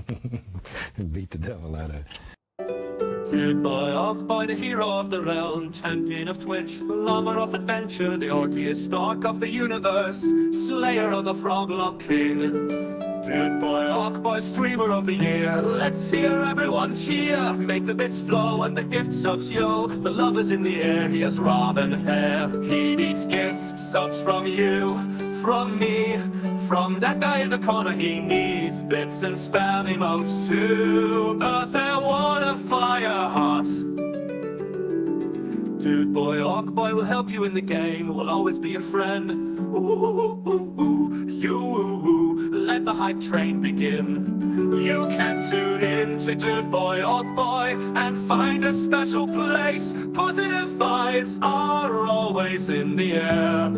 Beat the devil out of it. Dude boy, off by the hero of the realm, champion of Twitch, lover of adventure, the orkiest stalk of the universe, slayer of the Froglock King. Dude boy, Orc boy, streamer of the year, let's hear everyone cheer. Make the bits flow and the gift subs, yo. The love is in the air, he has robin hair. He needs gift subs from you, from me, from that guy in the corner. He needs bits and spam emotes too. Earth, air, water, fire, heart. Dude boy, Orc boy will help you in the game, will always be a friend. Ooh, ooh, ooh, you, let the hype train begin. You can tune in to Dude boy, Orc boy, and find a special place. Positive vibes are always in the air.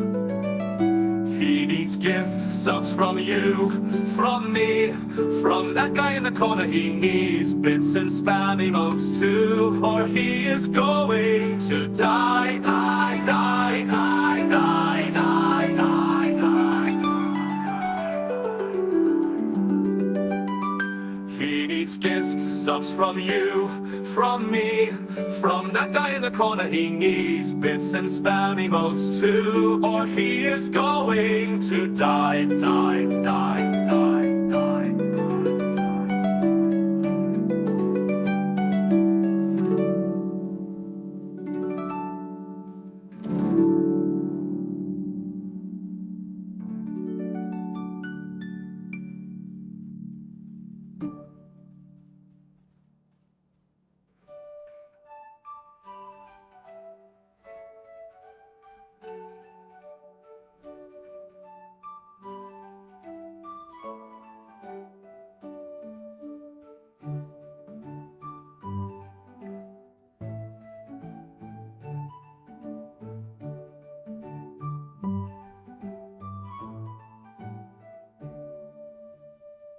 He needs gift subs from you, from me, from that guy in the corner. He needs bits and spam emotes too, or he is going to die, die, die, die, die, die, die, die. He needs gift subs from you, from me, from that guy in the corner. He needs bits and spam emotes too, or he is going to die, die, die, die, die.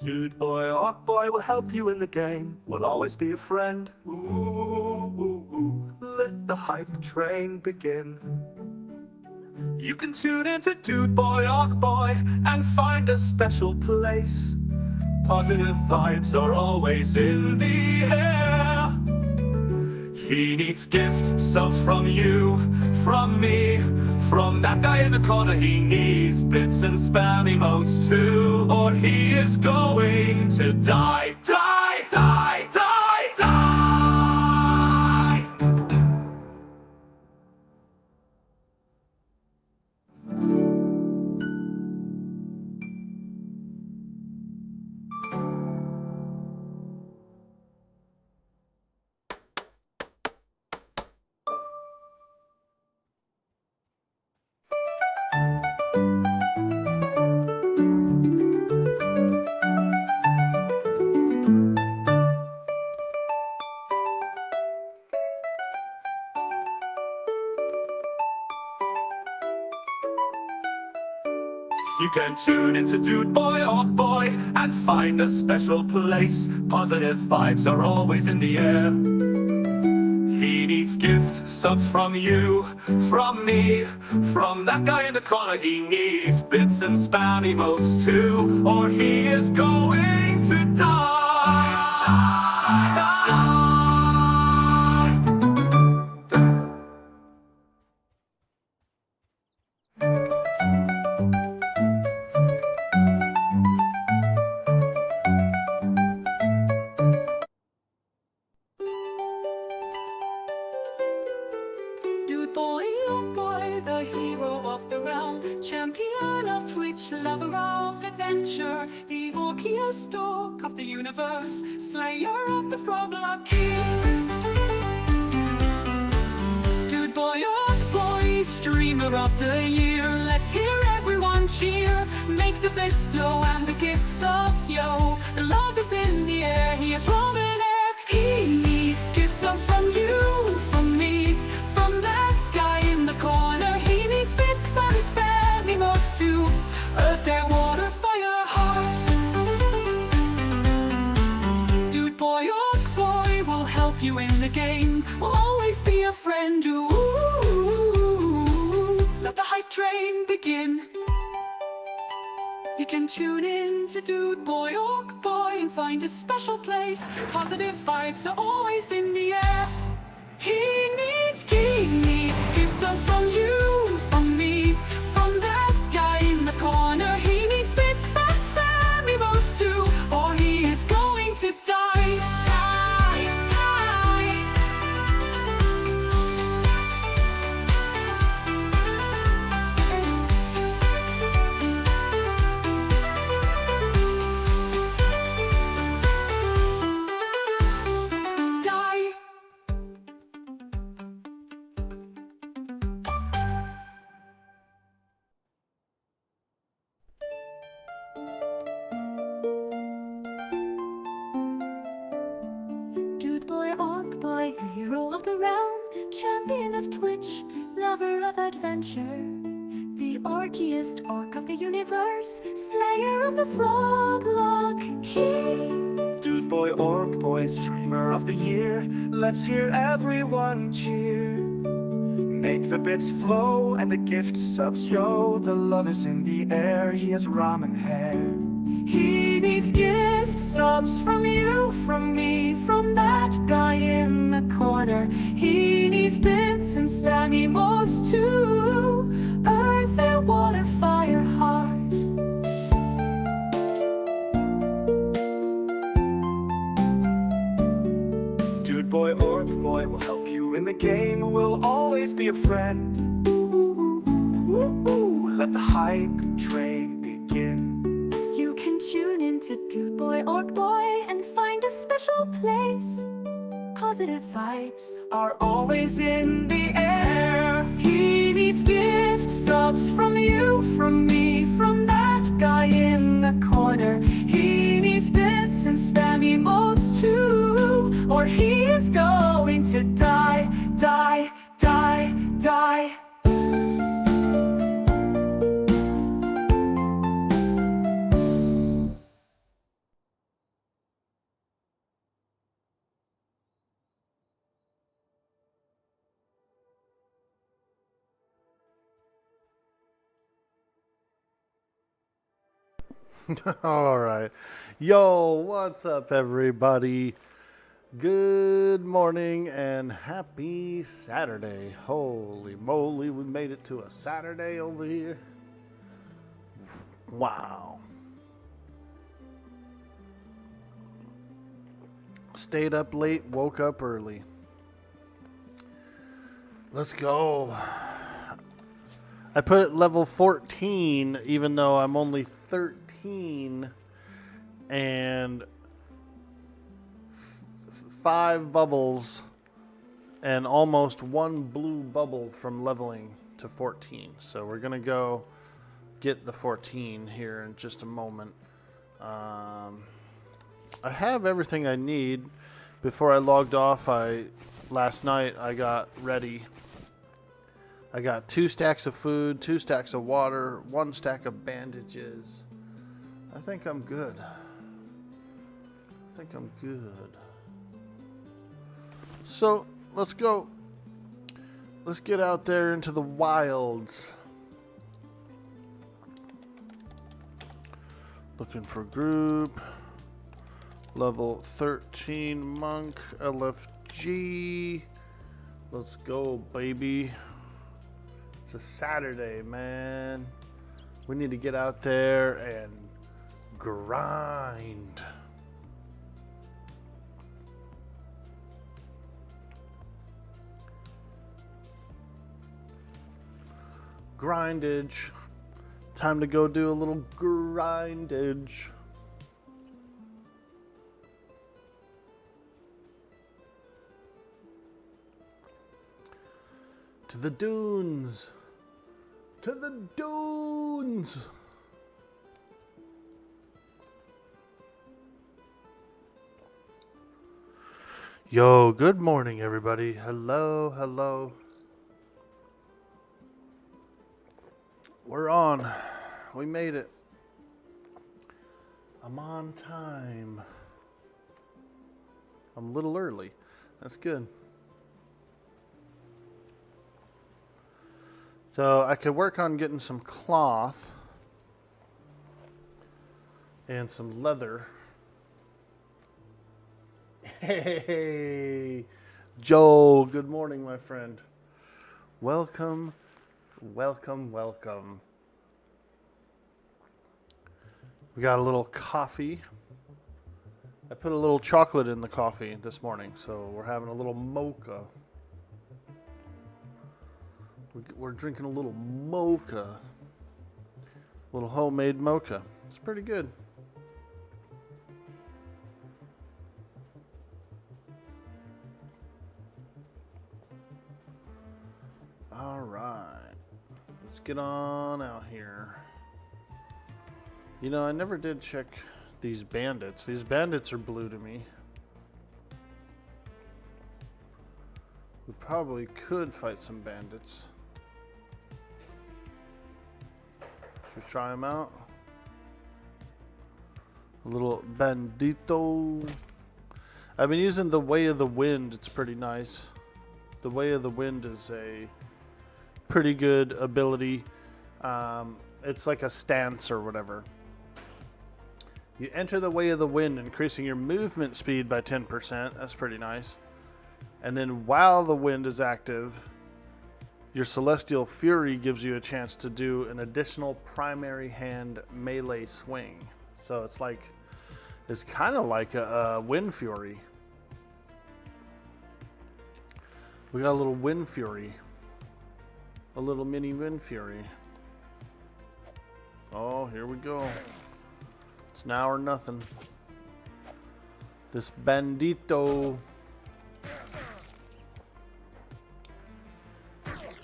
Dude boy, Orc boy will help you in the game, will always be a friend. Ooh, ooh, ooh, let the hype train begin. You can tune into Dude boy, Orc boy, and find a special place. Positive vibes are always in the air. He needs gift subs from you, from me, from that guy in the corner. He needs bits and spam emotes too, or he is going to die, die, die, die, die. You can tune into Dude boy, Orc boy, and find a special place. Positive vibes are always in the air. He needs gift subs from you, from me, from that guy in the corner. He needs bits and spam emotes too, or he is going to die, die, die. Dude boy, oh boy, the hero of the realm, champion of Twitch, lover of adventure, the orkiest stalk of the universe, slayer of the Froglock King. Dude boy, oh boy, streamer of the year, let's hear everyone cheer. Make the bits flow and the gift subs, yo. The love is in the air, he is robin air. He needs gift subs from you, from me, from that guy in the corner. He needs bits and spam emotes too. Earth, air, water, fire, heart. Dude boy, Orc boy will help you in the game, will always be a friend. Ooh, let the hype train begin. You can tune in to Dude Boy, Orc Boy, and find a special place. Positive vibes are always in the air. He needs gifts up from you, from me, from that guy in the corner. He needs bits and spam emotes too, or he is going to die, die, die. Die. Dude Boy, Orc Boy, hero of the realm, champion of Twitch, lover of adventure, the orkiest orc of the universe, slayer of the frog lock. Dude Boy, Orc Boy, streamer of the year. Let's hear everyone cheer. Make the bits flow and the gift subs, yo. The love is in the air, he has ramen hair. He needs gift subs from you, from me, from that guy in the corner. He needs bits and spam emotes too. Earth, air, water, fire, heart. Dude Boy, Orc Boy will help you in the game, will always be a friend. Let the hype train begin. You can tune into Dude Boy, Orc Boy, and find a special place. Positive vibes Are always in the air. He needs gift subs from you, from me, from that guy in the corner. He needs bits and spam emotes too, or he is going to die, die, die, die. All right. Yo, what's up, everybody? Good morning and happy Saturday. Holy moly, we made it to a Saturday over here. Wow. Stayed up late, woke up early. Let's go. I put level 14 even though I'm only 13 and 5 bubbles and almost 1 blue bubble from leveling to 14. So we're going to go get the 14 here in just a moment. I have everything I need. Before I logged off, last night I got ready. I got 2 stacks of food, 2 stacks of water, 1 stack of bandages. I think I'm good. So, let's go. Let's get out there into the wilds. Looking for group. Level 13 monk, LFG. Let's go, baby. It's a Saturday, man. We need to get out there and grind. Grindage. Time to go do a little grindage. To the dunes. To the dunes. Yo, good morning, everybody. Hello, hello. We're on. We made it. I'm on time. I'm a little early. That's good. So I could work on getting some cloth. And some leather. Hey, Joe, good morning, my friend. Welcome, welcome, welcome. We got a little coffee. I put a little chocolate in the coffee this morning, so we're having a little mocha. We're drinking a little mocha. A little homemade mocha. It's pretty good. All right. Let's get on out here. You know, I never did check these bandits. These bandits are blue to me. We probably could fight some bandits. Should we try them out? A little bandito. I've been using the Way of the Wind. It's pretty nice. The Way of the Wind is a pretty good ability. It's like a stance or whatever. You enter the Way of the Wind, increasing your movement speed by 10%. That's pretty nice. And then while the wind is active, your Celestial Fury gives you a chance to do an additional primary hand melee swing. So it's kind of like a Wind Fury. We got a little Wind Fury. A little mini Wind Fury. Oh, here we go. It's now or nothing. This bandito.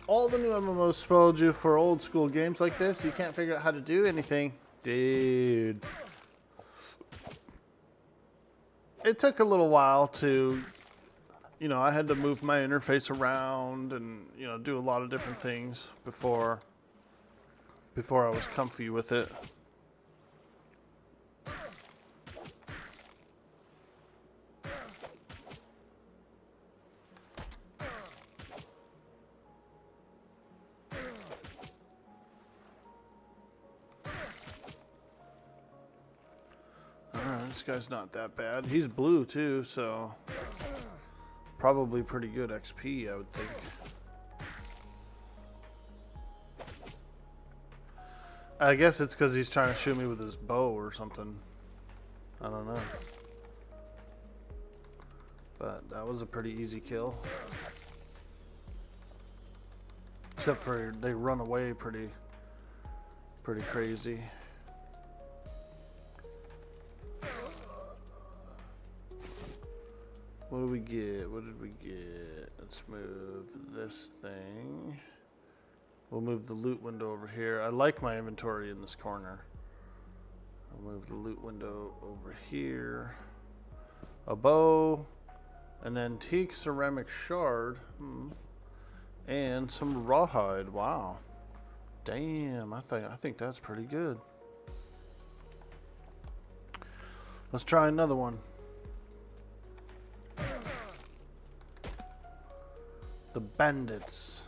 All the new MMOs spoiled you for old school games like this. You can't figure out how to do anything. Dude. It took a little while to, I had to move my interface around and, do a lot of different things before I was comfy with it. This guy's not that bad. He's blue too, so probably pretty good XP, I would think. I guess it's because he's trying to shoot me with his bow or something. I don't know. But that was a pretty easy kill. Except for they run away pretty crazy. What do we get? What did we get? Let's move this thing. We'll move the loot window over here. I like my inventory in this corner. I'll move the loot window over here. A bow, an antique ceramic shard, and some rawhide. Wow. Damn, I think that's pretty good. Let's try another one. The bandits.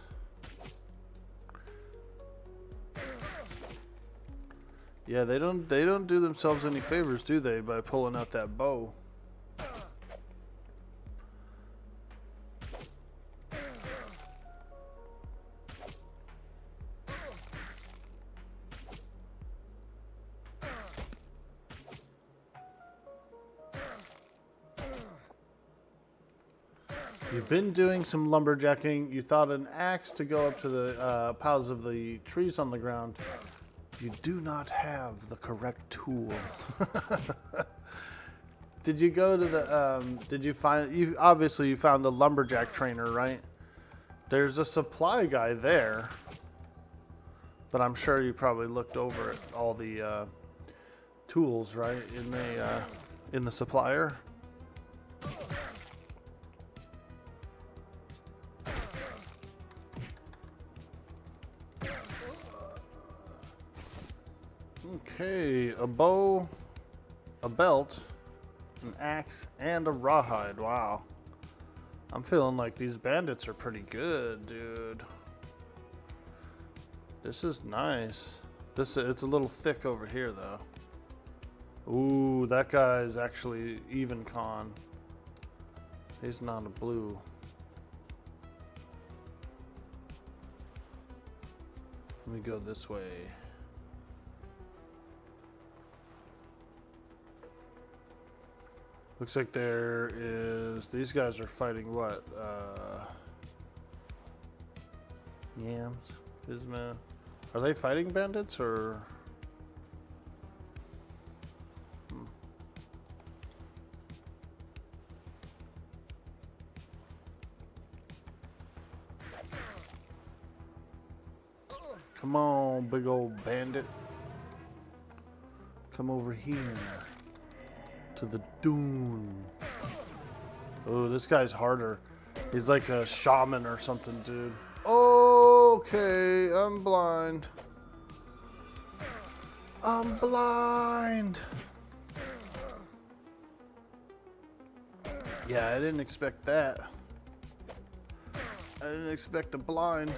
Yeah, they don't do themselves any favors, do they, by pulling out that bow? You've been doing some lumberjacking. You thought an axe to go up to the piles of the trees on the ground. You do not have the correct tool. Did you go to the, did you find, obviously you found the lumberjack trainer, right? There's a supply guy there. But I'm sure you probably looked over at all the tools, right, in the supplier. Okay, a bow, a belt, an axe, and a rawhide. Wow. I'm feeling like these bandits are pretty good, dude. This is nice. It's a little thick over here, though. Ooh, that guy's actually even con. He's not a blue. Let me go this way. Looks like there is... These guys are fighting what? Yams? Pisma? Are they fighting bandits or... Come on, big old bandit. Come over here. To the dune. Oh, this guy's harder. He's like a shaman or something, dude. Okay, I'm blind. I'm blind. Yeah, I didn't expect that. I didn't expect a blind.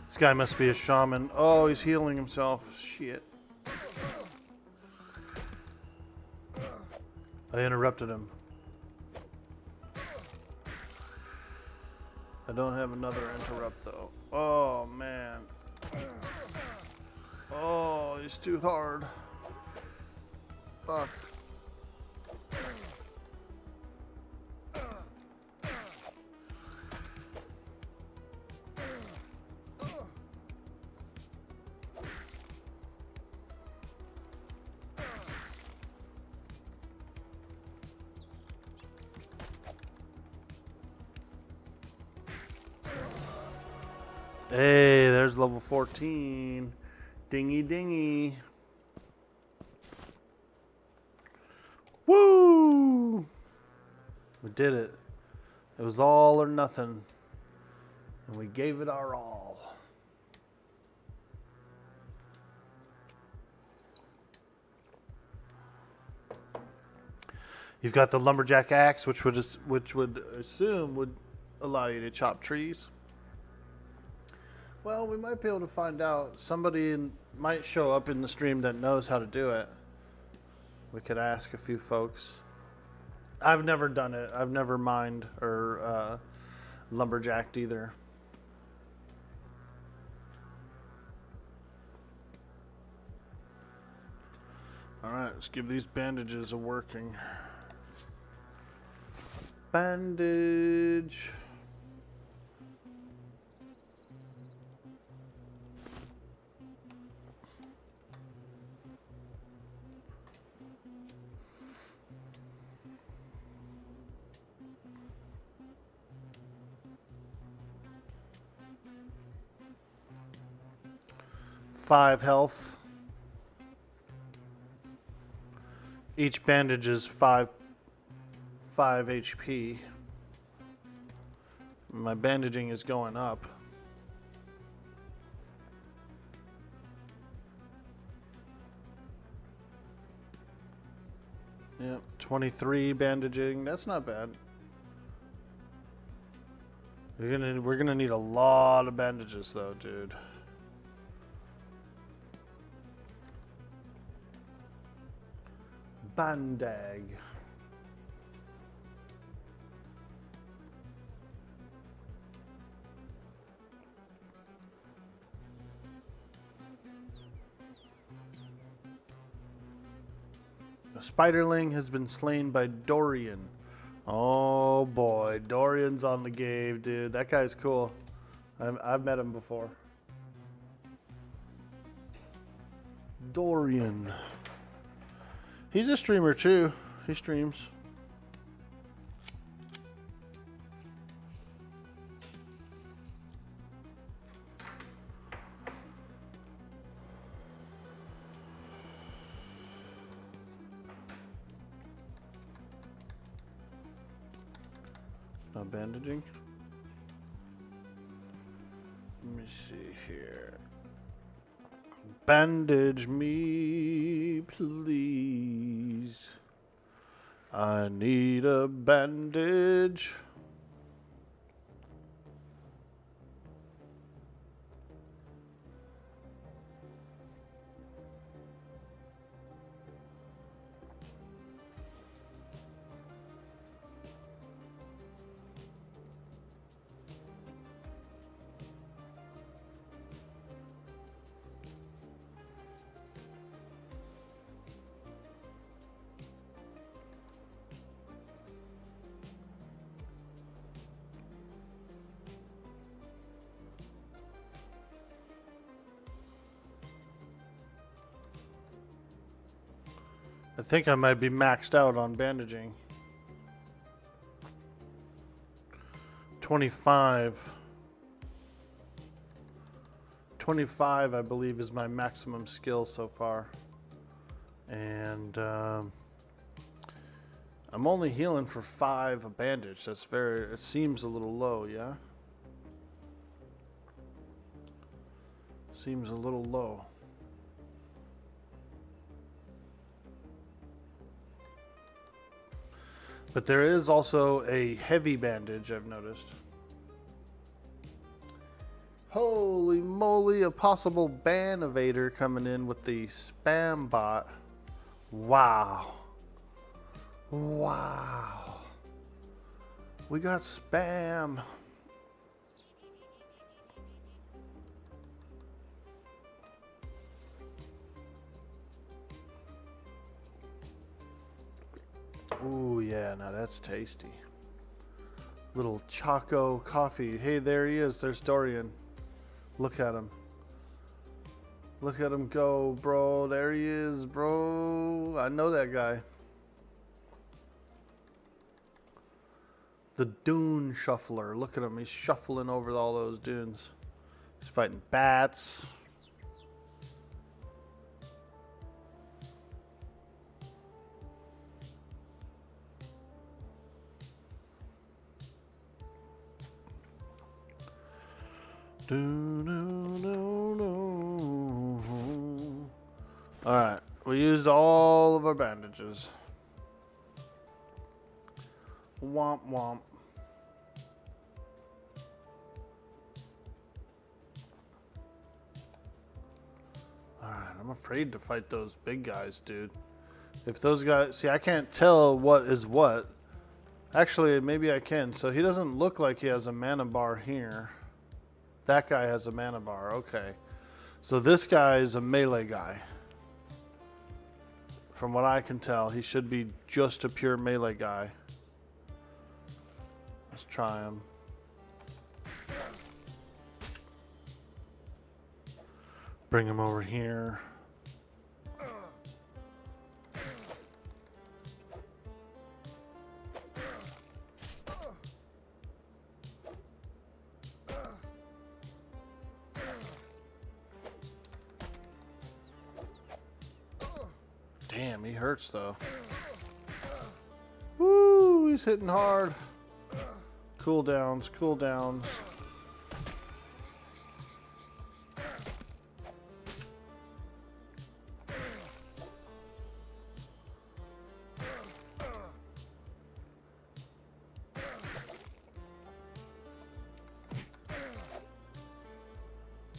This guy must be a shaman. Oh, he's healing himself. Shit. I interrupted him. I don't have another interrupt though. Oh man. Oh, he's too hard. Fuck. Hey, there's level 14. Dingy dingy. Woo! We did it. It was all or nothing. And we gave it our all. You've got the lumberjack axe, which would assume would allow you to chop trees. Well, we might be able to find out. Somebody might show up in the stream that knows how to do it. We could ask a few folks. I've never done it. I've never mined or lumberjacked either. All right, let's give these bandages a working. Bandage. Five health. Each bandage is 5 HP. My bandaging is going up. Yep, 23 bandaging. That's not bad. We're gonna need a lot of bandages though, dude. Bandag. A spiderling has been slain by Dorian. Oh boy, Dorian's on the game, dude. That guy's cool. I've met him before. Dorian. He's a streamer too. He streams. Not bandaging. Let me see here. Bandage me, please. I need a bandage. I think I might be maxed out on bandaging. 25. 25, I believe, is my maximum skill so far. And I'm only healing for 5 a bandage. That's very, it seems a little low, yeah? Seems a little low. But there is also a heavy bandage, I've noticed. Holy moly, a possible ban evader coming in with the spam bot. Wow. Wow. We got spam. Ooh, yeah, now that's tasty. Little Choco coffee. Hey, there he is. There's Dorian. Look at him. Look at him go, bro. There he is, bro. I know that guy. The dune shuffler. Look at him. He's shuffling over all those dunes. He's fighting bats. Alright, we used all of our bandages. Womp womp. Alright, I'm afraid to fight those big guys, dude. If those guys... See, I can't tell what is what. Actually, maybe I can. So he doesn't look like he has a mana bar here. That guy has a mana bar. Okay. So this guy is a melee guy. From what I can tell, he should be just a pure melee guy. Let's try him. Bring him over here. Damn, he hurts though. Woo, he's hitting hard. Cooldowns, cooldowns.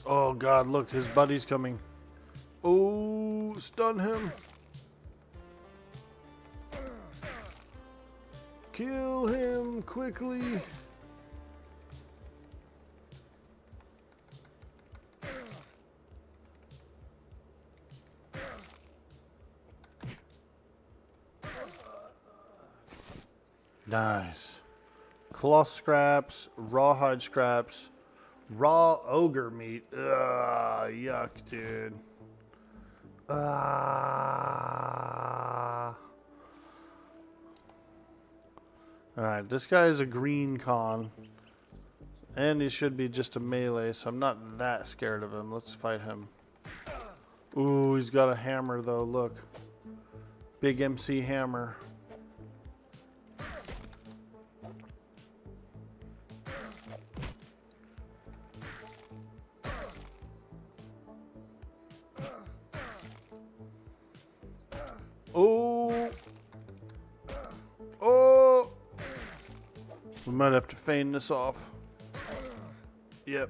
Oh God, look, his buddy's coming. Oh, stun him. Kill him quickly. Nice. Cloth scraps, rawhide scraps, raw ogre meat. Ugh, yuck, dude. Alright, this guy is a green con. And he should be just a melee, so I'm not that scared of him. Let's fight him. Ooh, he's got a hammer though, look. Big MC hammer. Oh! We might have to feign this off. Yep.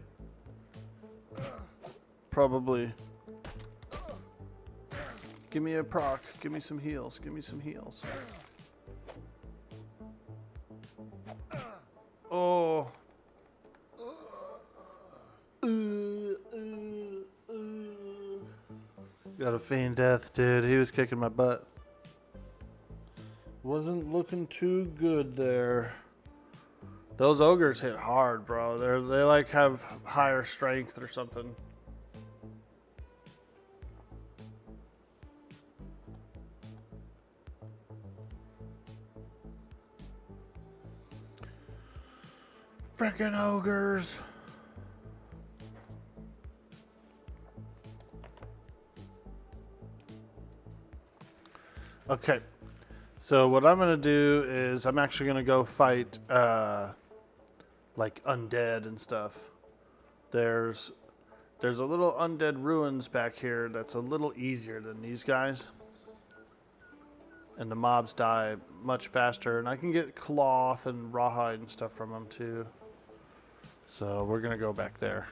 Probably. Give me a proc. Give me some heals. Give me some heals. Oh. Got a feign death, dude. He was kicking my butt. Wasn't looking too good there. Those ogres hit hard, bro. They like have higher strength or something. Frickin' ogres. Okay. So what I'm going to do is I'm actually going to go fight like undead and stuff. There's a little undead ruins back here that's a little easier than these guys. And the mobs die much faster. And I can get cloth and rawhide and stuff from them too. So we're going to go back there.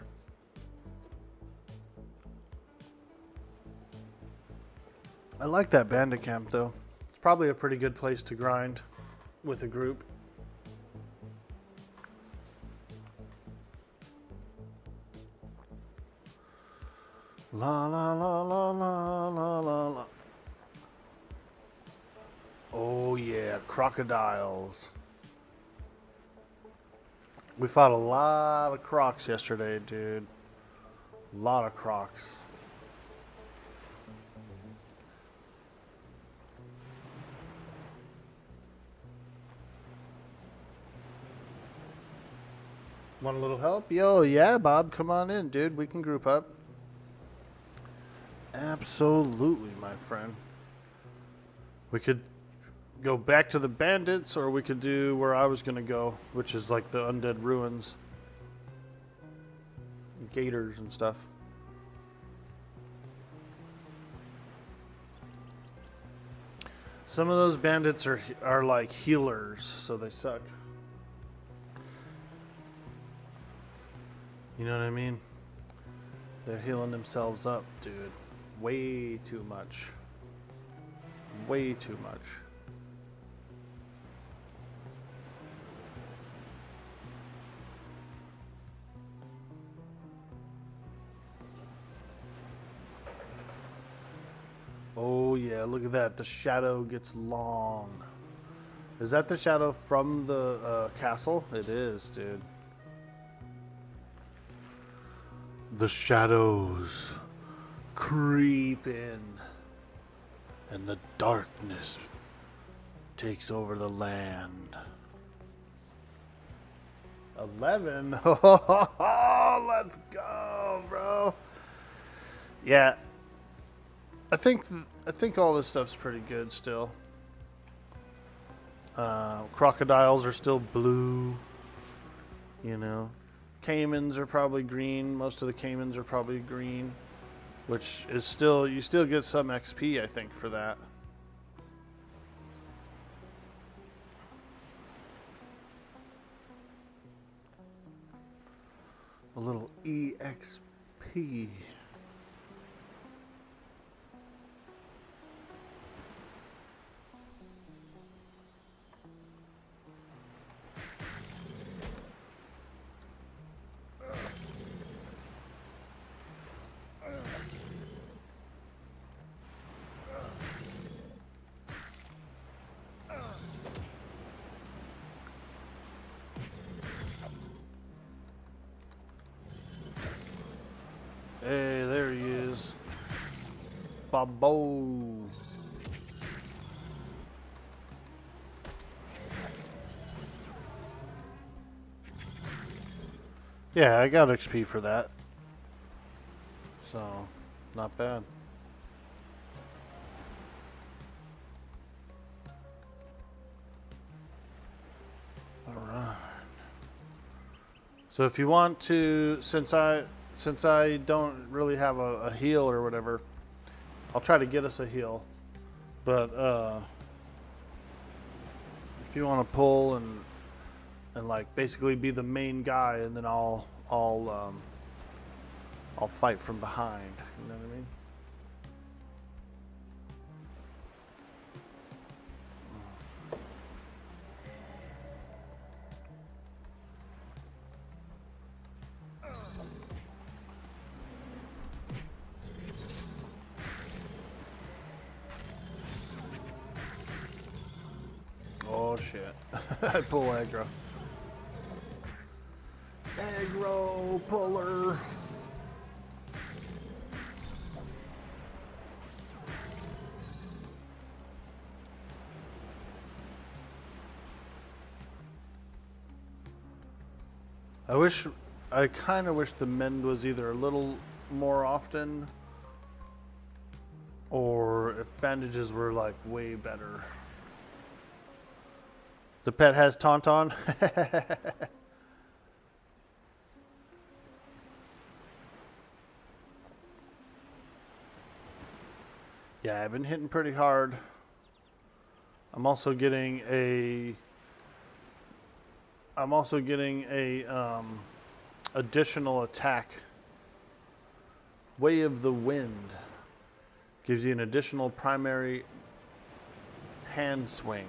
I like that bandit camp though. It's probably a pretty good place to grind with a group. La la la la la la la la. Oh yeah, crocodiles. We fought a lot of crocs yesterday, dude. A lot of crocs. Want a little help? Yo, yeah, Bob, come on in, dude. We can group up. Absolutely, my friend. We could go back to the bandits, or we could do where I was going to go, which is like the undead ruins. Gators and stuff. Some of those bandits are like healers, so they suck. You know what I mean? They're healing themselves up, dude. Way too much. Way too much. Oh yeah, look at that. The shadow gets long. Is that the shadow from the castle? It is, dude. The shadows creep in, and the darkness takes over the land. 11? Oh, let's go, bro. Yeah, I think all this stuff's pretty good still. Crocodiles are still blue, you know. Caimans are probably green. Most of the caimans are probably green, which is still, you still get some XP, I think, for that. A little EXP. Hey, there he is. Babo. Yeah, I got XP for that. So, not bad. Alright. So if you want to, since I don't really have a heal or whatever, I'll try to get us a heal. But if you want to pull and and like basically be the main guy, and then I'll fight from behind. You know what I mean? Oh shit. I pull aggro. Aggro puller. I kind of wish the mend was either a little more often, or if bandages were like way better. The pet has Tauntaun. Yeah, I've been hitting pretty hard. I'm also getting a additional attack. Way of the Wind gives you an additional primary hand swing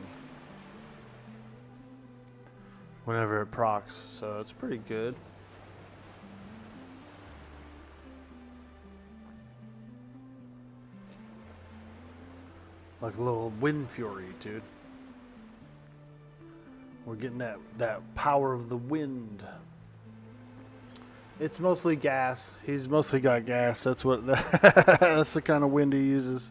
whenever it procs, so it's pretty good. Like a little wind fury, dude. We're getting that power of the wind. It's mostly gas. He's mostly got gas. That's what that's the kind of wind he uses.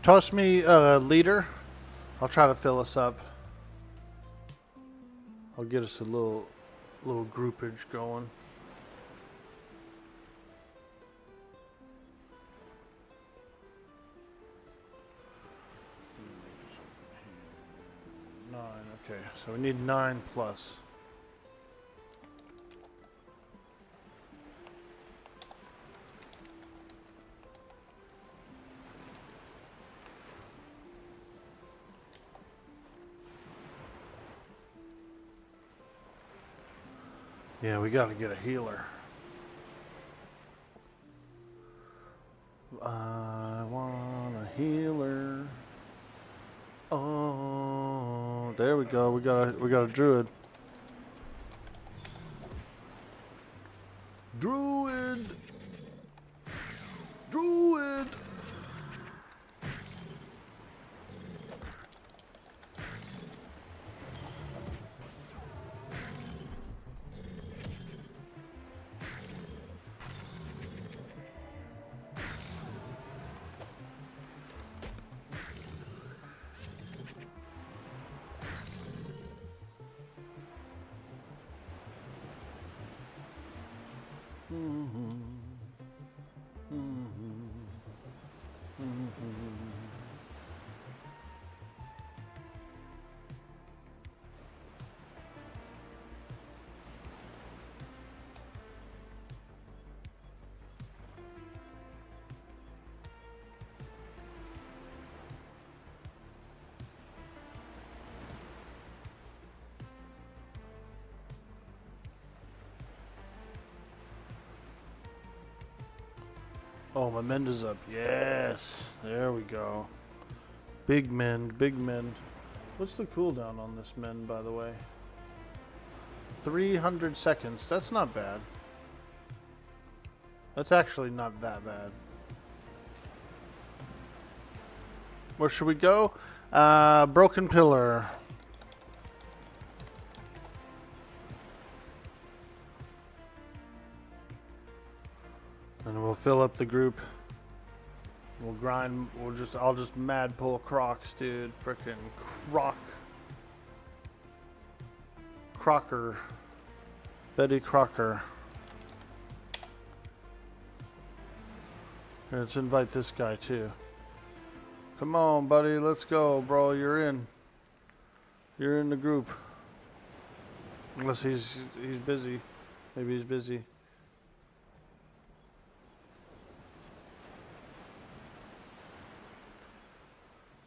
Toss me a leader. I'll try to fill us up. I'll get us a little groupage going. Nine. Okay, so we need 9 plus. Yeah, we got to get a healer. I want a healer. Oh, there we go. We got a druid. Druid. Druid. Oh, my mend is up. Yes. There we go. Big mend, big mend. What's the cooldown on this mend, by the way? 300 seconds. That's not bad. That's actually not that bad. Where should we go? Broken Pillar. And we'll fill up the group. We'll grind. I'll just mad pull Crocs, dude. Frickin' Crocker. Betty Crocker. Here, let's invite this guy too. Come on, buddy. Let's go, bro. You're in. You're in the group. Unless he's busy. Maybe he's busy.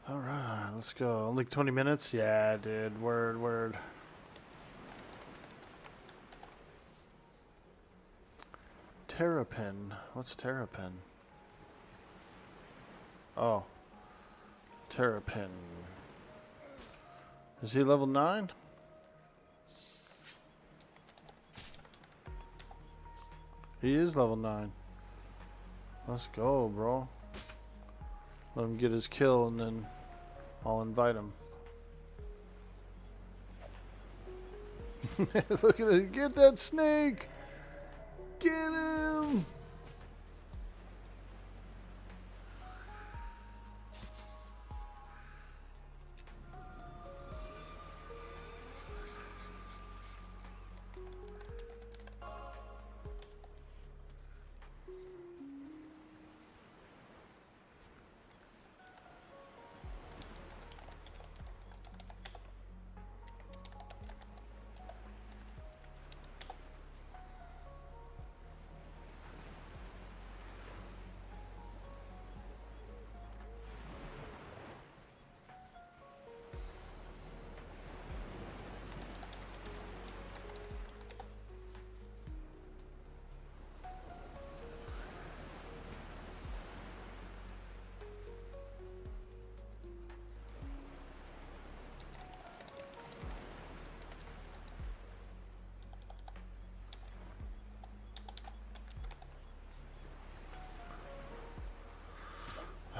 Alright, let's go. Only 20 minutes? Yeah, dude. Word. Terrapin. What's Terrapin? Oh. Terrapin. Is he level 9? He is level 9. Let's go, bro. Let him get his kill and then I'll invite him. Look at it. Get that snake! Get him!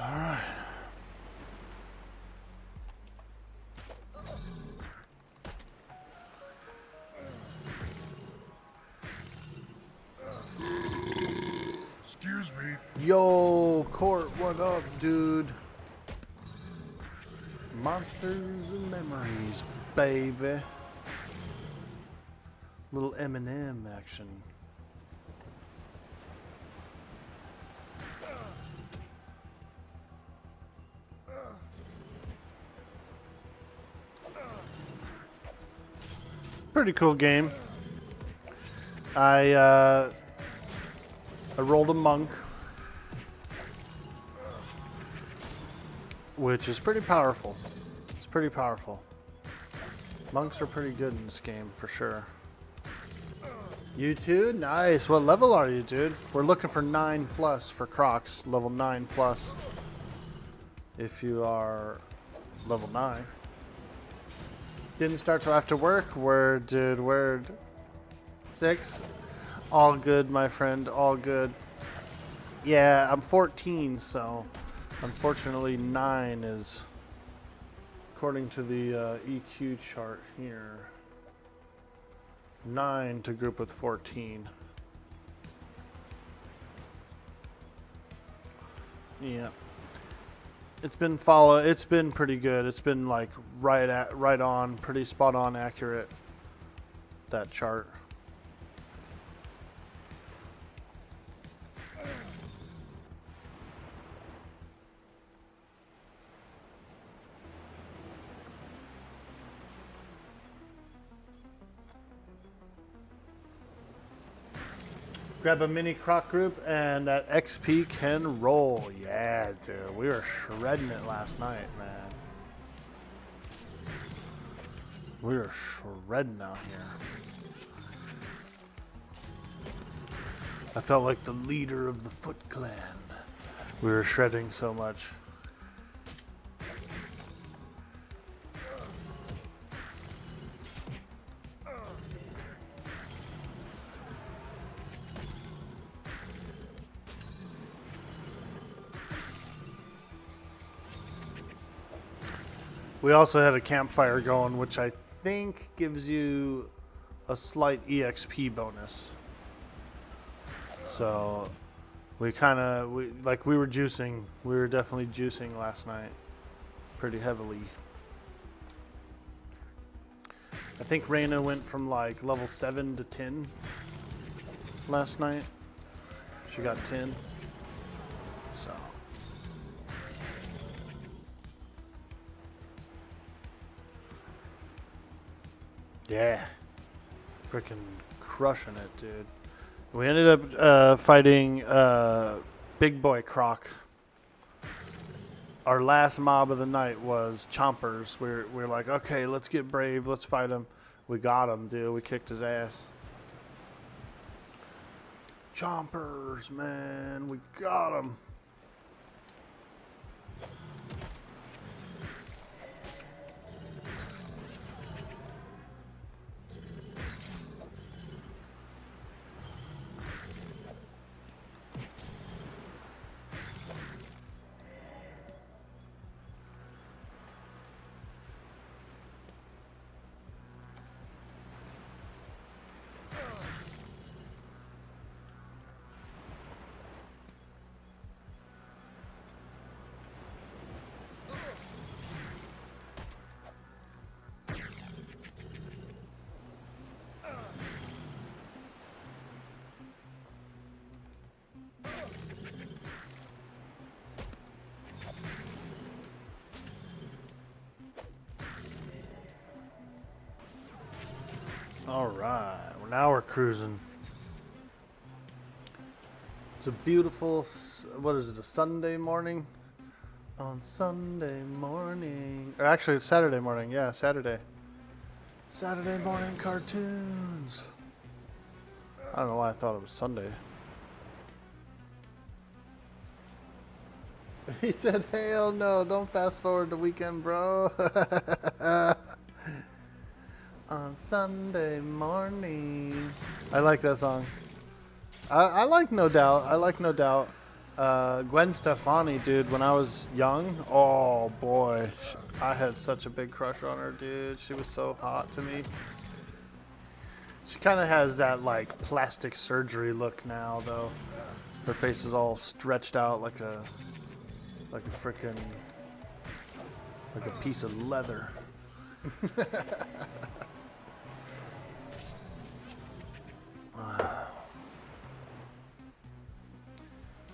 Alright. Excuse me. Yo, Court, what up, dude? Monsters and memories, baby. Little Eminem action. Pretty cool game. I rolled a monk, which is pretty powerful. It's pretty powerful. Monks are pretty good in this game for sure. You too? Nice. What level are you, dude? We're looking for 9+ for Crocs. Level 9+. If you are level 9. Didn't start till after work. Word, dude. Word. 6. All good, my friend. All good. Yeah, I'm 14, so unfortunately 9 is, according to the EQ chart here, 9 to group with 14. Yeah. It's been pretty good. It's been like right on, pretty spot on accurate, that chart. Grab a mini croc group and that XP can roll. Yeah, dude. We were shredding it last night, man. We were shredding out here. I felt like the leader of the Foot Clan. We were shredding so much. We also had a campfire going, which I think gives you a slight EXP bonus. So we were juicing. We were definitely juicing last night pretty heavily. I think Reyna went from like level 7 to 10 last night. She got 10. So yeah, freaking crushing it, dude. We ended up fighting Big Boy Croc. Our last mob of the night was Chompers. We're like, okay, let's get brave, let's fight him. We got him, dude. We kicked his ass. Chompers, man, we got him. All right, well, now we're cruising. It's a beautiful, what is it, a Sunday morning? On Sunday morning, or actually it's Saturday morning, yeah, Saturday. Saturday morning cartoons. I don't know why I thought it was Sunday. He said, hell no, don't fast forward the weekend, bro. On Sunday morning. I like that song. I like No Doubt. I like No Doubt. Gwen Stefani, dude, when I was young, oh boy. I had such a big crush on her, dude. She was so hot to me. She kind of has that, like, plastic surgery look now, though. Her face is all stretched out like a freaking, like a piece of leather.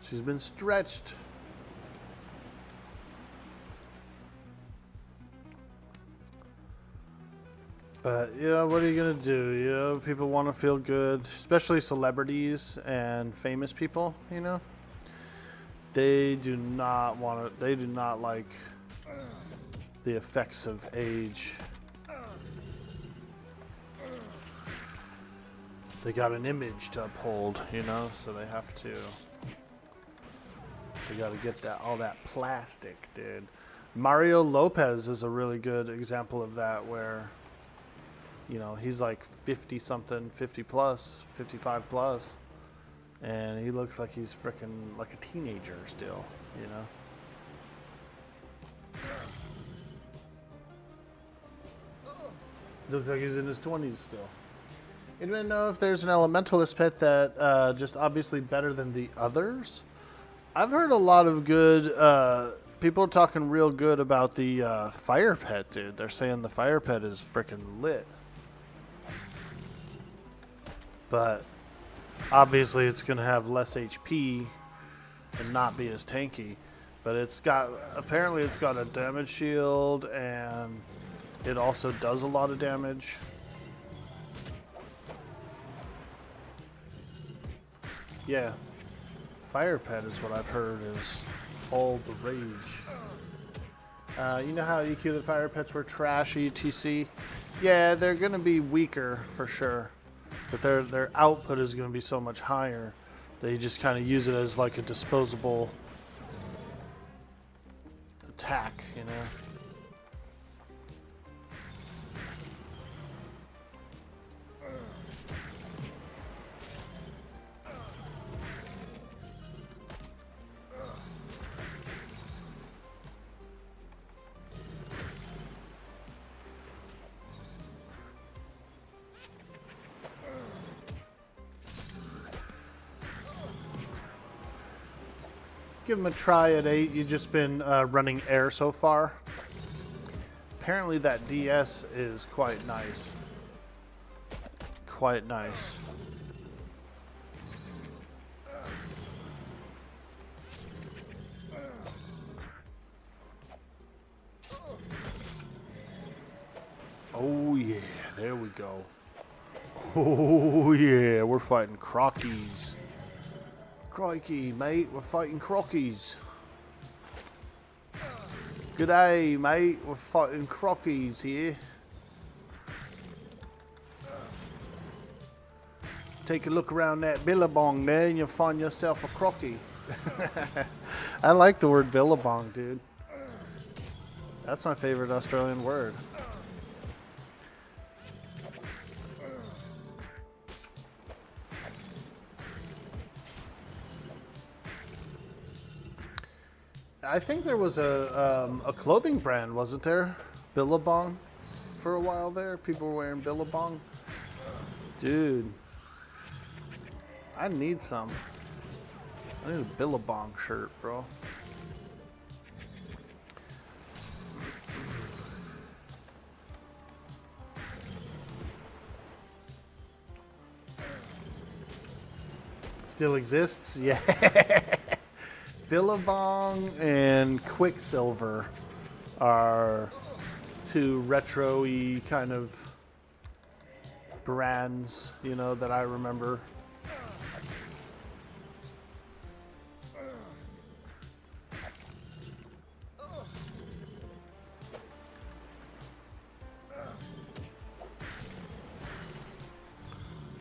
She's been stretched. But, you know, what are you going to do? You know, people want to feel good, especially celebrities and famous people, you know? They do not want to, they do not like the effects of age. They got an image to uphold, you know, so they have to. They got to get that all that plastic, dude. Mario Lopez is a really good example of that, where, you know, he's like 50 something, 50 plus, 55 plus, and he looks like he's freaking like a teenager still, you know. Looks like he's in his 20s still. You don't know if there's an elementalist pet that just obviously better than the others. I've heard a lot of good people talking real good about the fire pet, dude. They're saying the fire pet is freaking lit. But obviously it's going to have less HP and not be as tanky. But it's got, apparently it's got a damage shield, and it also does a lot of damage. Yeah. Fire pet is what I've heard is all the rage. You know how EQ the fire pets were trash ETC? Yeah, they're going to be weaker for sure. But their output is going to be so much higher that you just kind of use it as like a disposable attack, you know. Give him a try at 8. You've just been running air so far. Apparently that DS is quite nice. Quite nice. Oh yeah, there we go. Oh yeah, we're fighting Crockies. Crikey, mate, we're fighting Crockies. G'day, mate, we're fighting Crockies here. Take a look around that billabong there and you'll find yourself a crocky. I like the word billabong, dude. That's my favorite Australian word. I think there was a clothing brand, wasn't there? Billabong for a while there. People were wearing Billabong. Dude, I need some. I need a Billabong shirt, bro. Still exists? Yeah. Billabong and Quicksilver are two retro-y kind of brands, you know, that I remember.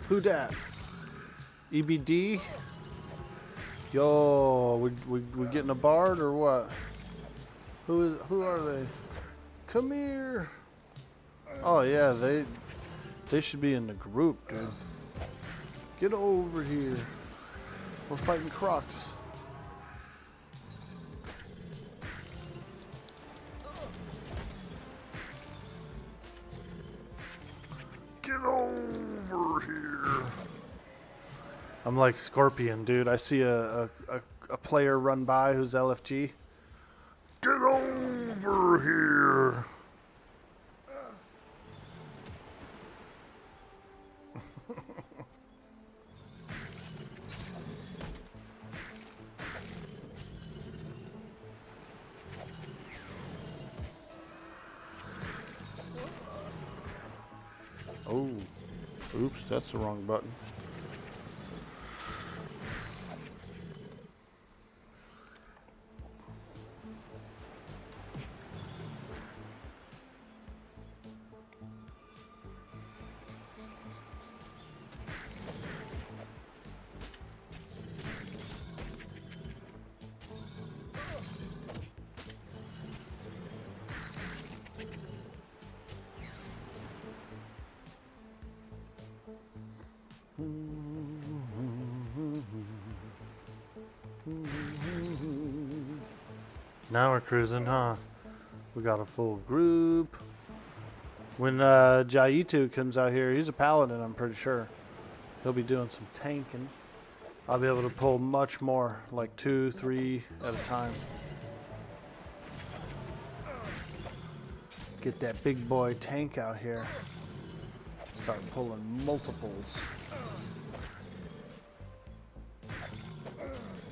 Who dat? EBD? Yo, we getting a bard or what? Who are they? Come here. Oh yeah, they should be in the group, dude. Get over here. We're fighting Crocs. Get over here. I'm like Scorpion, dude. I see a player run by who's LFG. Get over here. Oh, oops, that's the wrong button. Now we're cruising, huh? We got a full group. When Jaitu comes out here, he's a paladin, I'm pretty sure. He'll be doing some tanking. I'll be able to pull much more, like 2, 3 at a time. Get that big boy tank out here. Start pulling multiples.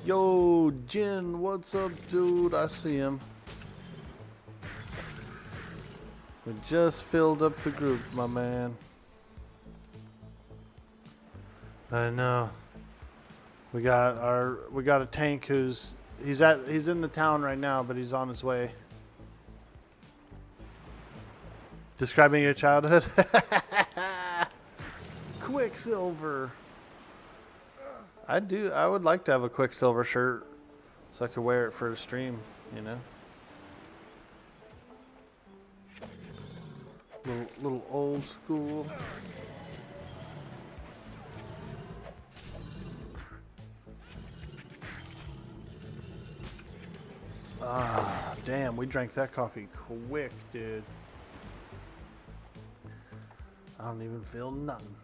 Yo, Jin, what's up, dude? I see him. We just filled up the group, my man. I know. We got a tank who's he's in the town right now, but he's on his way. Describing your childhood? Quicksilver. I would like to have a Quicksilver shirt so I could wear it for a stream, you know? little old school. Ah, damn, we drank that coffee quick, dude. I don't even feel nothing.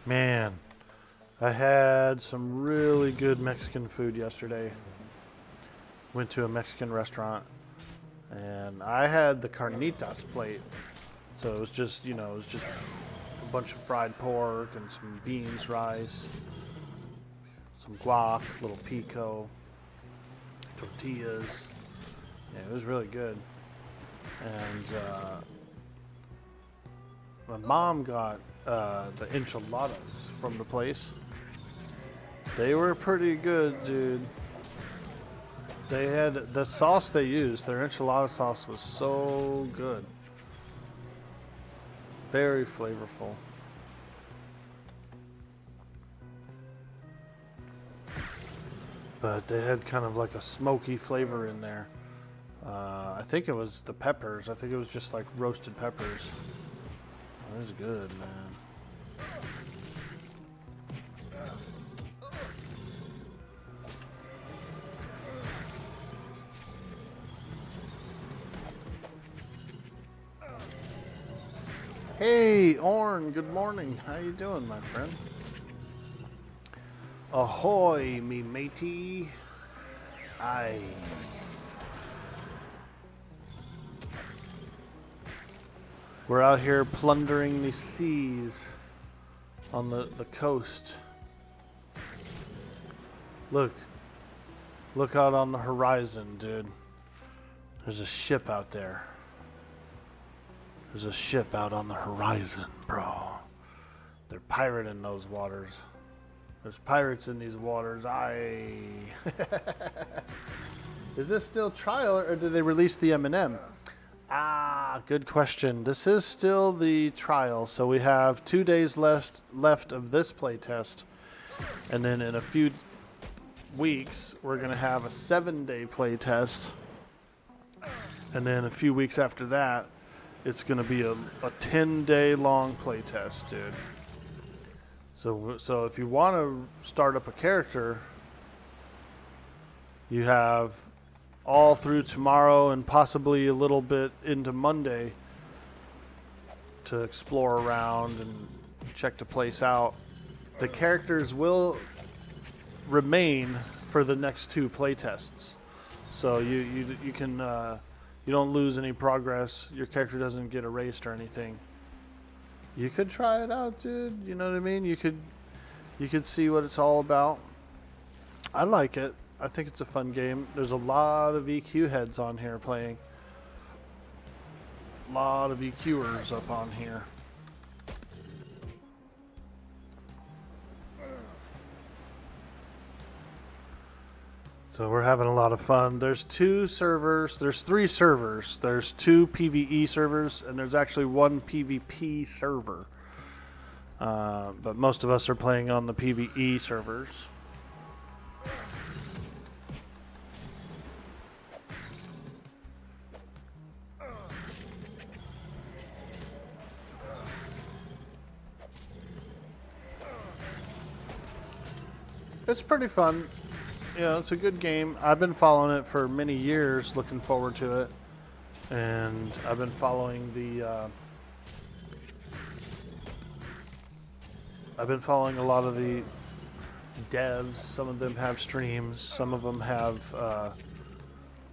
Man, I had some really good Mexican food yesterday. Went to a Mexican restaurant and I had the carnitas plate. So it was just, you know, it was just a bunch of fried pork and some beans, rice, some guac, little pico, tortillas. Yeah, it was really good. And my mom got the enchiladas from the place. They were pretty good, dude. They had the sauce they used, their enchilada sauce was so good. Very flavorful. But they had kind of like a smoky flavor in there. I think it was the peppers. I think it was just like roasted peppers. It was good, man. Hey, Orn, good morning. How you doing, my friend? Ahoy, me matey. Aye. We're out here plundering the seas on the coast. Look out on the horizon, dude. There's a ship out there. There's a ship out on the horizon, bro. They're pirating those waters. There's pirates in these waters. Is this still trial or did they release the M&M? Ah, good question. This is still the trial, so we have 2 days left of this playtest, and then in a few weeks we're gonna have a 7-day playtest, and then a few weeks after that, it's gonna be a 10-day long playtest, dude. So if you want to start up a character, you have all through tomorrow and possibly a little bit into Monday to explore around and check the place out. The characters will remain for the next 2 playtests, so you can you don't lose any progress. Your character doesn't get erased or anything. You could try it out, dude. You know what I mean? You could see what it's all about. I like it. I think it's a fun game. There's a lot of EQ heads on here playing. A lot of EQers up on here. So we're having a lot of fun. There's 2 servers. There's 3 servers. There's 2 PvE servers, and there's actually 1 PvP server. But most of us are playing on the PvE servers. It's pretty fun. You know, it's a good game. I've been following it for many years, looking forward to it. And I've been following I've been following a lot of the devs. Some of them have streams. Some of them have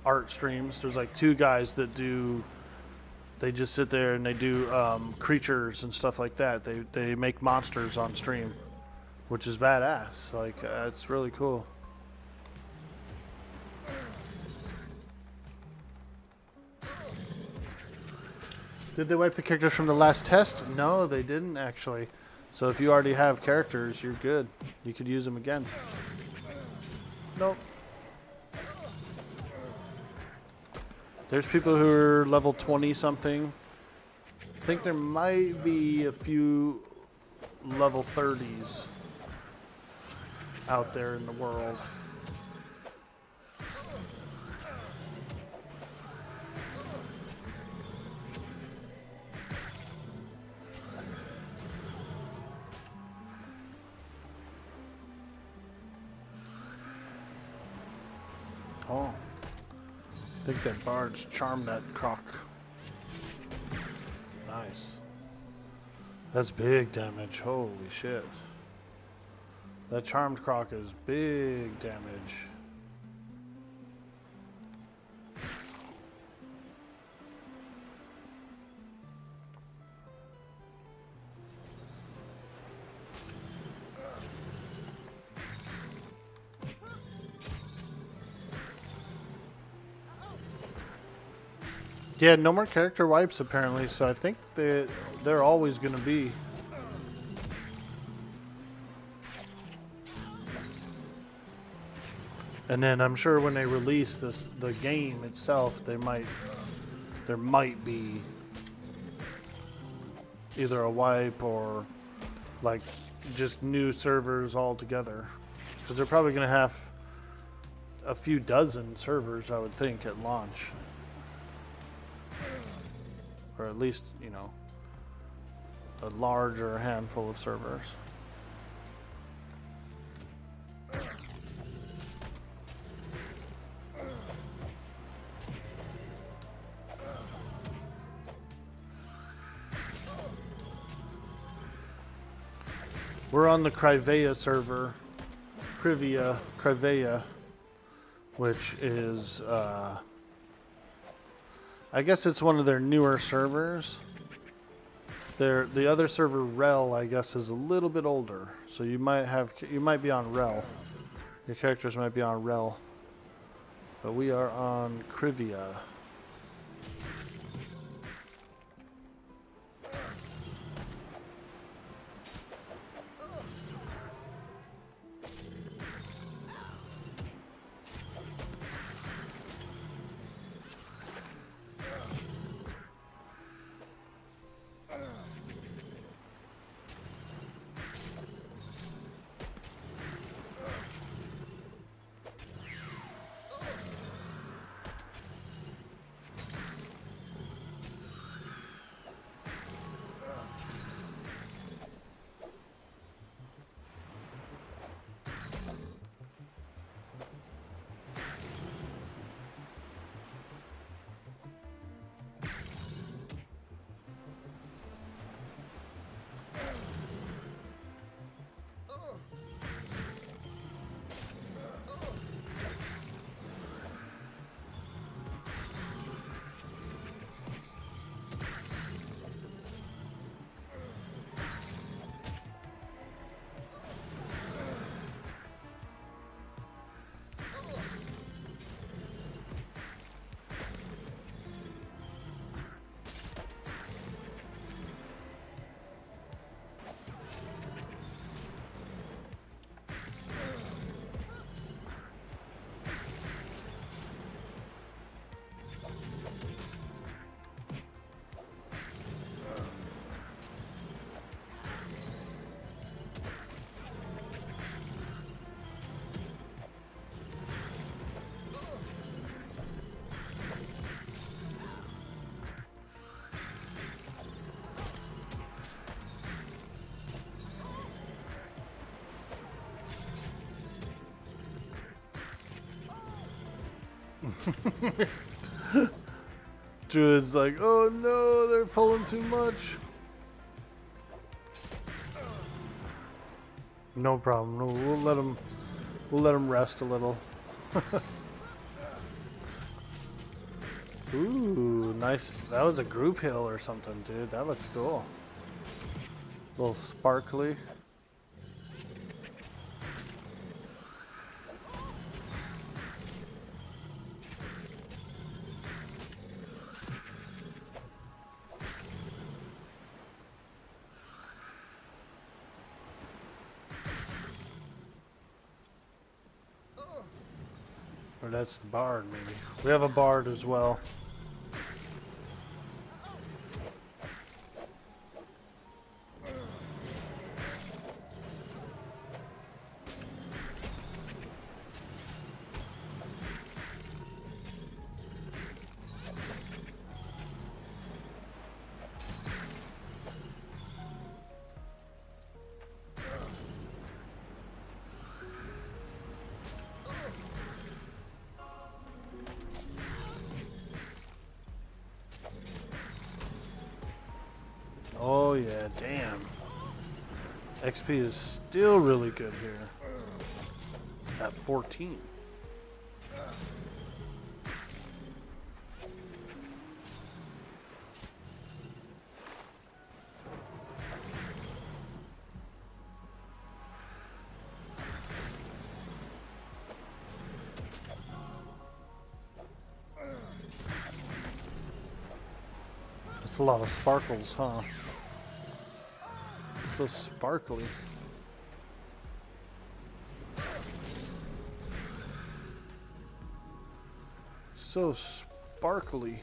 art streams. There's like 2 guys that they just sit there and they do creatures and stuff like that. They make monsters on stream, which is badass. Like, it's really cool. Did they wipe the characters from the last test? No, they didn't actually. So if you already have characters, you're good. You could use them again. Nope. There's people who are level 20 something think there might be a few level 30s out there in the world. Oh, I think that bard's charmed that croc. Nice. That's big damage. Holy shit. That charmed croc is big damage. Yeah, no more character wipes apparently, so I think they're always going to be. And then I'm sure when they release the game itself, there might be either a wipe or like just new servers altogether, because they're probably going to have a few dozen servers, I would think, at launch. Or at least, you know, a larger handful of servers. We're on the Krivea server, Krivea, which is, I guess it's one of their newer servers. The other server, Rel, I guess, is a little bit older. So you might be on Rel. Your characters might be on Rel. But we are on Krivea. Druid's like, oh no, they're pulling too much. No problem. No, we'll let them rest a little. Ooh, nice. That was a group hill or something, dude. That looked cool. A little sparkly. Or that's the bard, maybe. We have a bard as well. Oh yeah, damn. XP is still really good here. At 14. That's a lot of sparkles, huh? So sparkly. So sparkly.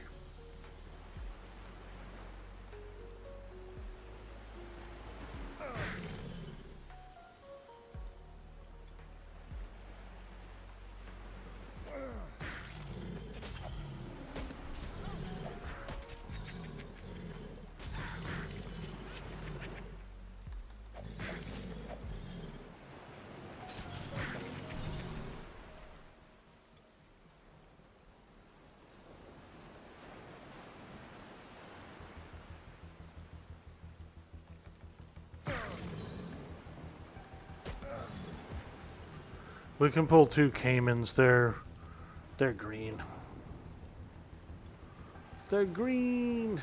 We can pull 2 caimans. They're green. They're green.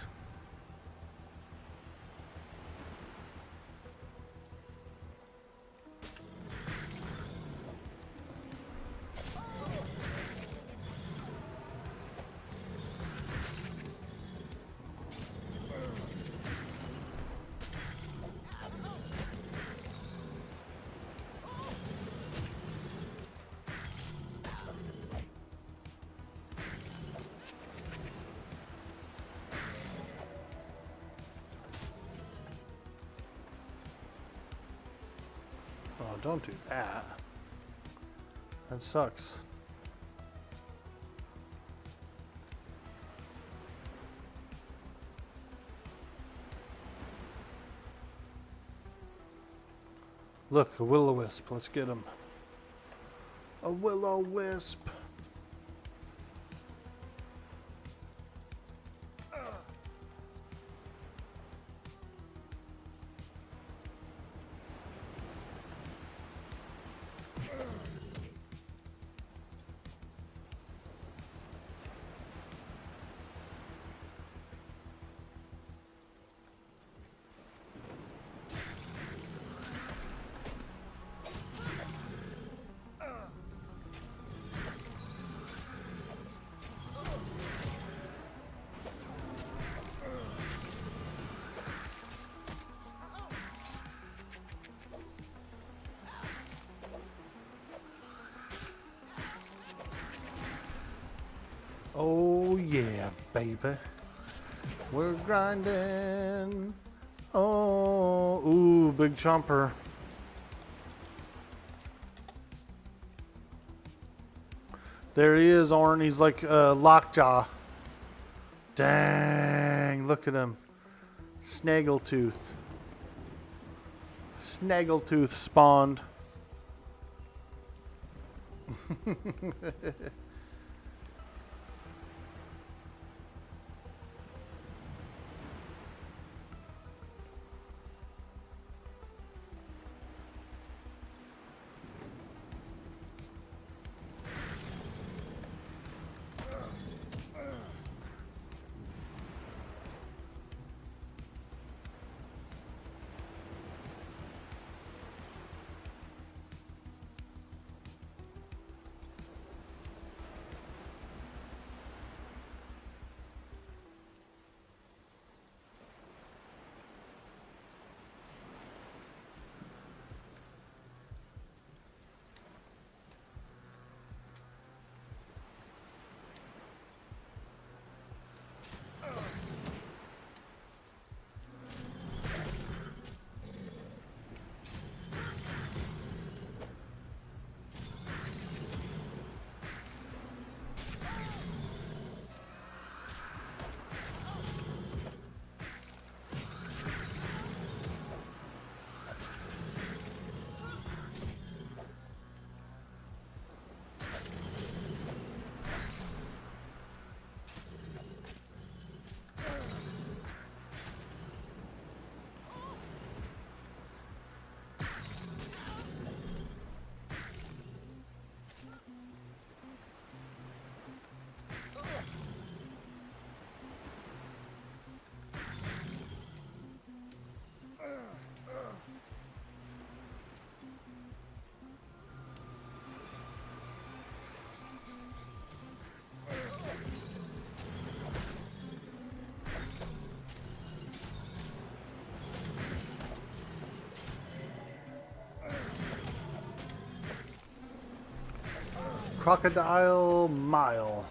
Oh, don't do that. That sucks. Look, a will-o-wisp. Let's get him. A will-o-wisp. Oh yeah, baby. We're grinding. Oh, ooh, big chomper. There he is, Orn. He's like Lockjaw. Dang, look at him. Snaggletooth. Snaggletooth spawned. Crocodile Mile.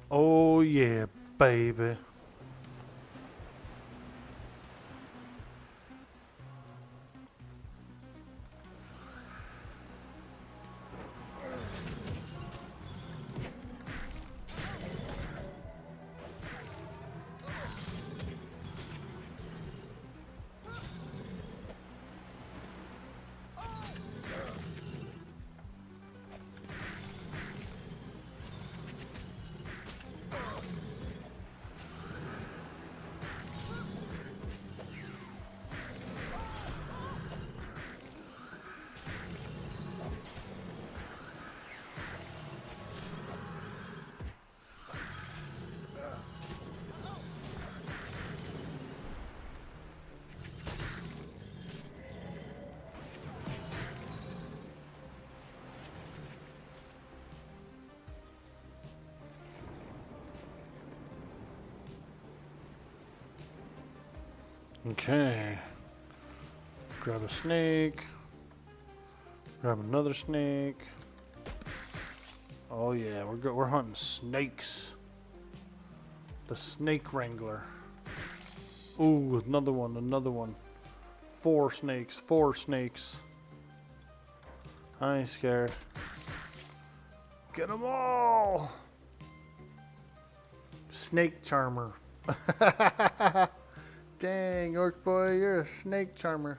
Oh yeah, baby. Okay. Grab a snake. Grab another snake. Oh yeah, we're hunting snakes. The snake wrangler. Ooh, another one, another one. 4 snakes, 4 snakes. I ain't scared. Get them all! Snake charmer. Dang, Orc Boy, you're a snake charmer.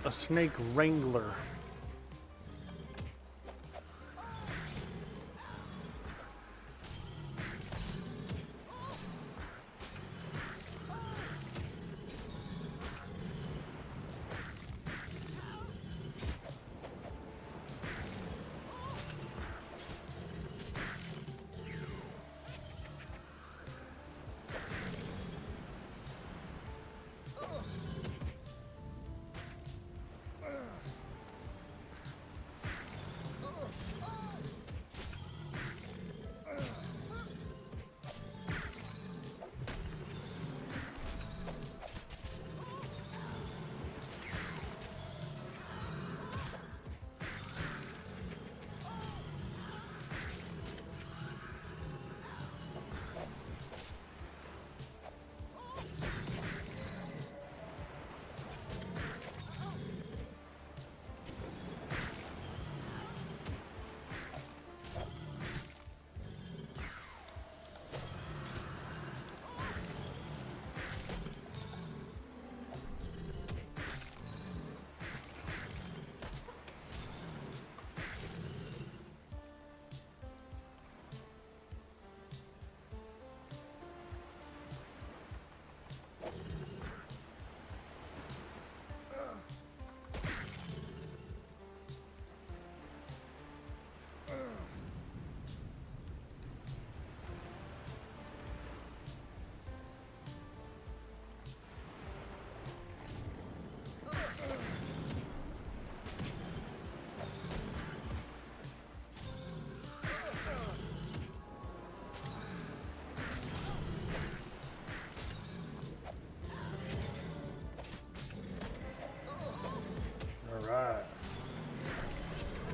A snake wrangler.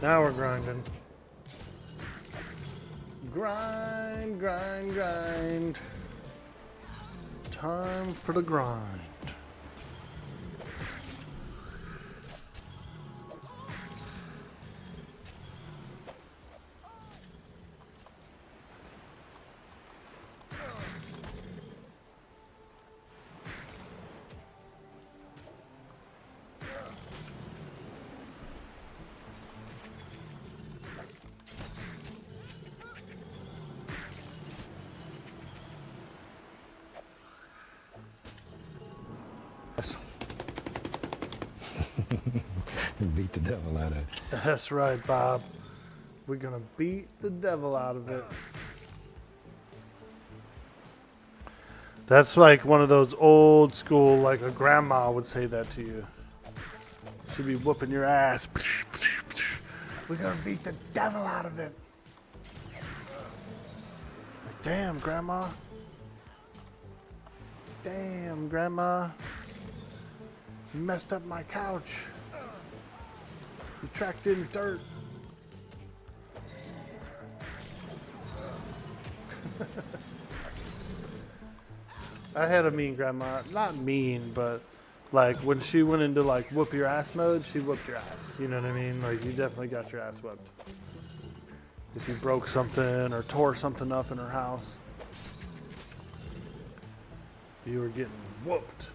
Now we're grinding. Grind, grind, grind. Time for the grind. Beat the devil out of it. That's right, Bob. We're gonna beat the devil out of it. That's like one of those old school, like a grandma would say that to you. She'd be whooping your ass. We're gonna beat the devil out of it. Damn, Grandma. Damn, Grandma. You messed up my couch. You tracked in dirt. I had a mean grandma. Not mean, but like when she went into like whoop your ass mode, she whooped your ass. You know what I mean? Like you definitely got your ass whooped. If you broke something or tore something up in her house, you were getting whooped.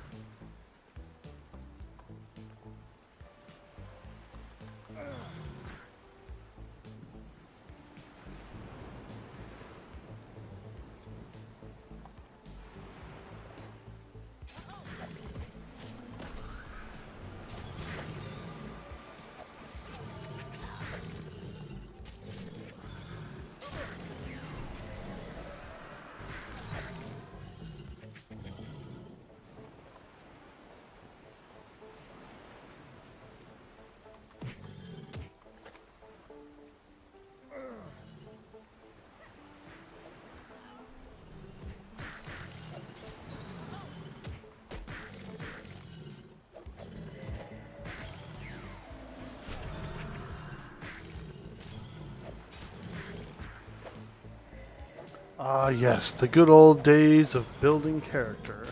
Ah, yes, the good old days of building character.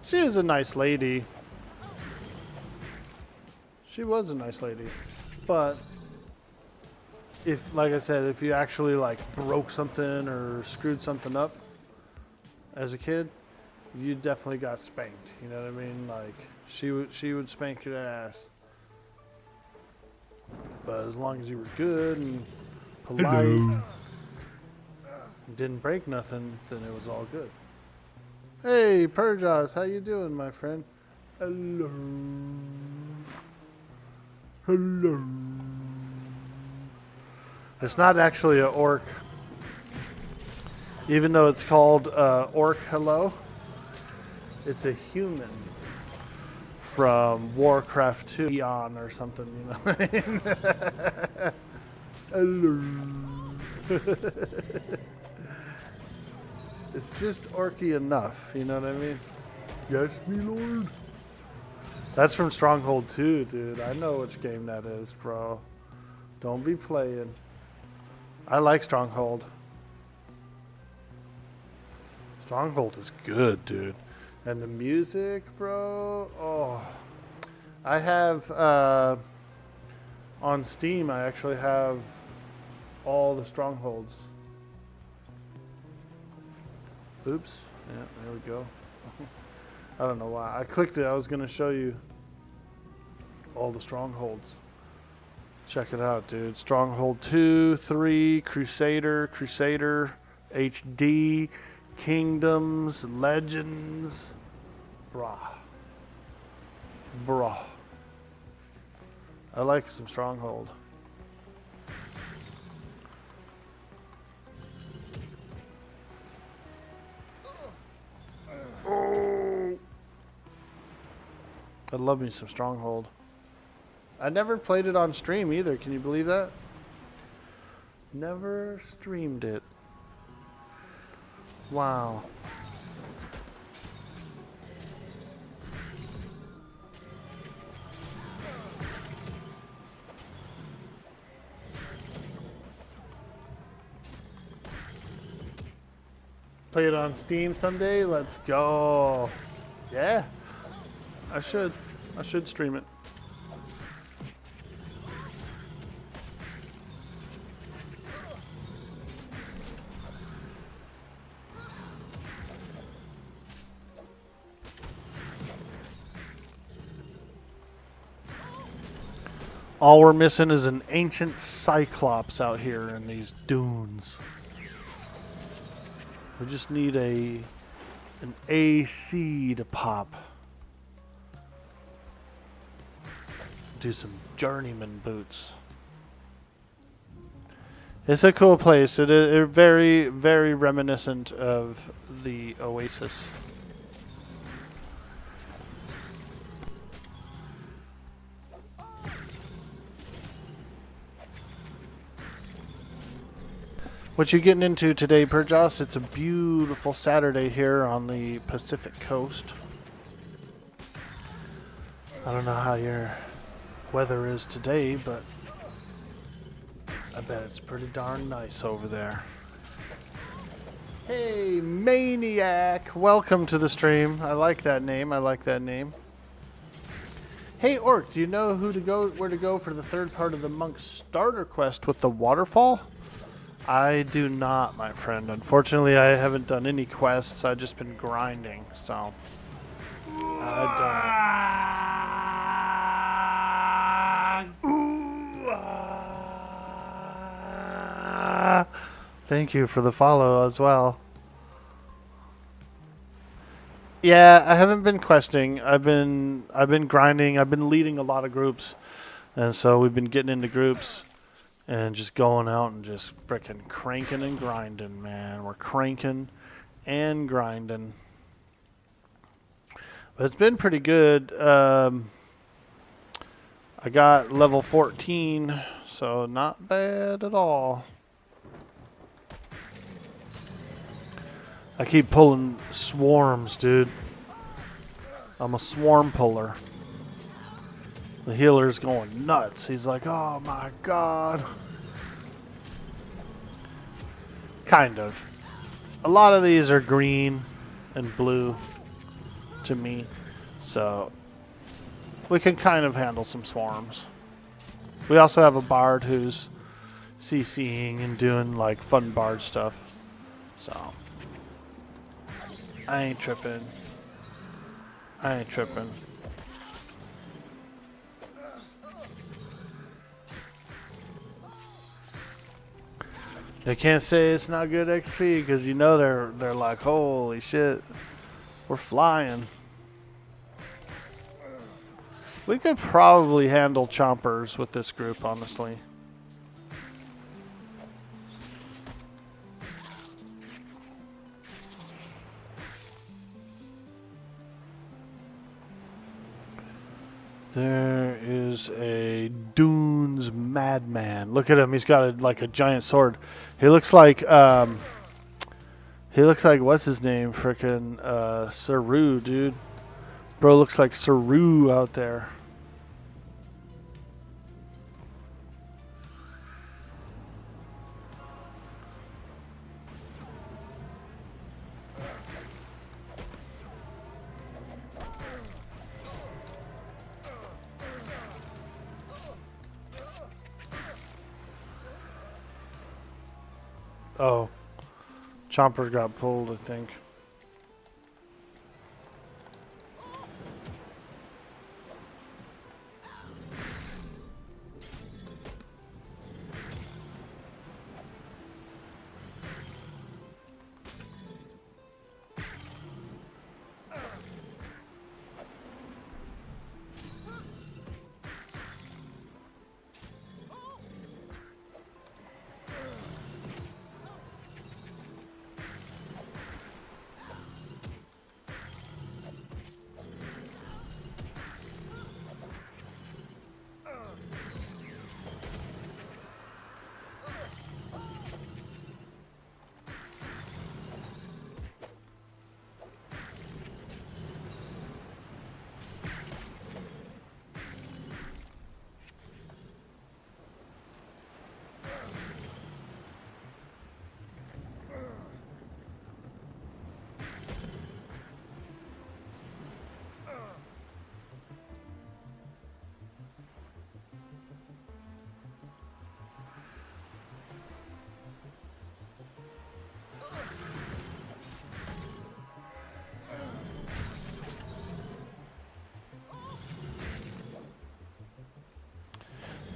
She was a nice lady. She was a nice lady. But if, like I said, if you actually like broke something or screwed something up as a kid, you definitely got spanked. You know what I mean? Like she would spank your ass. But as long as you were good and polite. Hello. Didn't break nothing, then it was all good. Hey, Perjas, how you doing, my friend? Hello. Hello. It's not actually an orc. Even though it's called Orc Hello, it's a human from Warcraft 2 Eon or something, you know what I mean? Hello. It's just orky enough, you know what I mean? Yes, me lord. That's from Stronghold 2, dude. I know which game that is, bro. Don't be playing. I like Stronghold. Stronghold is good, dude. And the music, bro. Oh. I have, on Steam, I actually have all the Strongholds. Oops. Yeah, there we go. I don't know why. I clicked it. I was going to show you all the Strongholds. Check it out, dude. Stronghold 2, 3, Crusader, HD, Kingdoms, Legends. Brah. I like some Stronghold. I love me some Stronghold. I never played it on stream either. Can you believe that? Never streamed it. Wow. Play it on Steam someday. Let's go. Yeah, I should. I should stream it. All we're missing is an ancient cyclops out here in these dunes. We just need an AC to pop. Do some journeyman boots. It's a cool place. It is very, very reminiscent of the Oasis. What you getting into today, Perjoss? It's a beautiful Saturday here on the Pacific Coast. I don't know how your weather is today, but I bet it's pretty darn nice over there. Hey, Maniac! Welcome to the stream. I like that name. I like that name. Hey, Orc, do you know where to go for the third part of the Monk starter quest with the waterfall? I do not, my friend. Unfortunately, I haven't done any quests. I've just been grinding, so I don't. Thank you for the follow as well. Yeah, I haven't been questing. I've been grinding. I've been leading a lot of groups, and so we've been getting into groups. And just going out and just frickin' cranking and grinding, man. We're cranking and grinding. But it's been pretty good. I got level 14, so not bad at all. I keep pulling swarms, dude. I'm a swarm puller. The healer's going nuts. He's like, oh my god. Kind of. A lot of these are green and blue to me. So we can kind of handle some swarms. We also have a bard who's CCing and doing like fun bard stuff. So I ain't tripping. I ain't tripping. They can't say it's not good XP because you know they're like, holy shit, we're flying. We could probably handle chompers with this group, honestly. There is a Dunes madman. Look at him. He's got like a giant sword. He looks like what's his name? Frickin' Saru, dude. Bro looks like Saru out there. Oh, Chomper got pulled, I think.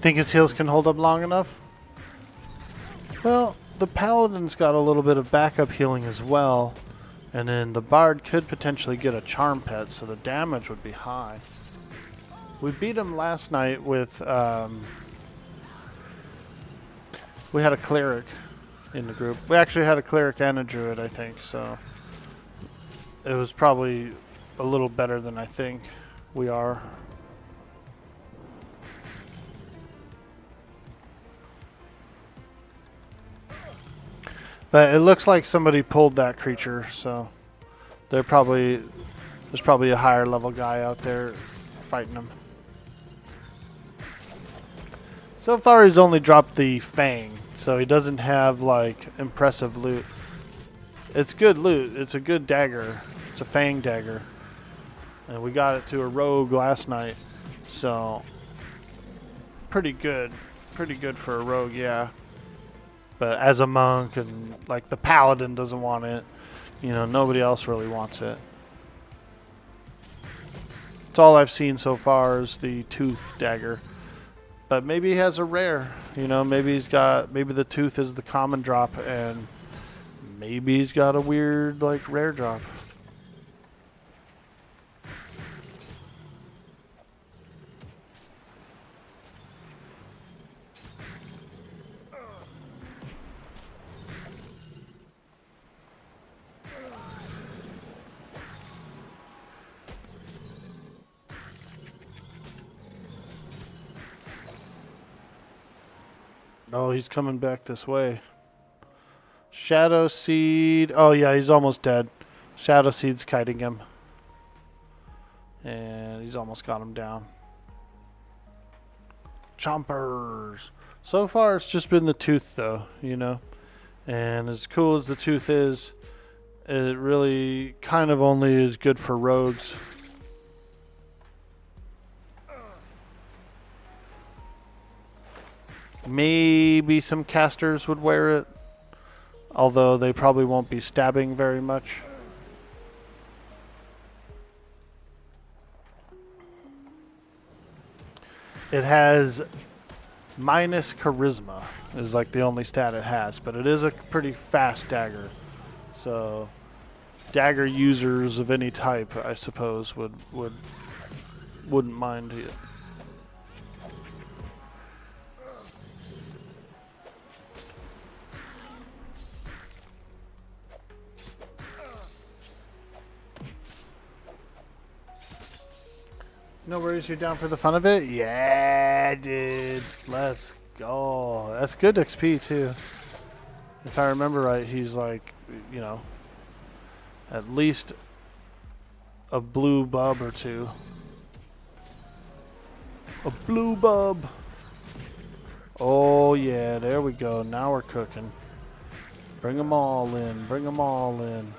Think his heals can hold up long enough? Well, the Paladin's got a little bit of backup healing as well. And then the Bard could potentially get a Charm Pet, so the damage would be high. We beat him last night with... we had a Cleric in the group. We actually had a Cleric and a Druid, I think, so... It was probably a little better than I think we are. But it looks like somebody pulled that creature, so there's probably a higher level guy out there fighting him. So far he's only dropped the Fang, so he doesn't have like impressive loot. It's good loot, it's a good dagger. It's a Fang dagger. And we got it to a rogue last night, so pretty good. Pretty good for a rogue, yeah. But as a monk and like the Paladin doesn't want it, you know, nobody else really wants it. It's all I've seen so far is the tooth dagger. But maybe he has a rare, you know, maybe the tooth is the common drop and maybe he's got a weird like rare drop. Oh, he's coming back this way. Shadow Seed. Oh, yeah, he's almost dead. Shadow Seed's kiting him. And he's almost got him down. Chompers. So far, it's just been the tooth, though, you know. And as cool as the tooth is, it really kind of only is good for rogues. Maybe some casters would wear it, although they probably won't be stabbing very much. It has minus charisma is like the only stat it has, but it is a pretty fast dagger. So dagger users of any type, I suppose, wouldn't mind it. No worries, you're down for the fun of it? Yeah, dude. Let's go. That's good XP, too. If I remember right, he's like, you know, at least a blue bub or two. A blue bub. Oh, yeah, there we go. Now we're cooking. Bring them all in. Bring them all in.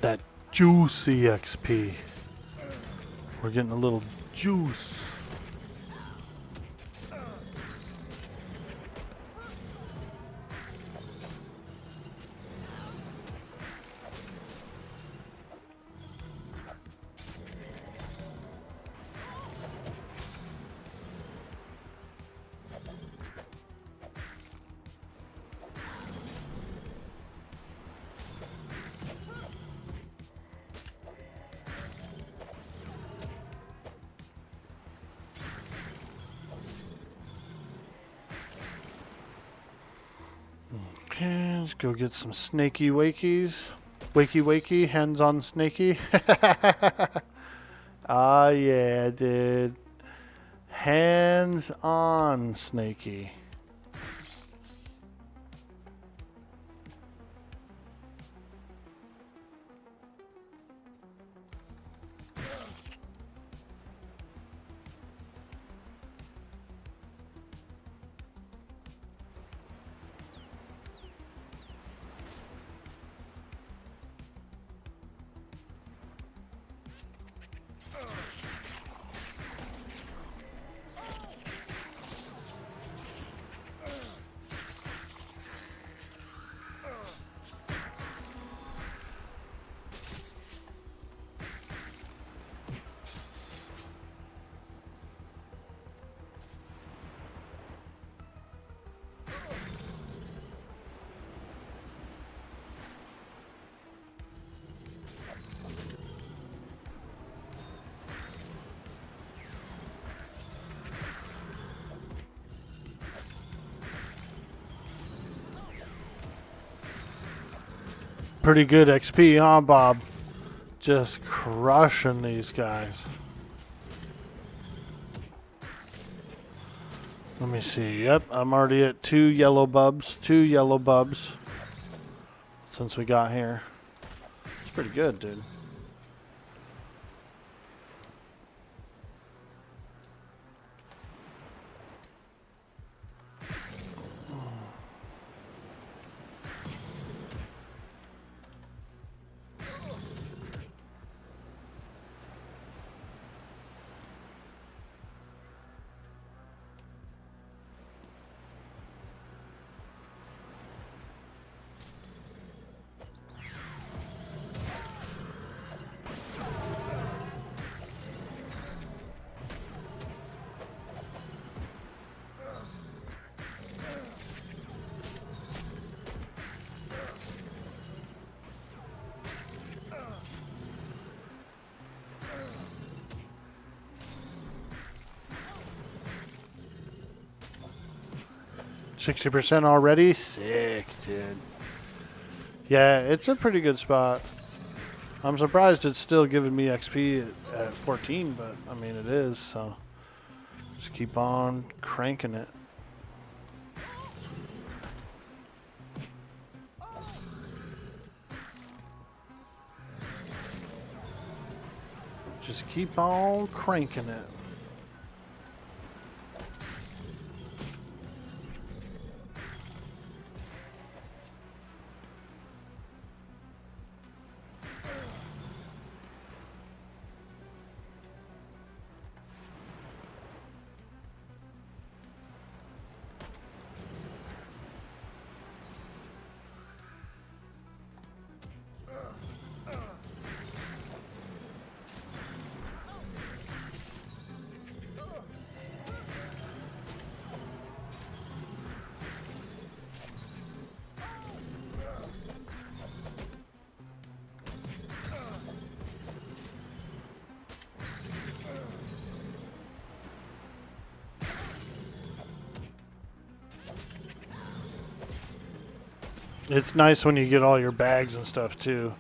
That juicy XP. We're getting a little juice. Okay, let's go get some snaky wakies. Wakey wakey, hands on snaky. Ah, yeah, dude. Hands on snaky. Pretty good XP, huh, Bob? Just crushing these guys. Let me see. Yep, I'm already at 2 yellow bubs. 2 yellow bubs since we got here. It's pretty good, dude. %60 already? Sick, dude. Yeah, it's a pretty good spot. I'm surprised it's still giving me XP at 14, but I mean it is, so just keep on cranking it. Just keep on cranking it. It's nice when you get all your bags and stuff too.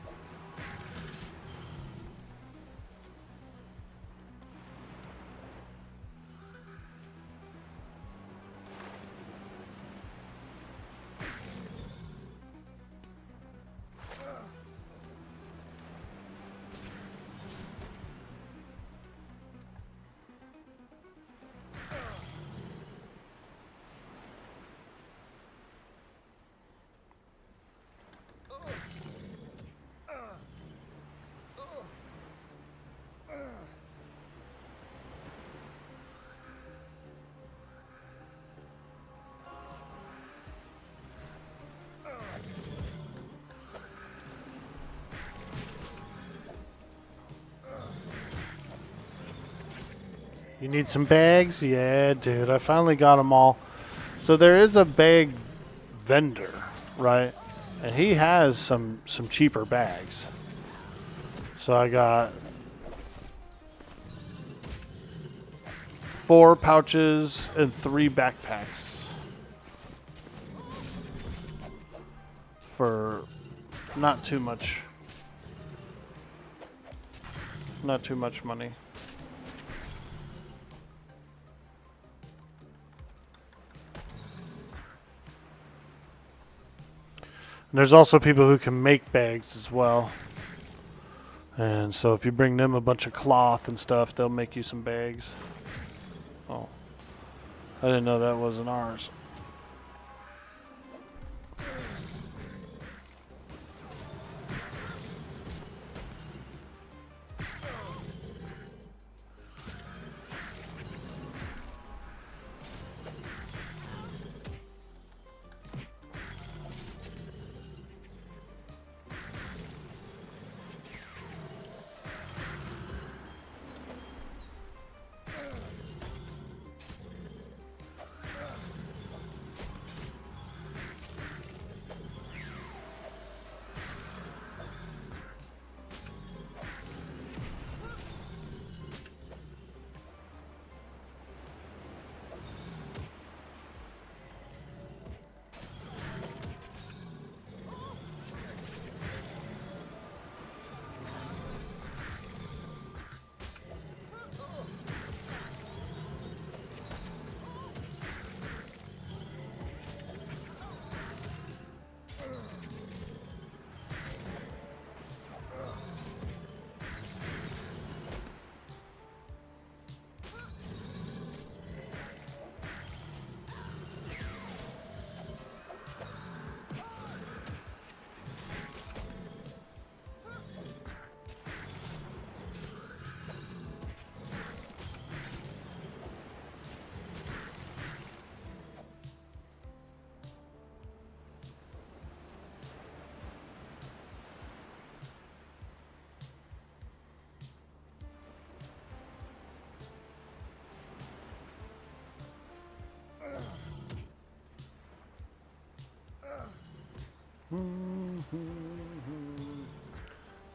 You need some bags? Yeah, dude. I finally got them all. So there is a bag vendor, right? And he has some cheaper bags. So I got 4 pouches and 3 backpacks. for not too much money. And there's also people who can make bags as well. And so if you bring them a bunch of cloth and stuff, they'll make you some bags. Oh. I didn't know that wasn't ours.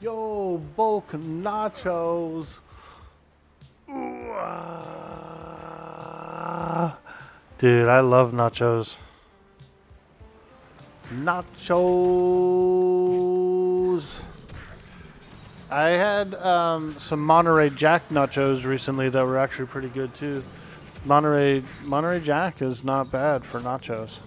Yo, bulk nachos. Ooh, dude, I love nachos. Nachos. I had some Monterey Jack nachos recently that were actually pretty good too. Monterey Jack is not bad for nachos.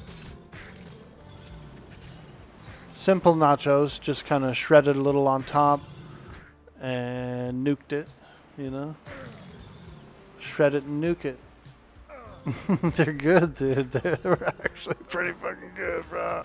Simple nachos, just kind of shredded a little on top and nuked it, you know? Shred it and nuke it. They're good, dude. They're actually pretty fucking good, bro.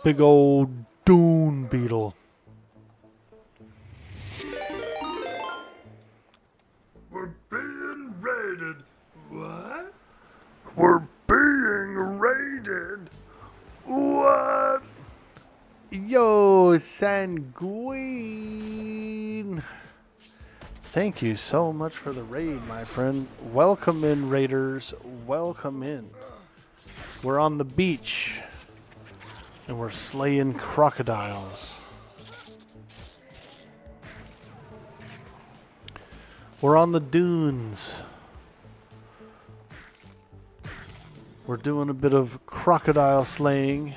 Big old dune beetle. We're being raided. What? We're being raided. What? Yo, Sanguine. Thank you so much for the raid, my friend. Welcome in, raiders. Welcome in. We're on the beach. And we're slaying crocodiles. We're on the dunes. We're doing a bit of crocodile slaying.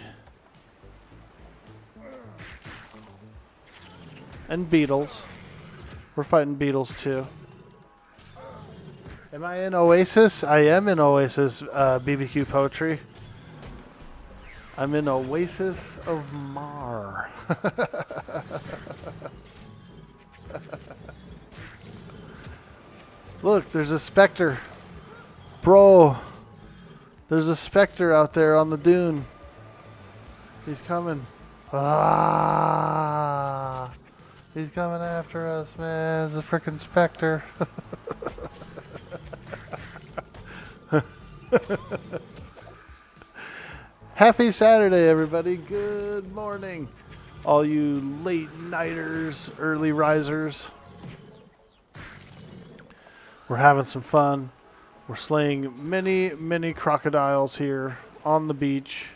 And beetles. We're fighting beetles too. Am I in Oasis? I am in Oasis, BBQ Poetry. I'm in Oasis of Mar. Look, there's a specter. Bro, there's a specter out there on the dune. He's coming. Ah, he's coming after us, man. It's a freaking specter. Happy Saturday, everybody. Good morning. All you late nighters, early risers. We're having some fun. We're slaying many, many crocodiles here on the beach.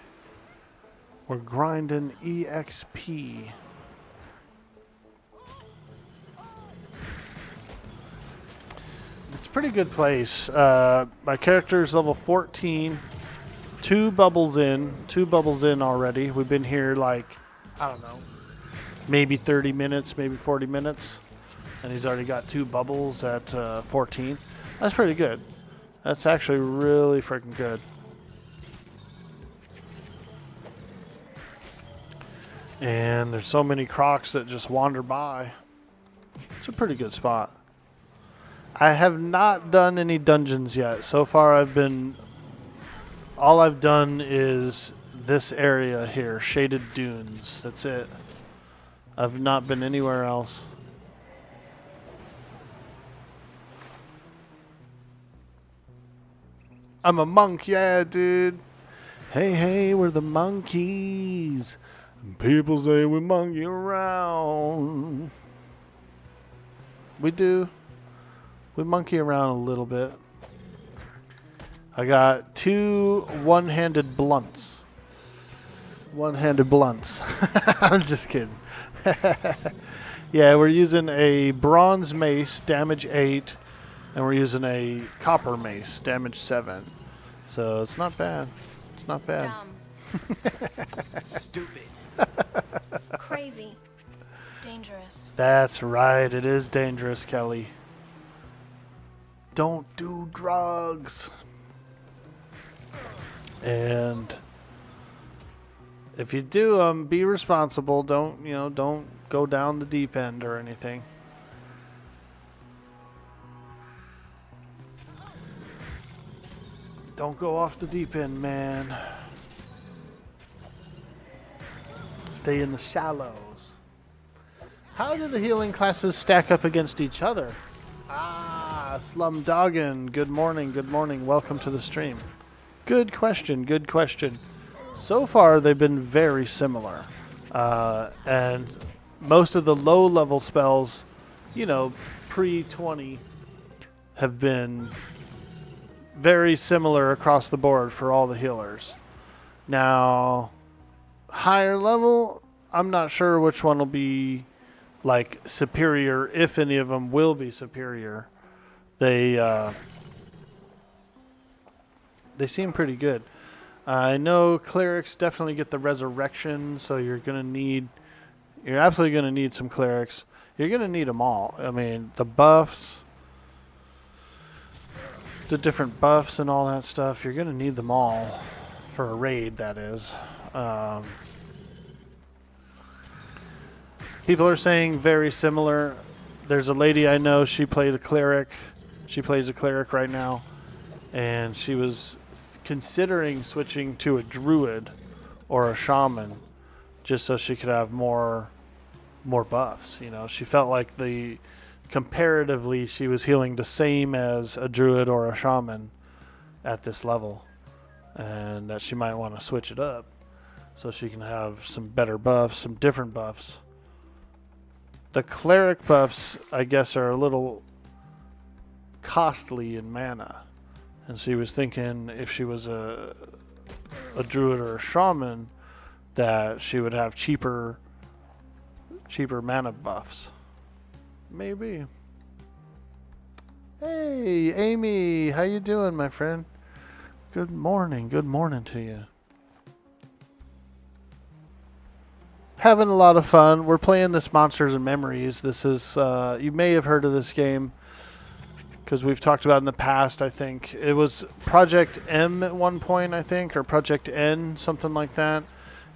We're grinding EXP. It's a pretty good place. My character's level 14. Two bubbles in already. We've been here like, I don't know, maybe 30 minutes, maybe 40 minutes. And he's already got 2 bubbles at 14. That's pretty good. That's actually really freaking good. And there's so many crocs that just wander by. It's a pretty good spot. I have not done any dungeons yet. So far all I've done is this area here, Shaded Dunes. That's it. I've not been anywhere else. I'm a monk, yeah, dude. Hey, we're the monkeys. People say we monkey around. We do. We monkey around a little bit. I got 2 one-handed blunts. One-handed blunts. I'm just kidding. Yeah, we're using a bronze mace, damage 8, and we're using a copper mace, damage 7. So it's not bad. It's not bad. Stupid. Crazy. Dangerous. That's right. It is dangerous, Kelly. Don't do drugs. And if you do them, be responsible. Don't go down the deep end or anything. Don't go off the deep end, man. Stay in the shallows. How do the healing classes stack up against each other? Ah, Slumdoggin. Good morning, good morning. Welcome to the stream. Good question, good question. So far, they've been very similar. And most of the low-level spells, pre-20, have been very similar across the board for all the healers. Now, higher level, I'm not sure which one will be like superior, if any of them will be superior. They seem pretty good. I know clerics definitely get the resurrection, so you're absolutely gonna need some clerics. You're gonna need them all. I mean, the buffs, the different buffs and all that stuff, you're gonna need them all for a raid, that is. People are saying very similar. There's a lady I know, she played a cleric. She plays a cleric right now, and she was considering switching to a druid or a shaman just so she could have more buffs. She felt like comparatively she was healing the same as a druid or a shaman at this level, and that she might want to switch it up so she can have some better buffs, some different buffs. The cleric buffs, I guess, are a little costly in mana, and she was thinking if she was a druid or a shaman that she would have cheaper mana buffs. Maybe. Hey, Amy, how you doing, my friend? Good morning to you. Having a lot of fun. We're playing this Monsters and Memories. This is, you may have heard of this game because we've talked about it in the past, I think. It was Project M at one point, I think, or Project N, something like that.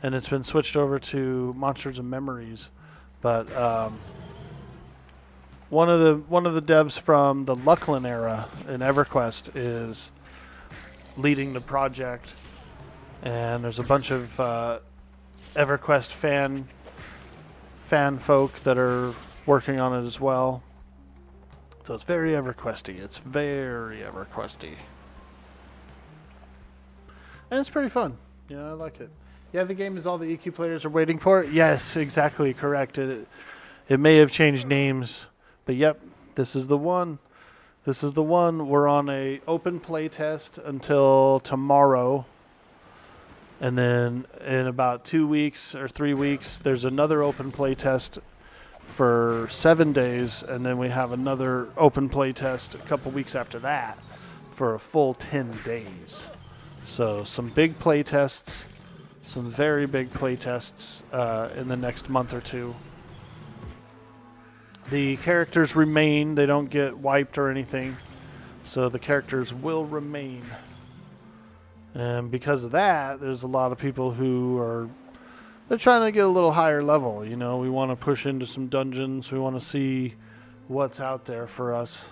And it's been switched over to Monsters and Memories. But one of the devs from the Lucklin era in EverQuest is leading the project. And there's a bunch of EverQuest fan folk that are working on it as well. So it's very EverQuesty. It's very EverQuesty. And it's pretty fun. Yeah, I like it. Yeah, the game is all the EQ players are waiting for. Yes, exactly correct. It may have changed names, but yep, this is the one. This is the one. We're on a open play test until tomorrow. And then in about 2 weeks or 3 weeks, there's another open play test for 7 days. And then we have another open play test a couple weeks after that for a full 10 days. So some big play tests, some very big play tests in the next month or two. The characters remain. They don't get wiped or anything. So the characters will remain. And because of that, there's a lot of people who are... They're trying to get a little higher level. You know, we want to push into some dungeons. We want to see what's out there for us.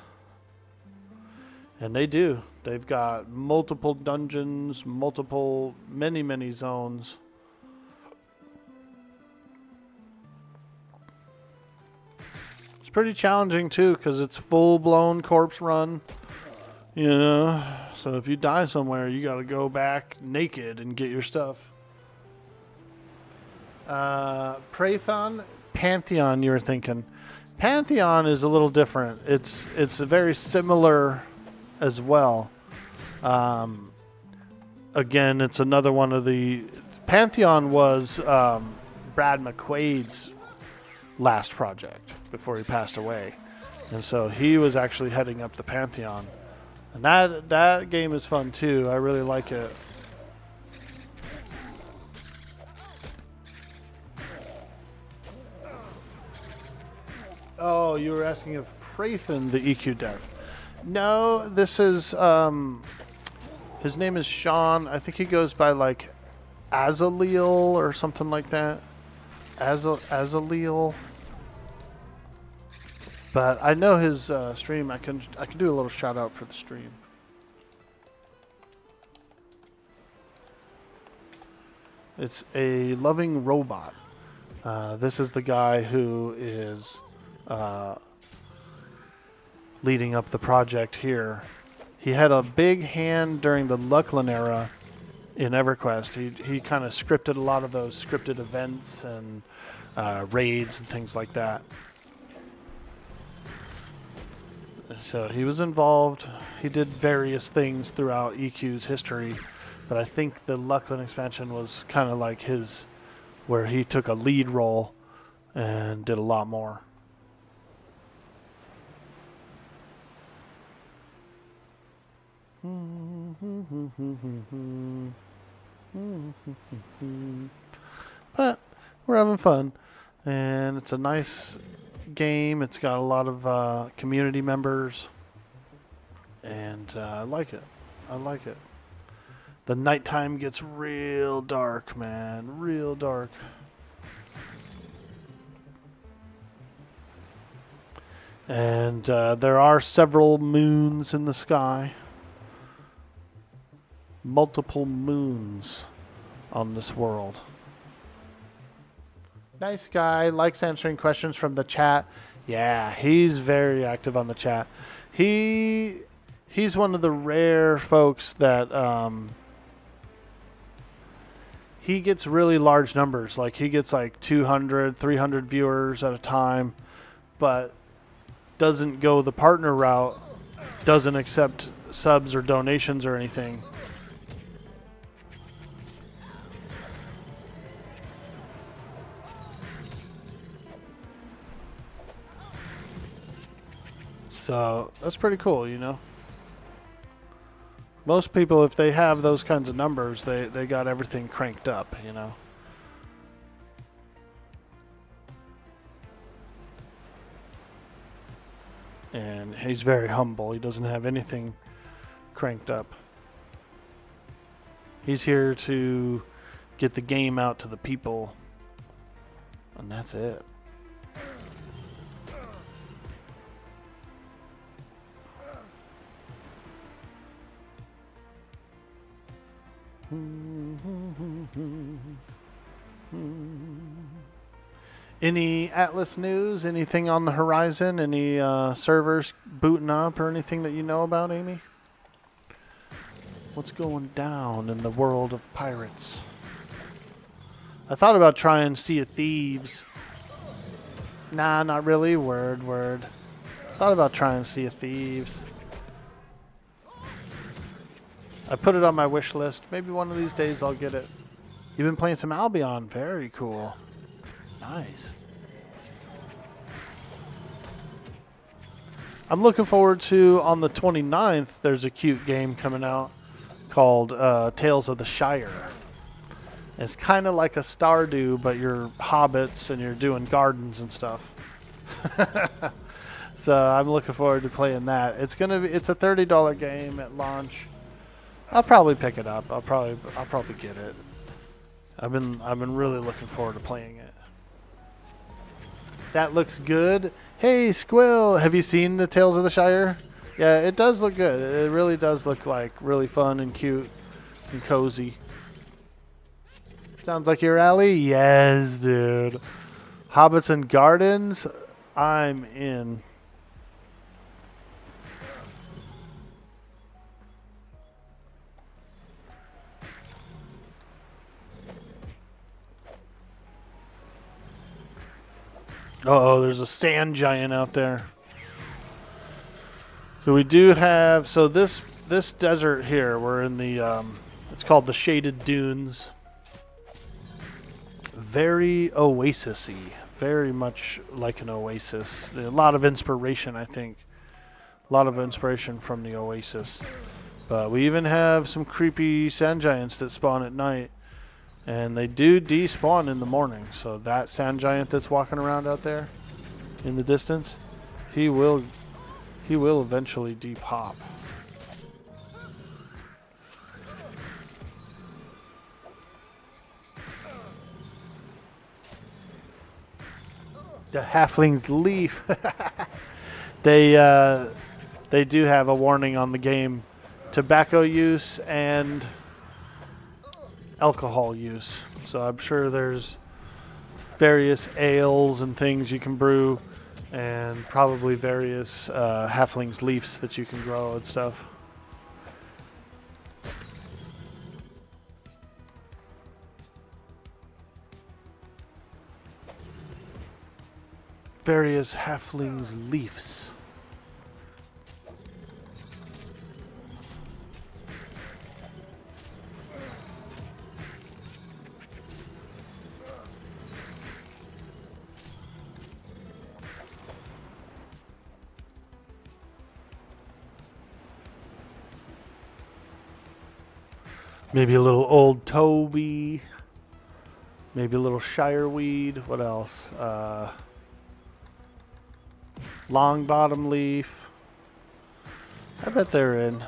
And they do. They've got multiple dungeons, many zones. It's pretty challenging too, because it's full-blown corpse run. You know, so if you die somewhere, you got to go back naked and get your stuff. Pantheon, you were thinking. Pantheon is a little different. It's very similar as well. Again, it's another one of the... Pantheon was Brad McQuaid's last project before he passed away. And so he was actually heading up the Pantheon. And that game is fun too. I really like it. Oh, you were asking if Prathan, the EQ dev. No, this is... his name is Sean. I think he goes by like Azaleel or something like that. Azaleel. But I know his stream. I can do a little shout out for the stream. It's a loving robot. This is the guy who is leading up the project here. He had a big hand during the Lucklin era in EverQuest. He kind of scripted a lot of those scripted events and raids and things like that. So he was involved. He did various things throughout EQ's history, but I think the Lucklin expansion was kind of like his, where he took a lead role and did a lot more. But we're having fun, and it's a nice game. It's got a lot of community members, and I like it. I like it. The nighttime gets real dark, man. Real dark. And there are several moons in the sky. Multiple moons on this world. Nice guy, likes answering questions from the chat. Yeah, he's very active on the chat. He's one of the rare folks that he gets really large numbers. Like he gets like 200, 300 viewers at a time, but doesn't go the partner route, doesn't accept subs or donations or anything. So that's pretty cool, you know. Most people, if they have those kinds of numbers, they got everything cranked up, you know. And he's very humble. He doesn't have anything cranked up. He's here to get the game out to the people. And that's it. Any Atlas news? Anything on the horizon? Any servers booting up or anything that you know about, Amy? What's going down in the world of pirates? I thought about trying Sea of Thieves. Nah, not really. Word. Thought about trying Sea of Thieves. I put it on my wish list. Maybe one of these days I'll get it. You've been playing some Albion. Very cool. Nice. I'm looking forward to, on the 29th, there's a cute game coming out called Tales of the Shire. It's kind of like a Stardew, but you're hobbits and you're doing gardens and stuff. So I'm looking forward to playing that. It's a $30 game at launch. I'll probably pick it up. I'll probably get it. I've been really looking forward to playing it. That looks good. Hey, Squill, have you seen the Tales of the Shire? Yeah, it does look good. It really does look like really fun and cute and cozy. Sounds like your alley? Yes, dude. Hobbits and Gardens? I'm in. Uh-oh, there's a sand giant out there. So we do have, so this desert here, we're in the, it's called the Shaded Dunes. Very oasis-y. Very much like an oasis. A lot of inspiration, I think. A lot of inspiration from the oasis. But we even have some creepy sand giants that spawn at night. And they do despawn in the morning. So that sand giant that's walking around out there in the distance, he will eventually depop. The halfling's leaf. They do have a warning on the game: tobacco use and alcohol use. So I'm sure there's various ales and things you can brew, and probably various halfling's leaves that you can grow and stuff. Various halfling's leaves. Maybe a little old Toby. Maybe a little shireweed. What else? Long bottom leaf. I bet they're in.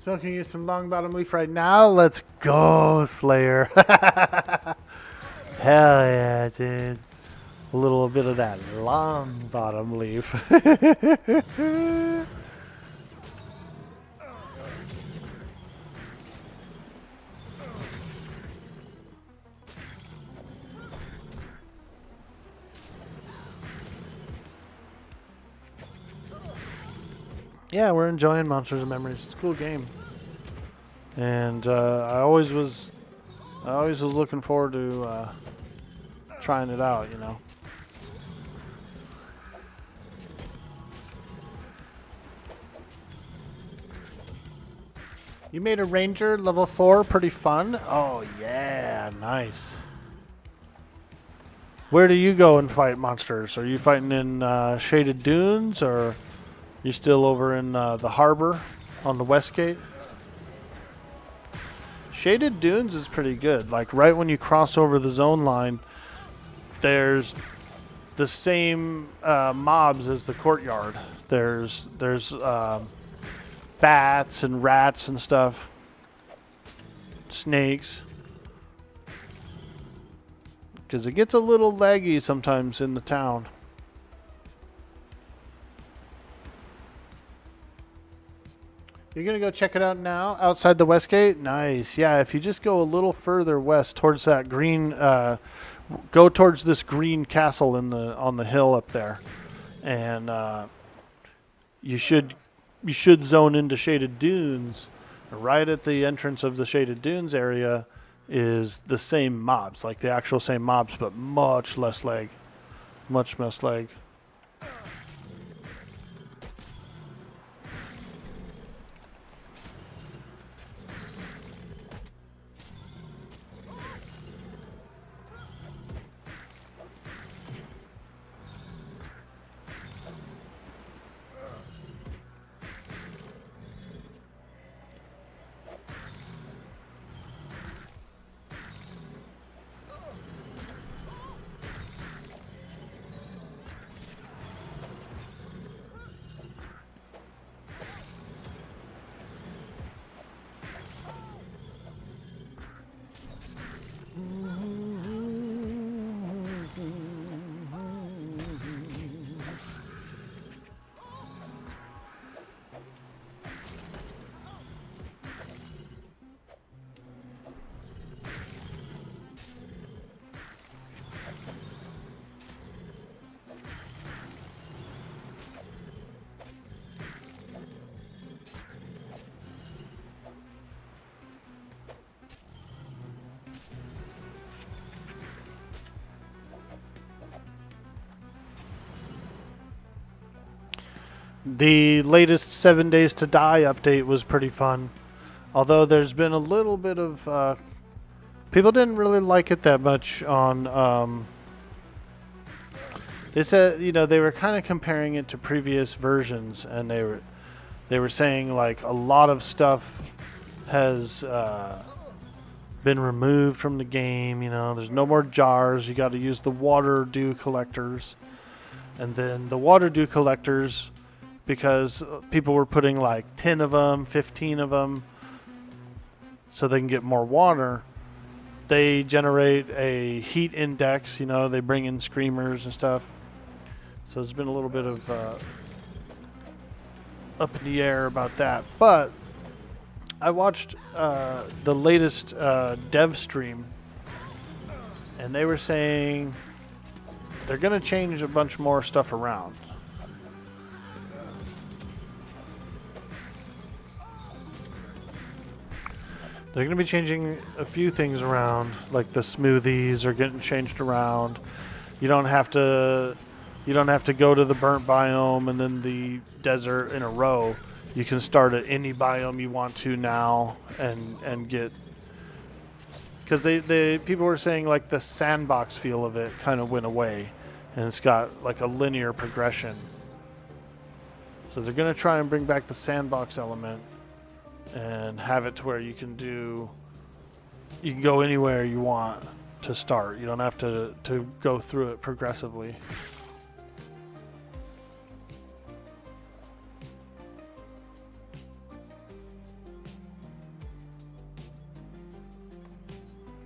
Smoking you some long bottom leaf right now? Let's go, Slayer. Hell yeah, dude. A little bit of that long bottom leaf. Yeah, we're enjoying Monsters and Memories. It's a cool game, and I always was looking forward to trying it out. You know. You made a ranger level 4, pretty fun. Oh yeah, nice. Where do you go and fight monsters? Are you fighting in Shaded Dunes, or you still over in the harbor on the west gate? Shaded Dunes is pretty good. Like right when you cross over the zone line, there's the same mobs as the courtyard. There's bats and rats and stuff, snakes. because it gets a little laggy sometimes in the town. You're going to go check it out now outside the west gate? Nice. Yeah, if you just go a little further west towards that green, go towards this green castle on the hill up there. And you should zone into Shaded Dunes. Right at the entrance of the Shaded Dunes area is the same mobs, like the actual same mobs, but much less lag. Much less lag. The latest 7 Days to Die update was pretty fun. Although there's been a little bit of... people didn't really like it that much on... they said, you know, they were kind of comparing it to previous versions. And they were saying, like, a lot of stuff has been removed from the game. You know, there's no more jars. You got to use the water dew collectors. And then the water dew collectors... because people were putting like 10 of them, 15 of them, so they can get more water. They generate a heat index, you know, they bring in screamers and stuff. So there's been a little bit of up in the air about that. But I watched the latest dev stream, and they were saying they're going to change a bunch more stuff around. They're going to be changing a few things around, like the smoothies are getting changed around. You don't have to go to the burnt biome and then the desert in a row. You can start at any biome you want to now and get, because they people were saying like the sandbox feel of it kind of went away, and it's got like a linear progression. So they're going to try and bring back the sandbox element and have it to where you can go anywhere you want to start. You don't have to go through it progressively.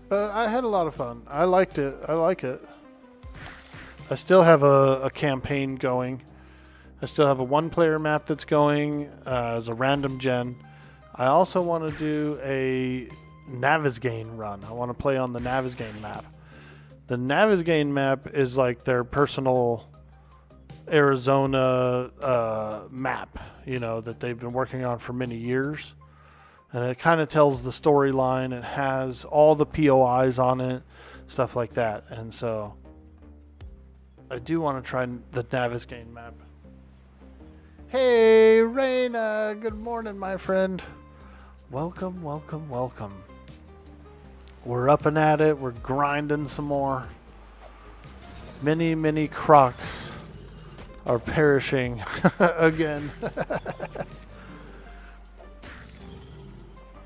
But I had a lot of fun. I liked it. I like it. I still have a campaign going. I still have a one-player map that's going as a random gen. I also want to do a Navezgane run. I want to play on the Navezgane map. The Navezgane map is like their personal Arizona map, you know, that they've been working on for many years. And it kind of tells the storyline. It has all the POIs on it, stuff like that. And so I do want to try the Navezgane map. Hey, Raina. Good morning, my friend. Welcome, welcome, welcome. We're up and at it. We're grinding some more. Many, many crocs are perishing again.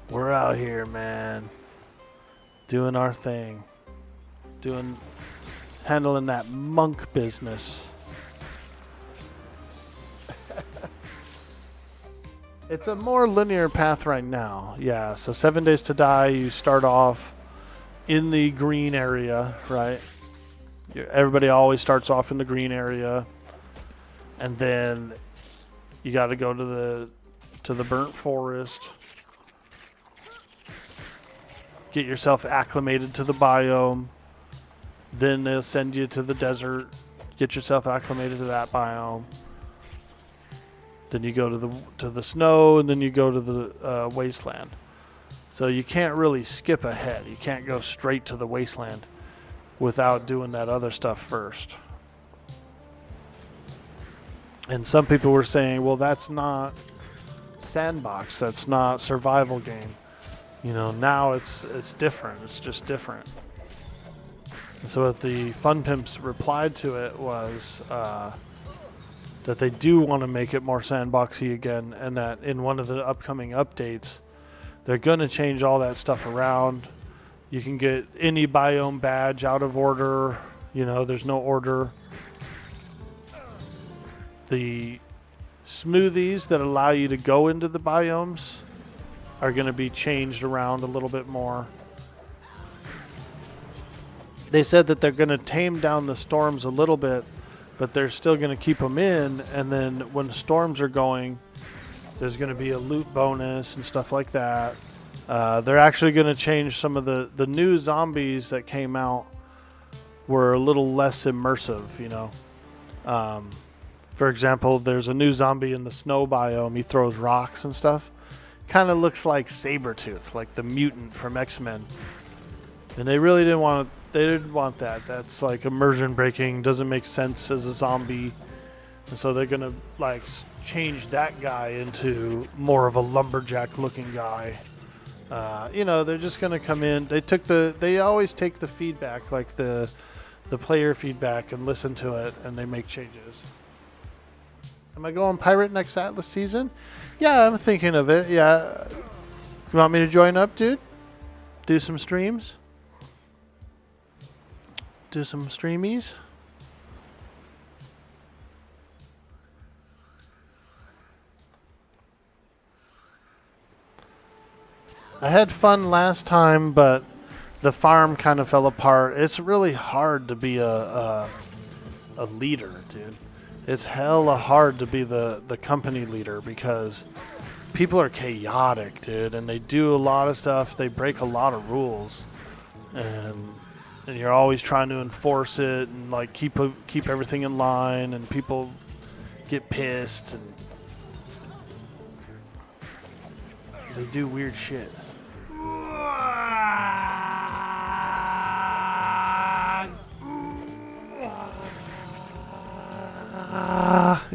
We're out here, man. Doing our thing. Handling that monk business. It's a more linear path right now. Yeah, so 7 Days to Die, you start off in the green area, right? everybody always starts off in the green area, and then you got to go to the burnt forest, get yourself acclimated to the biome. Then they'll send you to the desert, get yourself acclimated to that biome. Then you go to the snow, and then you go to the wasteland. So you can't really skip ahead. You can't go straight to the wasteland without doing that other stuff first. And some people were saying, well, that's not sandbox, that's not survival game. You know, now it's different. It's just different. And so what the Fun Pimps replied to it was that they do want to make it more sandboxy again, and that in one of the upcoming updates, they're going to change all that stuff around. You can get any biome badge out of order. You know, there's no order. The smoothies that allow you to go into the biomes are going to be changed around a little bit more. They said that they're going to tame down the storms a little bit, but they're still going to keep them in, and then when the storms are going, there's going to be a loot bonus and stuff like that. They're actually going to change some of the new zombies that came out were a little less immersive, you know. For example, there's a new zombie in the snow biome. He throws rocks and stuff. Kind of looks like Sabretooth, like the mutant from X-Men. And they really didn't want that. That's like immersion breaking, doesn't make sense as a zombie. And so they're going to like change that guy into more of a lumberjack looking guy. You know, they're just going to come in. They always take the feedback, like the player feedback, and listen to it, and they make changes. Am I going pirate next Atlas season? Yeah, I'm thinking of it. Yeah. You want me to join up, dude? Do some streams? Do some streamies? I had fun last time, but the farm kind of fell apart. It's really hard to be a leader, dude. It's hella hard to be the company leader because people are chaotic, dude, and they do a lot of stuff. They break a lot of rules, and you're always trying to enforce it and like keep everything in line, and people get pissed and they do weird shit.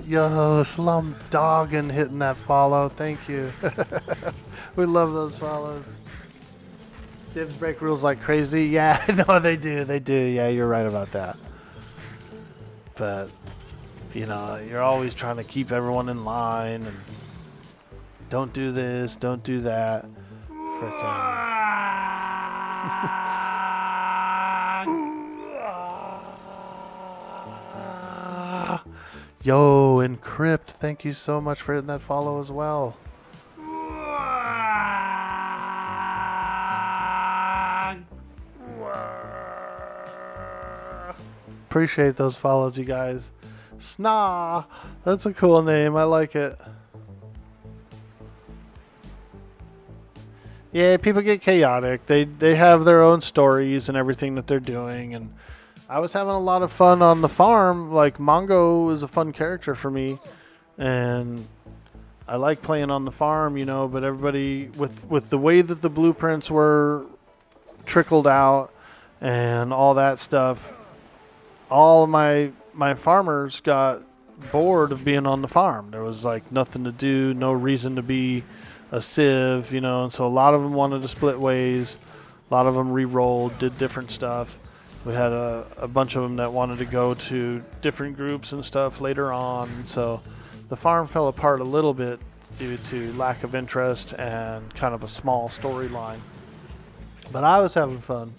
Yo, Slum Doggin hitting that follow. Thank you. We love those follows. Civs break rules like crazy. Yeah, no, they do. They do. Yeah, you're right about that. But, you know, you're always trying to keep everyone in line and don't do this, don't do that. Frickin'. Yo, Encrypt, thank you so much for hitting that follow as well. Appreciate those follows, you guys. Snaw, that's a cool name. I like it. Yeah, people get chaotic. They have their own stories and everything that they're doing, and I was having a lot of fun on the farm. Like, Mongo is a fun character for me, and I like playing on the farm, you know, but everybody, with the way that the blueprints were trickled out and all that stuff, all of my farmers got bored of being on the farm. There was, like, nothing to do, no reason to be a civ, you know, and so a lot of them wanted to split ways. A lot of them re-rolled, did different stuff. We had a bunch of them that wanted to go to different groups and stuff later on. And so the farm fell apart a little bit due to lack of interest and kind of a small storyline. But I was having fun.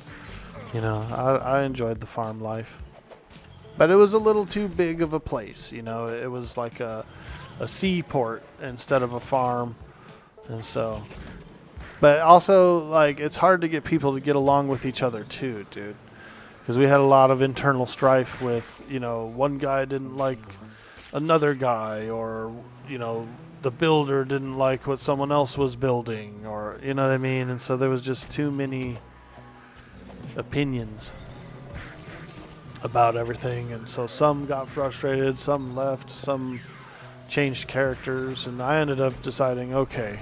You know, I enjoyed the farm life. But it was a little too big of a place, you know. It was like a seaport instead of a farm. And so, but also, like, it's hard to get people to get along with each other too, dude. because we had a lot of internal strife with, you know, one guy didn't like another guy, or, you know, the builder didn't like what someone else was building, or, you know what I mean? And so there was just too many opinions about everything, and so some got frustrated, some left, some changed characters, and I ended up deciding, okay,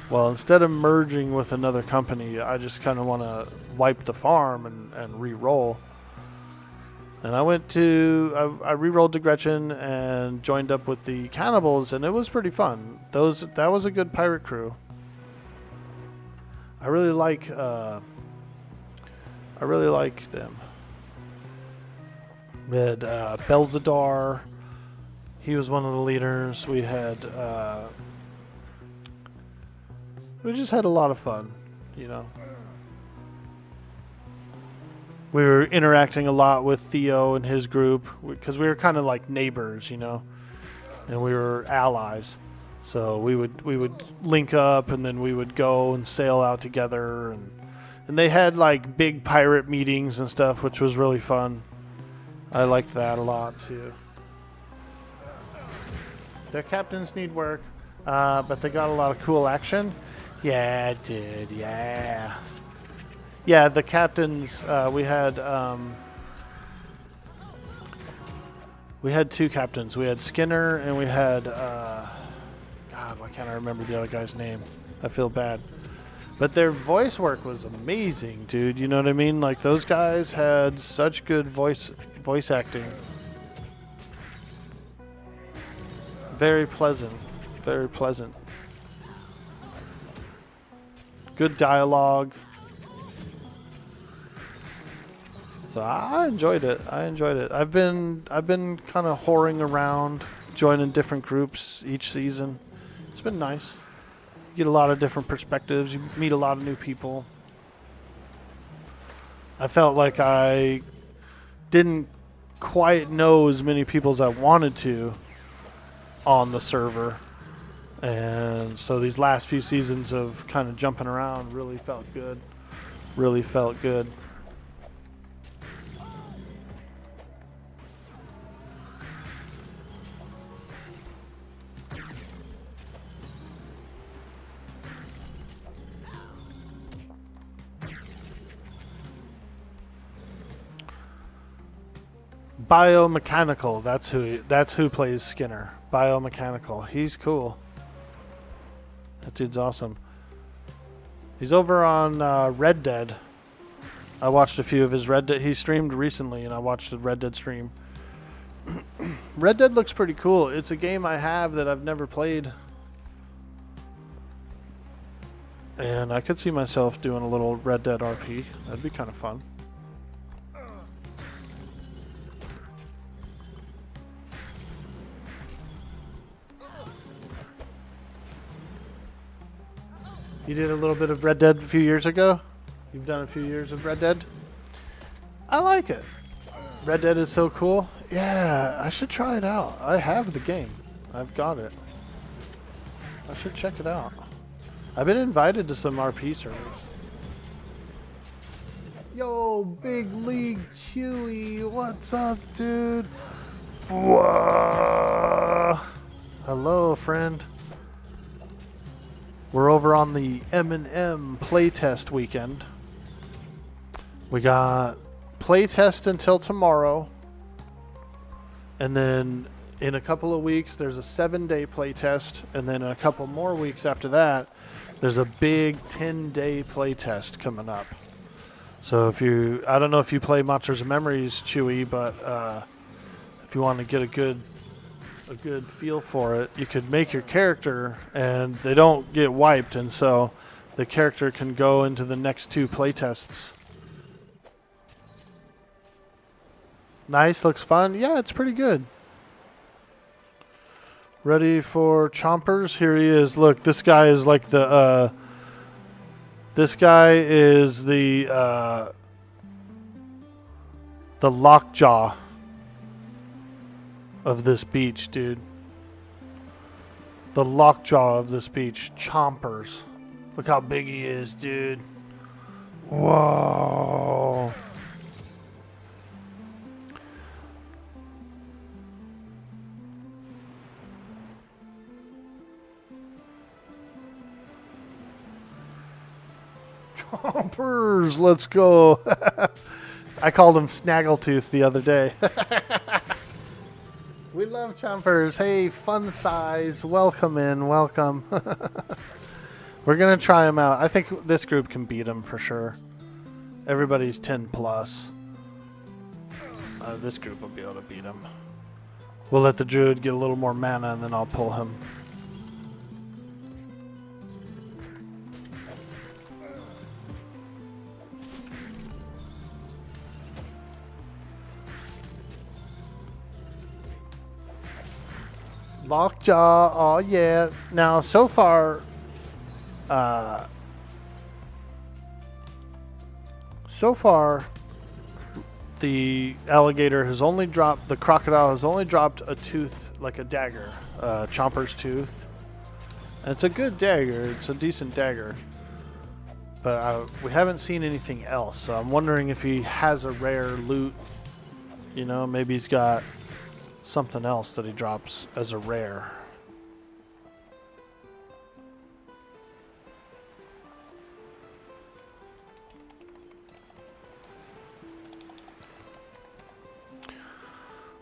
well, instead of merging with another company, I just kind of want to wipe the farm and re-roll. And I I re-rolled to Gretchen and joined up with the cannibals, and it was pretty fun. That was a good pirate crew. I really like them. We had Belzadar. He was one of the leaders. We just had a lot of fun, you know. We were interacting a lot with Theo and his group because we were kind of like neighbors, you know, and we were allies. So we would link up, and then we would go and sail out together, and they had like big pirate meetings and stuff, which was really fun. I liked that a lot too. Their captains need work, but they got a lot of cool action. Yeah, dude, yeah. Yeah, the captains, we had two captains. We had Skinner, and we had, God, why can't I remember the other guy's name? I feel bad. But their voice work was amazing, dude. You know what I mean? Like, those guys had such good voice acting. Very pleasant. Very pleasant. Good dialogue. So I enjoyed it. I've been kind of whoring around, joining different groups each season. It's been nice. You get a lot of different perspectives. You meet a lot of new people. I felt like I didn't quite know as many people as I wanted to on the server. And so these last few seasons of kind of jumping around really felt good. Really felt good. Biomechanical, that's who plays Skinner. Biomechanical. He's cool. That dude's awesome. He's over on Red Dead. I watched a few of his Red Dead. He streamed recently, and I watched the Red Dead stream. Red Dead looks pretty cool. It's a game I have that I've never played. And I could see myself doing a little Red Dead RP. That'd be kind of fun. You did a little bit of Red Dead a few years ago? You've done a few years of Red Dead? I like it. Red Dead is so cool. Yeah, I should try it out. I have the game. I've got it. I should check it out. I've been invited to some RP servers. Yo, Big League Chewy, what's up, dude? Whoa. Hello, friend. We're over on the M&M playtest weekend. We got playtest until tomorrow. And then in a couple of weeks, there's a 7-day playtest. And then in a couple more weeks after that, there's a big 10-day playtest coming up. So I don't know if you play Monsters of Memories, Chewy, but if you want to get a good feel for it, you could make your character and they don't get wiped, and so the character can go into the next 2 playtests. Nice, looks fun. Yeah, it's pretty good. Ready for chompers? Here he is. Look, this guy is like the lockjaw of this beach, dude. The lockjaw of this beach. Chompers. Look how big he is, dude. Whoa. Chompers, let's go. I called him Snaggletooth the other day. We love chompers. Hey, fun size. Welcome in. Welcome. We're going to try him out. I think this group can beat him for sure. Everybody's 10 plus. This group will be able to beat him. We'll let the druid get a little more mana and then I'll pull him. Lockjaw, oh yeah. Now, so far, the alligator has only dropped, the crocodile has only dropped a tooth, like a dagger, Chomper's tooth. And it's a good dagger, it's a decent dagger. But we haven't seen anything else, so I'm wondering if he has a rare loot. You know, maybe he's got something else that he drops as a rare.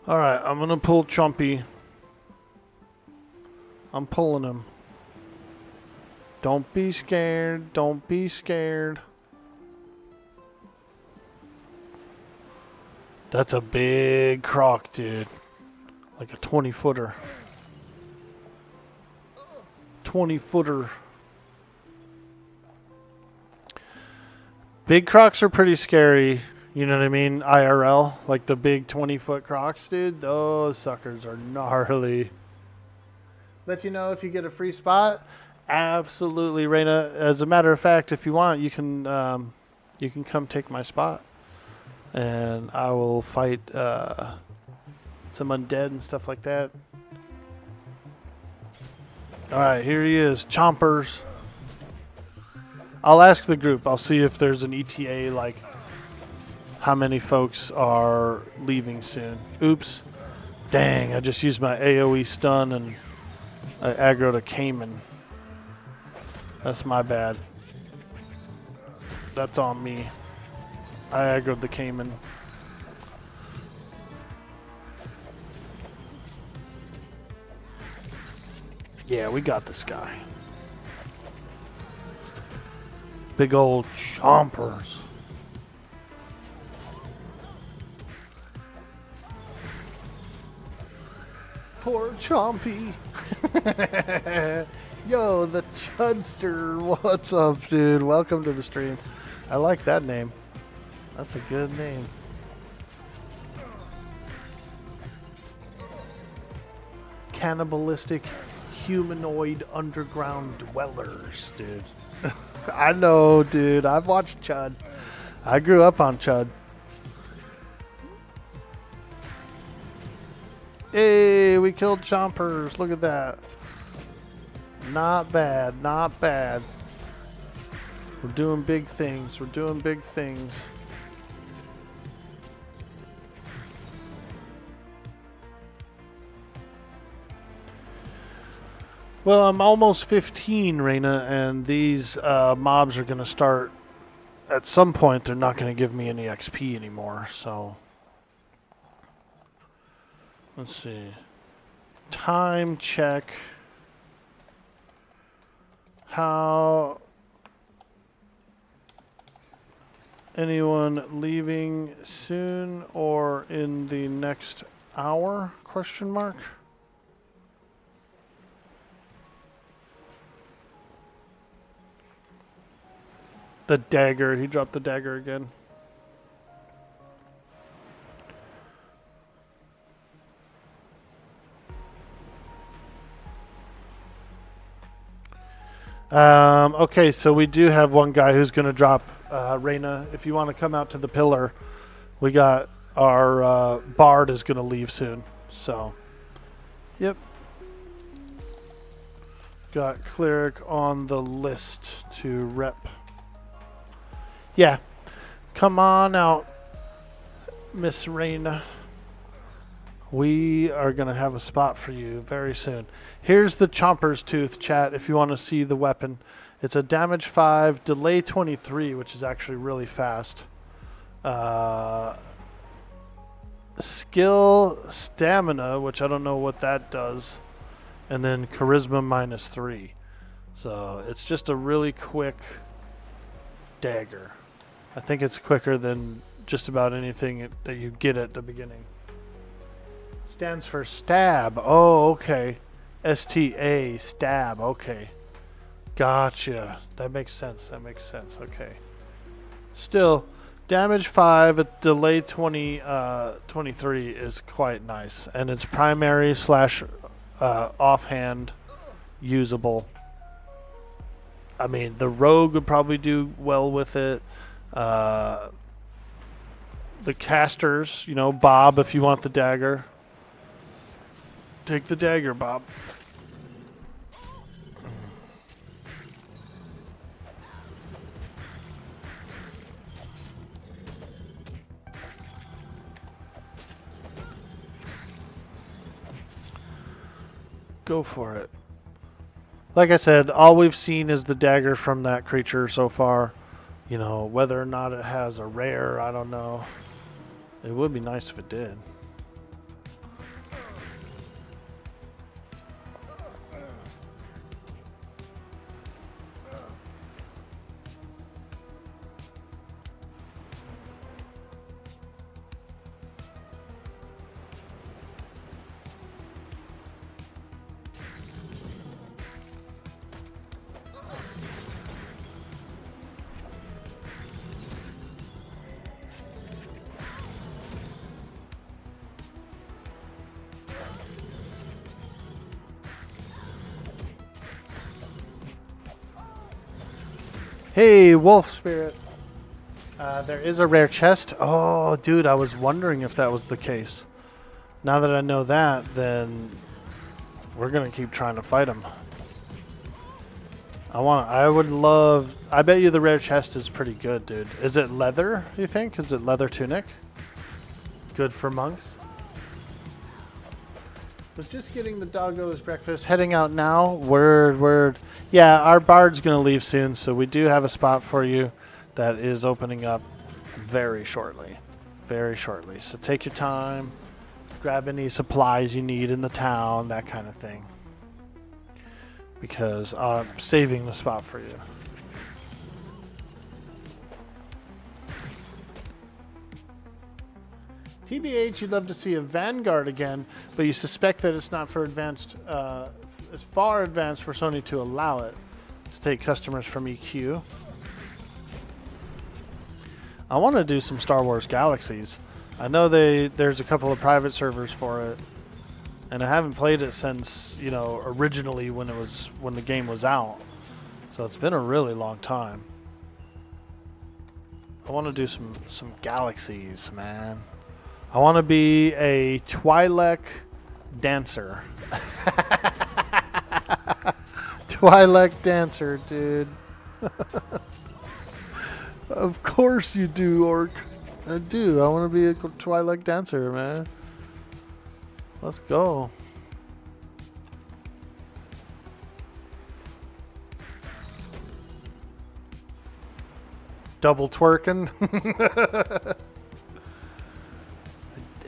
Alright, I'm gonna pull Chompy. I'm pulling him. Don't be scared. Don't be scared. That's a big croc, dude. Like a 20-footer. 20-footer. Big crocs are pretty scary. You know what I mean? IRL. Like the big 20-foot crocs, dude. Those suckers are gnarly. Let you know if you get a free spot. Absolutely, Raina. As a matter of fact, if you want, you can come take my spot. And I will fight some undead and stuff like that. Alright, here he is. Chompers. I'll ask the group. I'll see if there's an ETA, like how many folks are leaving soon. Oops. Dang, I just used my AoE stun and I aggroed a caiman. That's my bad. That's on me. I aggroed the caiman. Yeah, we got this guy. Big old chompers. Poor Chompy. Yo, the Chudster. What's up, dude? Welcome to the stream. I like that name. That's a good name. Cannibalistic humanoid underground dwellers, dude. I know, dude. I've watched Chud. I grew up on Chud. Hey, we killed Chompers. Look at that. Not bad, not bad. We're doing big things. We're doing big things. Well, I'm almost 15, Raina, and these mobs are going to start... At some point, they're not going to give me any XP anymore, so... Let's see. Time check. How... Anyone leaving soon or in the next hour? Question mark. The dagger. He dropped the dagger again. Okay, so we do have one guy who's going to drop Raina. If you want to come out to the pillar, we got our bard is going to leave soon. So, yep. Got cleric on the list to rep. Yeah, come on out, Miss Raina. We are going to have a spot for you very soon. Here's the Chomper's Tooth, chat, if you want to see the weapon. It's a damage 5, delay 23, which is actually really fast. Skill stamina, which I don't know what that does. And then charisma -3. So it's just a really quick dagger. I think it's quicker than just about anything that you get at the beginning. Stands for stab. Oh, okay. STA, stab. Okay. Gotcha. That makes sense. That makes sense. Okay. Still, damage 5 at delay 23 is quite nice. And it's primary / offhand usable. I mean, the rogue would probably do well with it. The casters, you know, Bob, if you want the dagger. Take the dagger, Bob. Go for it. Like I said, all we've seen is the dagger from that creature so far. You know, whether or not it has a rare, I don't know. It would be nice if it did. Hey, Wolf Spirit. There is a rare chest. Oh, dude, I was wondering if that was the case. Now that I know that, then we're gonna keep trying to fight him. I bet you the rare chest is pretty good, dude. Is it leather, you think? Is it leather tunic? Good for monks? Was just getting the doggo's breakfast. Heading out now. Word. Yeah, our bard's going to leave soon, so we do have a spot for you that is opening up very shortly. Very shortly. So take your time. Grab any supplies you need in the town, that kind of thing. Because I'm saving the spot for you. TBH, you'd love to see a Vanguard again, but you suspect that it's not for advanced, it's far advanced for Sony to allow it to take customers from EQ. I want to do some Star Wars Galaxies. I know there's a couple of private servers for it, and I haven't played it since, you know, originally when the game was out. So it's been a really long time. I want to do some Galaxies, man. I want to be a Twi'lek dancer. Twi'lek dancer, dude. Of course you do, Orc. I do. I want to be a Twi'lek dancer, man. Let's go. Double twerking.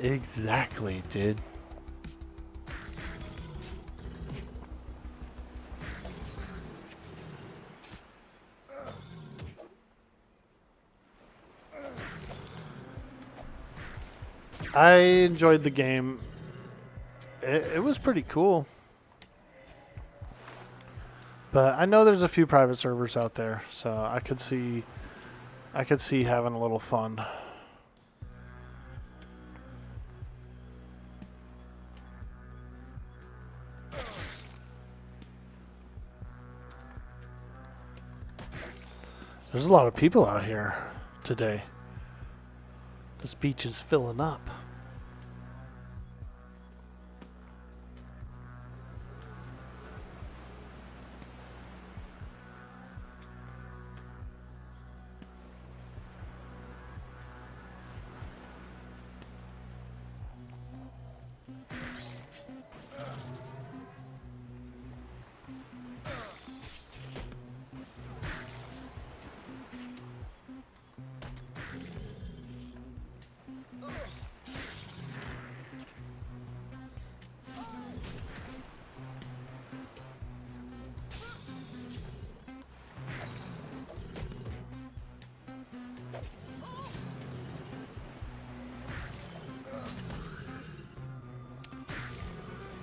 Exactly, dude. I enjoyed the game. It was pretty cool. But I know there's a few private servers out there, so I could see having a little fun. There's a lot of people out here today. This beach is filling up.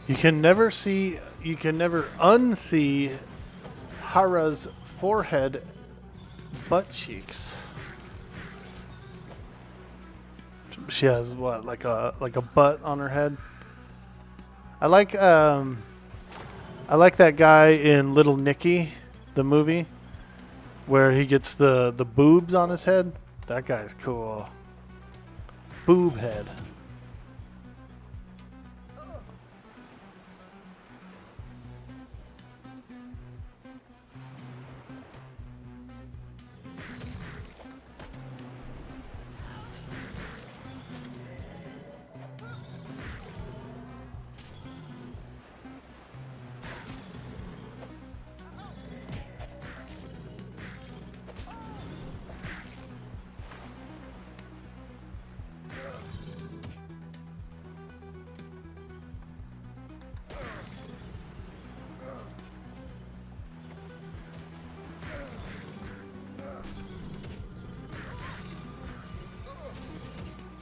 You can never unsee Hara's forehead, butt cheeks. She has what, like a butt on her head. I like that guy in Little Nicky, the movie, where he gets the boobs on his head. That guy's cool. Boob head.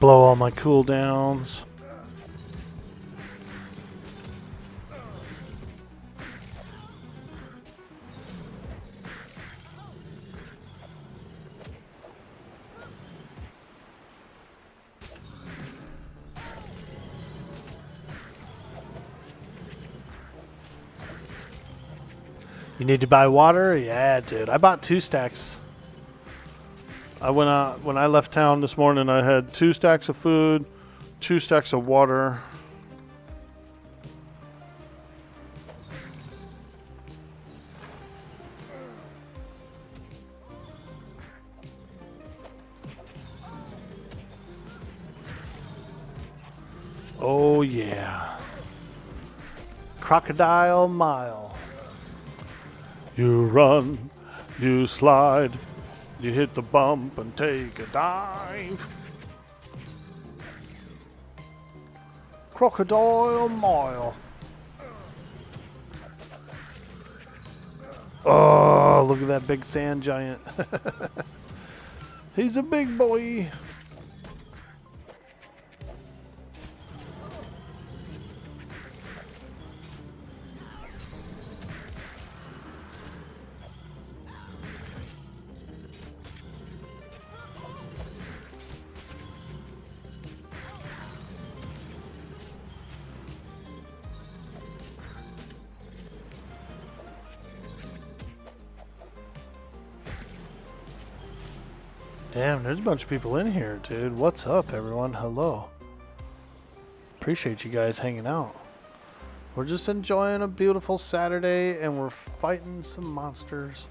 Blow all my cooldowns. You need to buy water? Yeah, dude. I bought 2 stacks. I went out when I left town this morning. I had 2 stacks of food, 2 stacks of water. Oh yeah. Crocodile Mile. You run, you slide, you hit the bump and take a dive. Crocodile Mile. Oh, look at that big sand giant. He's a big boy. Damn, there's a bunch of people in here, dude. What's up, everyone? Hello. Appreciate you guys hanging out. We're just enjoying a beautiful Saturday, and we're fighting some monsters,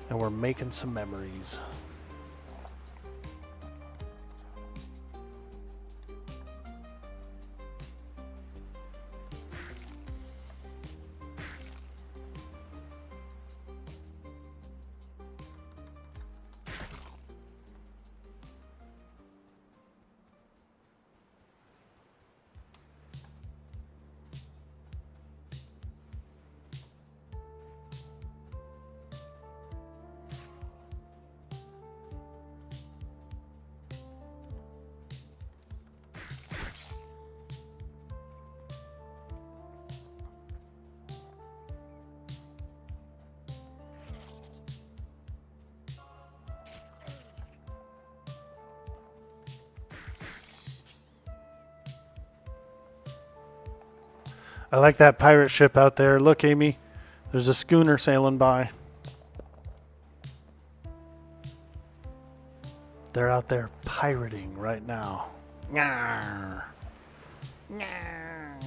and we're making some memories. I like that pirate ship out there. Look, Amy. There's a schooner sailing by. They're out there pirating right now. Nyar. Nyar.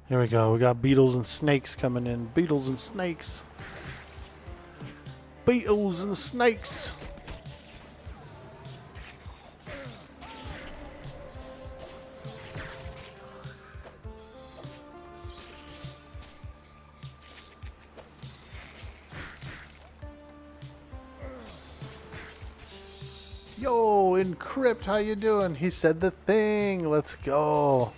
Here we go. We got beetles and snakes coming in. Beetles and snakes. Beetles and snakes. Yo, Encrypt, how you doing? He said the thing. Let's go.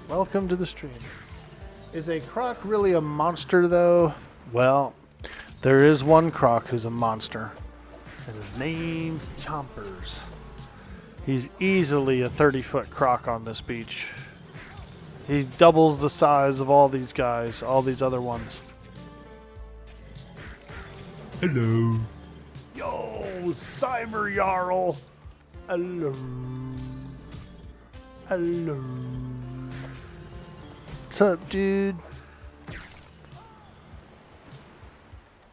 Welcome to the stream. Is a croc really a monster, though? Well, there is one croc who's a monster, and his name's Chompers. He's easily a 30-foot croc on this beach. He doubles the size of all these guys, all these other ones. Hello. Yo, Cyber Jarl. Hello. Hello. What's up, dude?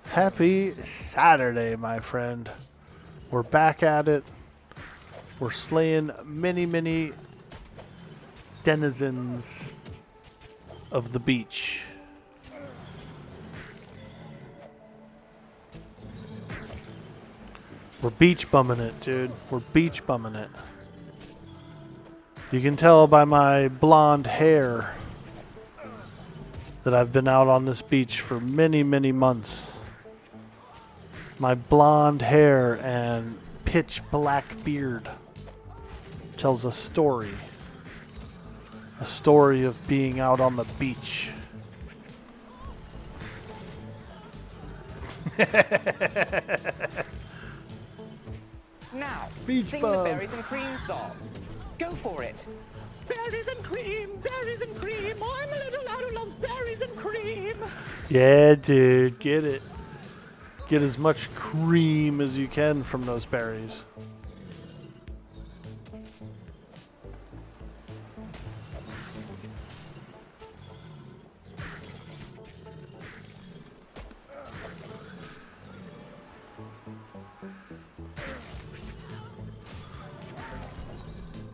Happy Saturday, my friend. We're back at it. We're slaying many, many denizens of the beach. We're beach bumming it, dude. We're beach bumming it. You can tell by my blonde hair that I've been out on this beach for many, many months. My blonde hair and pitch black beard tells a story. A story of being out on the beach. Now, Beach sing bum. the berries and cream song. Go for it. Berries and cream, berries and cream. I'm a little lad who loves berries and cream. Yeah, dude, get it. Get as much cream as you can from those berries.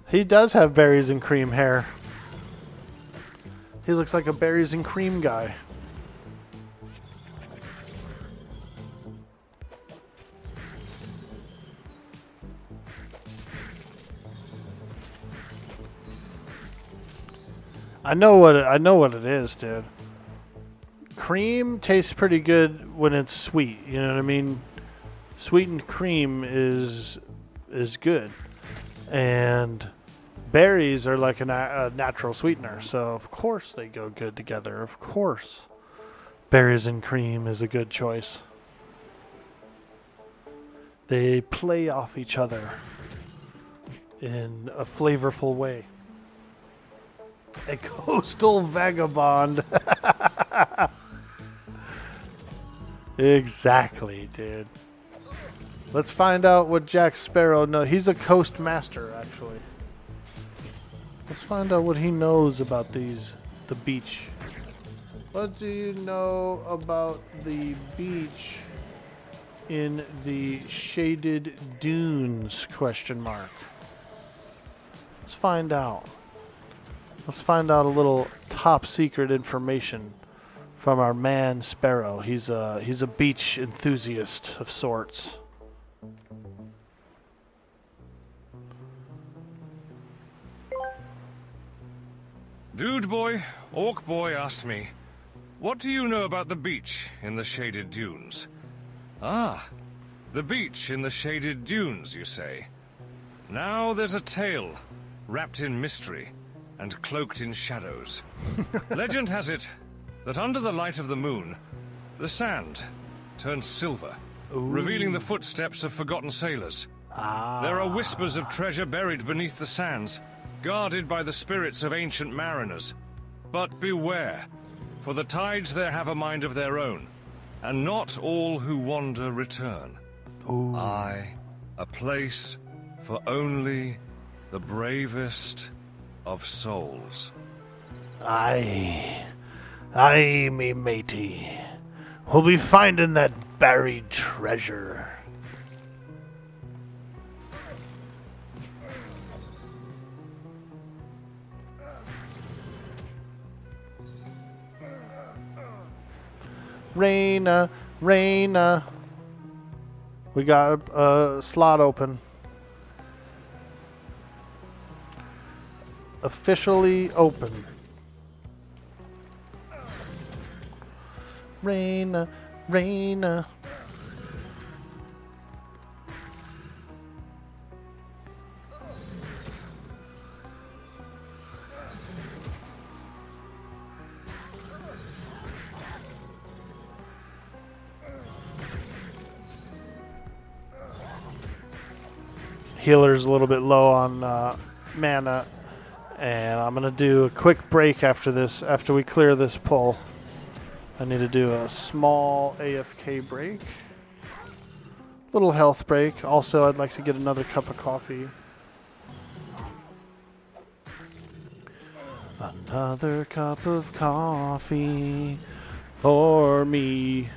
He does have berries and cream hair. He looks like a berries and cream guy. I know what it is, dude. Cream tastes pretty good when it's sweet. You know what I mean? Sweetened cream is good, and berries are like a natural sweetener, so of course they go good together. Of course, berries and cream is a good choice. They play off each other in a flavorful way. A coastal vagabond. Exactly, dude. Let's find out what Jack Sparrow knows. He's a coast master, actually. Let's find out what he knows about the beach. What do you know about the beach in the shaded dunes? Question mark. Let's find out. Let's find out a little top secret information from our man Sparrow. He's a beach enthusiast of sorts. Dude boy, orc boy asked me, what do you know about the beach in the shaded dunes? Ah, the beach in the shaded dunes, you say? Now there's a tale, wrapped in mystery and cloaked in shadows. Legend has it that under the light of the moon, the sand turns silver, revealing the footsteps of forgotten sailors. There are whispers of treasure buried beneath the sands, guarded by the spirits of ancient mariners. But beware, for the tides there have a mind of their own, and not all who wander return. Aye, a place for only the bravest of souls. Aye, me matey. We'll be finding that buried treasure. Raina, Raina. We got a slot open. Officially open. Raina, Raina. healer's a little bit low on mana, and I'm gonna do a quick break after this. After we clear this pull, I need to do a small AFK break, little health break. Also, I'd like to get another cup of coffee. Another cup of coffee for me.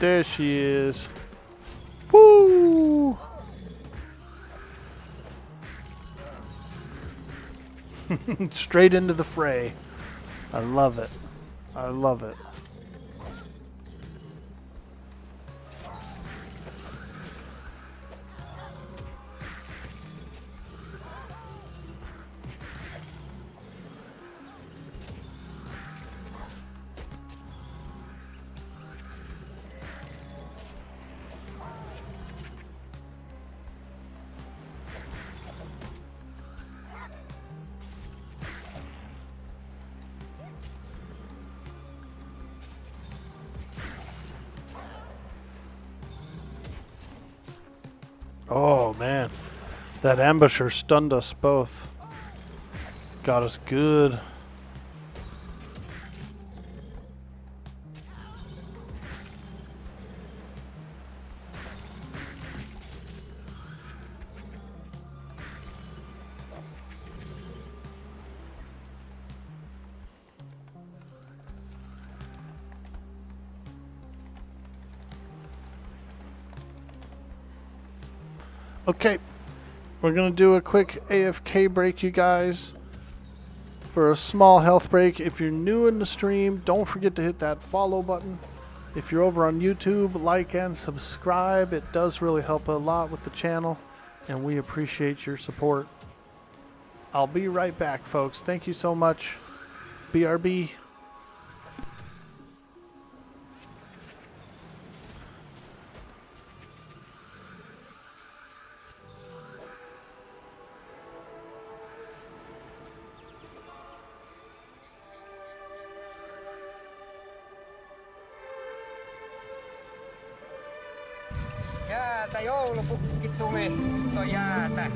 There she is. Woo! Straight into the fray. I love it. I love it. Oh man, that ambusher stunned us both. Got us good. Okay, we're gonna do a quick AFK break, you guys, for a small health break. If you're new in the stream, don't forget to hit that follow button. If you're over on YouTube, like and subscribe. It does really help a lot with the channel, and we appreciate your support. I'll be right back, folks. Thank you so much. BRB. Jäätä joulupukki tuli, jäätä.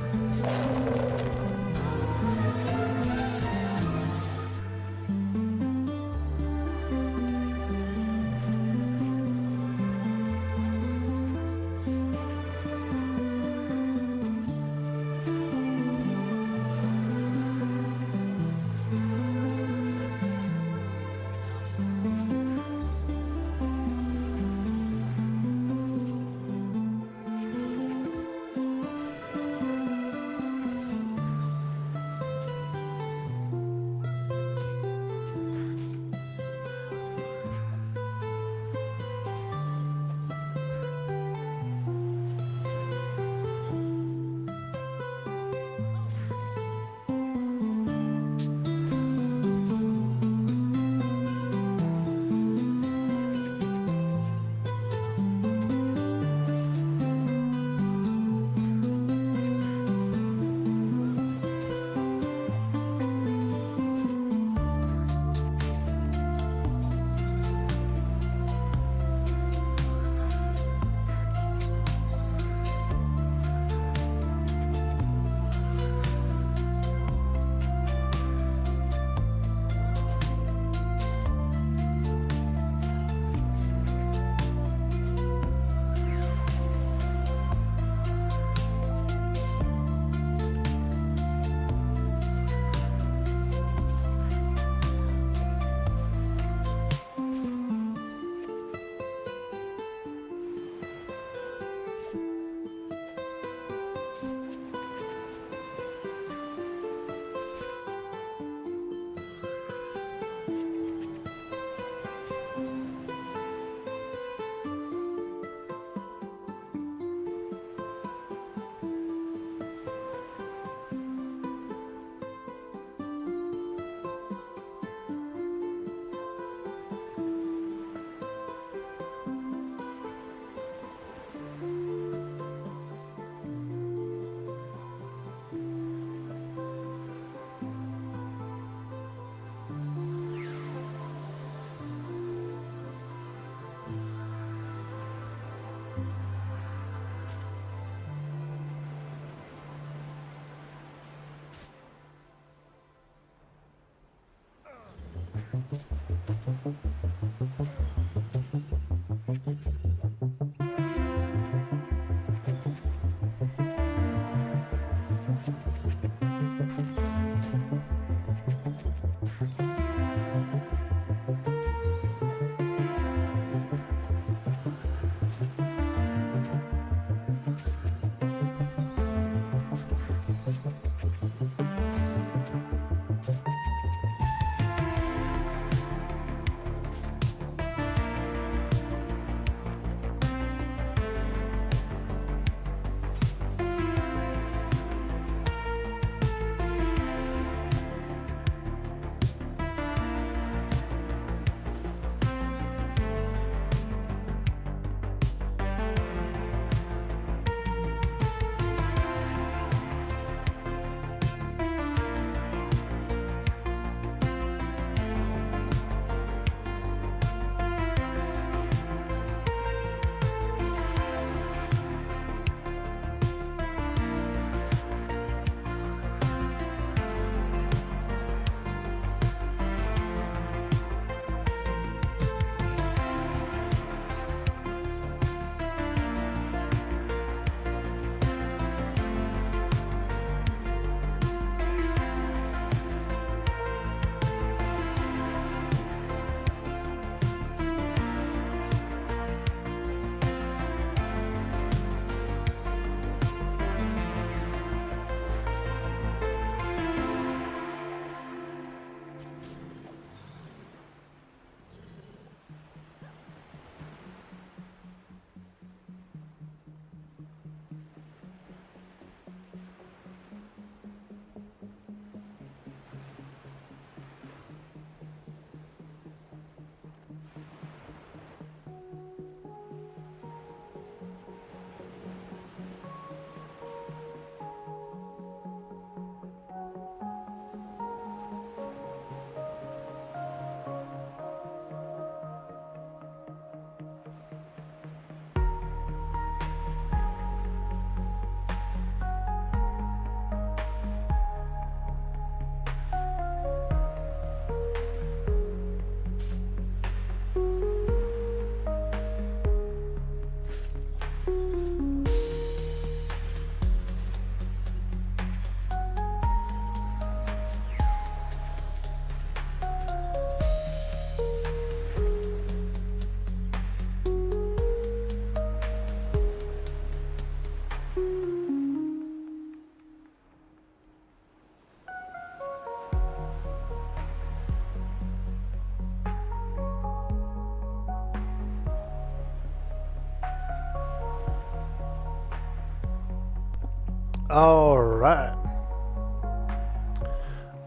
All right.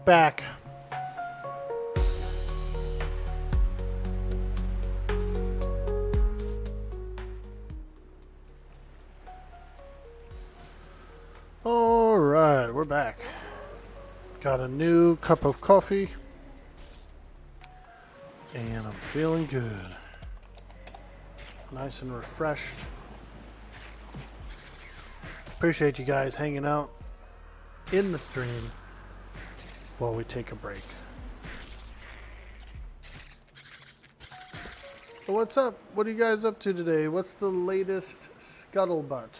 Back. All right, we're back. Got a new cup of coffee. And I'm feeling good. Nice and refreshed. Appreciate you guys hanging out in the stream while we take a break. So what's up? What are you guys up to today? What's the latest scuttlebutt?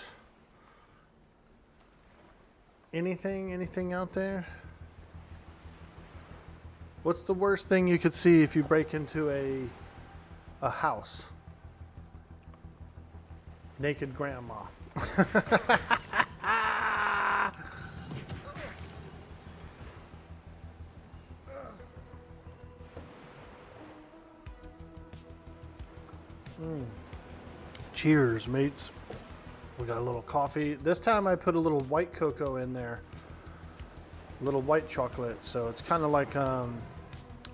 Anything out there? What's the worst thing you could see if you break into a house? Naked grandma. Cheers, mates. We got a little coffee. This time I put a little white cocoa in there. A little white chocolate, so it's kind of like a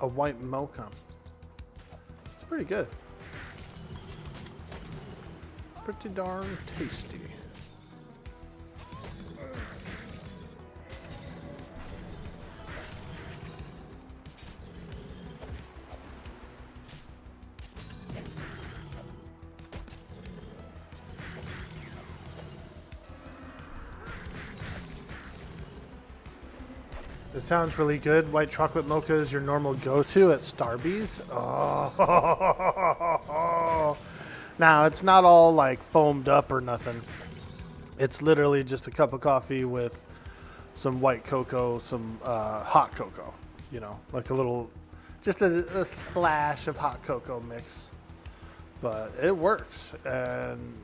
white mocha. It's pretty good. Pretty darn tasty. It sounds really good. White chocolate mocha is your normal go-to at Starbucks. Oh, now it's not all like foamed up or nothing. It's literally just a cup of coffee with some white cocoa, some hot cocoa. You know, like a little, just a splash of hot cocoa mix. But it works and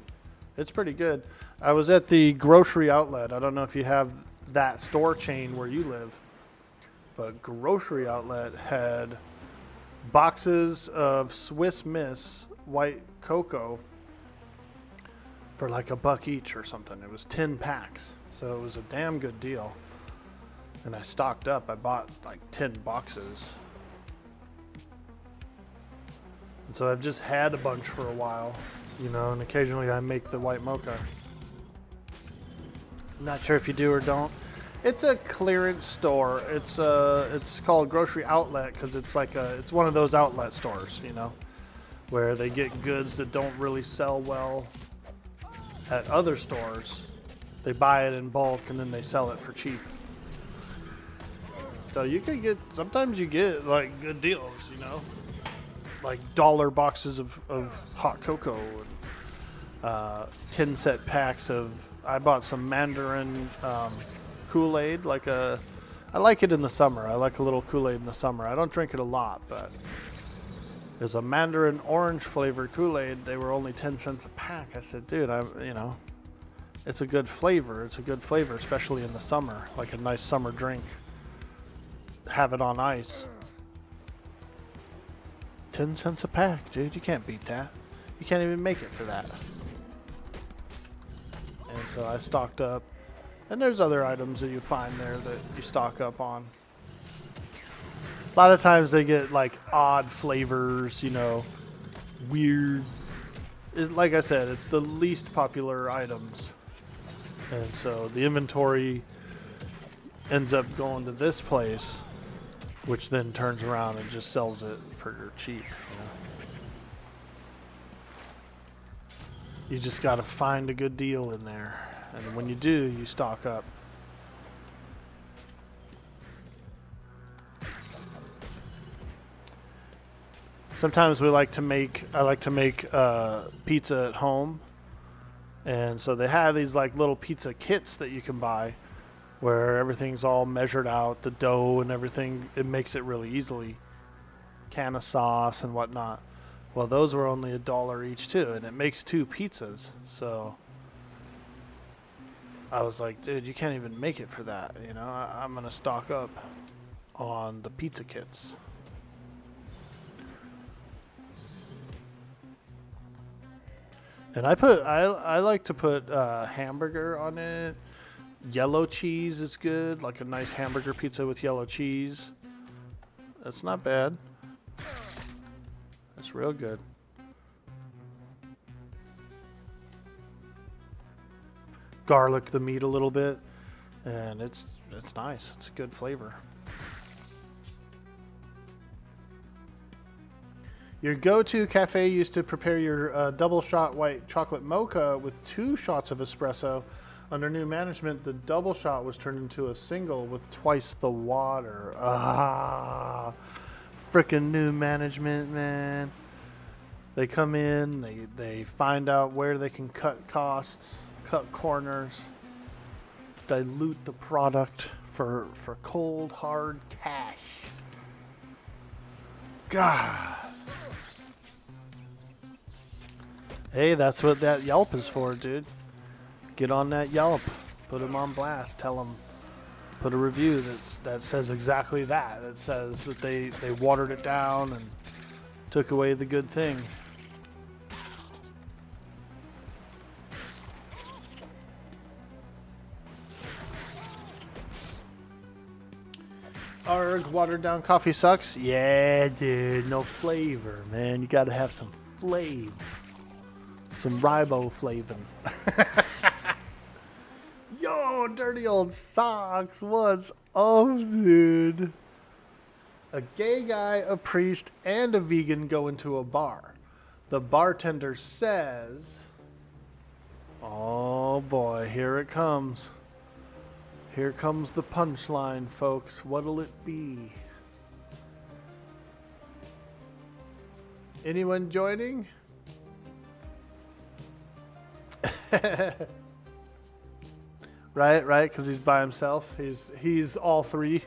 it's pretty good. I was at the grocery outlet. I don't know if you have that store chain where you live. But Grocery Outlet had boxes of Swiss Miss white cocoa for like $1 each or something. It was 10 packs, so it was a damn good deal. And I stocked up. I bought like 10 boxes. And so I've just had a bunch for a while, you know, and occasionally I make the white mocha. I'm not sure if you do or don't. It's a clearance store. It's called Grocery Outlet because it's like it's one of those outlet stores, you know, where they get goods that don't really sell well at other stores. They buy it in bulk and then they sell it for cheap. So you can get, sometimes you get like good deals, you know, like dollar boxes of hot cocoa and 10 set packs of. I bought some Mandarin. Kool-Aid, I like it in the summer. I like a little Kool-Aid in the summer. I don't drink it a lot, but there's a Mandarin orange flavored Kool-Aid. They were only 10 cents a pack. I said, dude, it's a good flavor. It's a good flavor, especially in the summer, like a nice summer drink. Have it on ice. 10 cents a pack, dude. You can't beat that. You can't even make it for that. And so I stocked up. And there's other items that you find there that you stock up on. A lot of times they get like odd flavors, you know, weird. Like I said, it's the least popular items. And so the inventory ends up going to this place, which then turns around and just sells it for cheap. You know? You just got to find a good deal in there. And when you do, you stock up. Sometimes I like to make pizza at home. And so they have these like little pizza kits that you can buy where everything's all measured out, the dough and everything. It makes it really easily. Can of sauce and whatnot. Well, those were only $1 each too, and it makes 2 pizzas. So I was like, dude, you can't even make it for that, you know? I'm gonna stock up on the pizza kits. And I like to put hamburger on it, Yellow cheese is good, like a nice hamburger pizza with yellow cheese. That's not bad. That's real good. Garlic the meat a little bit, and it's nice. It's a good flavor. Your go-to cafe used to prepare your double shot white chocolate mocha with 2 shots of espresso. Under new management, the double shot was turned into a single with twice the water. Ah, frickin' new management, man. They come in, they find out where they can cut costs, cut corners, dilute the product for cold, hard cash. God. Hey, that's what that Yelp is for, dude. Get on that Yelp. Put them on blast. Tell them. Put a review that says exactly that. It says that they watered it down and took away the good thing. Arg, watered down coffee sucks? Yeah, dude. No flavor, man. You gotta have some flavor. Some riboflavin. Yo, dirty old socks. What's up, dude? A gay guy, a priest, and a vegan go into a bar. The bartender says, oh boy, here it comes. Here comes the punchline, folks. What'll it be? Anyone joining? Right, because he's by himself. He's all 3.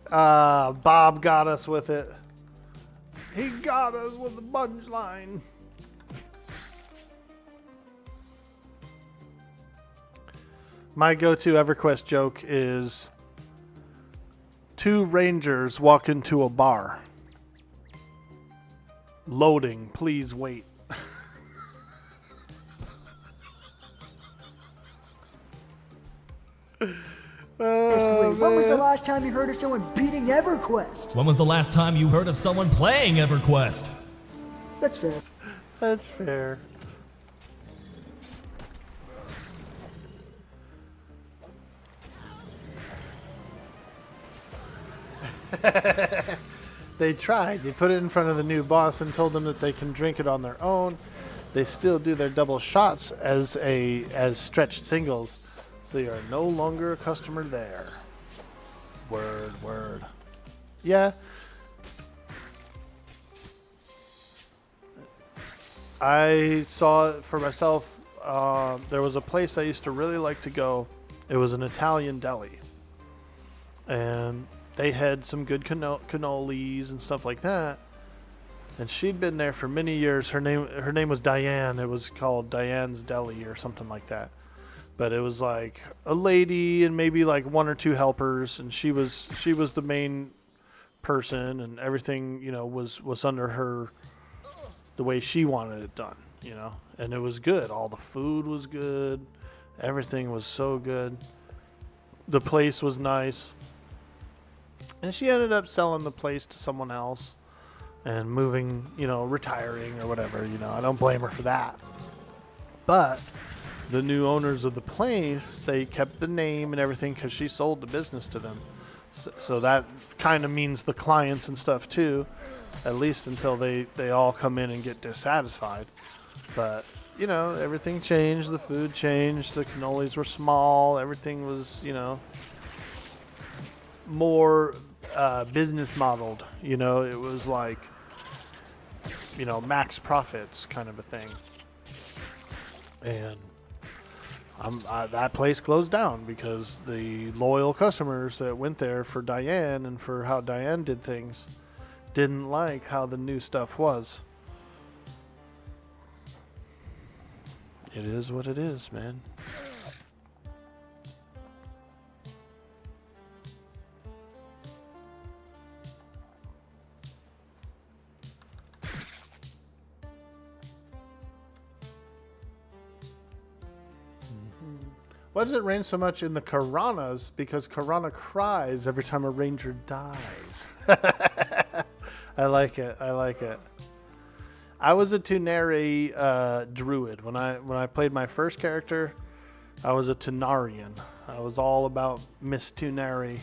Bob got us with it. He got us with the punchline. My go-to EverQuest joke is 2 rangers walk into a bar. Loading, please wait. When was the last time you heard of someone beating EverQuest? When was the last time you heard of someone playing EverQuest? That's fair. That's fair. They tried. They put it in front of the new boss and told them that they can drink it on their own. They still do their double shots as stretched singles, so you are no longer a customer there. Word. Yeah. I saw it for myself. There was a place I used to really like to go. It was an Italian deli. And they had some good cannolis and stuff like that. And she'd been there for many years. Her name was Diane. It was called Diane's Deli or something like that. But it was like a lady and maybe like 1 or 2 helpers, and she was the main person, and everything, you know, was under her, the way she wanted it done, you know. And it was good. All the food was good. Everything was so good. The place was nice. And she ended up selling the place to someone else and moving, you know, retiring or whatever, you know. I don't blame her for that. But the new owners of the place, they kept the name and everything because she sold the business to them. So that kind of means the clients and stuff too, at least until they all come in and get dissatisfied. But, you know, everything changed. The food changed. The cannolis were small. Everything was, you know, more business modeled. You know, it was like, you know, max profits kind of a thing. And that place closed down because the loyal customers that went there for Diane and for how Diane did things didn't like how the new stuff was. It is what it is, man. Why does it rain so much in the Karanas? Because Karana cries every time a ranger dies. I like it. I like it. I was a Tunari druid. When I played my first character, I was a Tunarian. I was all about Miss Tunari.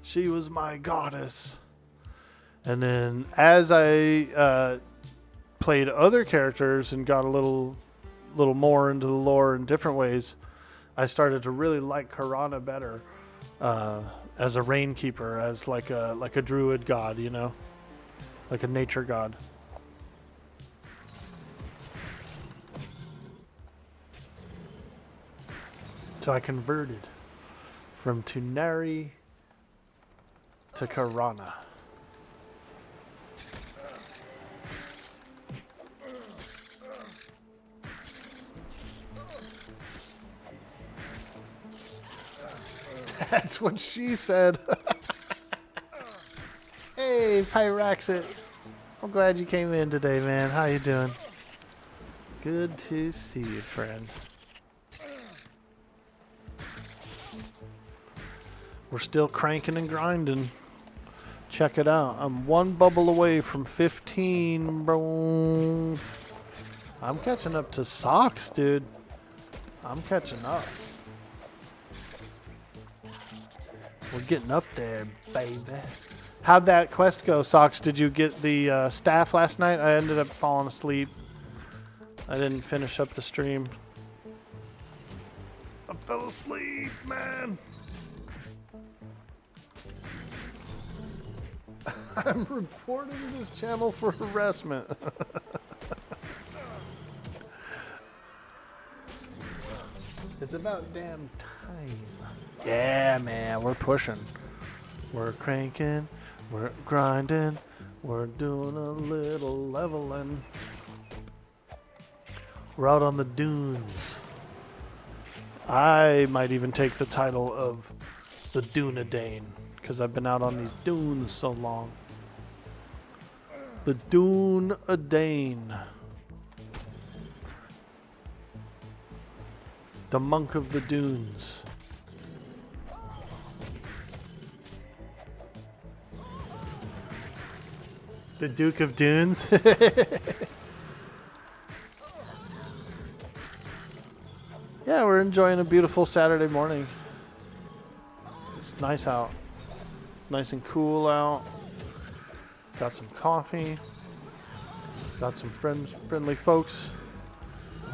She was my goddess. And then as I played other characters and got a little more into the lore in different ways, I started to really like Karana better as a rainkeeper, as like a druid god, you know, like a nature god. So I converted from Tunari to Karana. That's what she said. Hey, Pyraxit. I'm glad you came in today, man. How you doing? Good to see you, friend. We're still cranking and grinding. Check it out. I'm one bubble away from 15, bro. I'm catching up to Socks, dude. I'm catching up. We're getting up there, baby. How'd that quest go, Socks? Did you get the staff last night? I ended up falling asleep. I didn't finish up the stream. I fell asleep, man. I'm reporting this channel for harassment. It's about damn time. Yeah, man, we're pushing. We're cranking. We're grinding. We're doing a little leveling. We're out on the dunes. I might even take the title of the Dunedain, because I've been out on these dunes so long. The Dunedain. The monk of the dunes. The Duke of Dunes. Yeah, we're enjoying a beautiful Saturday morning. It's nice out. Nice and cool out. Got some coffee. Got some friendly folks.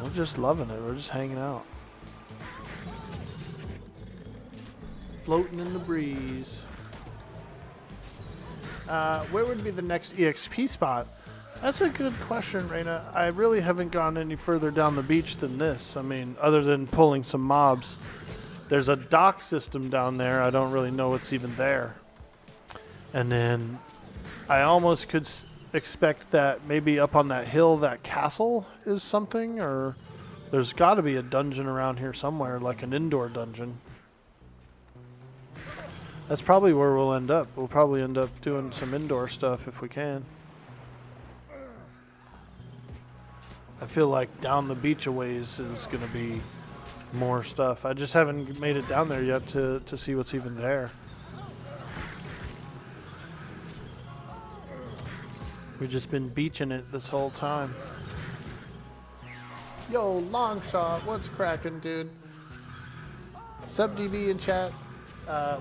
We're just loving it. We're just hanging out. Floating in the breeze. Where would be the next EXP spot? That's a good question, Raina. I really haven't gone any further down the beach than this. I mean, other than pulling some mobs. There's a dock system down there. I don't really know what's even there. And then I almost could expect that maybe up on that hill, that castle is something, or there's got to be a dungeon around here somewhere, like an indoor dungeon. That's probably where we'll end up. We'll probably end up doing some indoor stuff if we can. I feel like down the beach a ways is going to be more stuff. I just haven't made it down there yet to see what's even there. We've just been beaching it this whole time. Yo, long shot, what's cracking, dude? Sub DB in chat.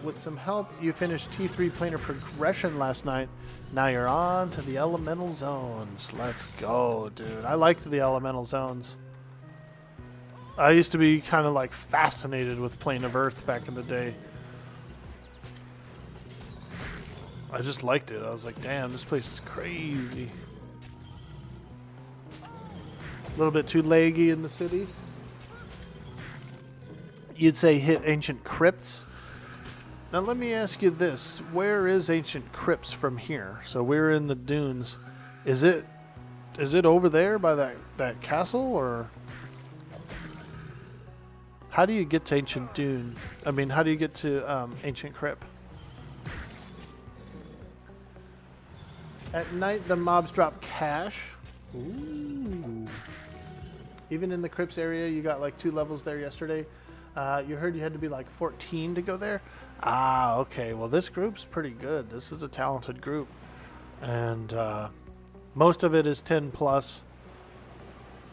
With some help, you finished T3 planar progression last night. Now you're on to the elemental zones. Let's go, dude. I liked the elemental zones. I used to be kind of like fascinated with Plane of Earth back in the day. I just liked it. I was like, damn, this place is crazy. A little bit too laggy in the city. You'd say hit ancient crypts. Now let me ask you this. Where is ancient crypts from here? So we're in the dunes. Is it over there by that castle, or how do you get to ancient dune? I mean, how do you get to ancient crypt? At night the mobs drop cash. Ooh. Even in the crypts area, you got like 2 levels there yesterday. You heard you had to be like 14 to go there? Ah, okay. Well, this group's pretty good. This is a talented group. And most of it is 10 plus.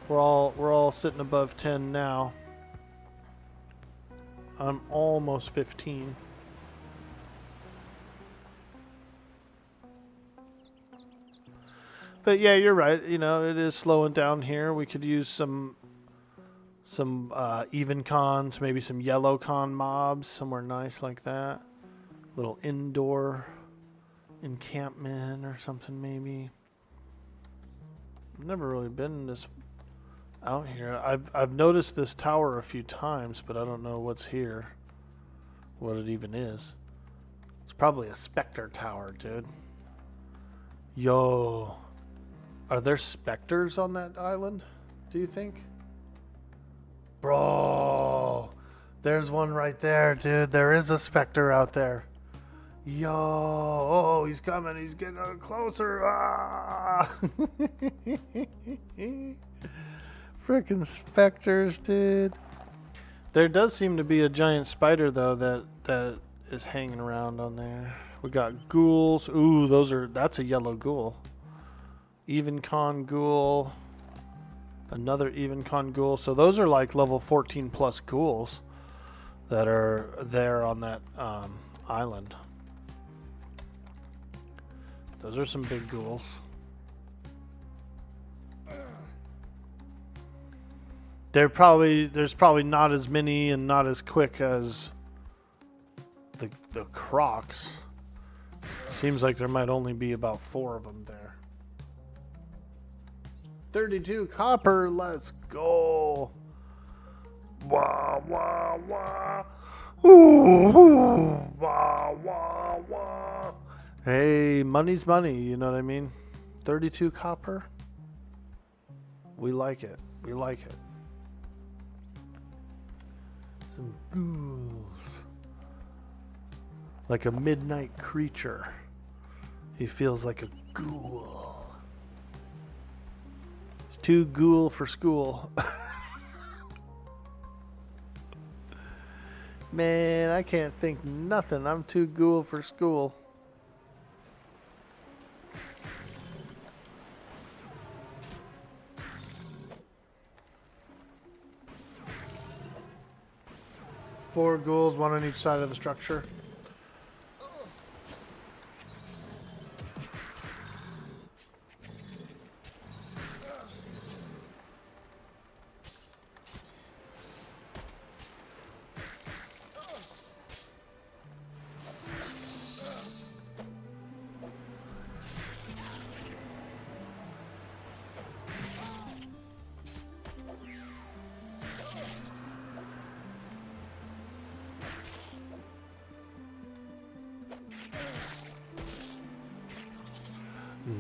We're all sitting above 10 now. I'm almost 15. But yeah, you're right. You know, it is slowing down here. We could use some even cons, maybe some yellow con mobs, somewhere nice like that. Little indoor encampment or something maybe. I've never really been this out here. I've noticed this tower a few times, but I don't know what's here. What it even is. It's probably a Spectre tower, dude. Yo. Are there specters on that island? Do you think? Bro. There's one right there, dude. There is a Spectre out there. Yo. Oh, he's coming. He's getting closer. Ah. Freaking specters, dude. There does seem to be a giant spider though that is hanging around on there. We got ghouls. Ooh, that's a yellow ghoul. Even con ghoul. Another even con ghoul. So those are like level 14 plus ghouls that are there on that island. Those are some big ghouls. There's probably not as many and not as quick as the crocs. Seems like there might only be about 4 of them there. 32 copper, let's go. Wah wah wah. Ooh, wah wah wah. Hey, money's money, you know what I mean? 32 copper. We like it. We like it. Some ghouls. Like a midnight creature. He feels like a ghoul. It's too ghoul for school. Man, I can't think nothing. I'm too ghoul for school. Four ghouls, one on each side of the structure.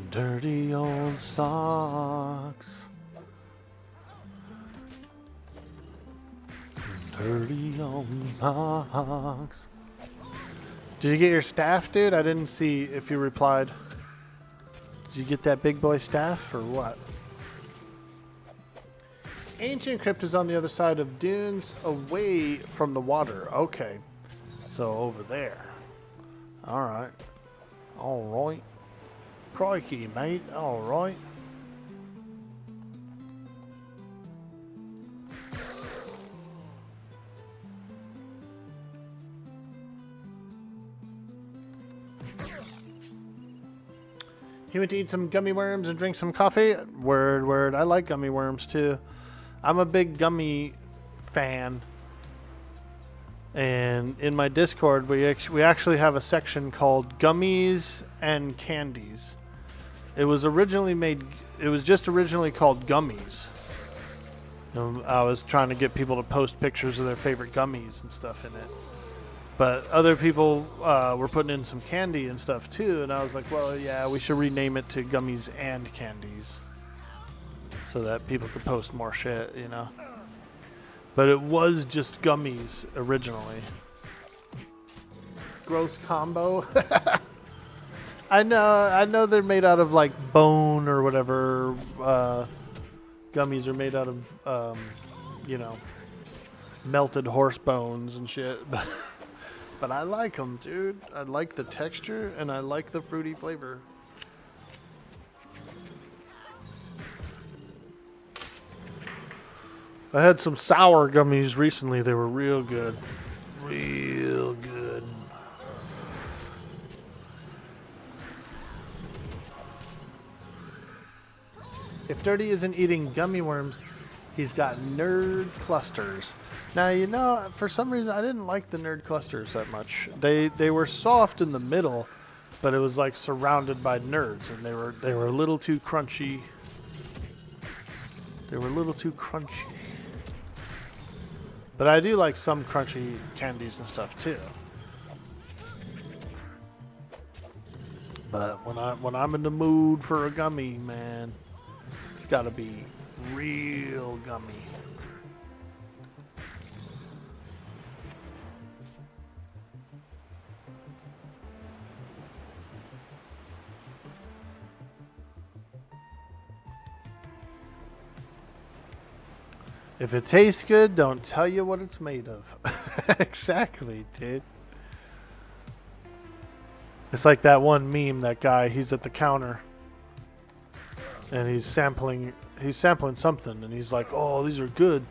Dirty old socks. Dirty old socks. Did you get your staff, dude? I didn't see if you replied. Did you get that big boy staff or what? Ancient crypt is on the other side of dunes away from the water. Okay. So over there. Alright. Alright. Crikey, mate. Alright. He went to eat some gummy worms and drink some coffee. Word, word. I like gummy worms too. I'm a big gummy fan. And in my Discord, we actually have a section called Gummies and Candies. It was just originally called Gummies. I was trying to get people to post pictures of their favorite gummies and stuff in it. But other people were putting in some candy and stuff too, and I was like, well, yeah, we should rename it to Gummies and Candies. So that people could post more shit, you know. But it was just gummies originally. Gross combo. I know they're made out of like bone or whatever. Gummies are made out of, you know, melted horse bones and shit. But I like them, dude. I like the texture and I like the fruity flavor. I had some sour gummies recently. They were real good. Real good. If Dirty isn't eating gummy worms, he's got nerd clusters. Now, you know, for some reason, I didn't like the nerd clusters that much. They were soft in the middle, but it was like surrounded by nerds, and they were a little too crunchy. They were a little too crunchy. But I do like some crunchy candies and stuff too. But when I'm in the mood for a gummy, man, it's got to be real gummy. If it tastes good, don't tell you what it's made of. Exactly, dude. It's like that one meme, that guy, he's at the counter and he's sampling something and he's like, "Oh, these are good.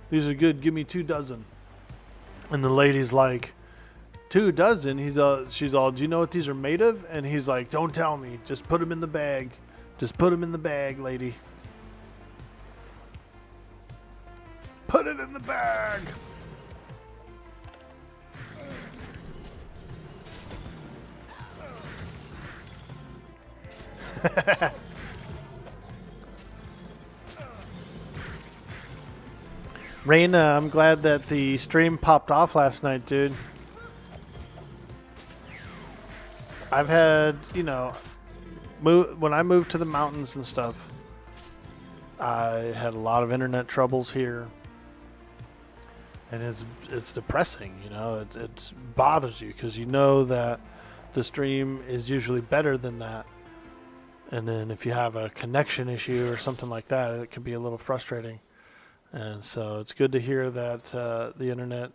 These are good. Give me 2 dozen." And the lady's like, 2 dozen? She's all, "Do you know what these are made of?" And he's like, "Don't tell me. Just put them in the bag. Just put them in the bag, lady. Put it in the bag." Raina, I'm glad that the stream popped off last night, dude. I've had, you know, when I moved to the mountains and stuff, I had a lot of internet troubles here. And it's depressing, you know. It bothers you because you know that the stream is usually better than that. And then if you have a connection issue or something like that, it can be a little frustrating. And so it's good to hear that the internet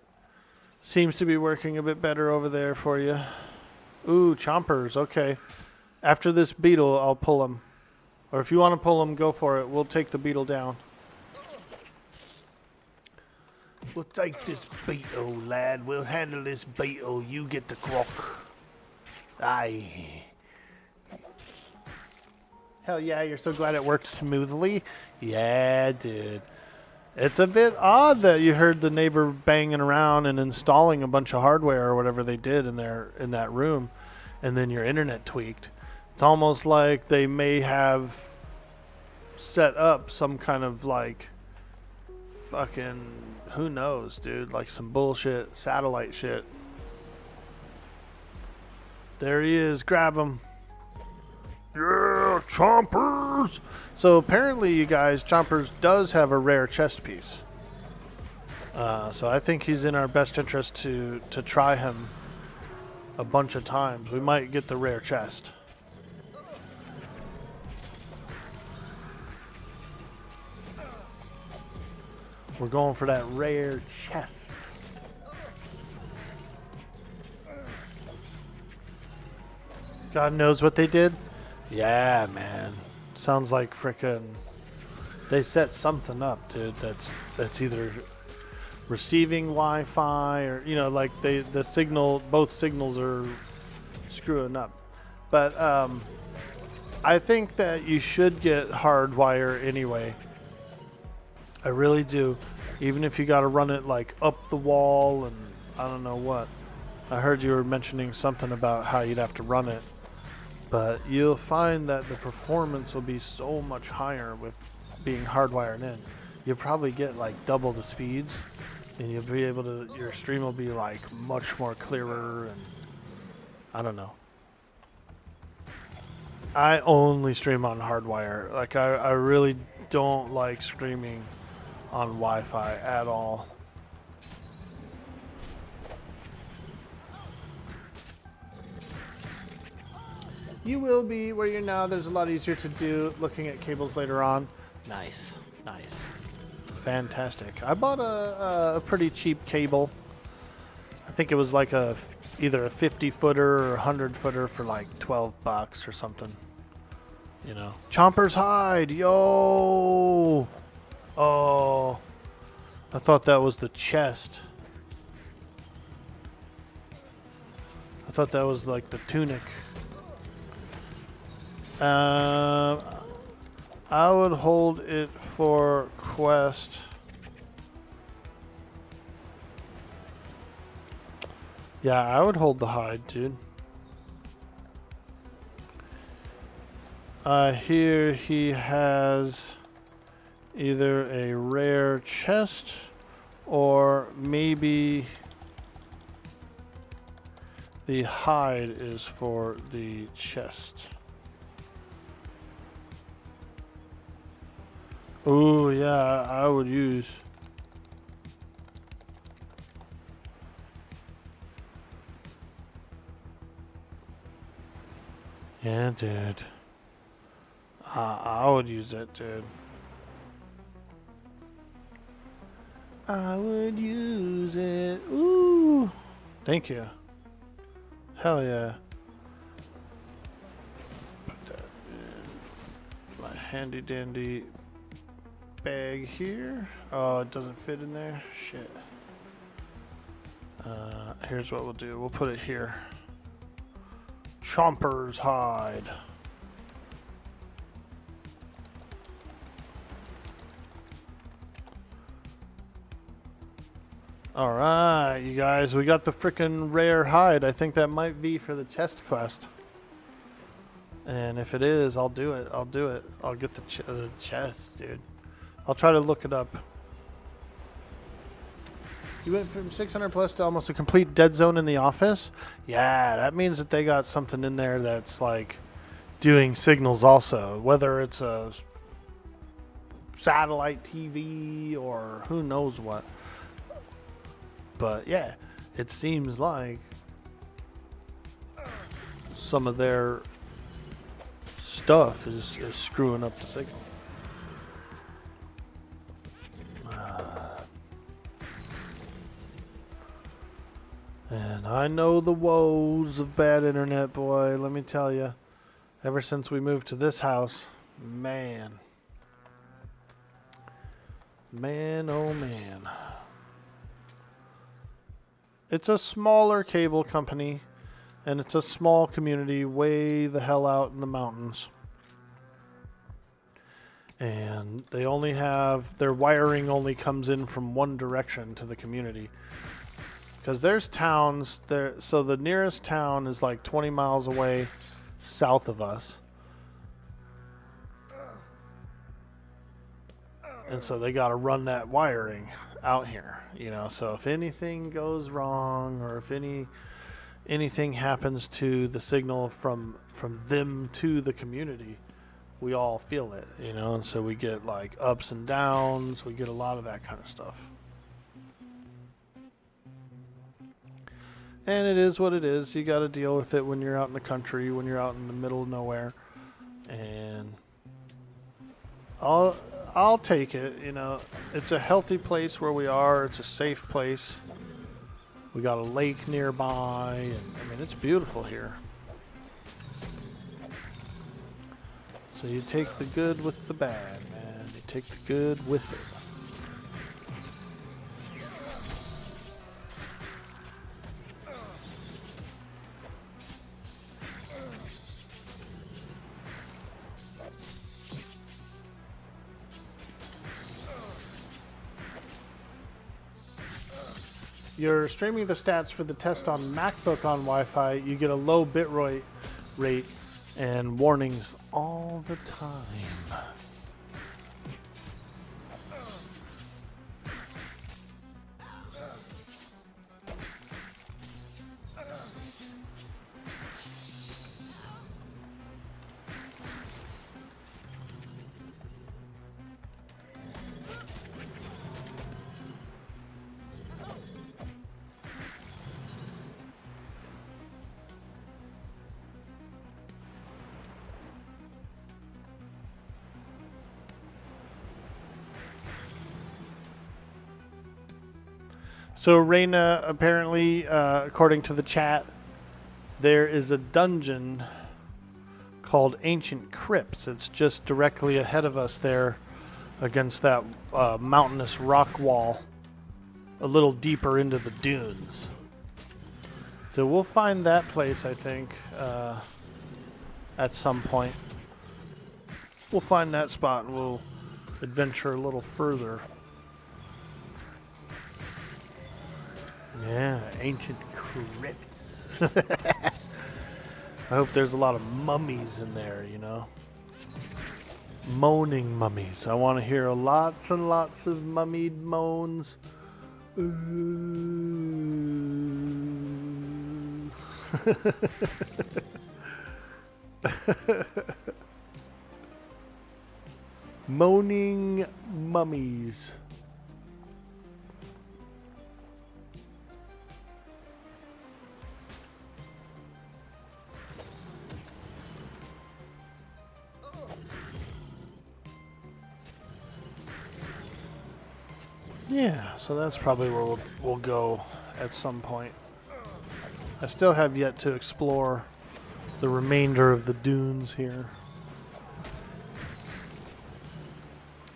seems to be working a bit better over there for you. Ooh, chompers. Okay. After this beetle, I'll pull him. Or if you want to pull him, go for it. We'll take the beetle down. We'll take this beetle, lad. We'll handle this beetle. You get the croc. Aye. Hell yeah, you're so glad it worked smoothly? Yeah, dude. It's a bit odd that you heard the neighbor banging around and installing a bunch of hardware or whatever they did in that room, and then your internet tweaked. It's almost like they may have set up some kind of like fucking, who knows, dude, like some bullshit satellite shit. There he is, grab him. Yeah, Chompers! So apparently, you guys, Chompers does have a rare chest piece. So I think he's in our best interest to try him a bunch of times. We might get the rare chest. We're going for that rare chest. God knows what they did. Yeah, man. Sounds like frickin' they set something up, dude. That's either receiving Wi-Fi or, you know, like the signal, both signals are screwing up. But I think that you should get hardwire anyway. I really do. Even if you got to run it like up the wall and I don't know what. I heard you were mentioning something about how you'd have to run it. But you'll find that the performance will be so much higher with being hardwired in. You'll probably get like double the speeds, and you'll be able to, your stream will be like much more clearer, and I don't know. I only stream on hardwire. Like I really don't like streaming on Wi-Fi at all. You will be where you're now. There's a lot easier to do looking at cables later on. Nice, nice. Fantastic. I bought a pretty cheap cable. I think it was like either a 50-footer or a 100-footer for like $12 or something. You know, Chomper's hide, yo! Oh, I thought that was the chest. I thought that was like the tunic. I would hold it for quest. Yeah, I would hold the hide, dude. Here he has either a rare chest or maybe the hide is for the chest. Oh yeah, I would use. Yeah, dude. I would use it, dude. I would use it. Ooh. Thank you. Hell yeah. Put that in my handy dandy bag here. Oh, it doesn't fit in there. Shit. Here's what we'll do. We'll put it here. Chomper's hide. Alright, you guys, we got the frickin' rare hide. I think that might be for the chest quest. And if it is, I'll do it. I'll do it. I'll get the chest, dude. I'll try to look it up. You went from 600 plus to almost a complete dead zone in the office? Yeah, that means that they got something in there that's like doing signals also. Whether it's a satellite TV or who knows what. But yeah, it seems like some of their stuff is screwing up the signal. And I know the woes of bad internet, boy. Let me tell you. Ever since we moved to this house, man. Man, oh man. It's a smaller cable company, and it's a small community way the hell out in the mountains. And they only have, their wiring only comes in from one direction to the community. Because there's towns there, so the nearest town is like 20 miles away south of us. And so they got to run that wiring out here, you know. So if anything goes wrong, or if anything happens to the signal from them to the community, we all feel it, you know. And so we get like ups and downs. We get a lot of that kind of stuff. And it is what it is. You got to deal with it when you're out in the country, when you're out in the middle of nowhere. And I'll take it, you know. It's a healthy place where we are. It's a safe place. We got a lake nearby, and I mean, it's beautiful here. So you take the good with the bad, man. You take the good with it. You're streaming the stats for the test on MacBook on Wi-Fi. You get a low bitrate rate and warnings all the time. So Reyna, apparently, according to the chat, there is a dungeon called Ancient Crypts. It's just directly ahead of us there against that mountainous rock wall, a little deeper into the dunes. So we'll find that place, I think, at some point. We'll find that spot and we'll adventure a little further. Yeah, Ancient Crypts. I hope there's a lot of mummies in there, you know. Moaning mummies. I want to hear lots and lots of mummied moans. Moaning mummies. Yeah, so that's probably where we'll go at some point. I still have yet to explore the remainder of the dunes here.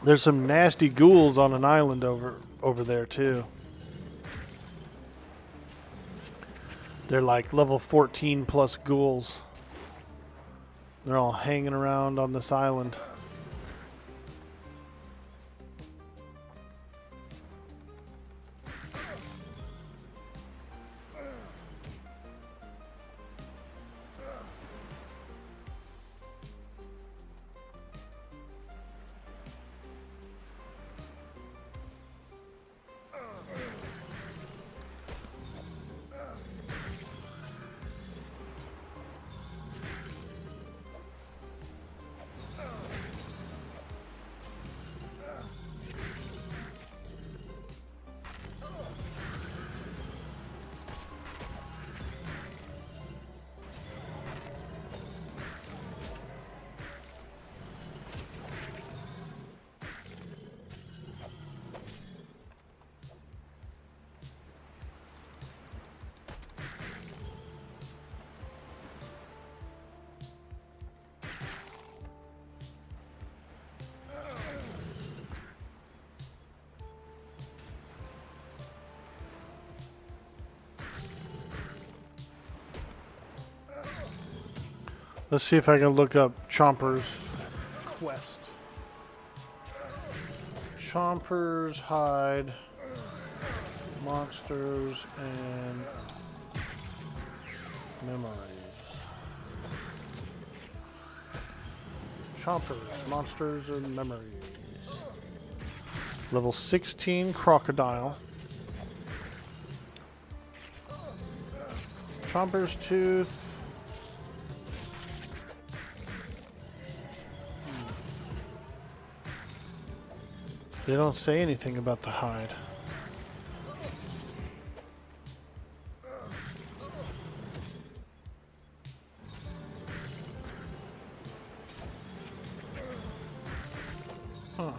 There's some nasty ghouls on an island over there too. They're like level 14 plus ghouls. They're all hanging around on this island. Let's see if I can look up Chomper's quest. Chomper's hide, monsters, and memories. Chompers, monsters, and memories. Level 16 crocodile. Chomper's tooth. They don't say anything about the hide. Huh.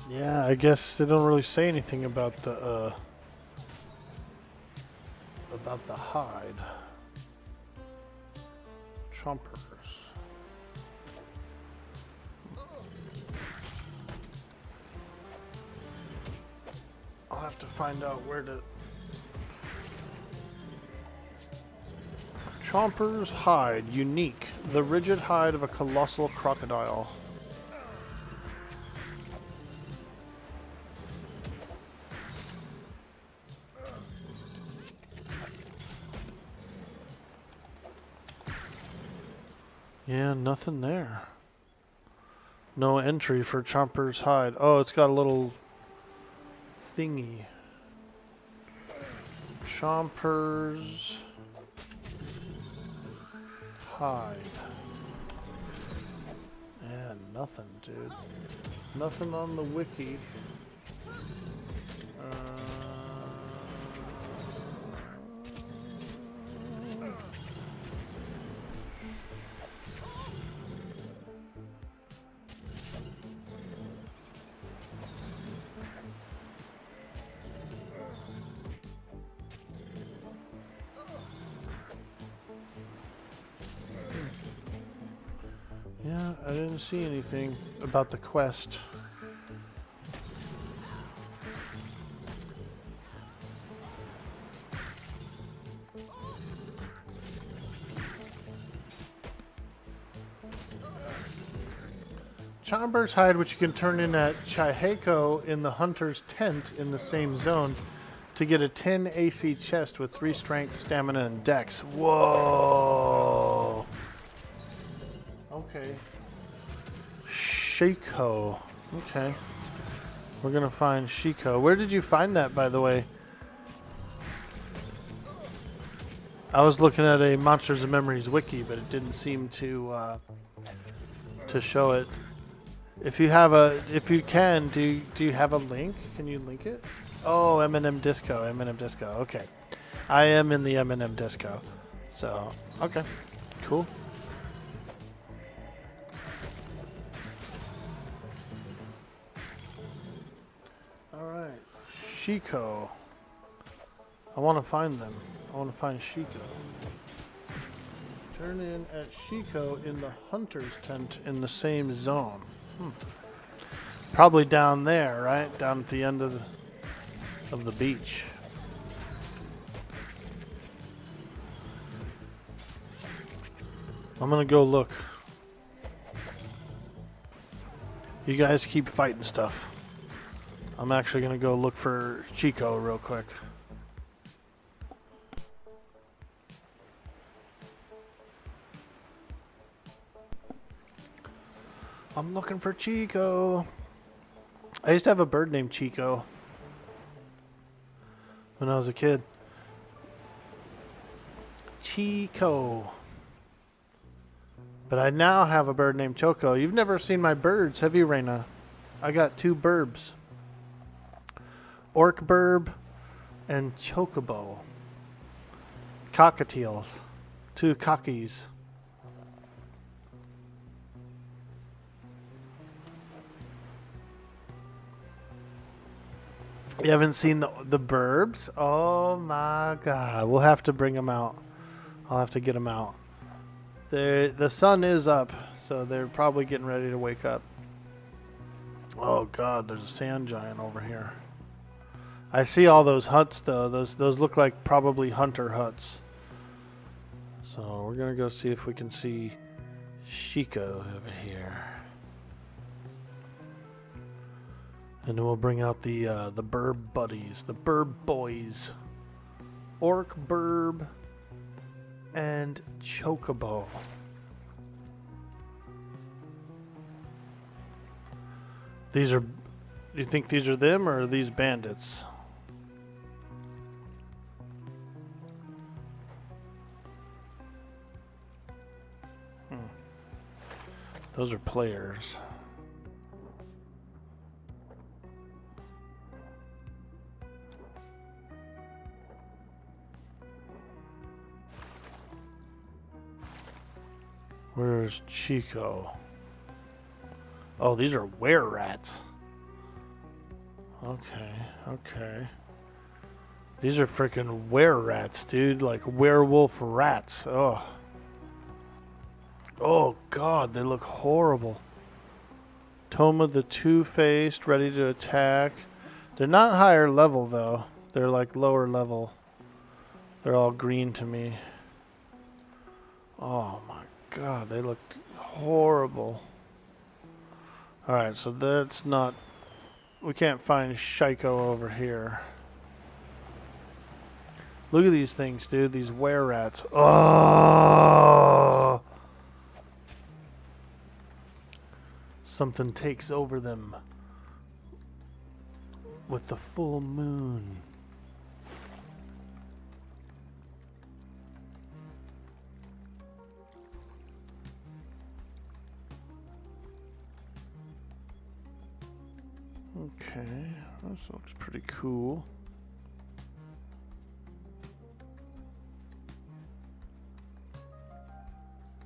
Yeah, I guess they don't really say anything about the hide. Chompers. I'll have to find out where to. Chomper's hide, unique. The rigid hide of a colossal crocodile. Yeah, nothing there. No entry for Chomper's hide. Oh, it's got a little thingy. Chomper's hide. Yeah, nothing, dude. Nothing on the wiki. Yeah, I didn't see anything about the quest. Chomber's hide, which you can turn in at Chiheko in the hunter's tent in the same zone to get a 10 AC chest with 3 strength, stamina, and dex. Whoa! Okay. Shiko. Okay. We're gonna find Shiko. Where did you find that, by the way? I was looking at a Monsters and Memories wiki, but it didn't seem to show it. If you have if you can, do you have a link? Can you link it? Oh, M&M Disco, M&M Disco. Okay, I am in the M&M Disco, so okay, cool. All right, Shiko. I want to find them. I want to find Shiko. Turn in at Shiko in the hunter's tent in the same zone. Probably down there, right? Down at the end of the beach. I'm gonna go look. You guys keep fighting stuff. I'm actually gonna go look for Chico real quick. I'm looking for Chico. I used to have a bird named Chico when I was a kid. Chico. But I now have a bird named Choco. You've never seen my birds, have you, Reina? I got 2 burbs. Orc burb and chocobo. Cockatiels. 2 cockies. You haven't seen the burbs? Oh my god. We'll have to bring them out. I'll have to get them out. The sun is up, so they're probably getting ready to wake up. Oh god, there's a sand giant over here. I see all those huts though. Those look like probably hunter huts. So we're gonna go see if we can see Shiko over here. And then we'll bring out the burb buddies, the burb boys. Orc burb and chocobo. These are, you think these are them or are these bandits? Those are players. Where's Chico? Oh, these are were-rats. Okay, okay. These are freaking were-rats, dude. Like werewolf rats. Oh. Oh, God, they look horrible. Toma the Two-Faced, ready to attack. They're not higher level, though. They're like lower level. They're all green to me. Oh, my God, they looked horrible. Alright, so that's not... We can't find Shiko over here. Look at these things, dude. These were-rats. Oh! Something takes over them with the full moon. Okay, this looks pretty cool.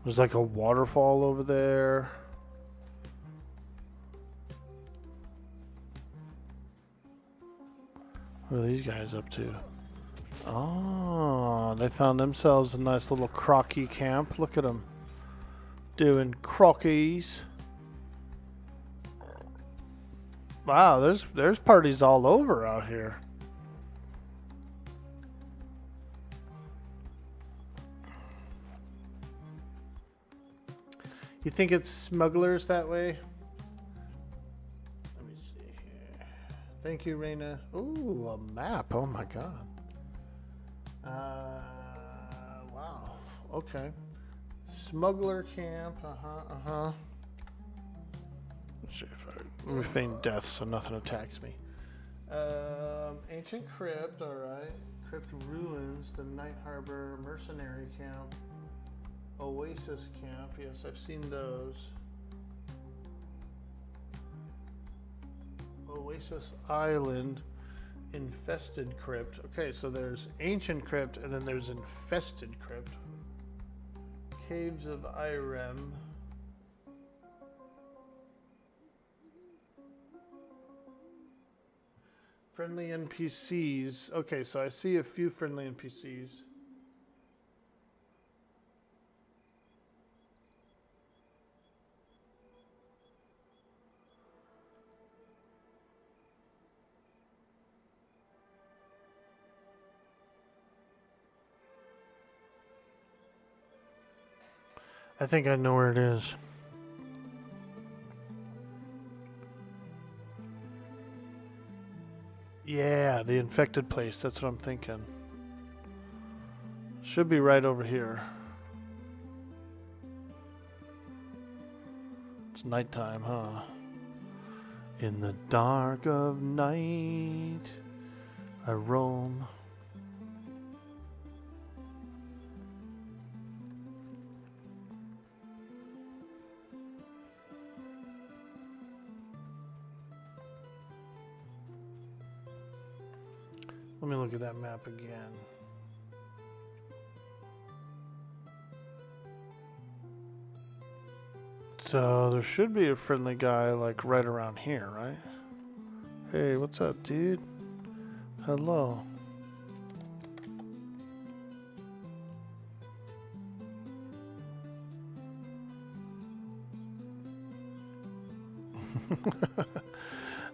There's like a waterfall over there. What are these guys up to? Oh, they found themselves a nice little crocky camp. Look at them. doing croquis. Wow, there's parties all over out here. You think it's smugglers that way? Let me see here. Thank you, Raina. Ooh, a map. Oh my god. Wow. Okay. Smuggler camp. Let's see if let me feign death so nothing attacks me. Ancient crypt. All right. Crypt ruins. The Night Harbor mercenary camp. Oasis camp. Yes, I've seen those. Oasis Island. Infested crypt. Okay, so there's ancient crypt and then there's infested crypt. Caves of Irem. Friendly NPCs. Okay, so I see a few friendly NPCs. I think I know where it is. Yeah, the infected place. That's what I'm thinking. Should be right over here. It's nighttime, huh? In the dark of night, I roam. Let me look at that map again. So there should be a friendly guy like right around here, right? Hey, what's up, dude? Hello.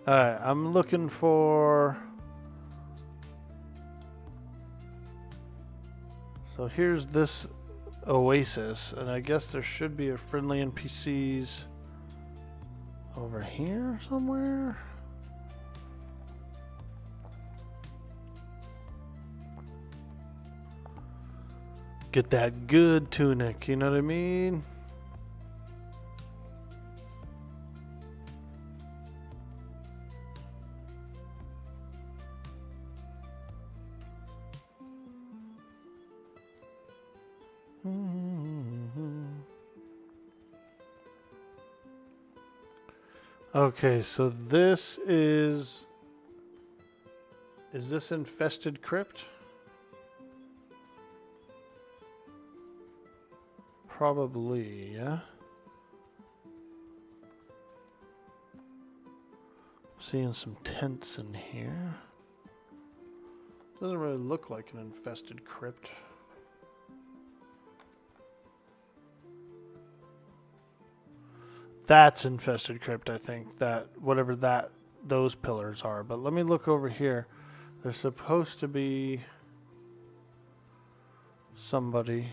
Alright, I'm looking for... So here's this oasis, and I guess there should be a friendly NPCs over here somewhere. Get that good tunic, you know what I mean? Okay, so this is this infested crypt? Probably, yeah. Seeing some tents in here. Doesn't really look like an infested crypt. That's infested crypt, I think. That whatever those pillars are. But let me look over here. There's supposed to be somebody.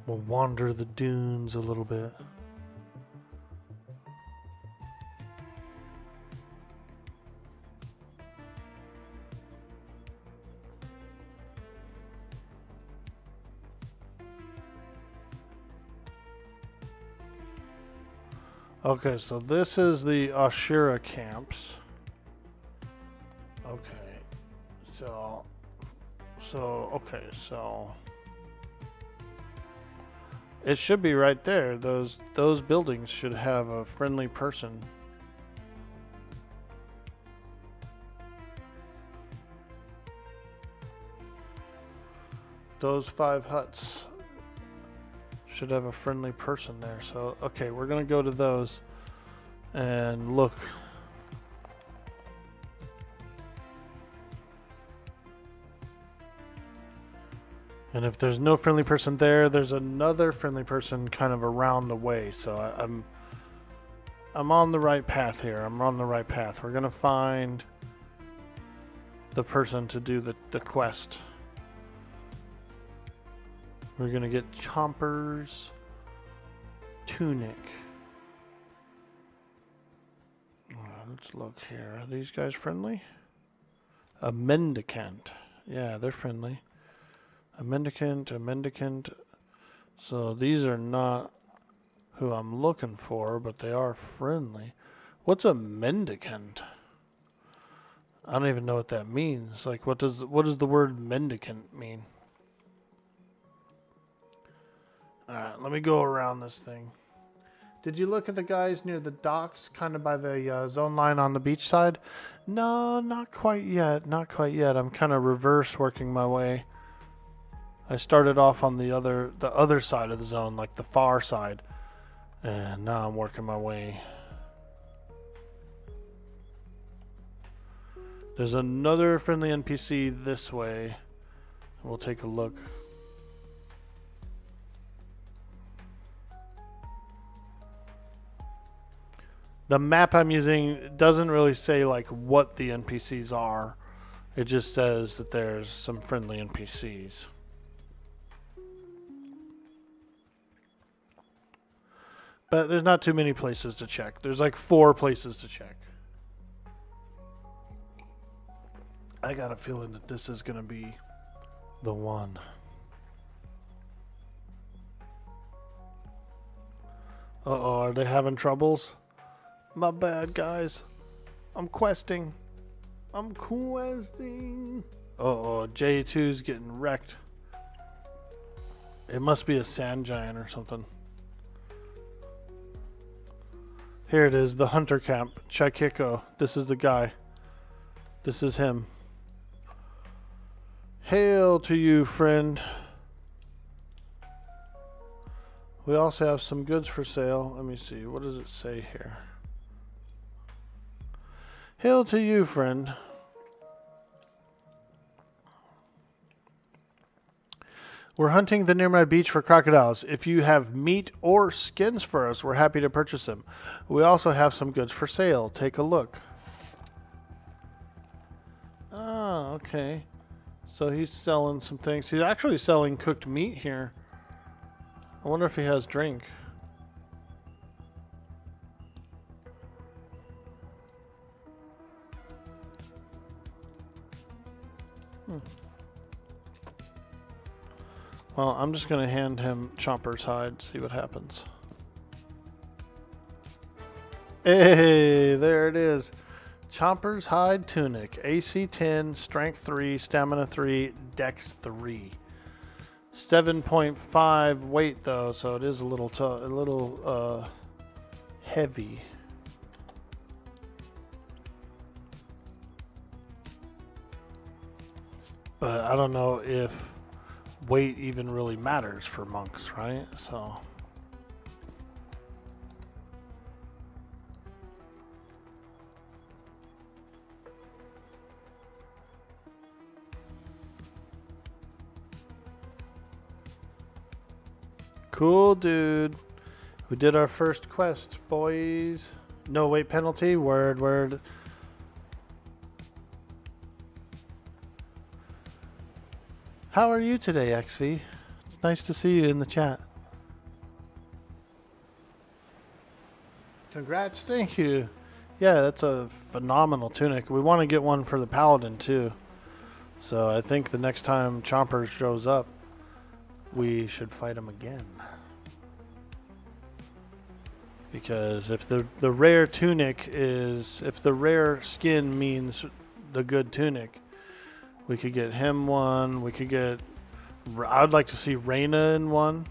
We'll wander the dunes a little bit. Okay, so this is the Ashura camps. Okay, so It should be right there. Those buildings should have a friendly person. Those 5 huts should have a friendly person there. So, okay, we're going to go to those and look. And if there's no friendly person there, there's another friendly person kind of around the way. So I'm on the right path here. I'm on the right path. We're going to find the person to do the quest. We're going to get Chomper's tunic. Let's look here. Are these guys friendly? A mendicant. Yeah, they're friendly. A mendicant. So these are not who I'm looking for, but they are friendly. What's a mendicant? I don't even know what that means. Like, what does the word mendicant mean? Alright, let me go around this thing. Did you look at the guys near the docks, kind of by the zone line on the beach side? No, not quite yet. Not quite yet. I'm kind of reverse working my way. I started off on the other side of the zone, like the far side, and now I'm working my way. There's another friendly NPC this way. We'll take a look. The map I'm using doesn't really say like what the NPCs are. It just says that there's some friendly NPCs. But there's not too many places to check. There's like 4 places to check. I got a feeling that this is going to be the one. Uh-oh, are they having troubles? My bad, guys. I'm questing. Uh-oh, J2's getting wrecked. It must be a sand giant or something. Here it is, the hunter camp. Chaikiko. This is the guy. This is him. Hail to you, friend. We also have some goods for sale. Let me see. What does it say here? Hail to you, friend. We're hunting the nearby beach for crocodiles. If you have meat or skins for us, we're happy to purchase them. We also have some goods for sale. Take a look. Ah, okay. So he's selling some things. He's actually selling cooked meat here. I wonder if he has drink. Well, I'm just going to hand him Chomper's hide, see what happens. Hey, there it is. Chomper's hide tunic. AC 10, strength 3, stamina 3, dex 3. 7.5 weight though, so it is a little heavy. But I don't know if weight even really matters for monks, right? So cool, dude. We did our first quest, boys. No weight penalty. Word. How are you today, XV? It's nice to see you in the chat. Congrats, thank you. Yeah, that's a phenomenal tunic. We want to get one for the paladin too. So I think the next time Chomper shows up, we should fight him again. Because if the rare tunic is, if the rare skin means the good tunic, we could get him one. We could get, I'd like to see Reyna in one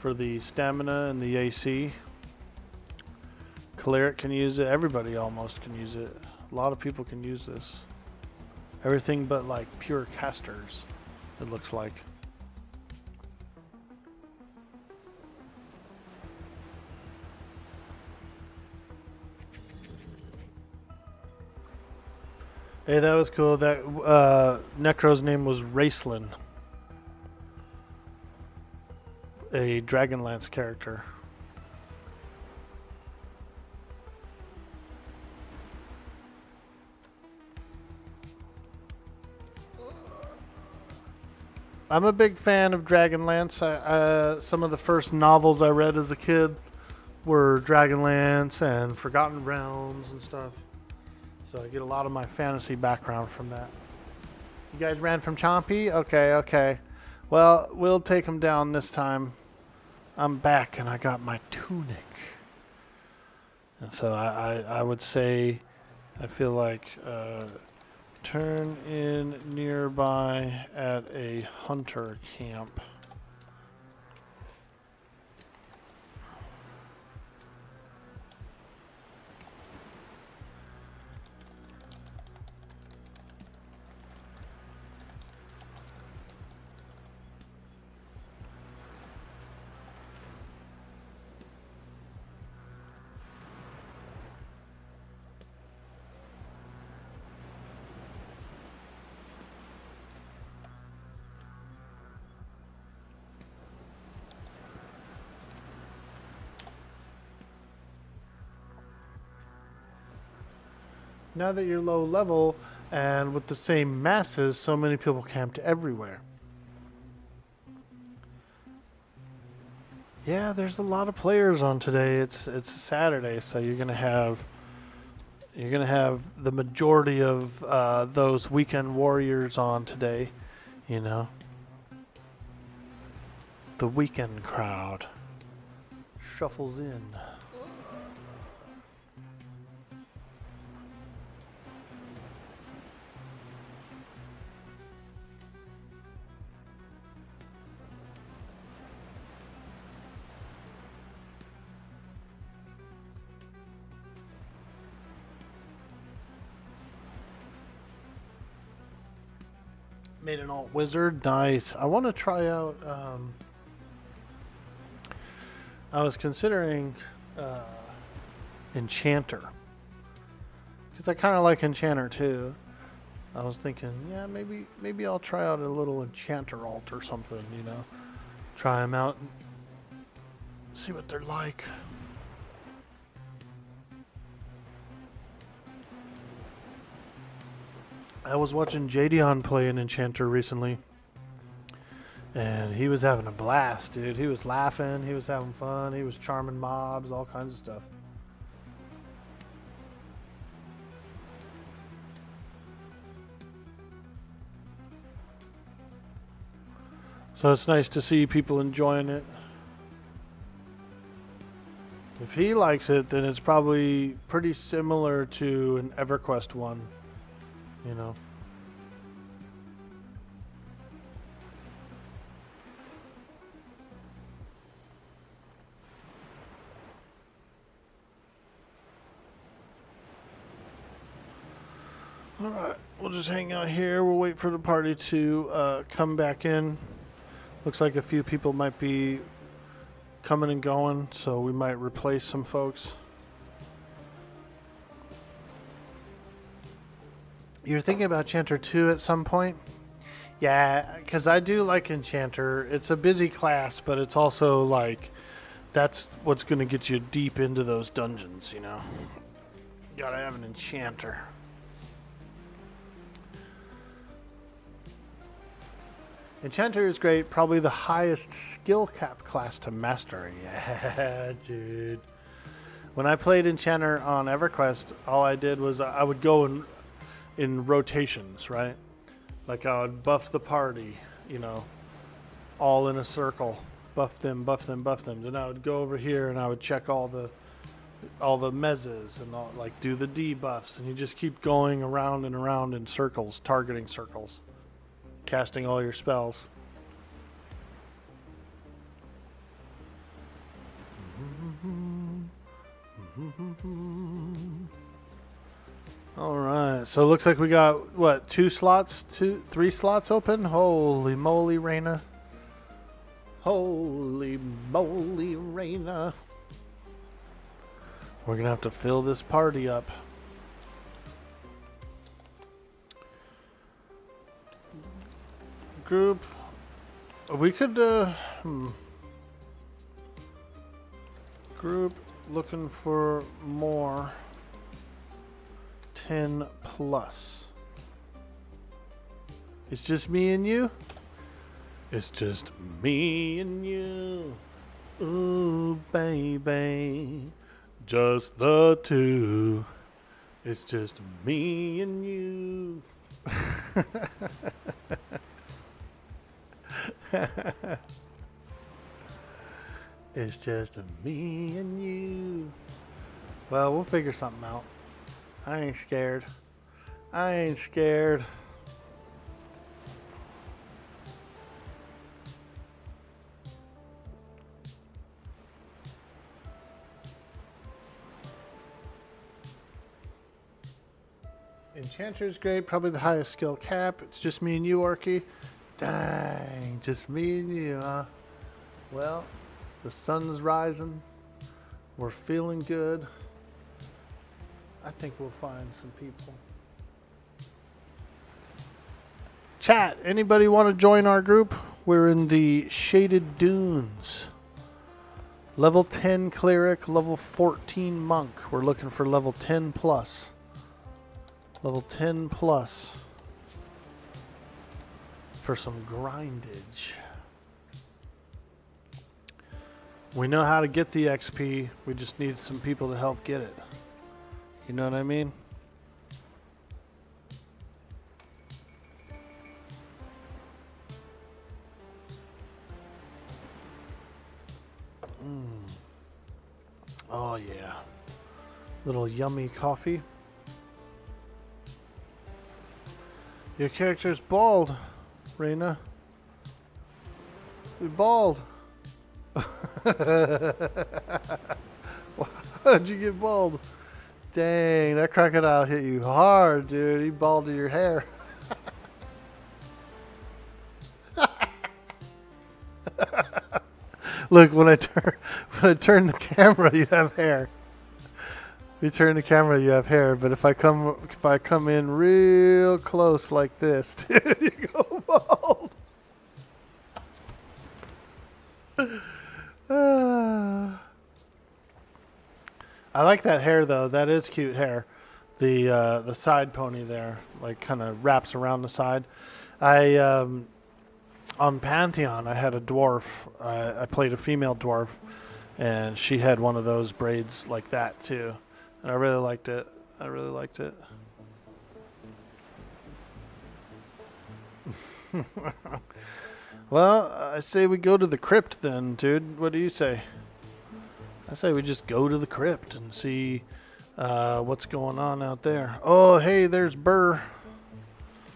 for the stamina and the AC. Cleric can use it. Everybody almost can use it. A lot of people can use this. Everything but like pure casters, it looks like. Hey, that was cool. That Necro's name was Raceland, a Dragonlance character. I'm a big fan of Dragonlance. Some of the first novels I read as a kid were Dragonlance and Forgotten Realms and stuff. So I get a lot of my fantasy background from that. You guys ran from Chompy? Okay, okay. Well, we'll take him down this time. I'm back and I got my tunic. And so I would say, I feel like turn in nearby at a hunter camp. Now that you're low level and with the same masses, so many people camped everywhere. Yeah, there's a lot of players on today. It's a Saturday, so you're gonna have the majority of those weekend warriors on today. You know, the weekend crowd shuffles in. Made an alt wizard. Nice. I want to try out. I was considering enchanter because I kind of like enchanter too. I was thinking, yeah, maybe I'll try out a little enchanter alt or something. You know, try them out, and see what they're like. I was watching Jadion play an enchanter recently, and he was having a blast, dude. He was laughing, he was having fun, he was charming mobs, all kinds of stuff. So it's nice to see people enjoying it. If he likes it, then it's probably pretty similar to an EverQuest one. You know. All right, we'll just hang out here. We'll wait for the party to come back in. Looks like a few people might be coming and going, so we might replace some folks. You're thinking about Enchanter 2 at some point? Yeah, because I do like Enchanter. It's a busy class, but it's also like, that's what's going to get you deep into those dungeons, you know? Gotta have an Enchanter. Enchanter is great, probably the highest skill cap class to master. Yeah, dude. When I played Enchanter on EverQuest, all I did was I would go in rotations, right? Like I would buff the party, you know, all in a circle, buff them, buff them, buff them. Then I would go over here and I would check all the mezzes and all, like do the debuffs, and you just keep going around and around in circles, targeting circles, casting all your spells. Alright, so it looks like we got, what, 3 slots open? Holy moly, Raina. Holy moly, Raina. We're gonna have to fill this party up. Group. We could, Group looking for more 10 plus. It's just me and you? It's just me and you. Ooh, baby. Just the two. It's just me and you. It's just me and you. Well, we'll figure something out. I ain't scared. I ain't scared. Enchanter's great, probably the highest skill cap. It's just me and you, Orky. Dang, just me and you, huh? Well, the sun's rising. We're feeling good. I think we'll find some people. Chat, anybody want to join our group? We're in the Shaded Dunes. Level 10 Cleric, level 14 Monk. We're looking for level 10 plus. Level 10 plus. For some grindage. We know how to get the XP. We just need some people to help get it. You know what I mean? Oh yeah. Little yummy coffee. Your character's bald, Raina. You're bald. How'd you get bald? Dang, that crocodile hit you hard, dude. He balded your hair. Look, when I turn the camera, you have hair. If you turn the camera, you have hair. But if I come in real close like this, dude, you go bald. I like that hair though. That is cute hair. The side pony there, like kind of wraps around the side. On Pantheon, I had a dwarf. I played a female dwarf, and she had one of those braids like that too. And I really liked it. I really liked it. Well, I say we go to the crypt then, dude. What do you say? I say we just go to the crypt and see what's going on out there. Oh, hey, there's Burr.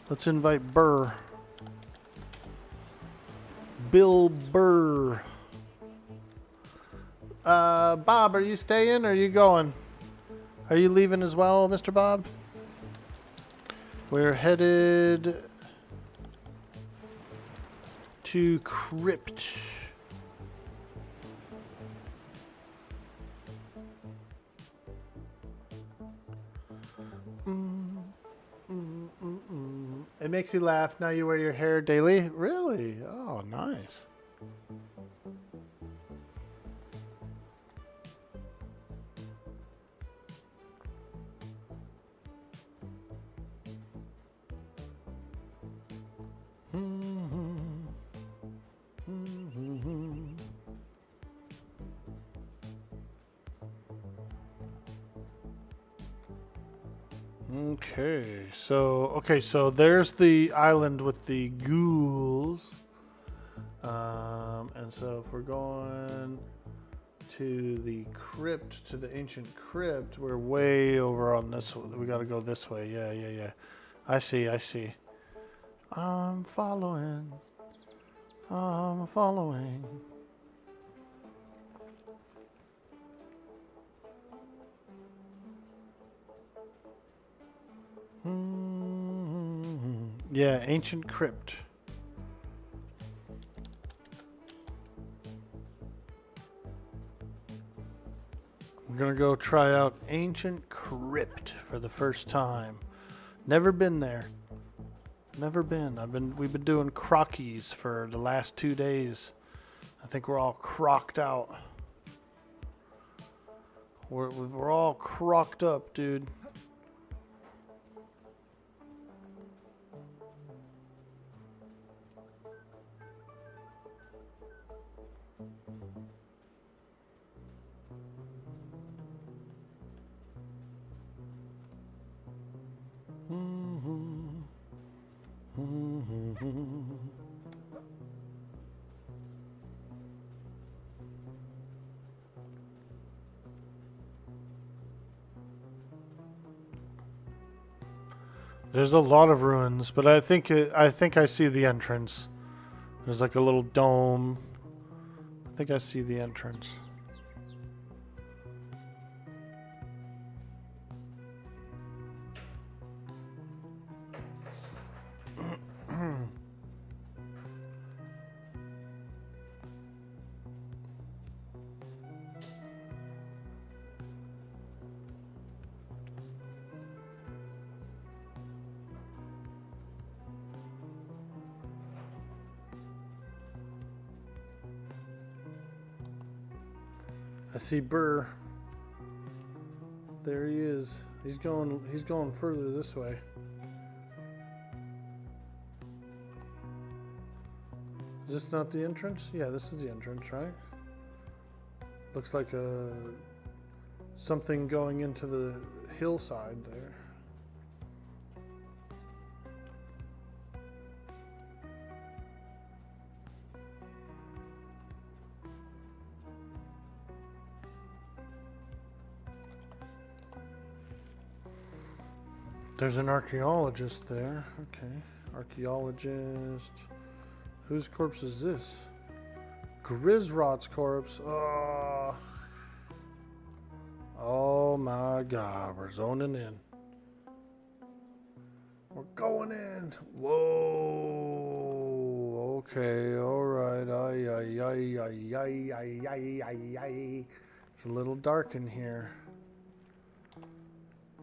Let's invite Burr. Bill Burr. Bob, are you staying or are you going? Are you leaving as well, Mr. Bob? We're headed to Crypt. It makes you laugh. Now you wear your hair daily? Really? Oh, nice. Okay, so there's the island with the ghouls. And so if we're going to the crypt, to the ancient crypt, we're way over on this one. We gotta go this way. Yeah. I see. I'm following. Yeah, ancient crypt. We're gonna go try out ancient crypt for the first time. Never been there. Never been. We've been doing crockies for the last 2 days. I think we're all crocked out. We're all crocked up, dude. There's a lot of ruins, but I think I see the entrance. There's like a little dome. I think I see the entrance. I see Burr. There he is. He's going further this way. Is this not the entrance? Yeah, this is the entrance, right? Looks like something going into the hillside there. There's an archaeologist there. Okay. Archaeologist. Whose corpse is this? Grisrot's corpse. Oh my god. We're zoning in. We're going in. Whoa. Okay. Alright. It's a little dark in here.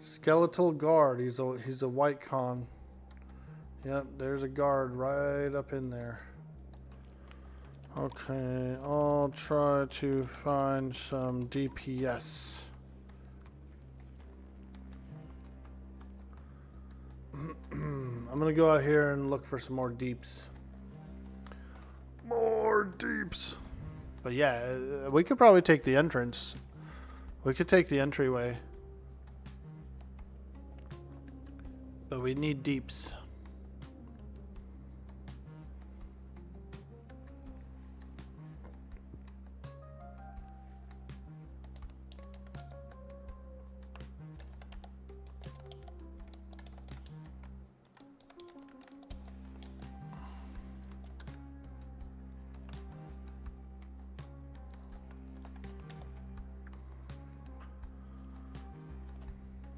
Skeletal guard. He's a white con. Yep, there's a guard right up in there. Okay, I'll try to find some DPS. I'm gonna go out here and look for some more deeps. More deeps. But yeah, we could probably take the entrance. We could take the entryway. But we need deeps.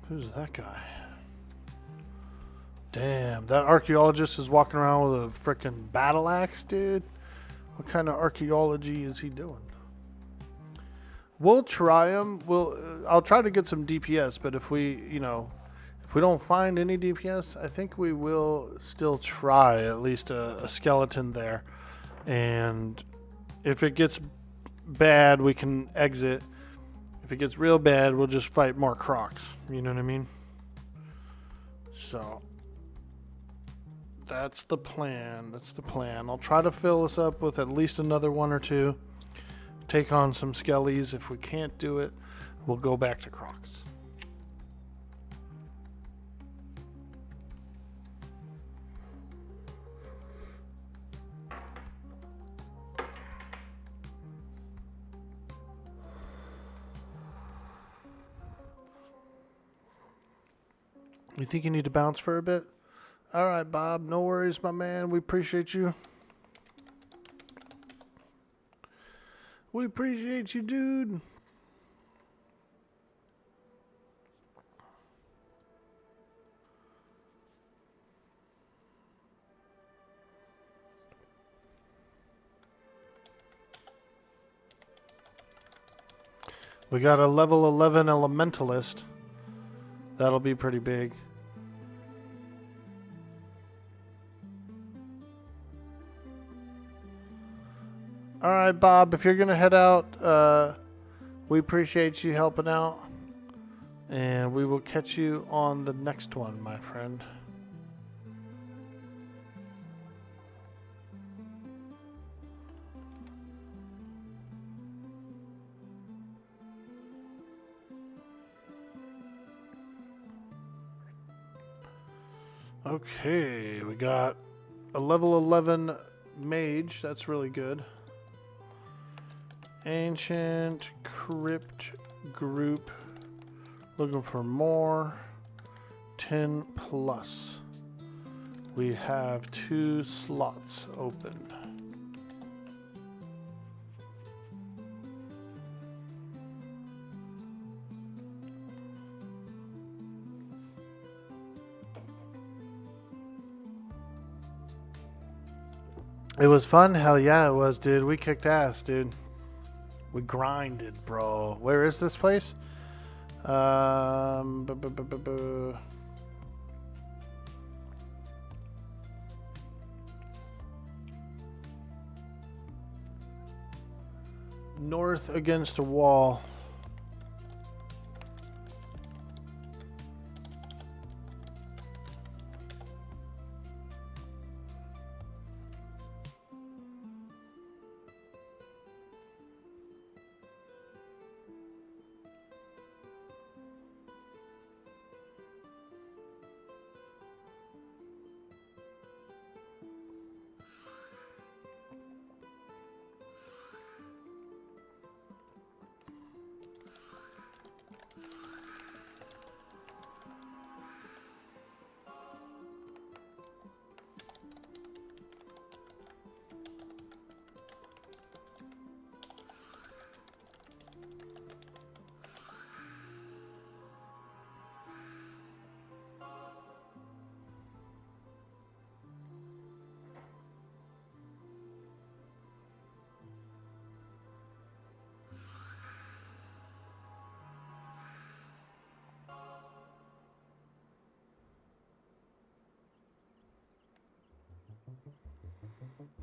Who's that guy? Damn, that archaeologist is walking around with a freaking battle axe, dude. What kind of archaeology is he doing? We'll try him. I'll try to get some DPS, but if we don't find any DPS, I think we will still try at least a skeleton there. And if it gets bad, we can exit. If it gets real bad, we'll just fight more crocs. You know what I mean? So that's the plan. That's the plan. I'll try to fill us up with at least another one or two. Take on some skellies. If we can't do it, we'll go back to crocs. You think you need to bounce for a bit? All right, Bob. No worries, my man. We appreciate you. We appreciate you, dude. We got a level 11 elementalist. That'll be pretty big. All right, Bob, if you're going to head out, we appreciate you helping out. And we will catch you on the next one, my friend. Okay, we got a level 11 mage. That's really good. Ancient crypt group. Looking for more. 10 plus. We have 2 slots open. It was fun. Hell yeah, it was, dude. We kicked ass, dude. We grinded, bro. Where is this place? North against a wall.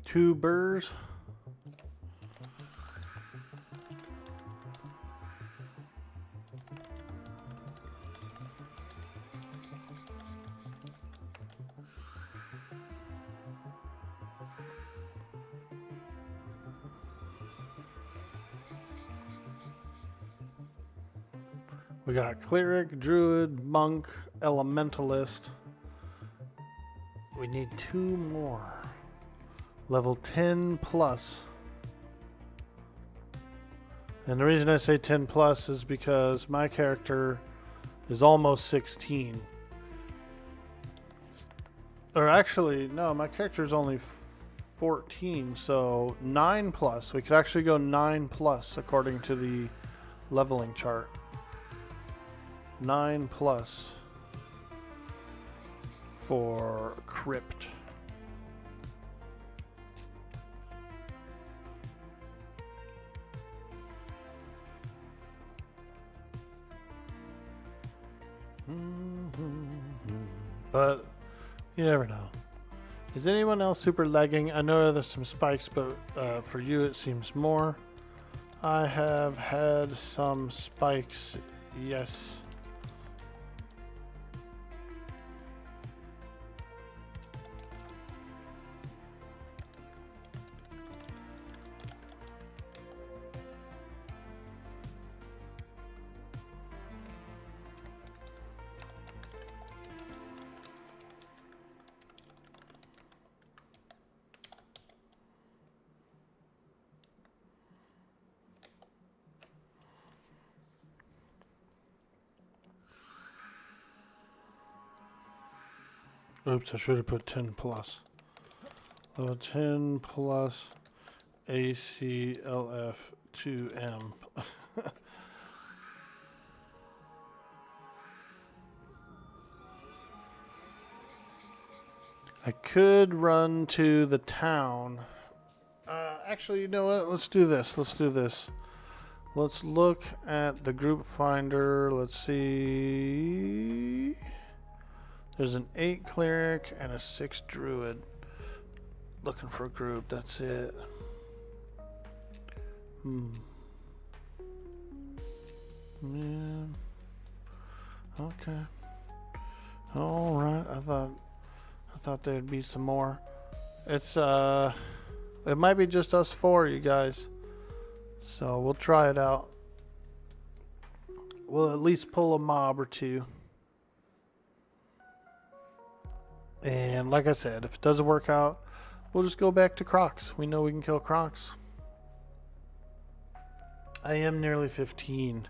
Two burrs. We got cleric, druid, monk, elementalist. We need 2 more. Level 10 plus. And the reason I say 10 plus is because my character is almost 16. Or actually, no, my character is only 14, so 9 plus. We could actually go 9 plus according to the leveling chart. 9 plus for crypt. But you never know. Is anyone else super lagging? I know there's some spikes, but for you it seems more. I have had some spikes, yes. Oops, I should have put 10 plus. 10 plus ACLF2M. I could run to the town. Actually, you know what? Let's do this. Let's look at the group finder. Let's see. There's an 8 cleric and a 6 druid. Looking for a group, that's it. Yeah. Okay. Alright, I thought there'd be some more. It's it might be just us 4, you guys. So we'll try it out. We'll at least pull a mob or 2. And like I said, if it doesn't work out, we'll just go back to Crocs. We know we can kill Crocs. I am nearly 15.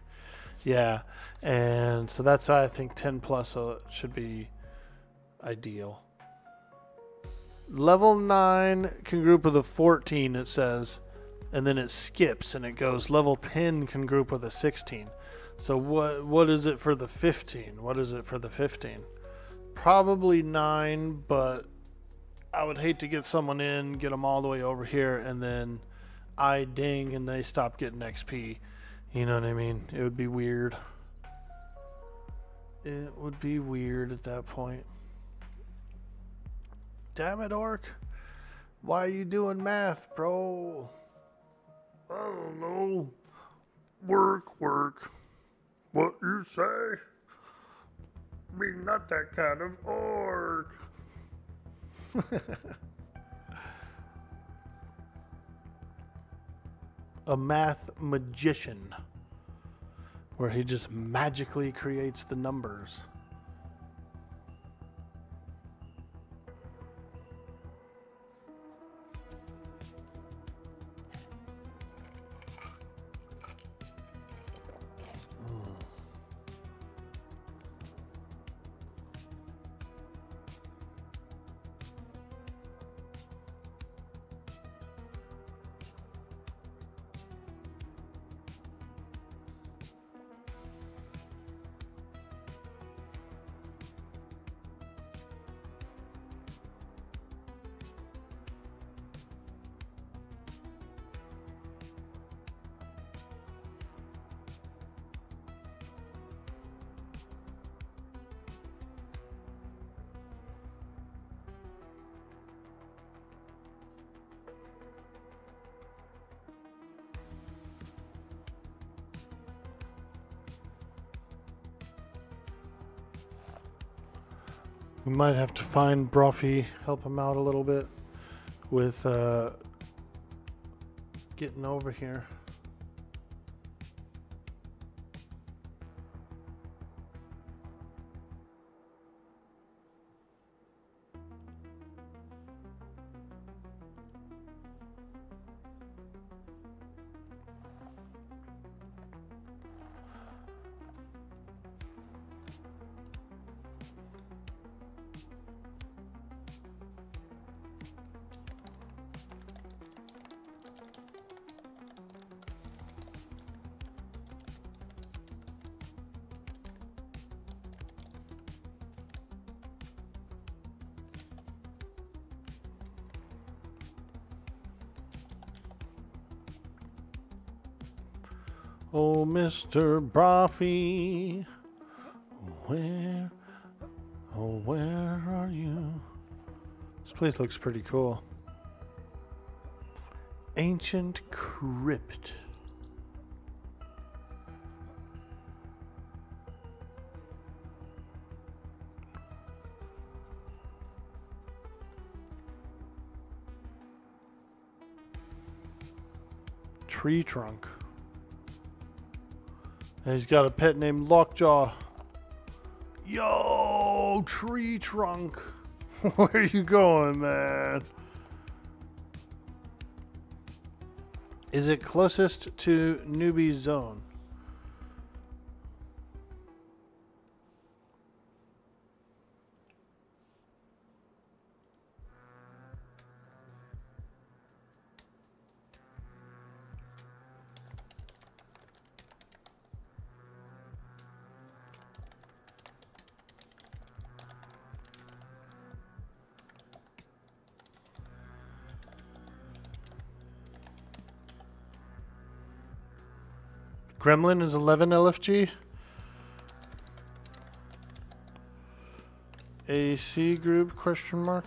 Yeah. And so that's why I think 10 plus should be ideal. Level 9 can group with a 14, it says. And then it skips and it goes level 10 can group with a 16. So what is it for the 15? What is it for the 15? Probably 9, but I would hate to get someone in, get them all the way over here, and then I ding and they stop getting XP. You know what I mean? It would be weird. It would be weird at that point. Damn it, Orc. Why are you doing math, bro? I don't know. Work. What you say? Me not that kind of orc. A math magician, where he just magically creates the numbers. We might have to find Brophy, help him out a little bit with getting over here. Oh, Mr. Brophy, where are you? This place looks pretty cool. Ancient Crypt. Tree trunk. And he's got a pet named Lockjaw. Yo, tree trunk. Where are you going, man? Is it closest to Newbie Zone? Gremlin is 11 LFG. AC group question mark.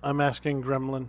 I'm asking Gremlin.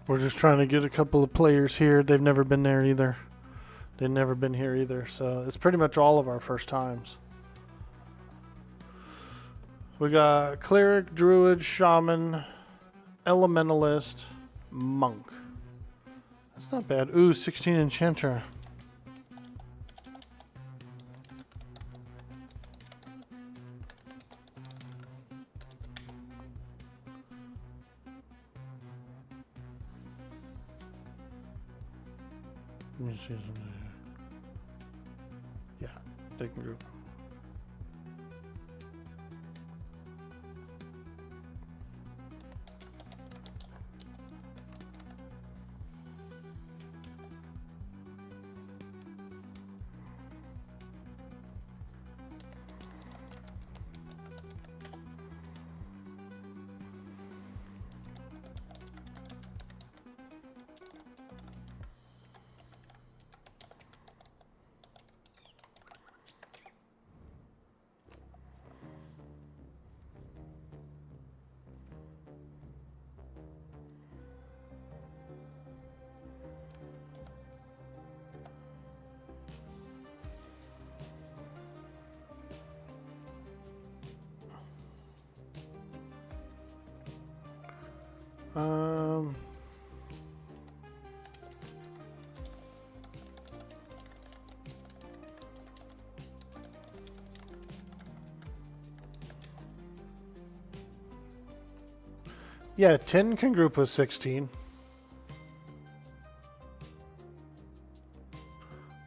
We're just trying to get a couple of players here. They've never been there either. They've never been here either. So it's pretty much all of our first times. We got Cleric, Druid, Shaman, Elementalist, Monk. That's not bad. Ooh, 16 Enchanter. Let me see something here. Yeah, they can group. Yeah, 10 can group with 16.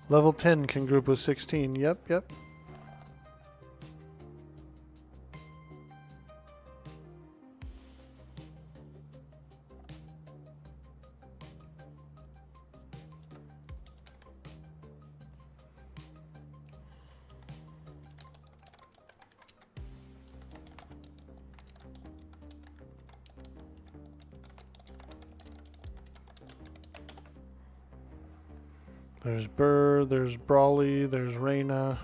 Level 10 can group with 16. Yep. There's Burr, there's Brawley, there's Reyna.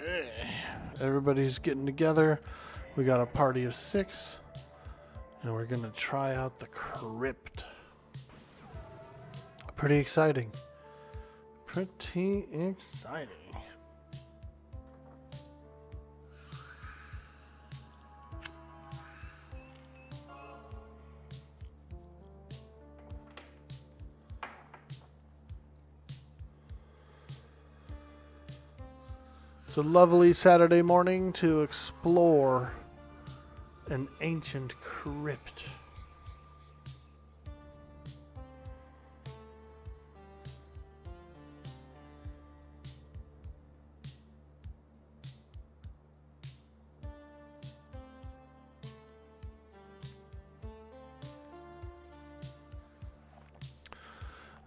Okay, everybody's getting together. We got a party of 6, and we're gonna try out the crypt. Pretty exciting. Pretty exciting. It's a lovely Saturday morning to explore an ancient crypt.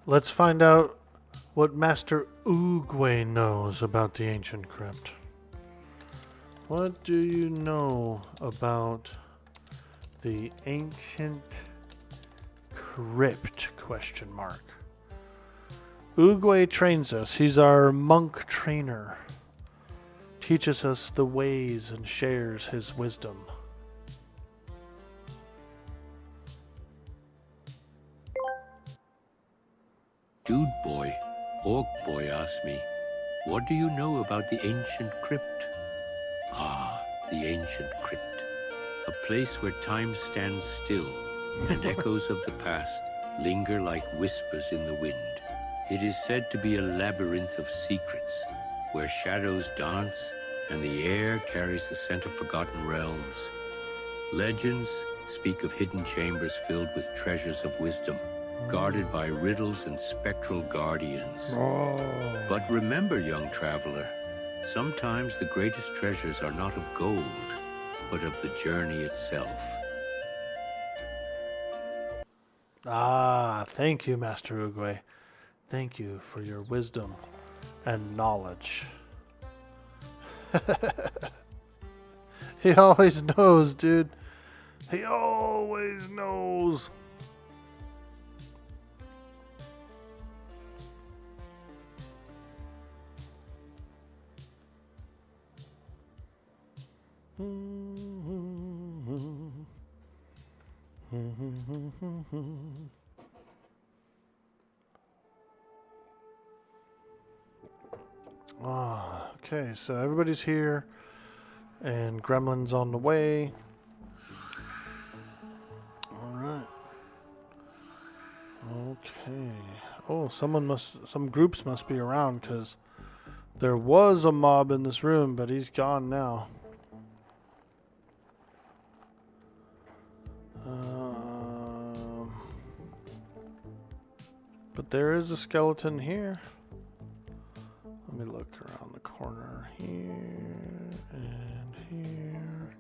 Let's find out what Master Oogway knows about the ancient crypt. What do you know about the ancient crypt? Question mark. Oogway trains us. He's our monk trainer. Teaches us the ways and shares his wisdom. Dude boy, orc boy asked me, what do you know about the ancient crypt? Ah, the ancient crypt. A place where time stands still and echoes of the past linger like whispers in the wind. It is said to be a labyrinth of secrets where shadows dance and the air carries the scent of forgotten realms. Legends speak of hidden chambers filled with treasures of wisdom, guarded by riddles and spectral guardians. But remember, young traveler, sometimes the greatest treasures are not of gold, but of the journey itself. Ah, thank you, Master Oogway. Thank you for your wisdom and knowledge. He always knows, dude. He always knows. Okay, so everybody's here, and Gremlin's on the way. All right. Okay. Oh, some groups must be around, because there was a mob in this room, but he's gone now. But there is a skeleton here. Let me look around the corner here and here.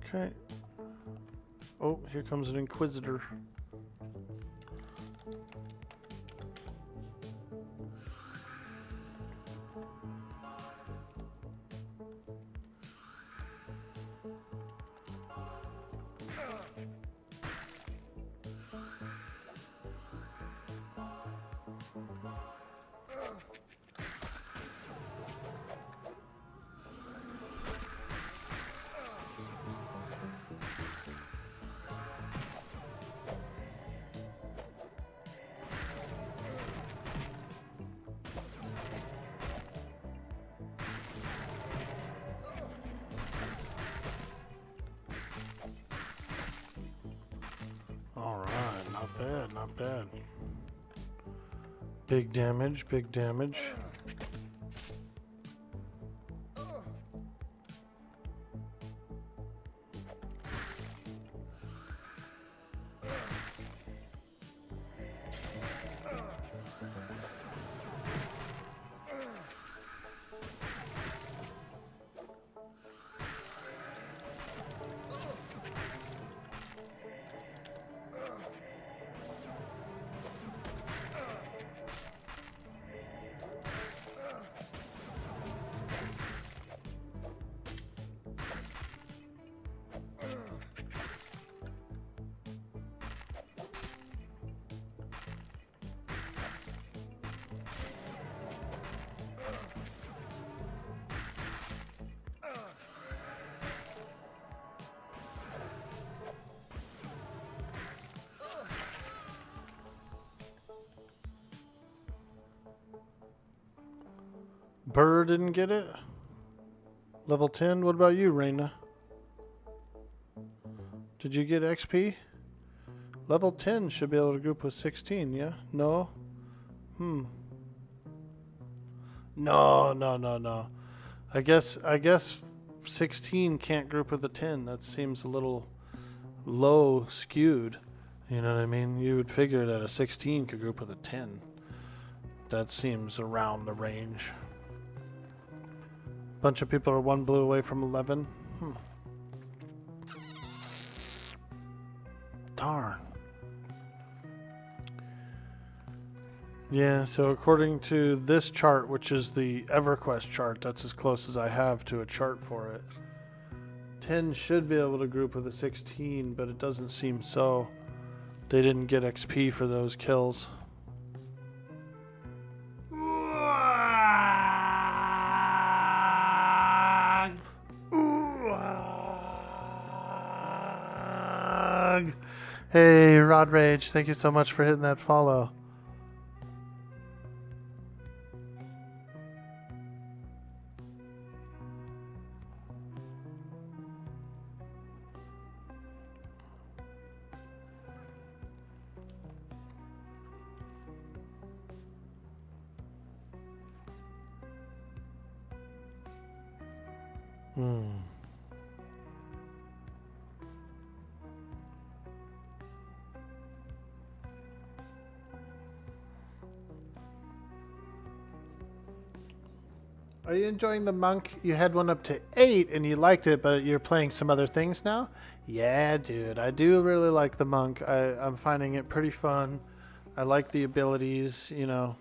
Okay. Oh, here comes an Inquisitor. Alright, not bad, not bad. Big damage, big damage. Burr didn't get it. Level 10. What about you, Reyna? Did you get XP? Level 10 should be able to group with 16, yeah? No? No. I guess 16 can't group with a 10. That seems a little low skewed. You know what I mean? You would figure that a 16 could group with a 10. That seems around the range. Bunch of people are 1 blue away from 11. Darn. Yeah, so according to this chart, which is the EverQuest chart, that's as close as I have to a chart for it. 10 should be able to group with a 16, but it doesn't seem so. They didn't get XP for those kills. Hey, Rod Rage, thank you so much for hitting that follow. Are you enjoying the monk? You had one up to 8 and you liked it, but you're playing some other things now? Yeah, dude, I do really like the monk. I'm finding it pretty fun. I like the abilities, you know.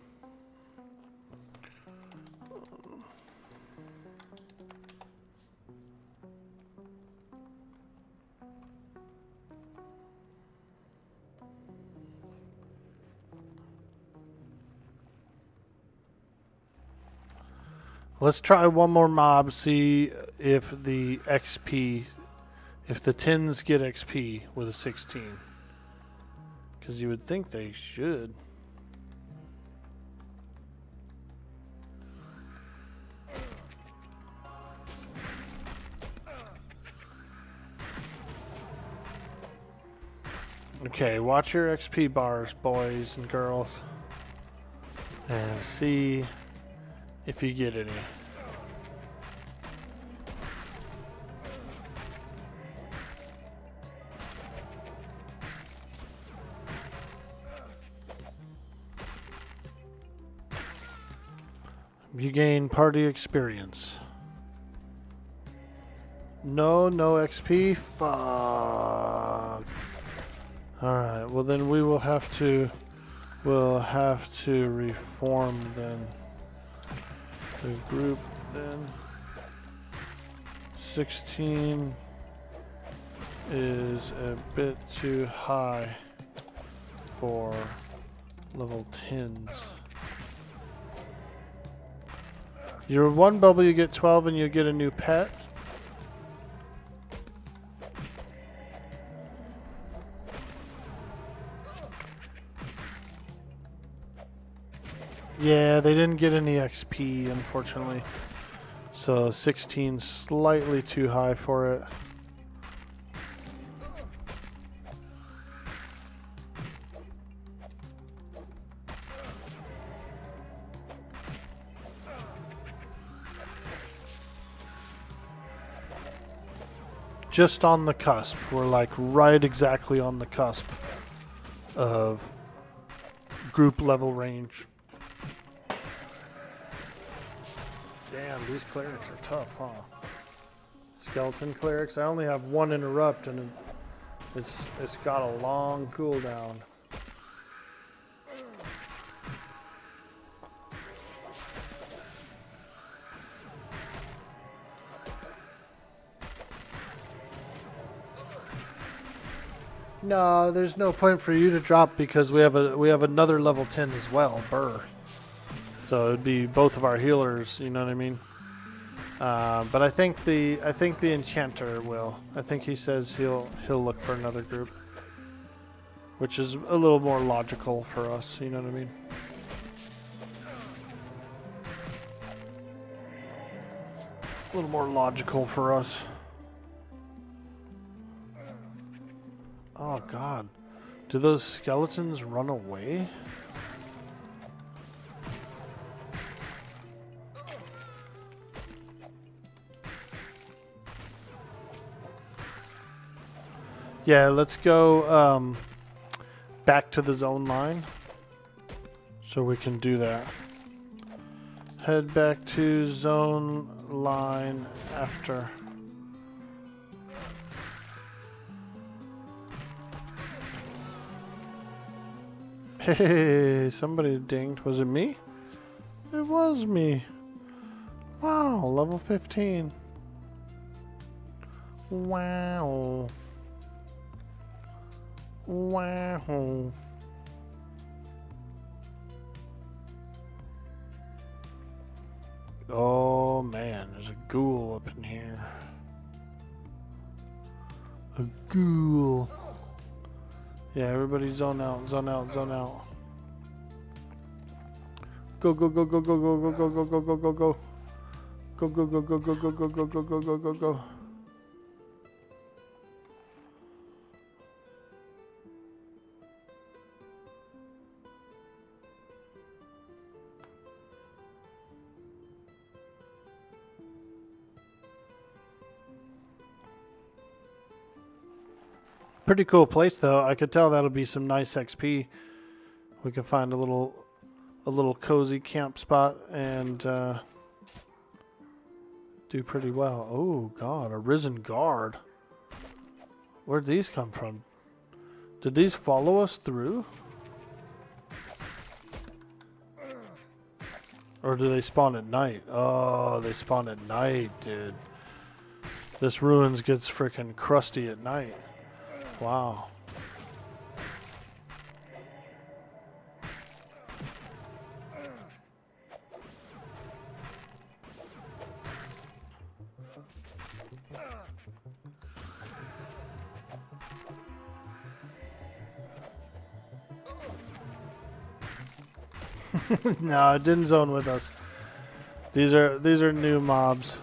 Let's try one more mob, see if the XP, if the 10s get XP with a 16. Because you would think they should. Okay, watch your XP bars, boys and girls. And see if you get any. You gain party experience. No XP? Fuck. Alright, well then we'll have to reform then. The group then. 16 is a bit too high for level 10s. Your 1 bubble you get 12 and you get a new pet. Yeah, they didn't get any XP, unfortunately. So 16 slightly too high for it. Just on the cusp. We're like right exactly on the cusp of group level range. Damn, these clerics are tough, huh? Skeleton clerics. I only have 1 interrupt and it's got a long cooldown. No, there's no point for you to drop because we have another level 10 as well, Burr. So it'd be both of our healers, you know what I mean? But I think the enchanter will. I think he says he'll look for another group, which is a little more logical for us, you know what I mean? A little more logical for us. Oh god. Do those skeletons run away? Yeah, let's go back to the zone line so we can do that. Head back to zone line after. Hey, somebody dinged. Was it me? It was me. Wow, level 15. Wow. Wow. Oh man, there's a ghoul up in here. A ghoul. Yeah, everybody zone out, zone out, zone out. Go, go, go, go, go, go, go, go, go, go, go, go, go. Go, go, go, go, go, go, go, go, go, go, go, go, go. Pretty cool place though. I could tell that'll be some nice XP. We can find a little cozy camp spot and do pretty well. Oh god, a risen guard. Where'd these come from? Did these follow us through? Or do they spawn at night? Oh, they spawn at night, dude. This ruins gets freaking crusty at night. Wow. No, it didn't zone with us. These are new mobs.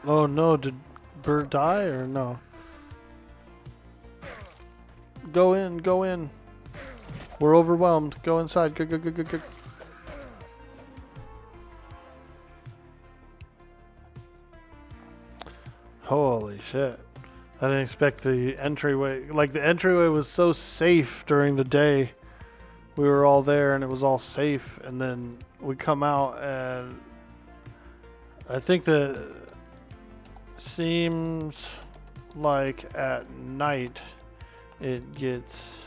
Oh no, did Bird die or no? Go in, go in. We're overwhelmed. Go inside. Go, go, go, go, go. Holy shit. I didn't expect the entryway. Like, the entryway was so safe during the day. We were all there and it was all safe. And then we come out and I think the seems like at night it gets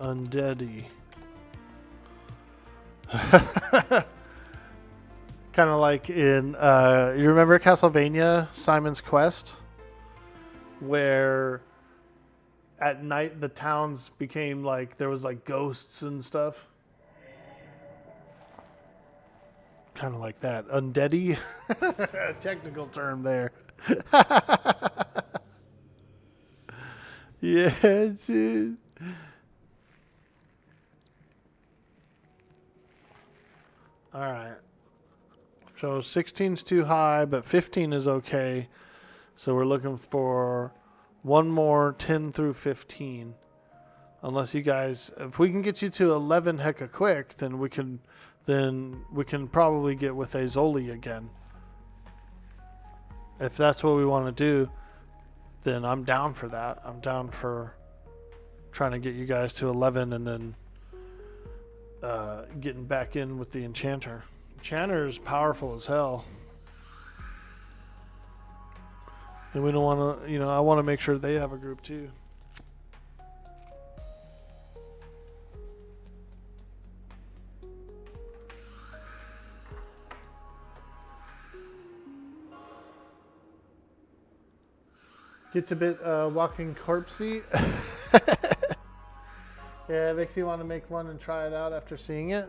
undeady. Kind of like in you remember Castlevania Simon's Quest, where at night the towns became like there was like ghosts and stuff. Kind of like that. Undeady. Technical term there. Yeah, dude. Alright. So 16's too high, but 15 is okay. So we're looking for one more 10 through 15. Unless you guys, if we can get you to 11 hecka quick, then we can probably get with Azoli again. If that's what we want to do, then I'm down for that. I'm down for trying to get you guys to 11 and then getting back in with the Enchanter. Enchanter is powerful as hell. And we don't want to, I want to make sure they have a group too. Gets a bit walking corpsey. Yeah, it makes you want to make one and try it out after seeing it.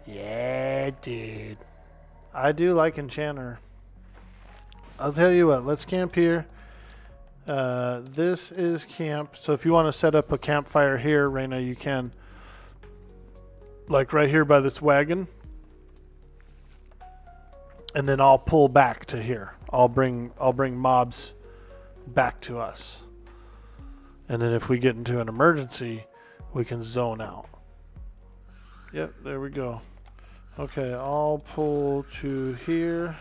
Yeah. bad dude. I do like Enchanter. I'll tell you what, let's camp here. This is camp. So if you want to set up a campfire here, Raina, you can. Like right here by this wagon. And then I'll pull back to here. I'll bring mobs back to us. And then if we get into an emergency, we can zone out. Yep, there we go. Okay, I'll pull to here.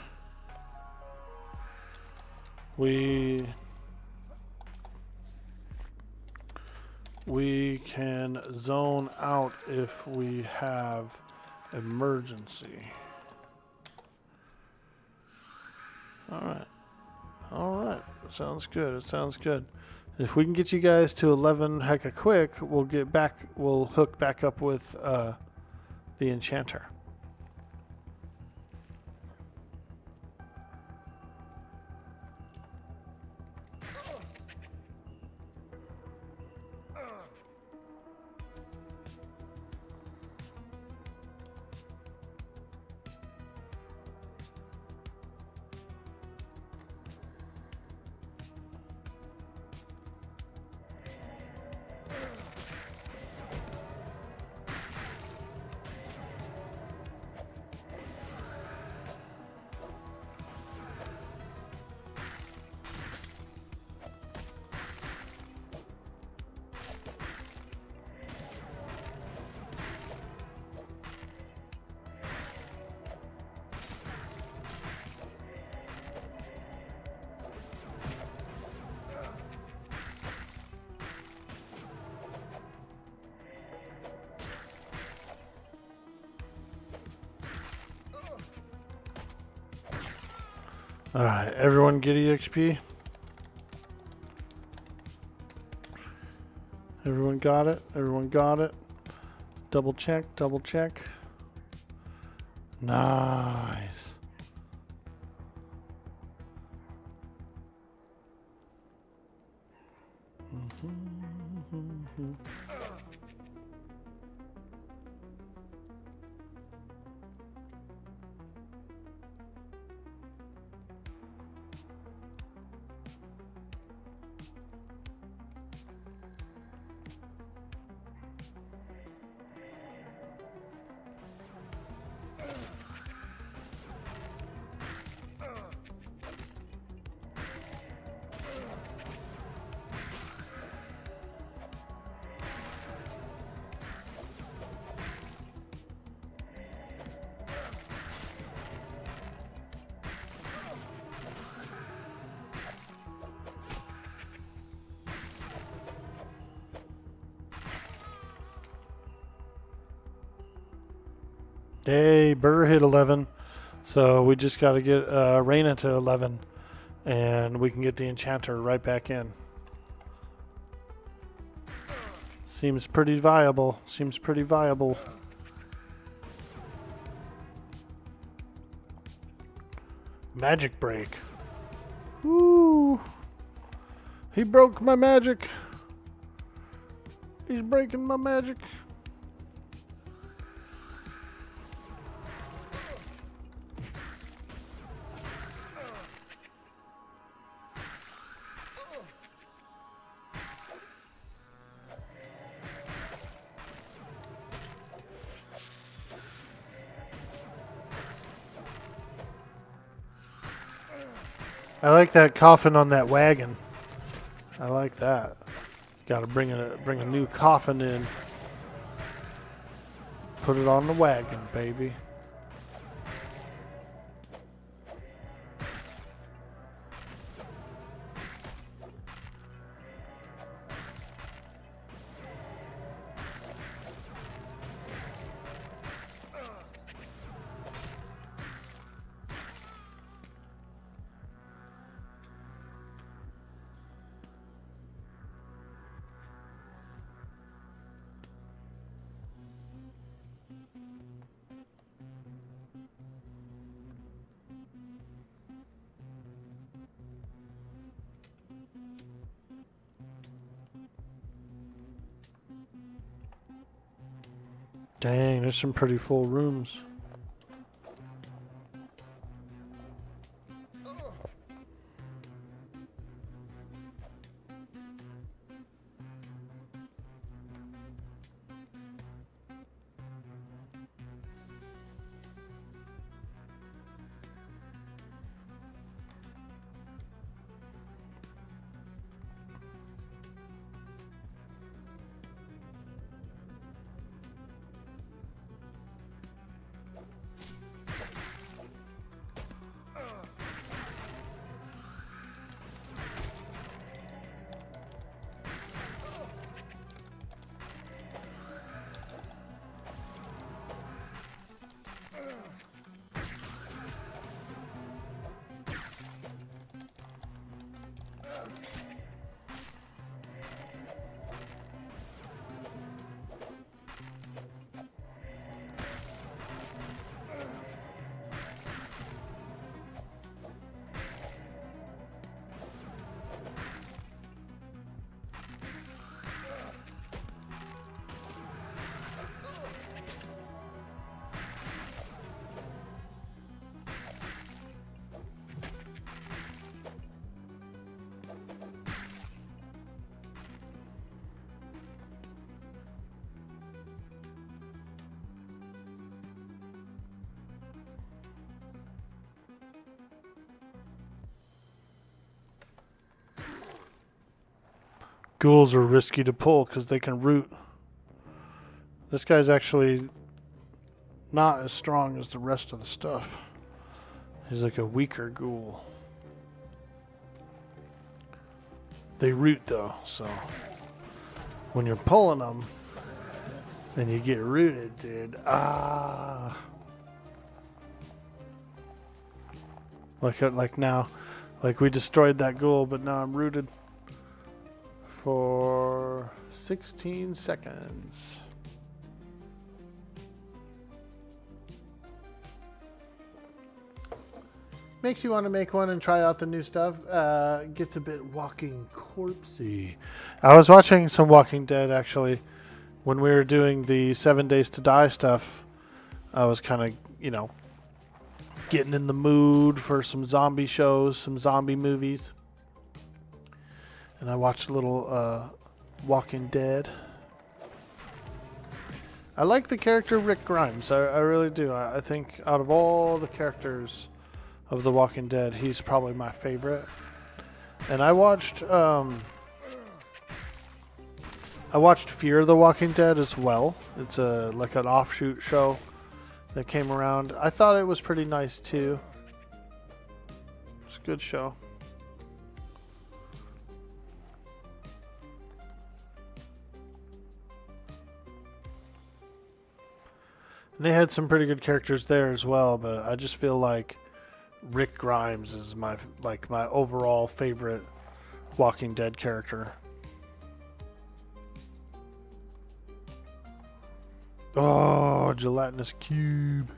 We can zone out if we have emergency. Alright. Sounds good. It sounds good. If we can get you guys to 11 hecka quick, we'll hook back up with the Enchanter. Alright, everyone get EXP? Everyone got it? Everyone got it? Double check, double check. Nice. Hey, Burger hit 11. So we just got to get Raina to 11. And we can get the Enchanter right back in. Seems pretty viable. Seems pretty viable. Magic break. Woo! He broke my magic. He's breaking my magic. I like that coffin on that wagon. I like that. Got to bring a new coffin in. Put it on the wagon, baby. Dang, there's some pretty full rooms. Ghouls are risky to pull because they can root. This guy's actually not as strong as the rest of the stuff. He's like a weaker ghoul. They root though, so when you're pulling them and you get rooted, dude, like now, like we destroyed that ghoul, but now I'm rooted for 16 seconds. Makes you want to make one and try out the new stuff. Gets a bit Walking Corpsey. I was watching some Walking Dead actually when we were doing the 7 Days to Die stuff. I was kind of, you know, getting in the mood for some zombie shows, some zombie movies. And I watched a little Walking Dead. I like the character Rick Grimes. I really do. I think out of all the characters of The Walking Dead, he's probably my favorite. And I watched Fear of the Walking Dead as well. It's like an offshoot show that came around. I thought it was pretty nice too. It's a good show. And they had some pretty good characters there as well, but I just feel like Rick Grimes is my overall favorite Walking Dead character. Oh, gelatinous cube.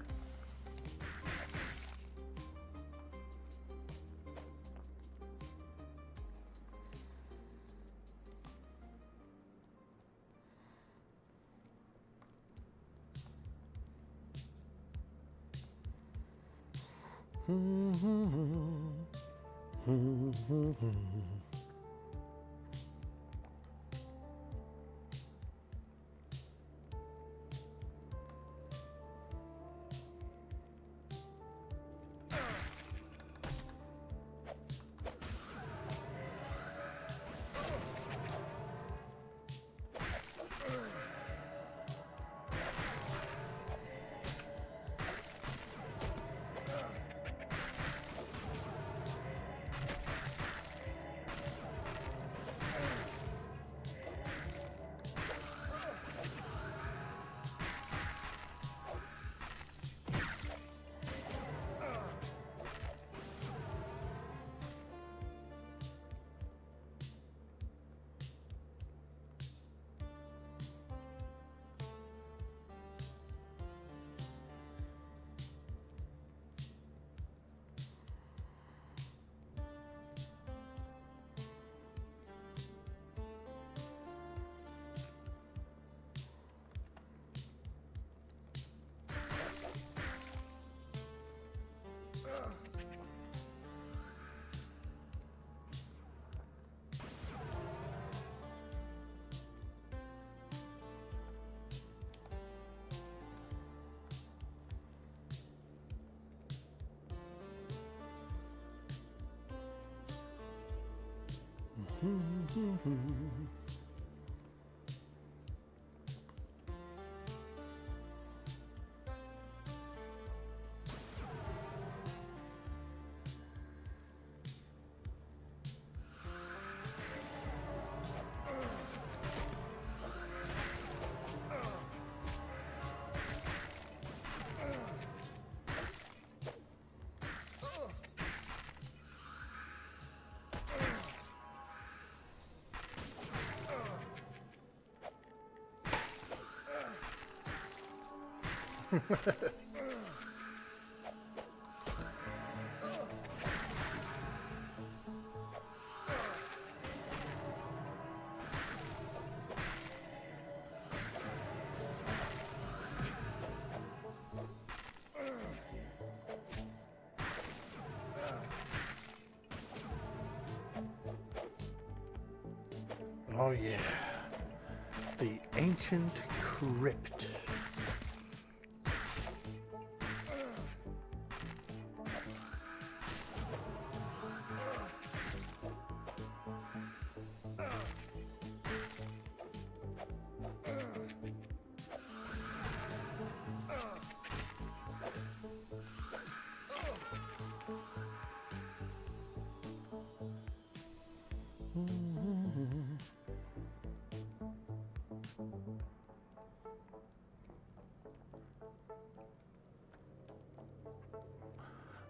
Oh yeah, the ancient crypt.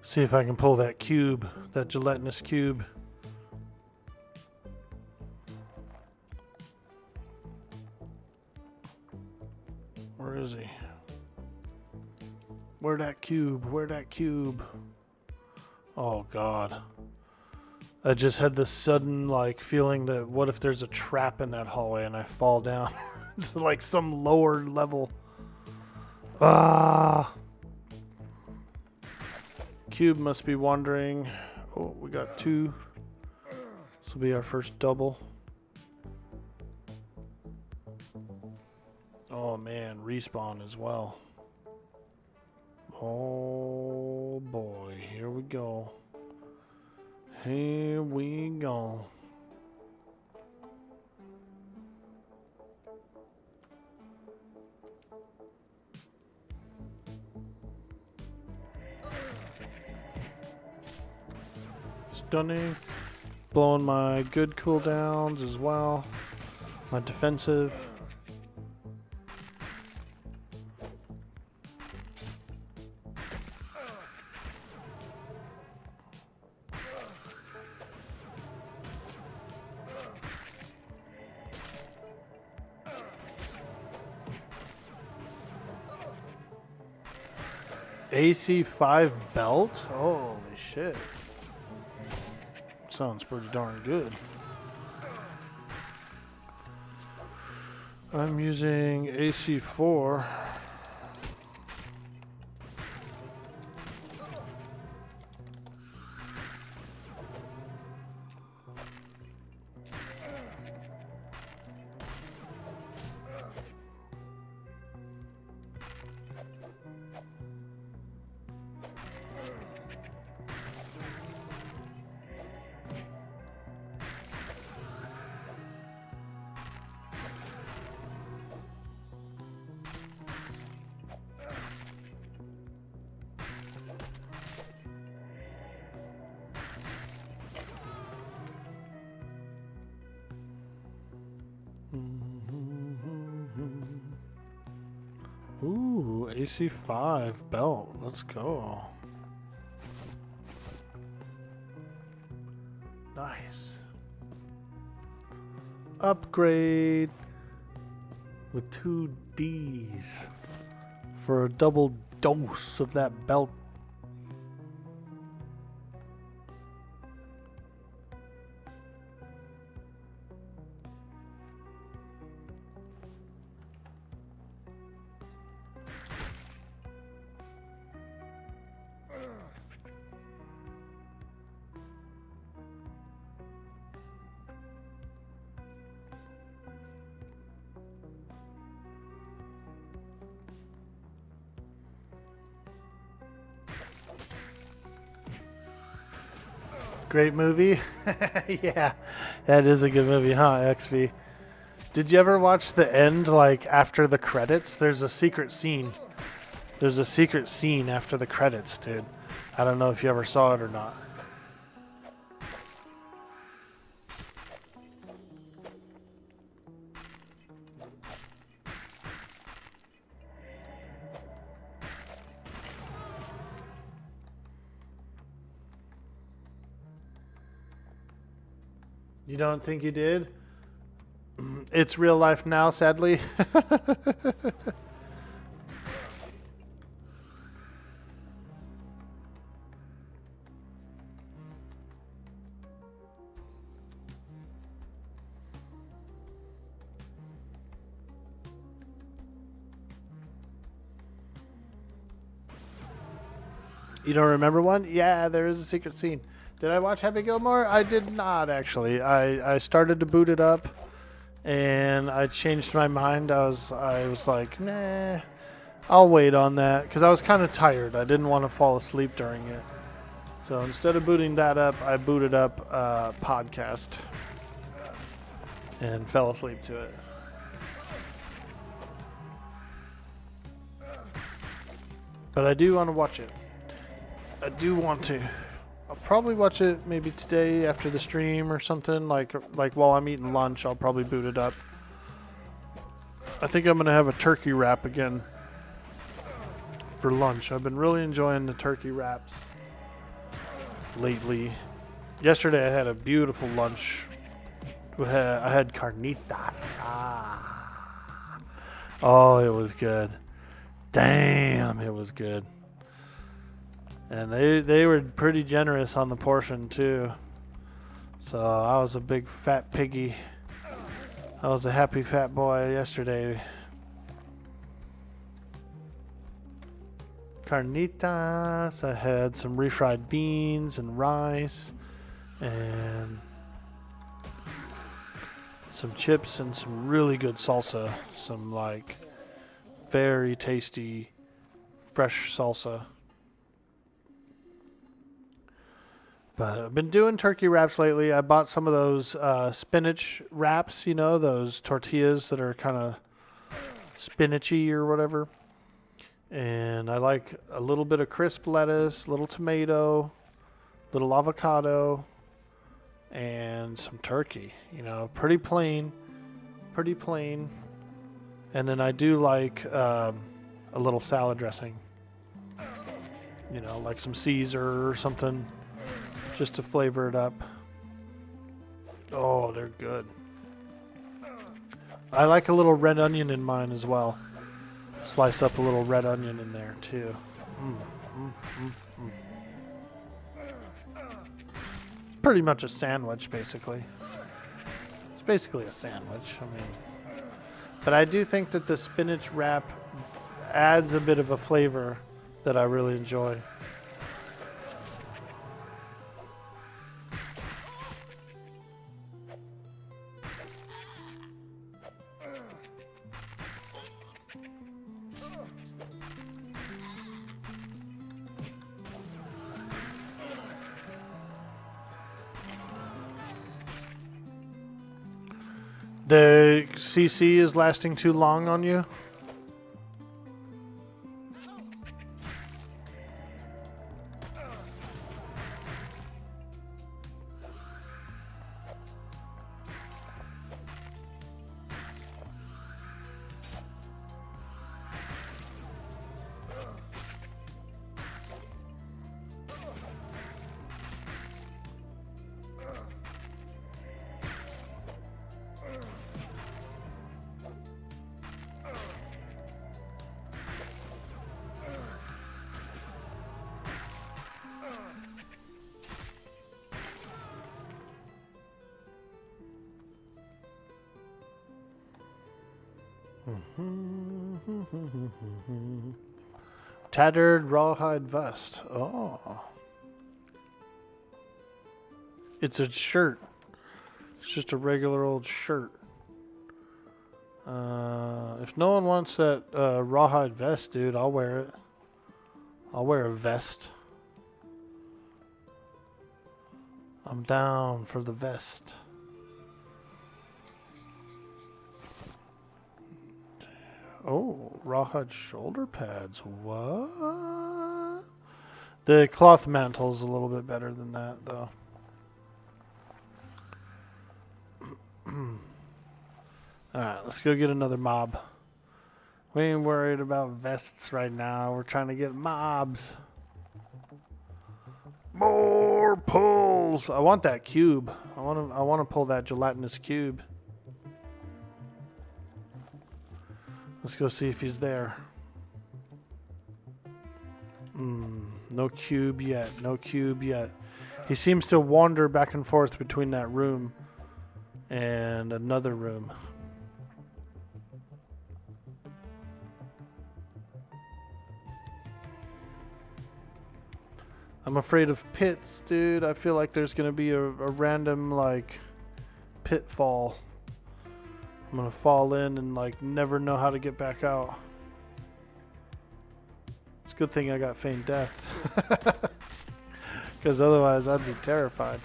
See if I can pull that cube, that gelatinous cube. Where is he? Where that cube? Where that cube? Oh God. I just had this sudden like feeling that what if there's a trap in that hallway and I fall down to like some lower level. Ah. Cube must be wandering. Oh, we got 2. This will be our first double. Oh man, respawn as well. Oh boy, here we go. Here we go. Stunning. Blowing my good cooldowns as well. My defensive. AC 5 belt? Holy shit. Sounds pretty darn good. I'm using AC 4. Ooh, AC 5 belt. Let's go. Nice. Upgrade with 2 Ds for a double dose of that belt. Great movie. Yeah, that is a good movie, huh, XV? Did you ever watch the end, like, after the credits? There's a secret scene. There's a secret scene after the credits, dude. I don't know if you ever saw it or not. You don't think you did? It's real life now, sadly. You don't remember one? Yeah, there is a secret scene. Did I watch Happy Gilmore? I did not, actually. I started to boot it up, and I changed my mind. I was like, nah, I'll wait on that, because I was kind of tired. I didn't want to fall asleep during it. So instead of booting that up, I booted up Podcast and fell asleep to it. But I do want to watch it. I do want to. I'll probably watch it maybe today after the stream or something. Like while I'm eating lunch, I'll probably boot it up. I think I'm gonna have a turkey wrap again for lunch. I've been really enjoying the turkey wraps. lately. Yesterday I had a beautiful lunch. I had carnitas. Oh, it was good. Damn, it was good. And they were pretty generous on the portion too. So I was a big fat piggy. I was a happy fat boy yesterday. Carnitas. I had some refried beans and rice and some chips and some really good salsa. Some like very tasty fresh salsa. But I've been doing turkey wraps lately. I bought some of those spinach wraps, you know, those tortillas that are kind of spinachy or whatever. And I like a little bit of crisp lettuce, little tomato, little avocado, and some turkey. You know, pretty plain. And then I do like a little salad dressing. You know, like some Caesar or something, just to flavor it up. Oh, they're good. I like a little red onion in mine as well. Slice up a little red onion in there too. Pretty much a sandwich, basically. It's basically a sandwich. I mean, but I do think that the spinach wrap adds a bit of a flavor that I really enjoy. The CC is lasting too long on you? Tattered rawhide vest. Oh. It's a shirt. It's just a regular old shirt. If no one wants that rawhide vest, dude, I'll wear it. I'll wear a vest. I'm down for the vest. Oh, rawhide shoulder pads. What? The cloth mantle's a little bit better than that, though. Alright, let's go get another mob. We ain't worried about vests right now. We're trying to get mobs. More pulls. I want that cube. I want to pull that gelatinous cube. Let's go see if he's there. No cube yet. No cube yet. He seems to wander back and forth between that room and another room. I'm afraid of pits, dude. I feel like there's going to be a random, like, pitfall. I'm going to fall in and, like, never know how to get back out. It's a good thing I got feigned death. Because otherwise I'd be terrified.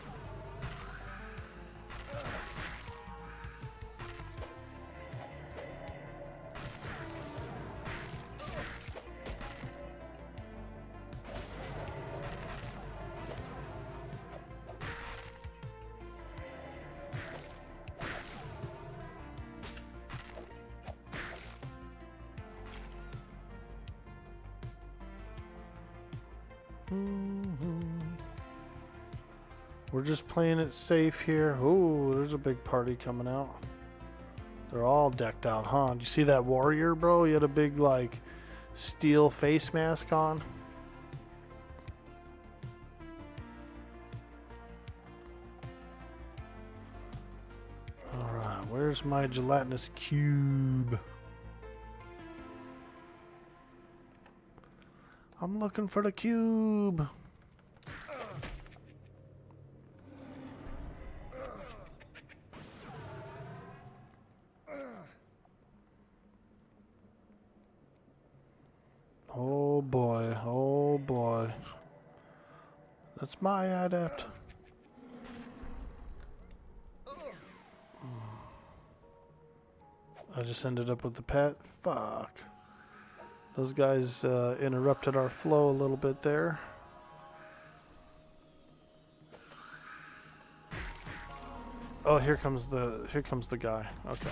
We're just playing it safe here. Ooh, there's a big party coming out. They're all decked out, huh? Did you see that warrior, bro? He had a big, like, steel face mask on. Alright, where's my gelatinous cube? I'm looking for the cube. Oh boy, oh boy. That's my adept. I just ended up with the pet. Fuck. Those guys interrupted our flow a little bit there. Oh, here comes the guy. Okay.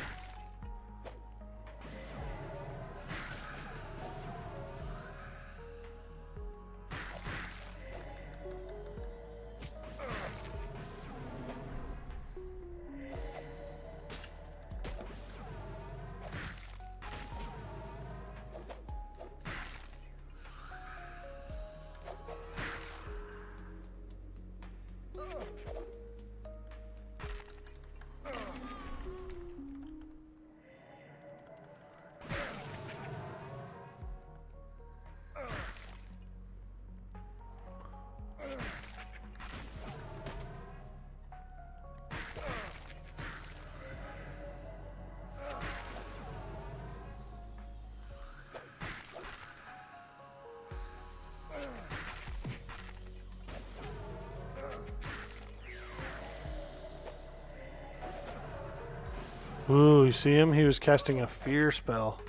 Ooh, you see him? He was casting a fear spell.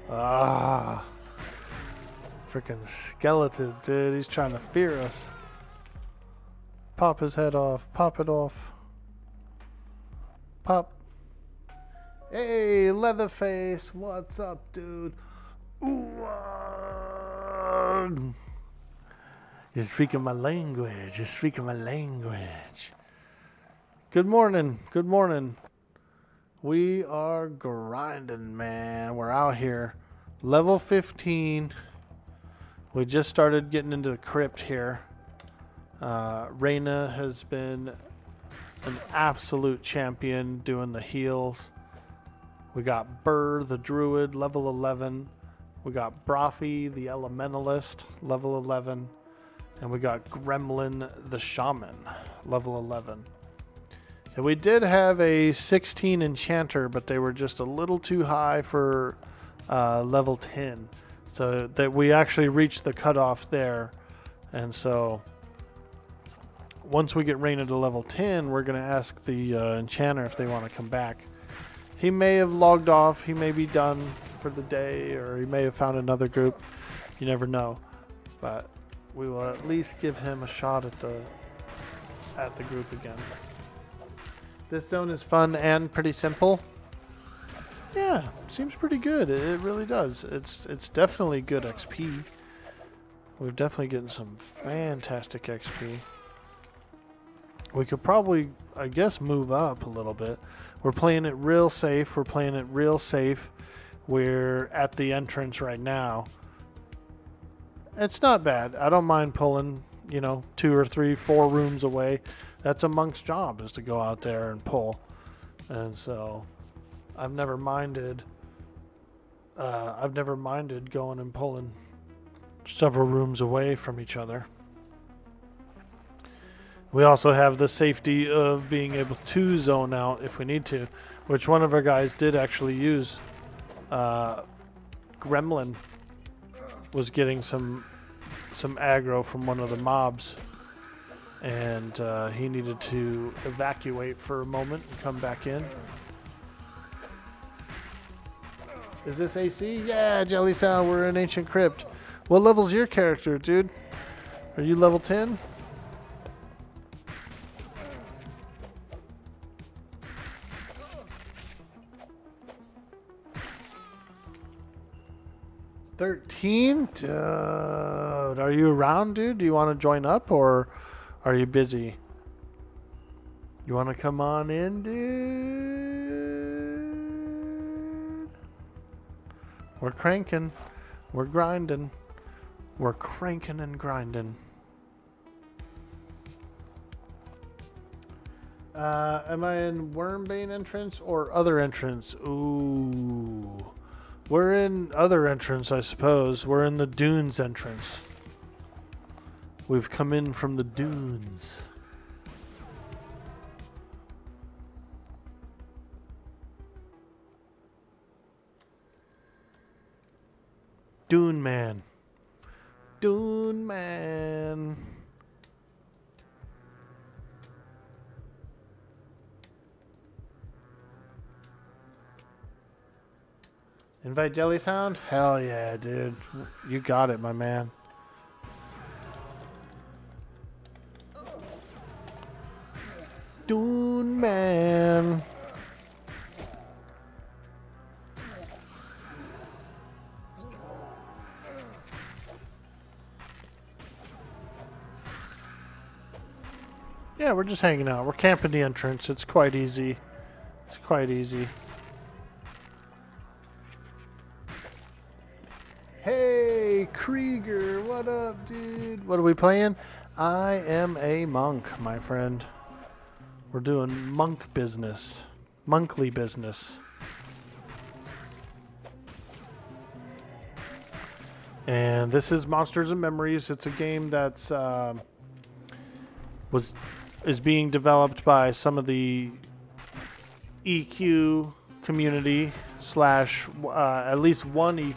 Ah. Freaking skeleton, dude. He's trying to fear us. Pop his head off. Pop it off. Pop. Hey, Leatherface. What's up, dude? Ooh, you're speaking my language. You're speaking my language. Good morning. Good morning. We are grinding, man. We're out here. Level 15. We just started getting into the crypt here. Reyna has been an absolute champion doing the heals. We got Burr, the druid, level 11. We got Broffi, the elementalist, level 11. And we got Gremlin, the shaman, level 11. And we did have a 16 enchanter, but they were just a little too high for level 10. So that we actually reached the cutoff there. And so once we get Reyna to level 10, we're going to ask the enchanter if they want to come back. He may have logged off. He may be done for the day, or he may have found another group. You never know. But we will at least give him a shot at the group again. This zone is fun and pretty simple. Yeah, seems pretty good. It really does. It's definitely good XP. We're definitely getting some fantastic XP. We could probably, I guess, move up a little bit. We're playing it real safe. We're at the entrance right now. It's not bad. I don't mind pulling, 2 or 3, 4 rooms away. That's a monk's job, is to go out there and pull. And so I've never minded going and pulling several rooms away from each other. We also have the safety of being able to zone out if we need to, which one of our guys did actually use. Gremlin was getting some aggro from one of the mobs, and he needed to evacuate for a moment and come back in. Is this AC? Yeah, Jelly Sound, we're in Ancient Crypt. What level's your character, dude? Are you level 10? $13? Dude, are you around, dude? Do you want to join up, or are you busy? You want to come on in, dude? We're cranking. We're grinding. We're cranking and grinding. Am I in Wormbane entrance or other entrance? Ooh. We're in other entrance, I suppose. We're in the Dunes entrance. We've come in from the Dunes. Dune Man. Dune Man. Invite Jellysound? Hell yeah, dude. You got it, my man. Dune Man. Yeah, we're just hanging out. We're camping the entrance. It's quite easy. It's quite easy. Hey, Krieger, what up, dude? What are we playing? I am a monk, my friend. We're doing monk business. Monkly business. And this is Monsters and Memories. It's a game that's is being developed by some of the EQ community / at least one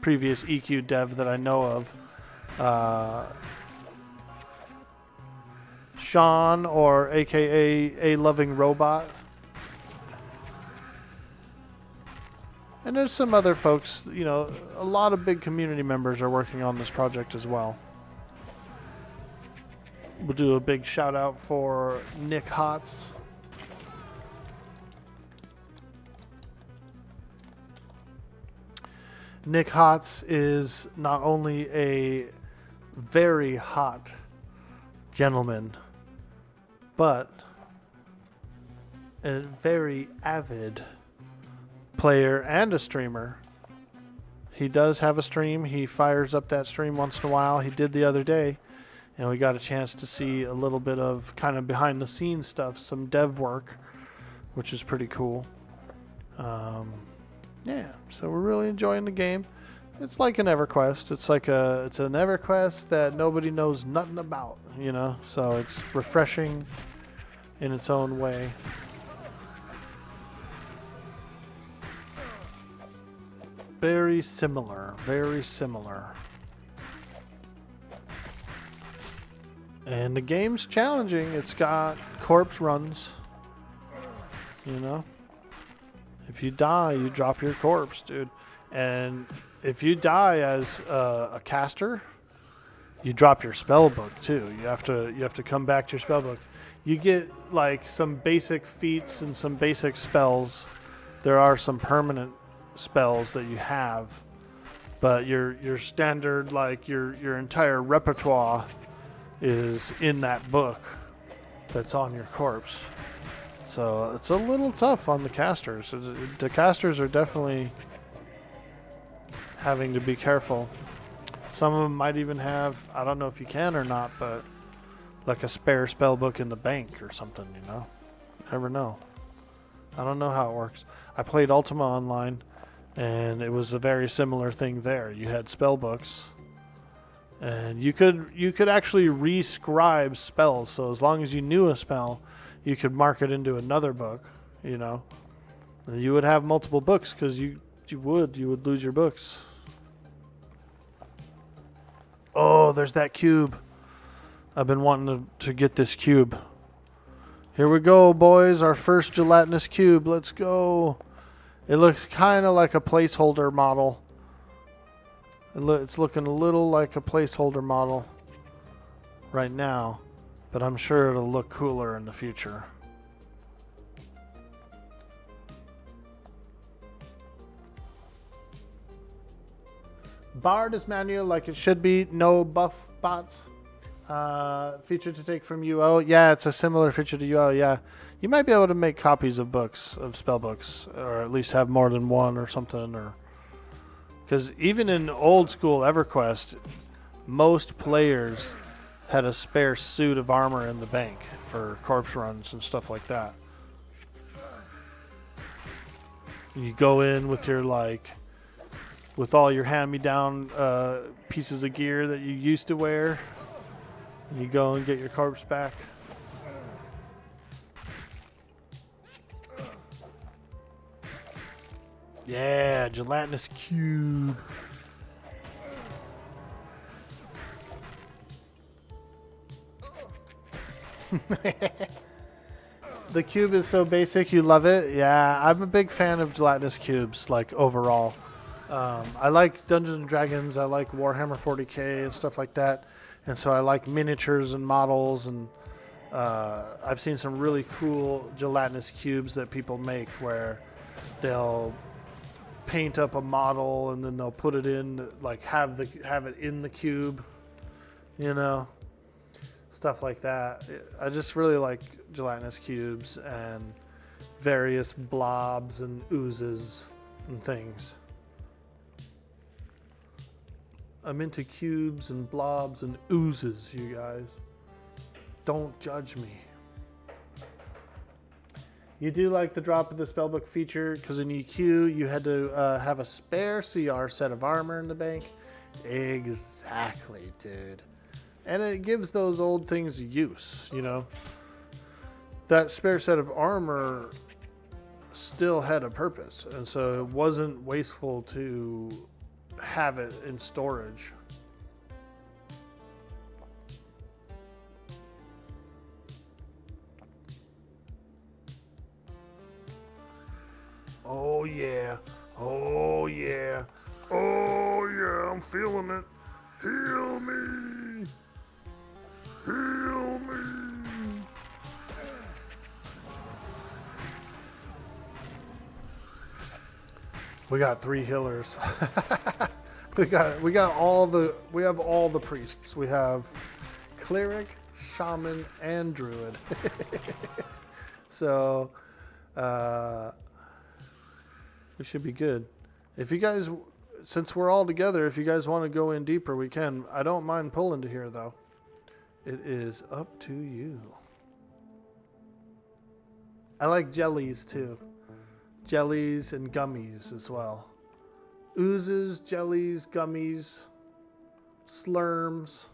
previous EQ dev that I know of. Sean, or aka A Loving Robot. And there's some other folks, you know, a lot of big community members are working on this project as well. We'll do a big shout out for Nick Hotz. Nick Hotz is not only a very hot gentleman, but a very avid player and a streamer. He does have a stream. He fires up that stream once in a while. He did the other day, and we got a chance to see a little bit of kind of behind the scenes stuff, some dev work, which is pretty cool. Yeah, so we're really enjoying the game. It's like an EverQuest. It's an EverQuest that nobody knows nothing about, you know. So it's refreshing in its own way. Very similar, very similar. And the game's challenging. It's got corpse runs, you know. If you die, you drop your corpse, dude. And if you die as a caster, you drop your spell book too. You have to come back to your spell book. You get like some basic feats and some basic spells. There are some permanent spells that you have, but your standard, like your entire repertoire is in that book that's on your corpse. So it's a little tough on the casters. The casters are definitely having to be careful. Some of them might even have, I don't know if you can or not, but like a spare spell book in the bank or something, you know? Never know. I don't know how it works. I played Ultima Online, and it was a very similar thing there. You had spell books, and you could actually re-scribe spells. So as long as you knew a spell, you could mark it into another book, you know. And you would have multiple books because you would lose your books. Oh, there's that cube. I've been wanting to get this cube. Here we go, boys. Our first gelatinous cube. Let's go. It looks kind of like a placeholder model. It's looking a little like a placeholder model right now, but I'm sure it'll look cooler in the future. Bard is manual like it should be. No buff bots. Feature to take from UO. Yeah, it's a similar feature to UO. Yeah, you might be able to make copies of books, of spell books, or at least have more than one or something. Or because even in old school EverQuest, most players had a spare suit of armor in the bank for corpse runs and stuff like that. You go in with your with all your hand-me-down pieces of gear that you used to wear. You go and get your corpse back. Yeah, gelatinous cube. The cube is so basic, you love it. Yeah, I'm a big fan of gelatinous cubes, like overall. I like Dungeons and Dragons. I like Warhammer 40k and stuff like that. And so I like miniatures and models, and I've seen some really cool gelatinous cubes that people make where they'll paint up a model and then they'll put it in, like have it in the cube, you know, stuff like that. I just really like gelatinous cubes and various blobs and oozes and things. I'm into cubes and blobs and oozes, you guys. Don't judge me. You do like the drop of the spellbook feature because in EQ you had to have a spare CR set of armor in the bank. Exactly, dude. And it gives those old things use, you know. That spare set of armor still had a purpose, and so it wasn't wasteful to have it in storage. Oh yeah. Oh yeah. Oh yeah, I'm feeling it. Heal me. Heal me. We got 3 healers. we have all the priests. We have cleric, shaman, and druid. So we should be good. If you guys, since we're all together, if you guys want to go in deeper, we can. I don't mind pulling to here though. It is up to you. I like jellies too. Jellies and gummies as well. Oozes, jellies, gummies, slurms.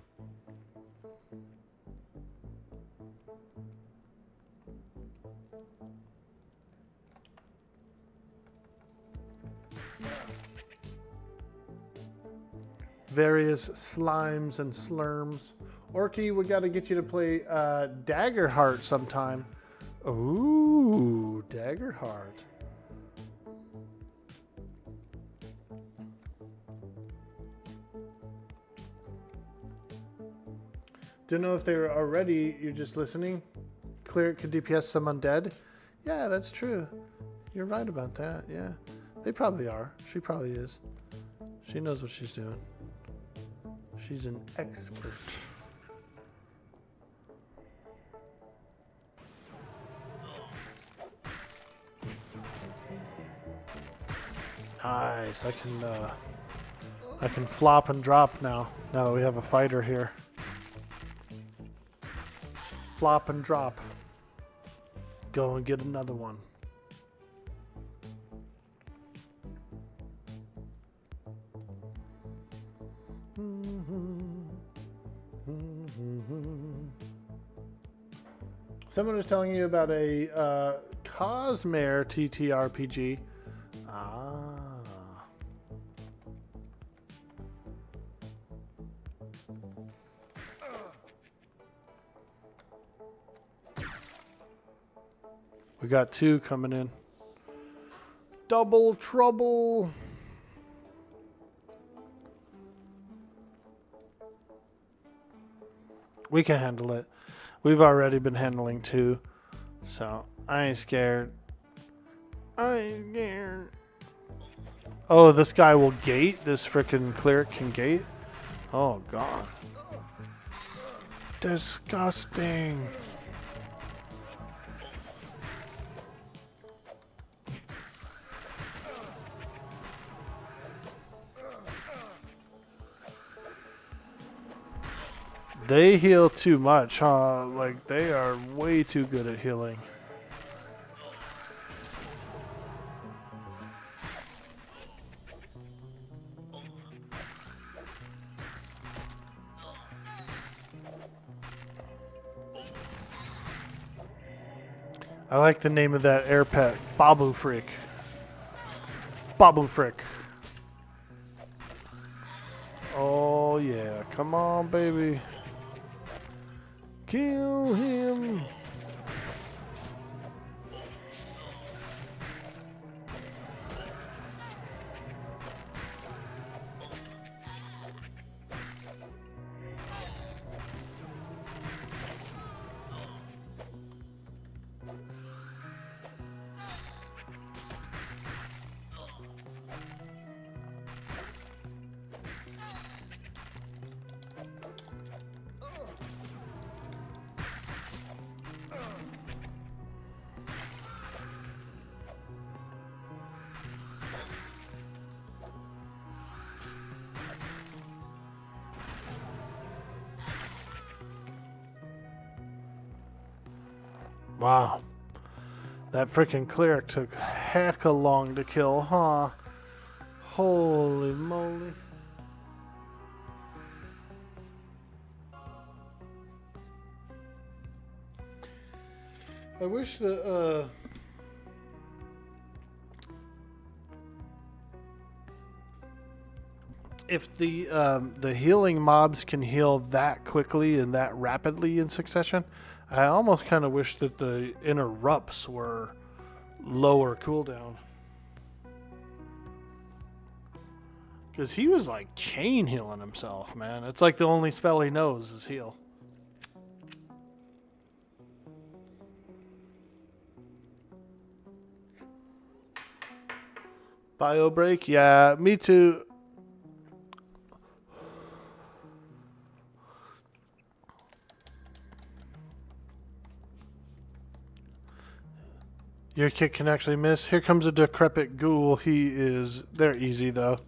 Various slimes and slurms. Orky, we got to get you to play Daggerheart sometime. Ooh, Daggerheart. Don't know if they're already, you're just listening. Cleric could DPS some undead. Yeah, that's true. You're right about that, yeah. They probably are. She probably is. She knows what she's doing. She's an expert. Nice. I can flop and drop now that we have a fighter here. Flop and drop. Go and get another one. Someone was telling you about a Cosmere TTRPG. Ah. We got 2 coming in. Double trouble. We can handle it. We've already been handling 2. So I ain't scared. I ain't scared. Oh, this guy will gate? This frickin' cleric can gate? Oh, God. Disgusting. They heal too much, huh? Like, they are way too good at healing. I like the name of that air pet, Babu Frick. Babu Frick. Oh yeah, come on baby. Kill him. Wow. That freaking cleric took hecka long to kill, huh? Holy moly. I wish the if the healing mobs can heal that quickly and that rapidly in succession, I almost kind of wish that the interrupts were lower cooldown. Because he was like chain healing himself, man. It's like the only spell he knows is heal. Bio break? Yeah, me too. Your kick can actually miss. Here comes a decrepit ghoul. They're easy though.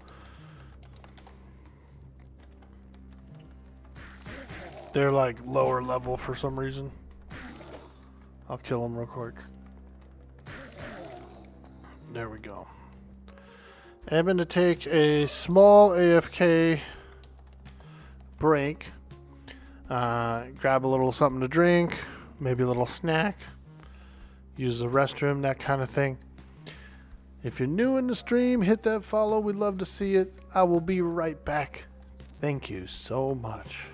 They're like lower level for some reason. I'll kill them real quick. There we go. I'm going to take a small AFK break. Grab a little something to drink. Maybe a little snack. Use the restroom, that kind of thing. If you're new in the stream, hit that follow. We'd love to see it. I will be right back. Thank you so much.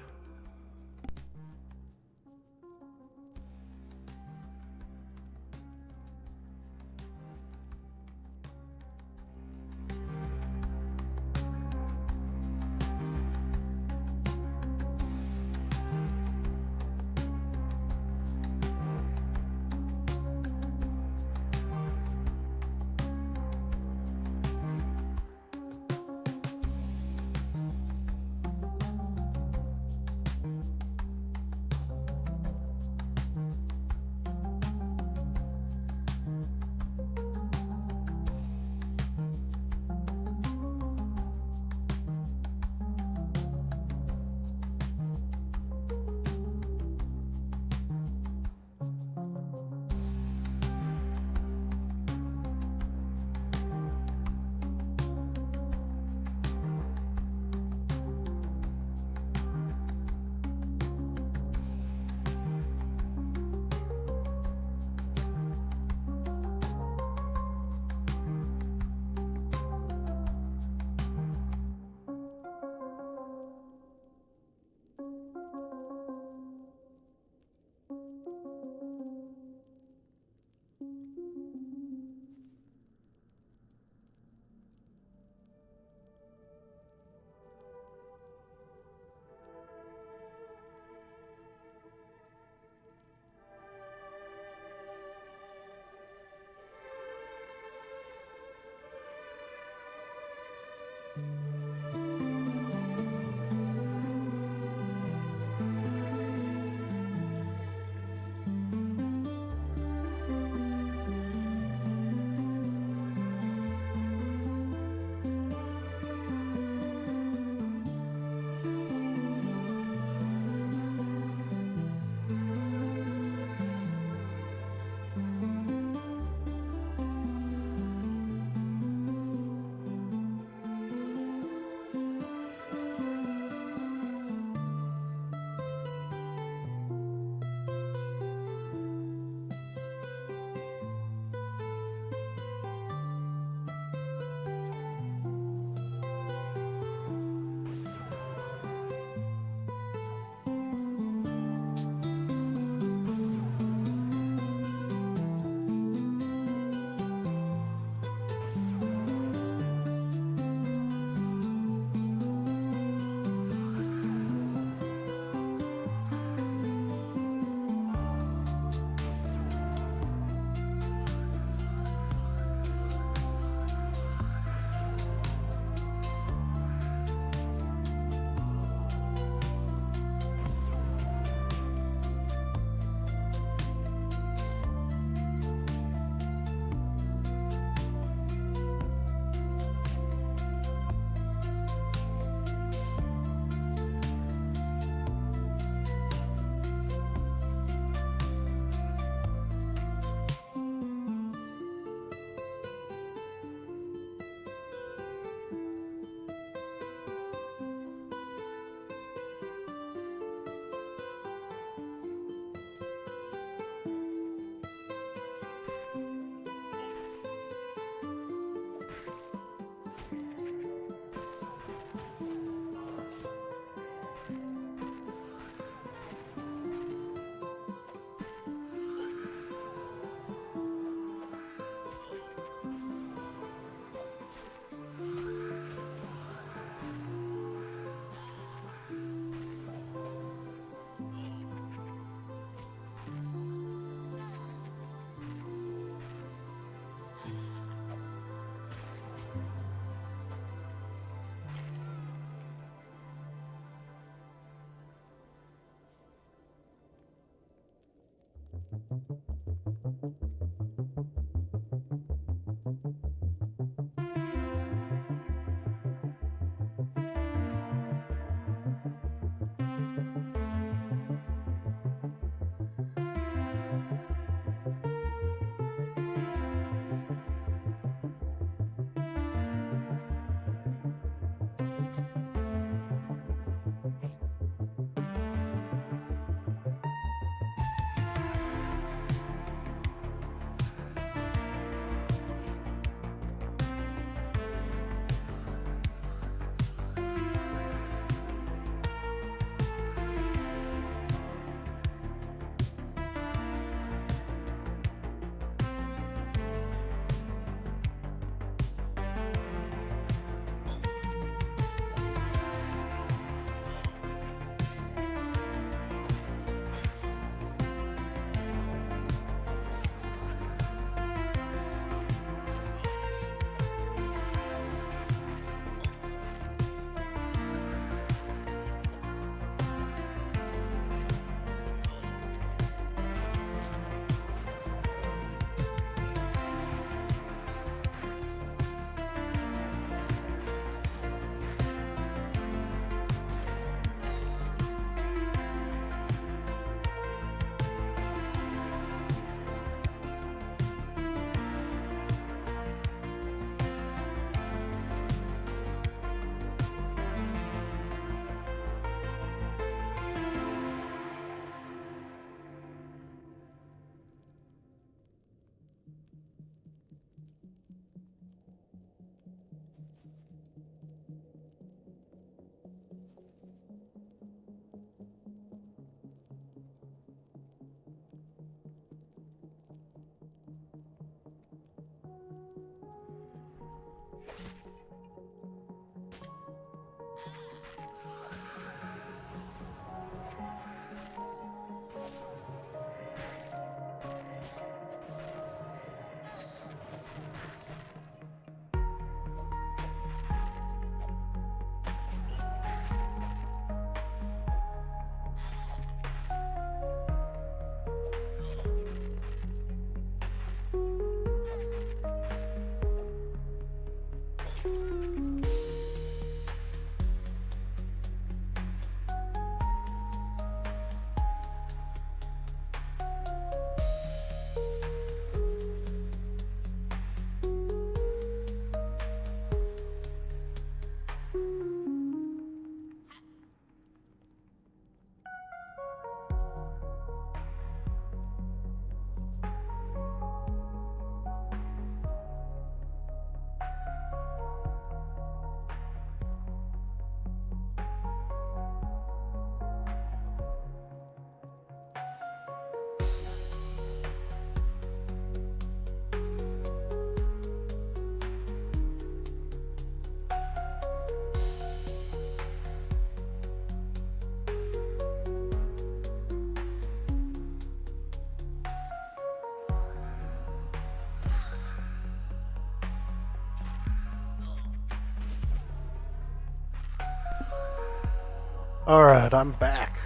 Alright, I'm back.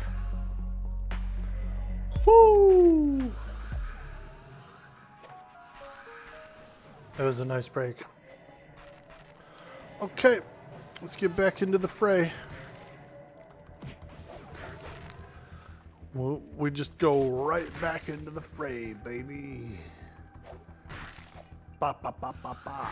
Woo! That was a nice break. Okay, let's get back into the fray. We just go right back into the fray, baby. Ba ba ba ba ba.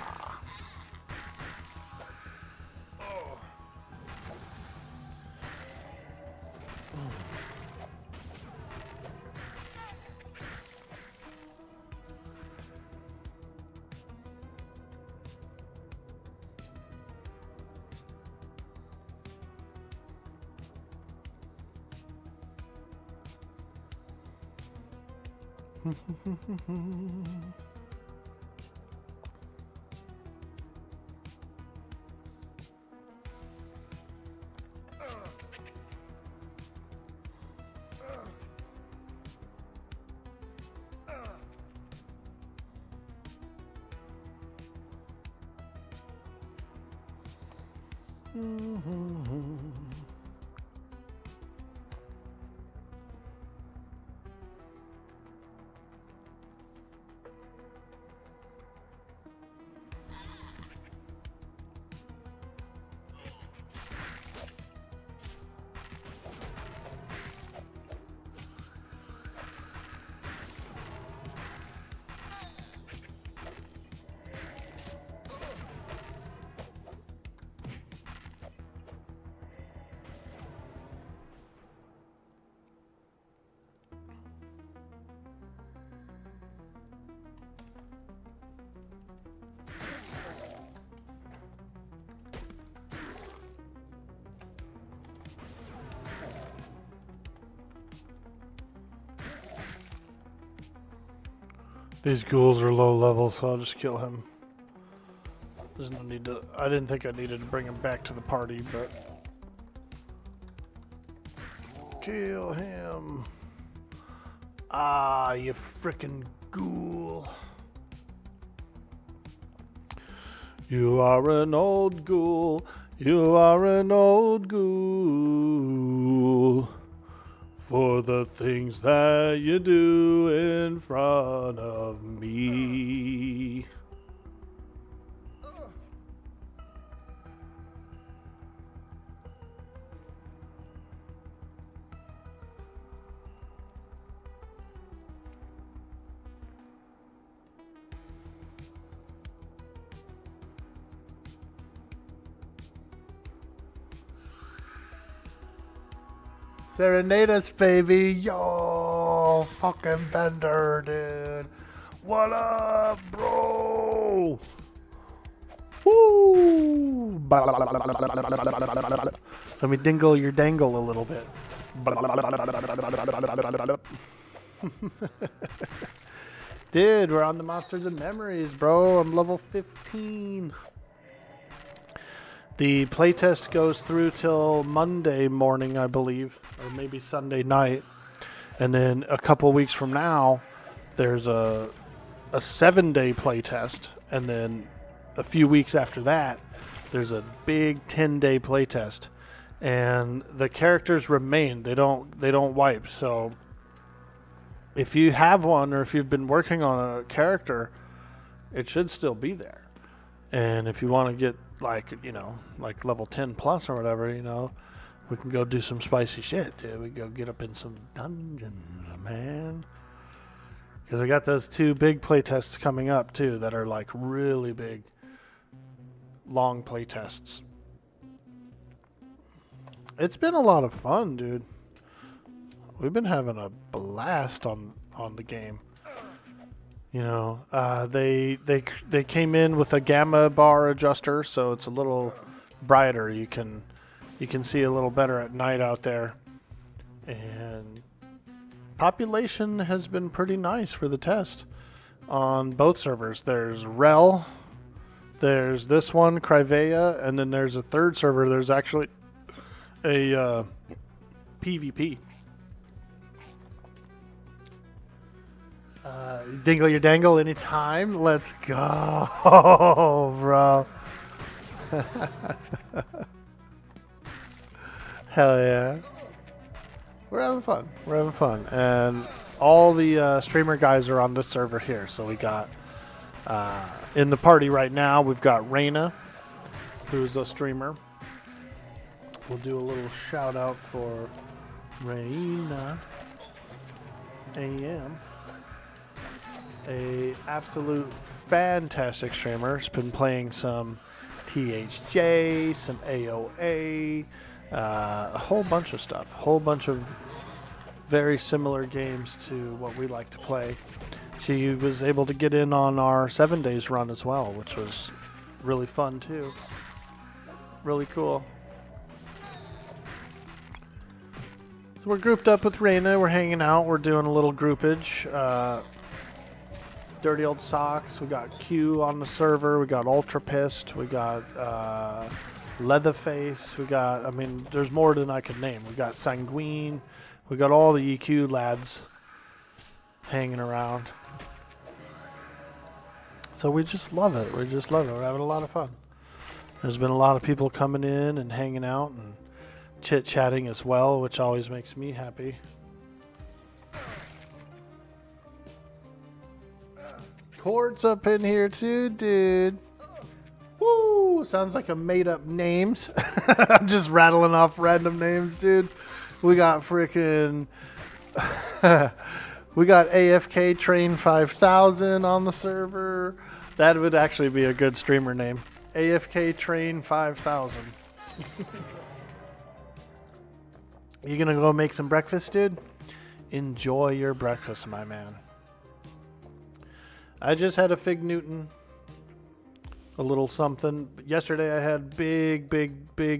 These ghouls are low level, so I'll just kill him. There's no need to... I didn't think I needed to bring him back to the party, but... Kill him. Ah, you frickin' ghoul. You are an old ghoul. You are an old ghoul. For the things that you do in front of me. Serenade us, baby. Yo, fucking Bender, dude. What up, bro? Woo! Let me dingle your dangle a little bit. Dude, we're on the Monsters and Memories, bro. I'm level 15. The playtest goes through till Monday morning, I believe, or maybe Sunday night. And then a couple weeks from now, there's a 7-day playtest. And then a few weeks after that, there's a big 10-day playtest. And the characters remain. They don't wipe. So if you have one or if you've been working on a character, it should still be there. And if you want to get like level 10 plus or whatever, we can go do some spicy shit, dude. We go get up in some dungeons, man. Because we got those 2 big playtests coming up too that are like really big, long playtests. It's been a lot of fun, dude. We've been having a blast on the game. They came in with a gamma bar adjuster, so it's a little brighter. You can see a little better at night out there. And population has been pretty nice for the test on both servers. There's Rel, there's this one, Krivea, and then there's a third server. There's actually a PvP. Dingle your dangle anytime. Let's go, bro. Hell yeah. We're having fun. We're having fun. And all the streamer guys are on this server here. So we got, in the party right now, we've got Raina, who's a streamer. We'll do a little shout out for Raina AM. A absolute fantastic streamer. Has been playing some THJ, some AOA, a whole bunch of stuff. Whole bunch of very similar games to what we like to play. She was able to get in on our 7 days run as well, which was really fun too. Really cool. So we're grouped up with Raina. We're hanging out. We're doing a little groupage. Dirty Old Socks. We got Q on the server. We got Ultra Pissed. We got Leatherface. We got, there's more than I could name. We got Sanguine. We got all the EQ lads hanging around. So we just love it. We just love it. We're having a lot of fun. There's been a lot of people coming in and hanging out and chit-chatting as well, which always makes me happy. Chords up in here too, dude. Woo! Sounds like a made-up names. I'm just rattling off random names, dude. We got frickin' we got AFK Train 5000 on the server. That would actually be a good streamer name. AFK Train 5000. You gonna go make some breakfast, dude? Enjoy your breakfast, my man. I just had a Fig Newton. A little something. Yesterday I had big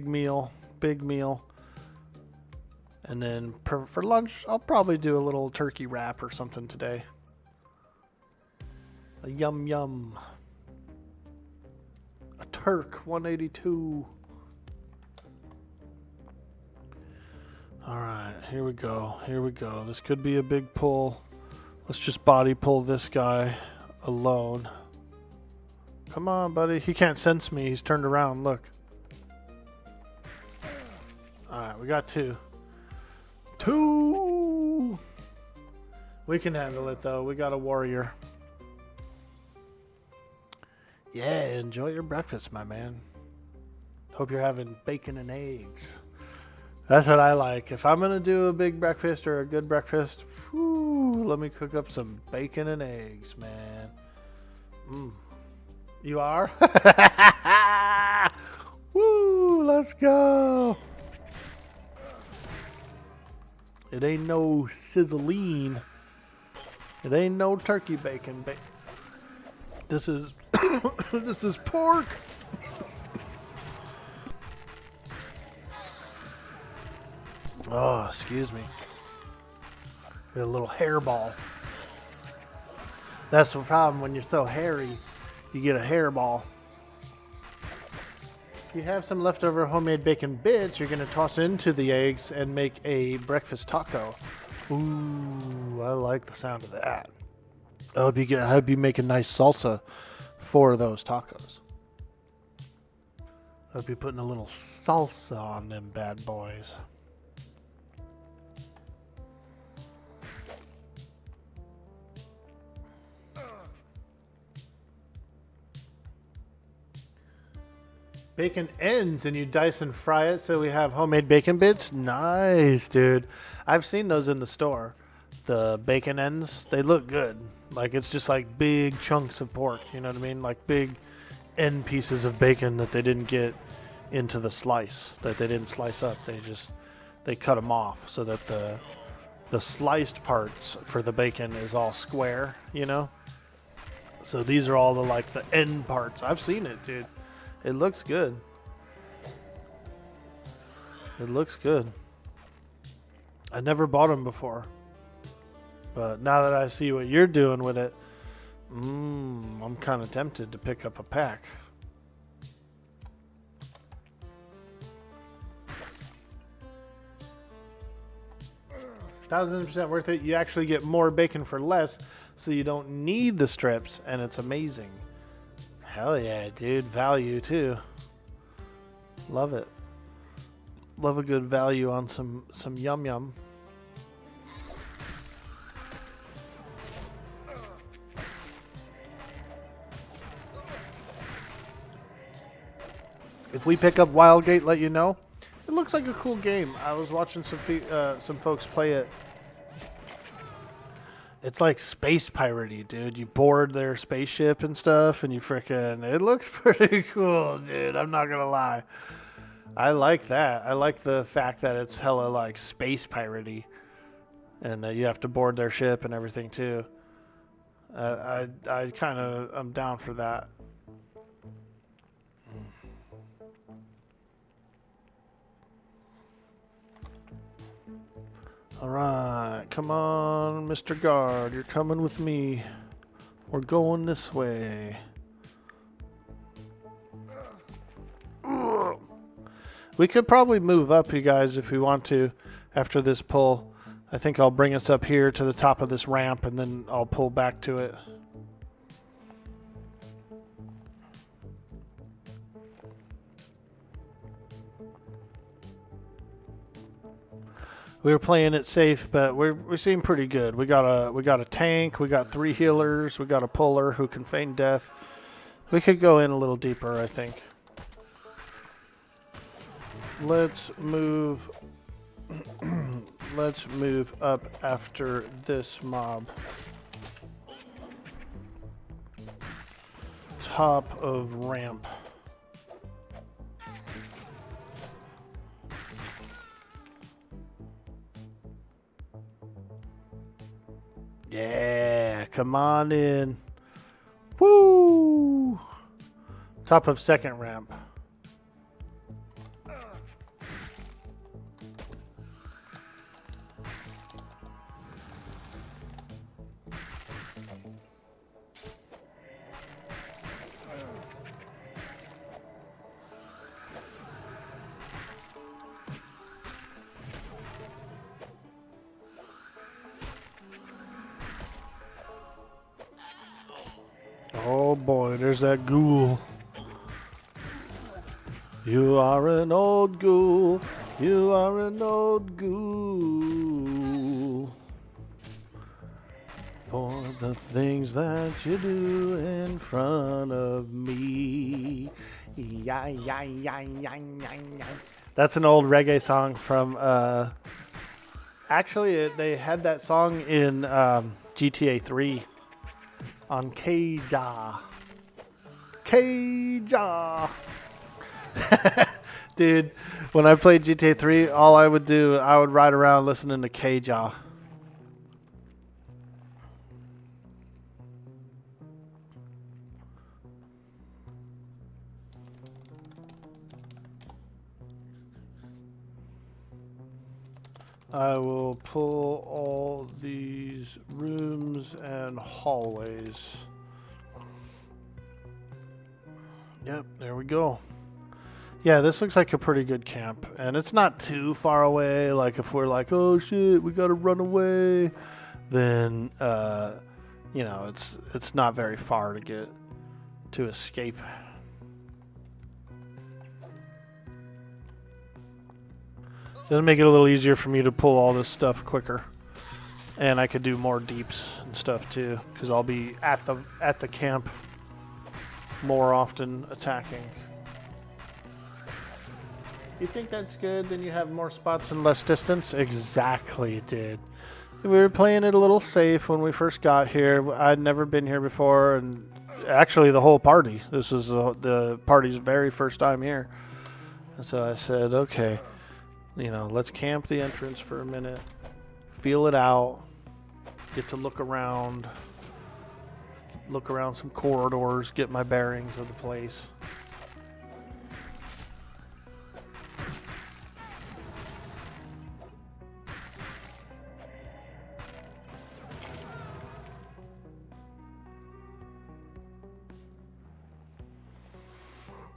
meal. Big meal. And then for lunch, I'll probably do a little turkey wrap or something today. A yum yum. A Turk 182. Alright, here we go. Here we go. This could be a big pull. Let's just body pull this guy alone. Come on, buddy. He can't sense me. He's turned around. Look. Alright, we got 2. 2! We can handle it, though. We got a warrior. Yeah, enjoy your breakfast, my man. Hope you're having bacon and eggs. That's what I like. If I'm going to do a big breakfast or a good breakfast, whew, let me cook up some bacon and eggs, man. You are? Woo, let's go. It ain't no sizzling. It ain't no turkey bacon. This is this is pork. Oh, excuse me. Got a little hairball. That's the problem when you're so hairy. You get a hairball. If you have some leftover homemade bacon bits, you're going to toss into the eggs and make a breakfast taco. Ooh, I like the sound of that. I hope you make a nice salsa for those tacos. I hope you're putting a little salsa on them bad boys. Bacon ends and you dice and fry it so we have homemade bacon bits? Nice, dude. I've seen those in the store. The bacon ends, they look good. Like it's just like big chunks of pork, you know what I mean? Like big end pieces of bacon that they didn't get into the slice, that they didn't slice up. They cut them off so that the sliced parts for the bacon is all square, you know? So these are all the end parts. I've seen it, dude. It looks good. It looks good. I never bought them before. But now that I see what you're doing with it, I'm kind of tempted to pick up a pack. 1000% worth it. You actually get more bacon for less, so you don't need the strips, and it's amazing. Hell yeah, dude. Value, too. Love it. Love a good value on some yum yum. If we pick up Wildgate, let you know. It looks like a cool game. I was watching some folks play it. It's like space piratey, dude. You board their spaceship and stuff, and you frickin'... It looks pretty cool, dude. I'm not gonna lie. I like that. I like the fact that it's hella like space piratey, and that you have to board their ship and everything too. I'm down for that. Alright, come on, Mr. Guard, you're coming with me. We're going this way. We could probably move up, you guys, if we want to, after this pull. I think I'll bring us up here to the top of this ramp, and then I'll pull back to it. We were playing it safe, but we seem pretty good. We got a tank, we got 3 healers, we got a puller who can feign death. We could go in a little deeper, I think. Let's move let's move up after this mob. Top of ramp. Yeah, come on in. Woo! Top of second ramp. Oh boy, there's that ghoul. You are an old ghoul. You are an old ghoul. For the things that you do in front of me. Yeah, yeah, yeah, yeah, yeah, yeah. That's an old reggae song from, actually, they had that song in GTA 3 on K-Jaw. K-Jaw. Dude, when I played GTA 3, all I would do, I would ride around listening to K-Jaw. I will pull all these rooms and hallways. Yep, there we go. Yeah, this looks like a pretty good camp. And it's not too far away. Like, if we're like, oh shit, we gotta run away, then, you know, it's not very far to escape. It'll make it a little easier for me to pull all this stuff quicker. And I could do more deeps and stuff too, because I'll be at the camp more often attacking. You think that's good? Then you have more spots and less distance? Exactly, it did. We were playing it a little safe when we first got here. I'd never been here before, and actually the whole party. This was the party's very first time here. And so I said, okay, you know, let's camp the entrance for a minute, feel it out, get to look around some corridors, get my bearings of the place.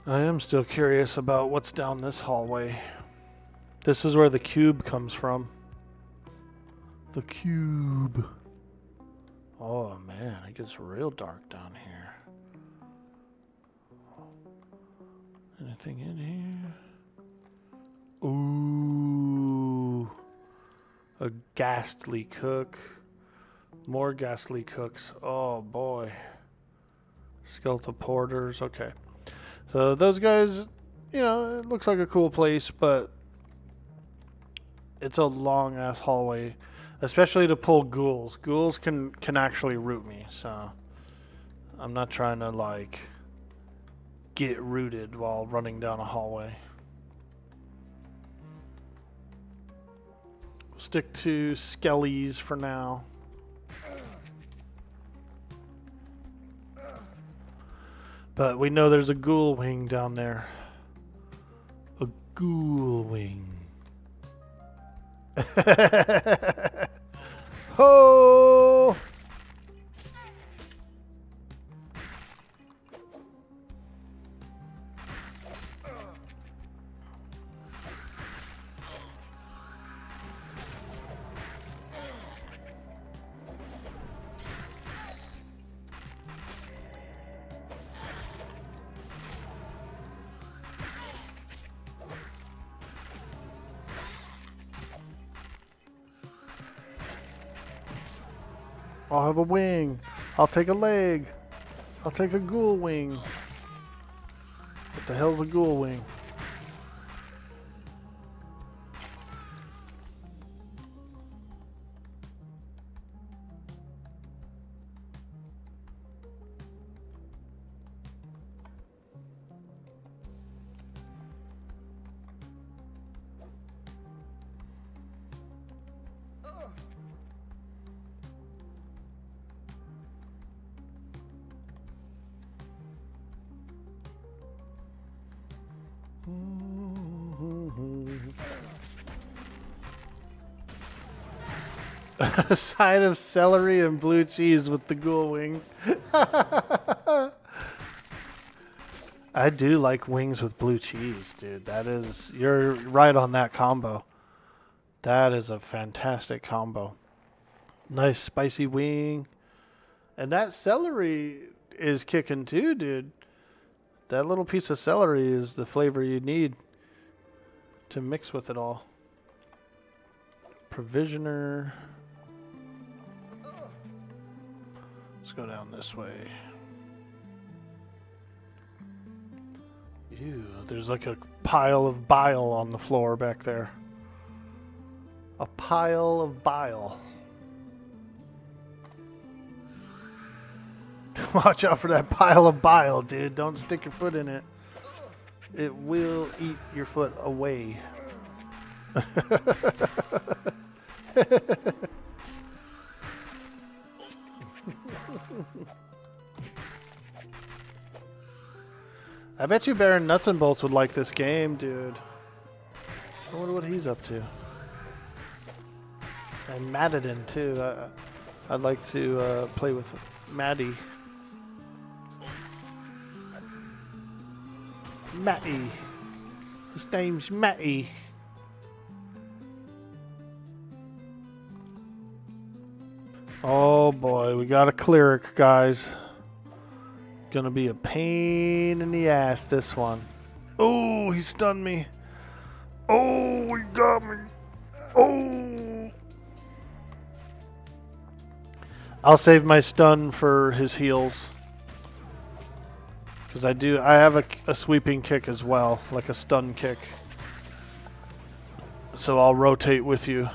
I am still curious about what's down this hallway. This is where the cube comes from. The cube. Oh man, it gets real dark down here. Anything in here? Ooh. A ghastly cook. More ghastly cooks. Oh boy. Skeletal porters. Okay. So those guys, you know, it looks like a cool place, but it's a long ass hallway, especially to pull ghouls. Ghouls can actually root me, so I'm not trying to like get rooted while running down a hallway. We'll stick to skellies for now. But we know there's a ghoul wing down there. A ghoul wing. Ho! I'll have a wing. I'll take a leg. I'll take a ghoul wing. What the hell's a ghoul wing? A side of celery and blue cheese with the ghoul wing. I do like wings with blue cheese, dude. That is, you're right on that combo. That is a fantastic combo. Nice spicy wing. And that celery is kicking too, dude. That little piece of celery is the flavor you need to mix with it all. Provisioner. Let's go down this way. Ew, there's like a pile of bile on the floor back there. A pile of bile. Watch out for that pile of bile, dude. Don't stick your foot in it. It will eat your foot away. I bet you Baron Nuts and Bolts would like this game, dude. I wonder what he's up to. And Madden too. I'd like to play with Maddie. Matty. His name's Matty. Oh boy, we got a cleric, guys. Gonna be a pain in the ass, this one. Oh, he stunned me. Oh, he got me. Oh. I'll save my stun for his heals. Because I have a sweeping kick as well, like a stun kick. So I'll rotate with you.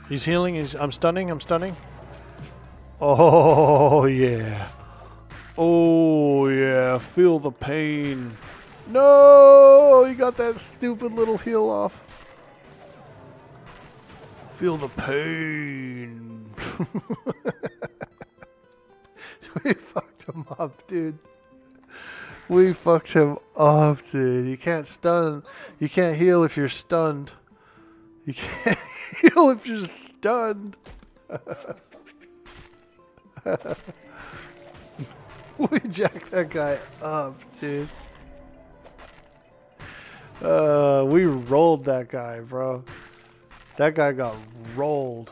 He's healing, I'm stunning. Oh yeah. Oh yeah, feel the pain. No, he got that stupid little heal off. Feel the pain. We fucked him up, dude. We fucked him up, dude. You can't stun. You can't heal if you're stunned. You can't heal if you're stunned. We jacked that guy up, dude. We rolled that guy, bro. That guy got rolled.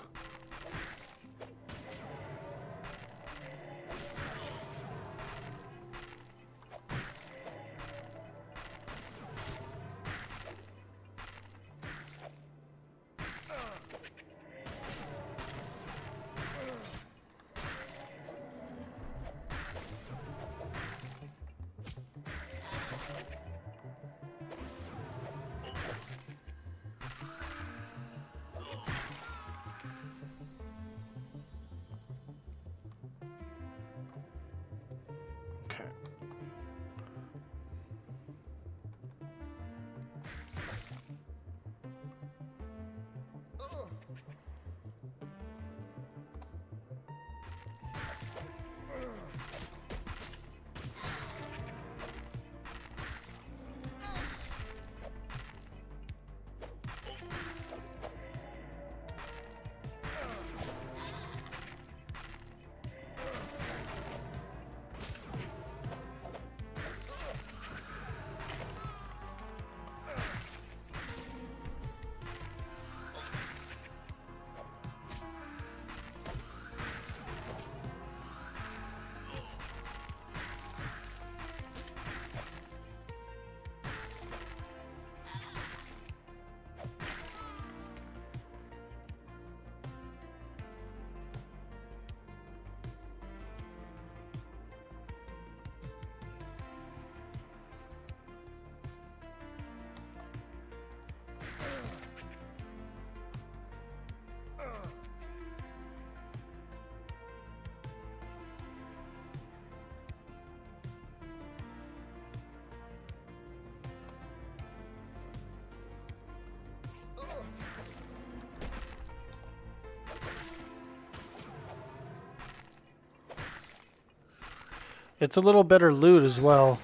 It's a little better loot as well.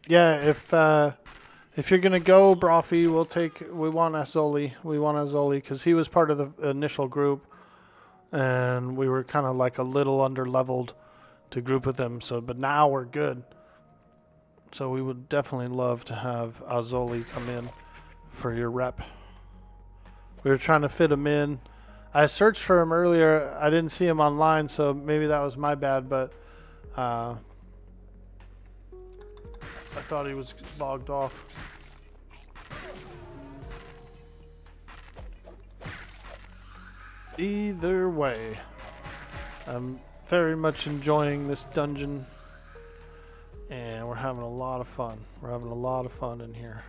Yeah, if you're gonna go, Brofy, we want Azoli. We want Azoli because he was part of the initial group. and we were kind of like a little under leveled to group with them. So, but now we're good. So we would definitely love to have Azoli come in for your rep. We were trying to fit him in. I searched for him earlier. I didn't see him online, so maybe that was my bad, but I thought he was logged off. Either way, I'm very much enjoying this dungeon, and we're having a lot of fun. We're having a lot of fun in here.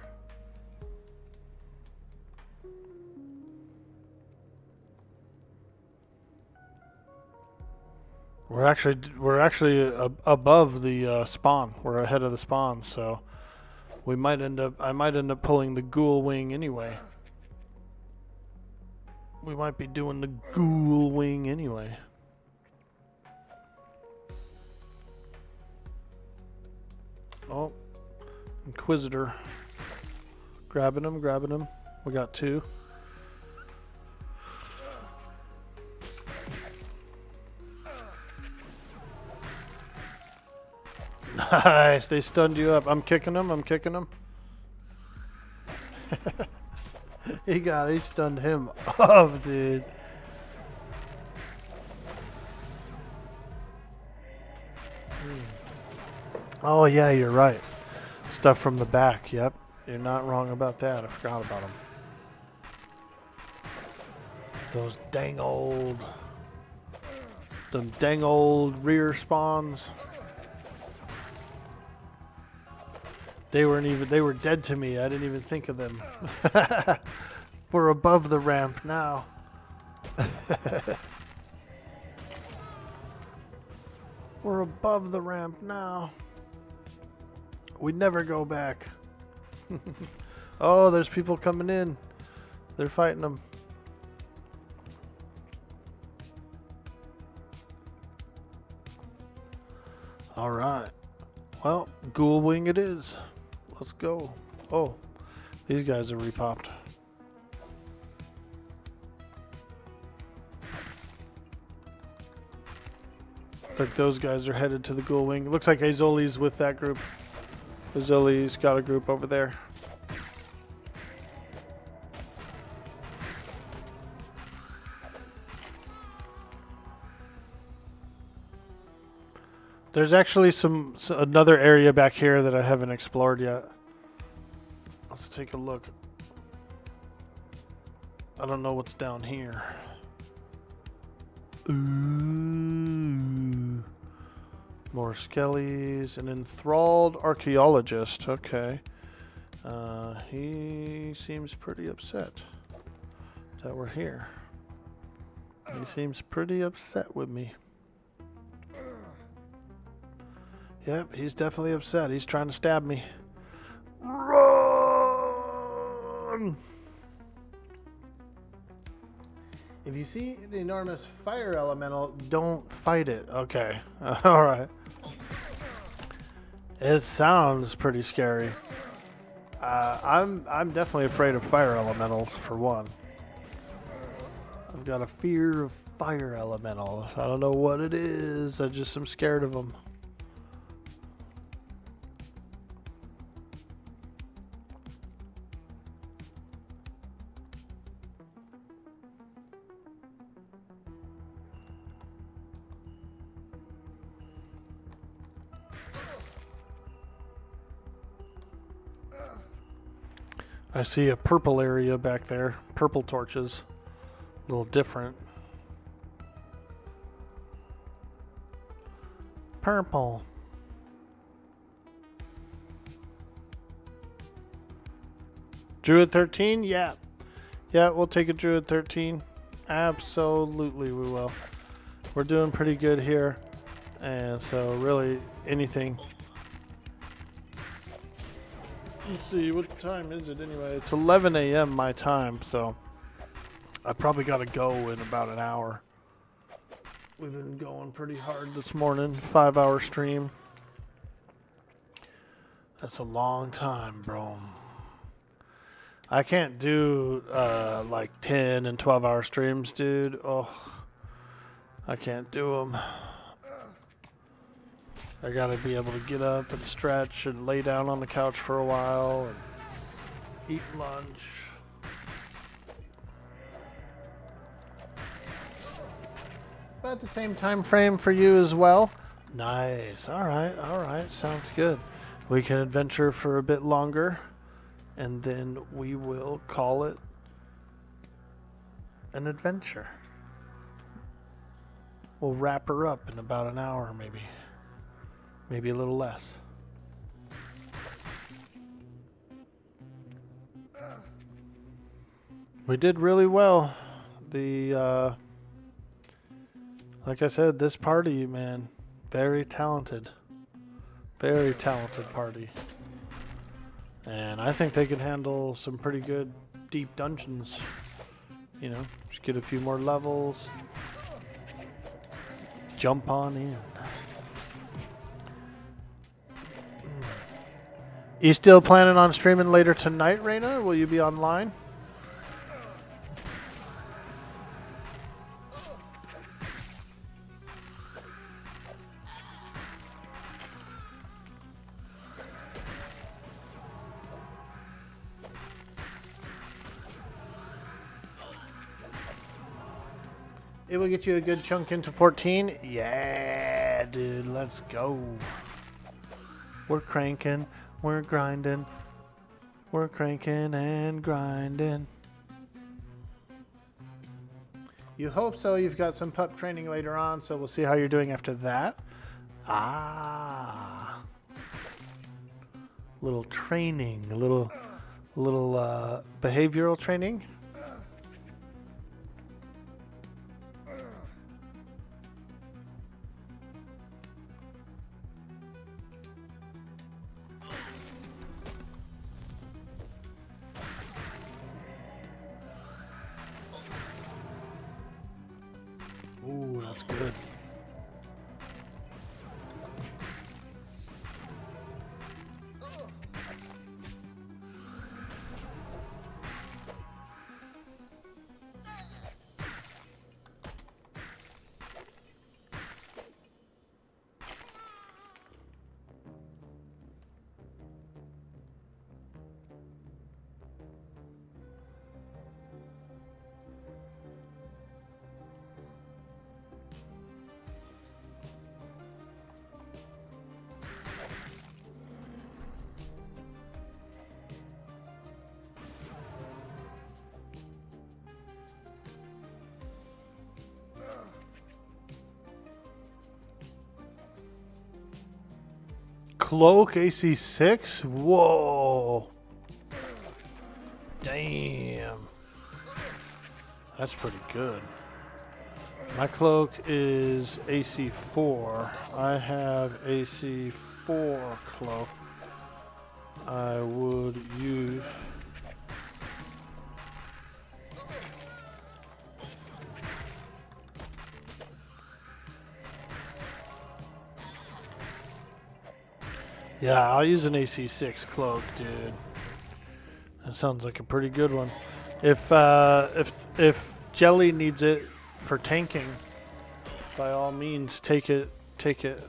We're actually above the spawn. We're ahead of the spawn, so I might end up pulling the ghoul wing anyway. We might be doing the ghoul wing anyway. Oh, Inquisitor. Grabbing him. We got 2. Nice, they stunned you up. I'm kicking him. He stunned him up, dude. Oh yeah, you're right. Stuff from the back, yep. You're not wrong about that. I forgot about them. Those dang old rear spawns. They were dead to me. I didn't even think of them. We're above the ramp now. We're above the ramp now. We never go back. Oh, there's people coming in. They're fighting them. All right. Well, ghoul wing it is. Let's go. Oh, these guys are repopped. Looks like those guys are headed to the ghoul wing. Looks like Azoli's with that group. Azoli's got a group over there. There's actually another area back here that I haven't explored yet. Let's take a look. I don't know what's down here. Ooh. More skellies. An enthralled archaeologist. Okay. He seems pretty upset that we're here. He seems pretty upset with me. Yep, he's definitely upset. He's trying to stab me. Run! If you see an enormous fire elemental, don't fight it. Okay. Alright. It sounds pretty scary. I'm definitely afraid of fire elementals, for one. I've got a fear of fire elementals. I don't know what it is. I just am scared of them. I see a purple area back there. Purple torches. A little different. Purple. Druid 13? Yeah. Yeah, we'll take a Druid 13. Absolutely we will. We're doing pretty good here. And so really anything. Let's see, what time is it anyway? It's 11 a.m. my time, so I probably got to go in about an hour. We've been going pretty hard this morning. 5-hour stream. That's a long time, bro. I can't do like 10 and 12-hour streams, dude. Oh, I can't do them. I gotta be able to get up and stretch and lay down on the couch for a while and eat lunch. About the same time frame for you as well. Nice. All right. Sounds good. We can adventure for a bit longer, and then we will call it an adventure. We'll wrap her up in about an hour, maybe. Maybe a little less. We did really well. Like I said, this party, man, very talented. Very talented party. And I think they can handle some pretty good deep dungeons. You know, just get a few more levels. Jump on in. You still planning on streaming later tonight, Raina? Will you be online? It will get you a good chunk into 14. Yeah, dude, let's go. We're cranking, we're grinding, we're cranking and grinding. You hope so. You've got some pup training later on, so we'll see how you're doing after that. Ah, little training, a little behavioral training. Ooh, that's good. Cloak AC6? Whoa. Damn. That's pretty good. My cloak is AC4. I have AC4 cloak. I would use... Yeah, I'll use an AC6 cloak, dude. That sounds like a pretty good one. If Jelly needs it for tanking, by all means, take it. Take it.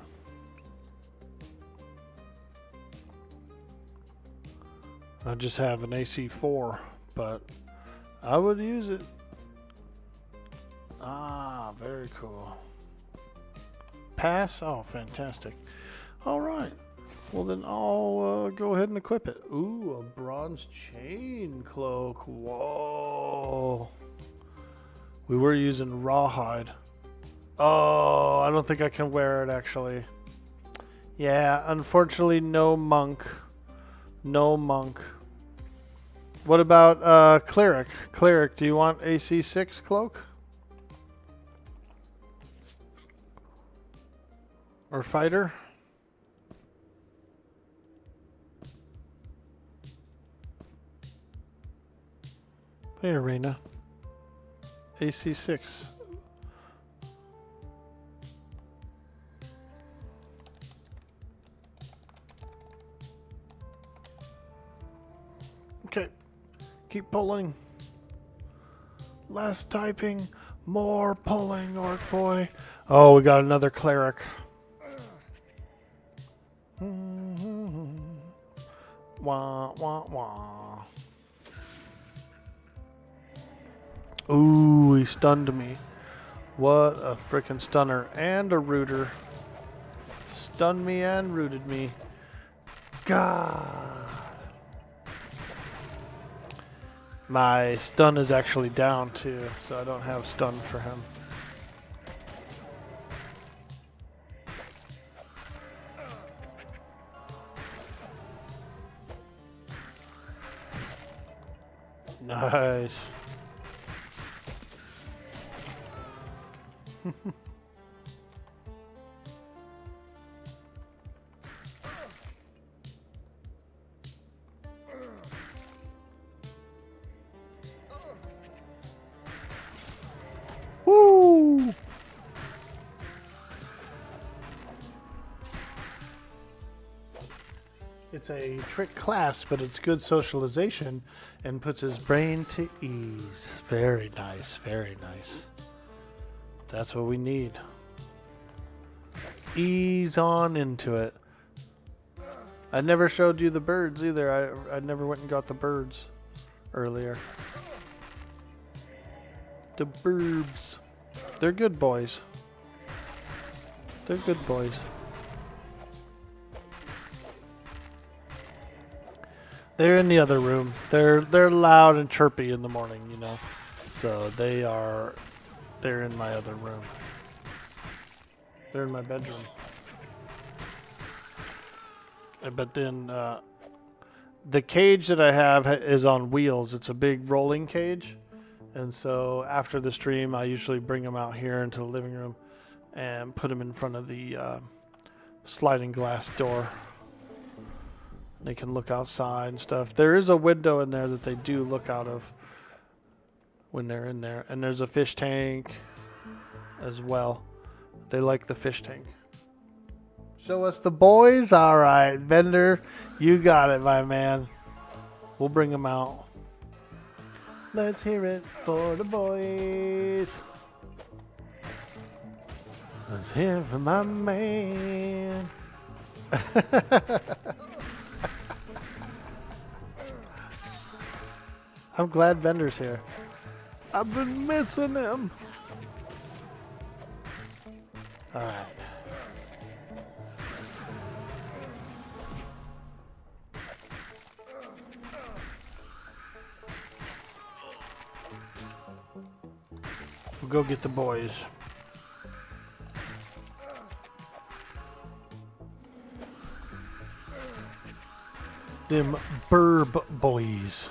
I just have an AC4, but I would use it. Ah, very cool. Pass? Oh, fantastic. All right. Well, then I'll go ahead and equip it. Ooh, a bronze chain cloak. Whoa. We were using rawhide. Oh, I don't think I can wear it, actually. Yeah, unfortunately, no monk. No monk. What about cleric? Cleric, do you want AC6 cloak? Or fighter? Hey, Arena. AC6. Okay. Keep pulling. Less typing. More pulling, Orc Boy. Oh, we got another cleric. Wah, wah, wah. Ooh, he stunned me. What a frickin' stunner. And a rooter. Stunned me and rooted me. God. My stun is actually down too, so I don't have stun for him. Nice. Woo! It's a trick class, but it's good socialization and puts his brain to ease. Very nice, very nice. That's what we need. Ease on into it. I never showed you the birds either. I never went and got the birds earlier. The burbs. They're good boys. They're good boys. They're in the other room. They're loud and chirpy in the morning, you know. So they're in my other room. They're in my bedroom. But then the cage that I have is on wheels. It's a big rolling cage. And so after the stream, I usually bring them out here into the living room and put them in front of the sliding glass door. They can look outside and stuff. There is a window in there that they do look out of when they're in there. And there's a fish tank as well. They like the fish tank. Show us the boys? All right, Vendor, you got it, my man. We'll bring them out. Let's hear it for the boys. Let's hear it for my man. I'm glad Vendor's here. I've been missing him. All right. We'll go get the boys. Them burb boys.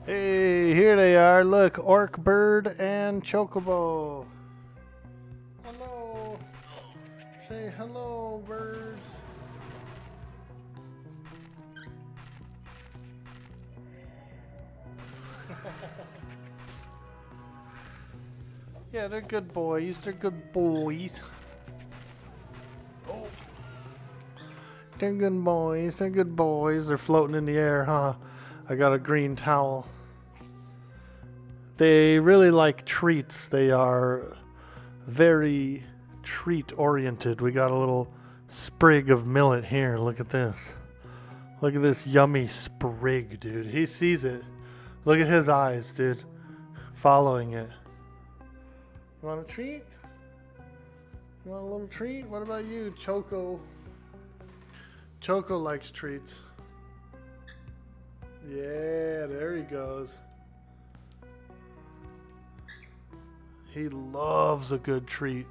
Hey, here they are. Look, orc, bird, and chocobo. Hello. Say hello, birds. Yeah, they're good boys. They're good boys. Oh. They're good boys. They're good boys. They're floating in the air, huh? I got a green towel. They really like treats. They are very treat oriented. We got a little sprig of millet here. Look at this. Look at this yummy sprig, dude. He sees it. Look at his eyes, dude. Following it. You want a treat? You want a little treat? What about you, Choco? Choco likes treats. Yeah, there he goes. He loves a good treat.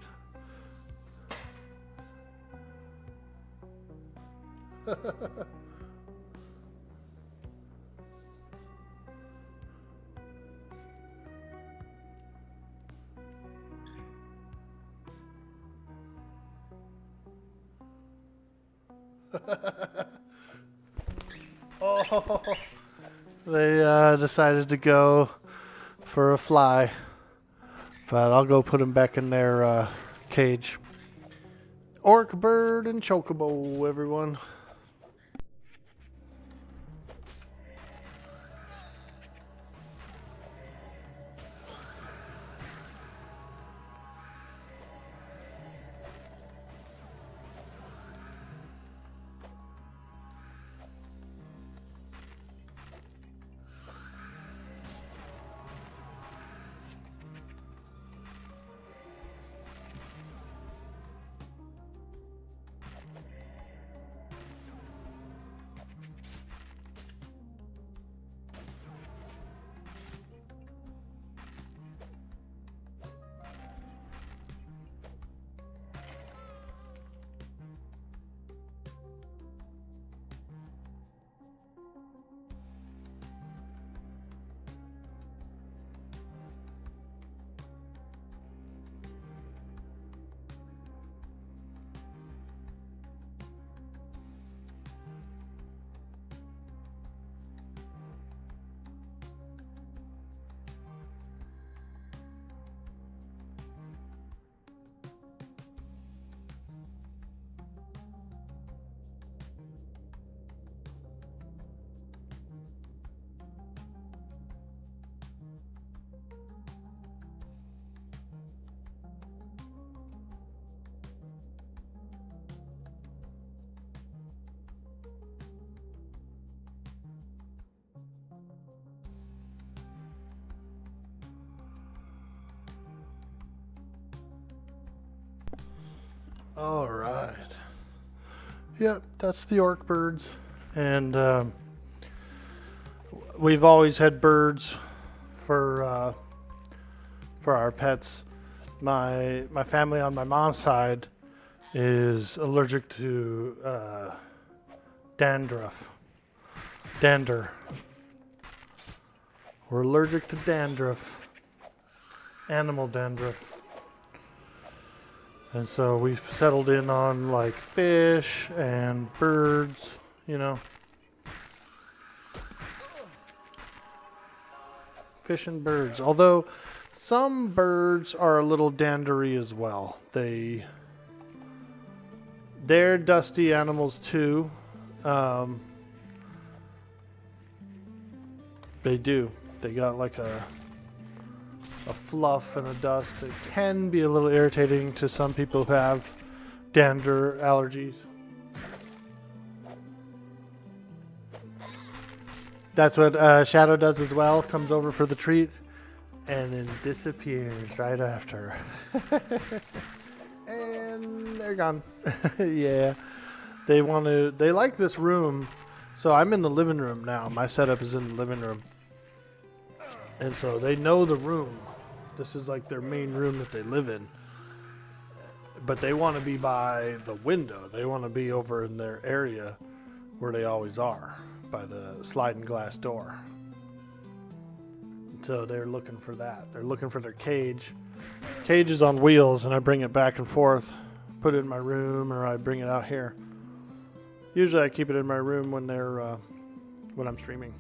Oh, they decided to go for a fly. But I'll go put them back in their cage. Orc, bird, and chocobo, everyone. All right. Yep, that's the orc birds, and we've always had birds for our pets. My family on my mom's side is allergic to dander. We're allergic to dandruff, animal dandruff. And so we've settled in on like fish and birds, you know. Fish and birds. Although some birds are a little dandery as well. They're dusty animals too. They do. They got like a fluff and a dust. It can be a little irritating to some people who have dander allergies. That's what Shadow does as well. Comes over for the treat and then disappears right after. And they're gone. Yeah. They like this room. So I'm in the living room now. My setup is in the living room. And so they know the room. This is like their main room that they live in. But they want to be by the window. They want to be over in their area where they always are, by the sliding glass door. So they're looking for that. They're looking for their cage. Cage is on wheels, and I bring it back and forth, put it in my room, or I bring it out here. Usually I keep it in my room when I'm streaming,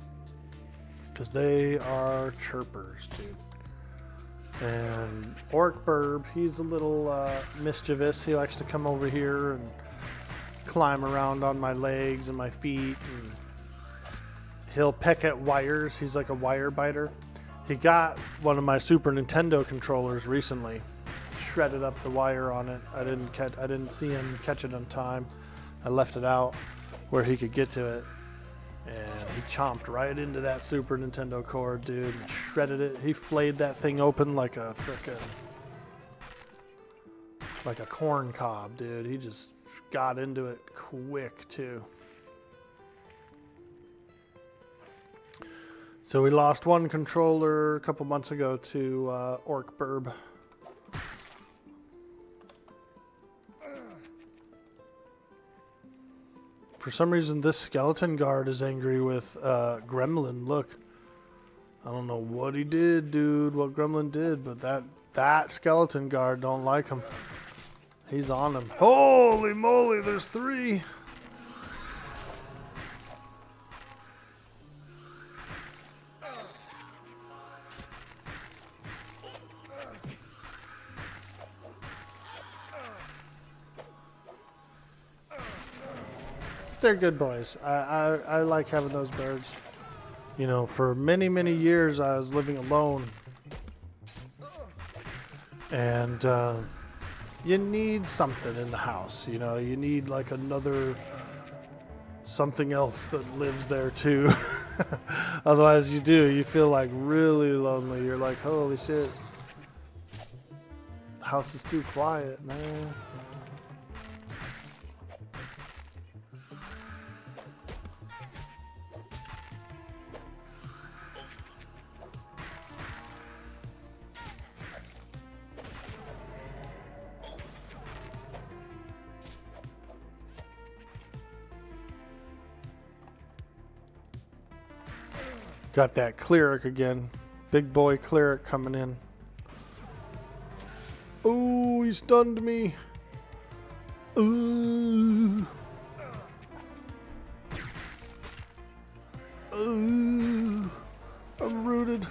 because they are chirpers, dude. And Orc Burb, he's a little mischievous. He likes to come over here and climb around on my legs and my feet, and he'll peck at wires. He's like a wire biter. He got one of my Super Nintendo controllers recently, shredded up the wire on it. I didn't see him catch it on time. I left it out where he could get to it, and he chomped right into that Super Nintendo cord, dude, and shredded it. He flayed that thing open like a corn cob, dude. He just got into it quick too. So we lost one controller a couple months ago to Orc Burb. For some reason, this skeleton guard is angry with Gremlin. Look, I don't know what he did, dude, what Gremlin did, but that skeleton guard don't like him. He's on him. Holy moly, there's 3. They're good boys. I like having those birds. You know, for many, many years I was living alone. And you need something in the house. You know, you need like another something else that lives there too. Otherwise you feel like really lonely. You're like, holy shit. The house is too quiet, man. Got that cleric again. Big boy cleric coming in. Oh, he stunned me. Ooh. Ooh. I'm rooted.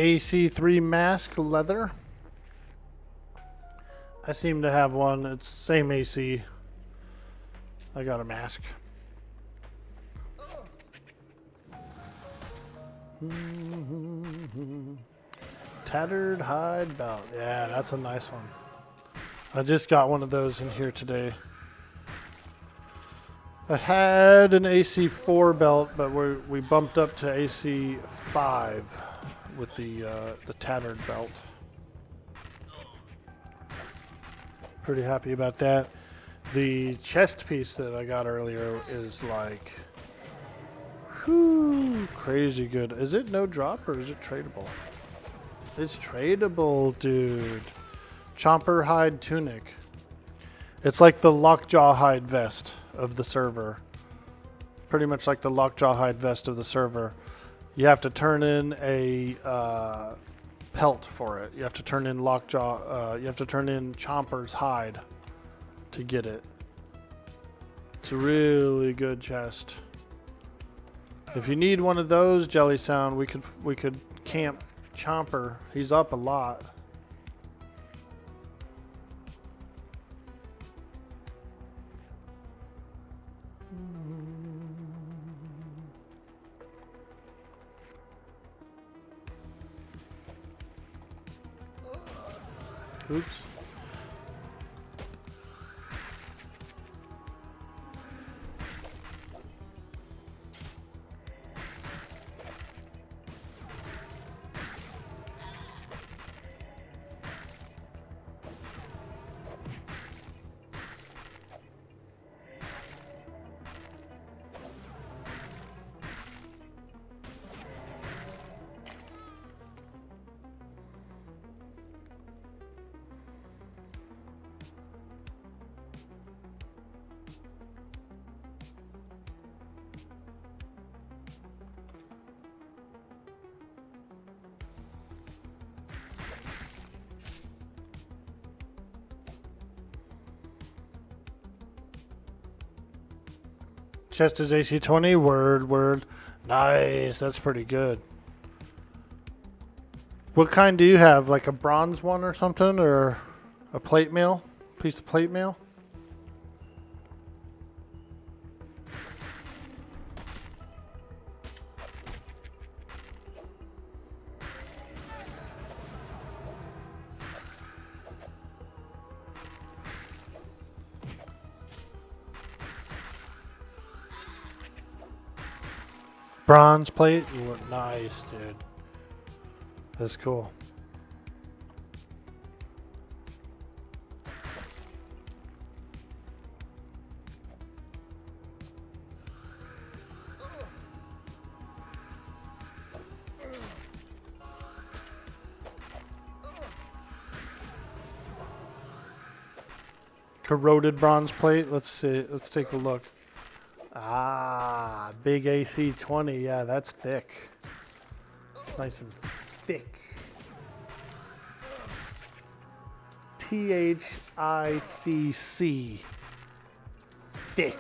AC3 mask leather. I seem to have one. It's same AC. I got a mask. Tattered hide belt. Yeah, that's a nice one. I just got one of those in here today. I had an AC4 belt, but we bumped up to AC5 with the tattered belt. Pretty happy about that. The chest piece that I got earlier is like, whew, crazy good. Is it no drop or is it tradable? It's tradable, dude. Chomper hide tunic. It's like the lockjaw hide vest of the server. Pretty much like the lockjaw hide vest of the server. You have to turn in a pelt for it. You have to turn in lockjaw. You have to turn in Chomper's hide to get it. It's a really good chest. If you need one of those, Jelly Sound, we could camp Chomper. He's up a lot. Oops. Chest is AC 20. Word. Nice. That's pretty good. What kind do you have? Like a bronze one or something? Or a plate mail? Piece of plate mail? Bronze plate? You look nice, dude. That's cool. Corroded bronze plate. Let's see. Let's take a look. Ah, big AC 20. Yeah, that's thick. It's nice and thick. THICC. Thick.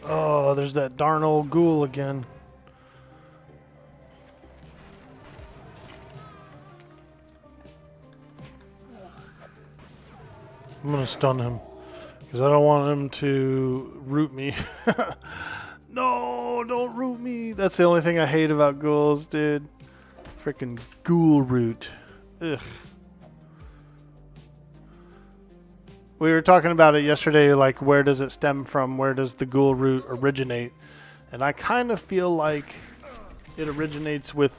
Oh, there's that darn old ghoul again. I'm gonna stun him because I don't want him to root me. No, don't root me. That's the only thing I hate about ghouls, dude. Freaking ghoul root. Ugh. We were talking about it yesterday, like where does it stem from? Where does the ghoul root originate? And I kind of feel like it originates with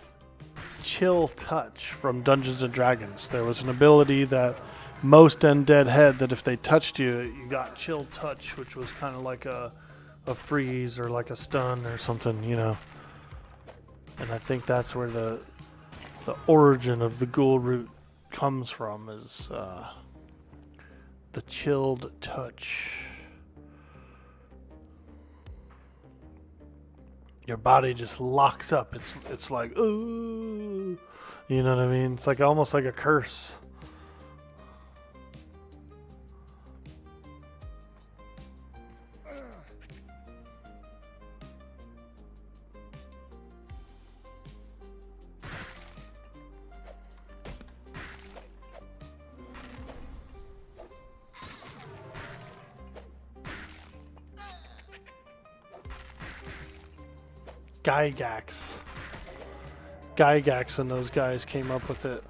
Chill Touch from Dungeons and Dragons. There was an ability that most undead had that if they touched you, you got Chill Touch, which was kind of like a freeze or like a stun or something, you know. And I think that's where the origin of the ghoul root comes from, is the chilled touch. Your body just locks up. It's like, ooh, you know what I mean? It's like almost like a curse. Gygax and those guys came up with it.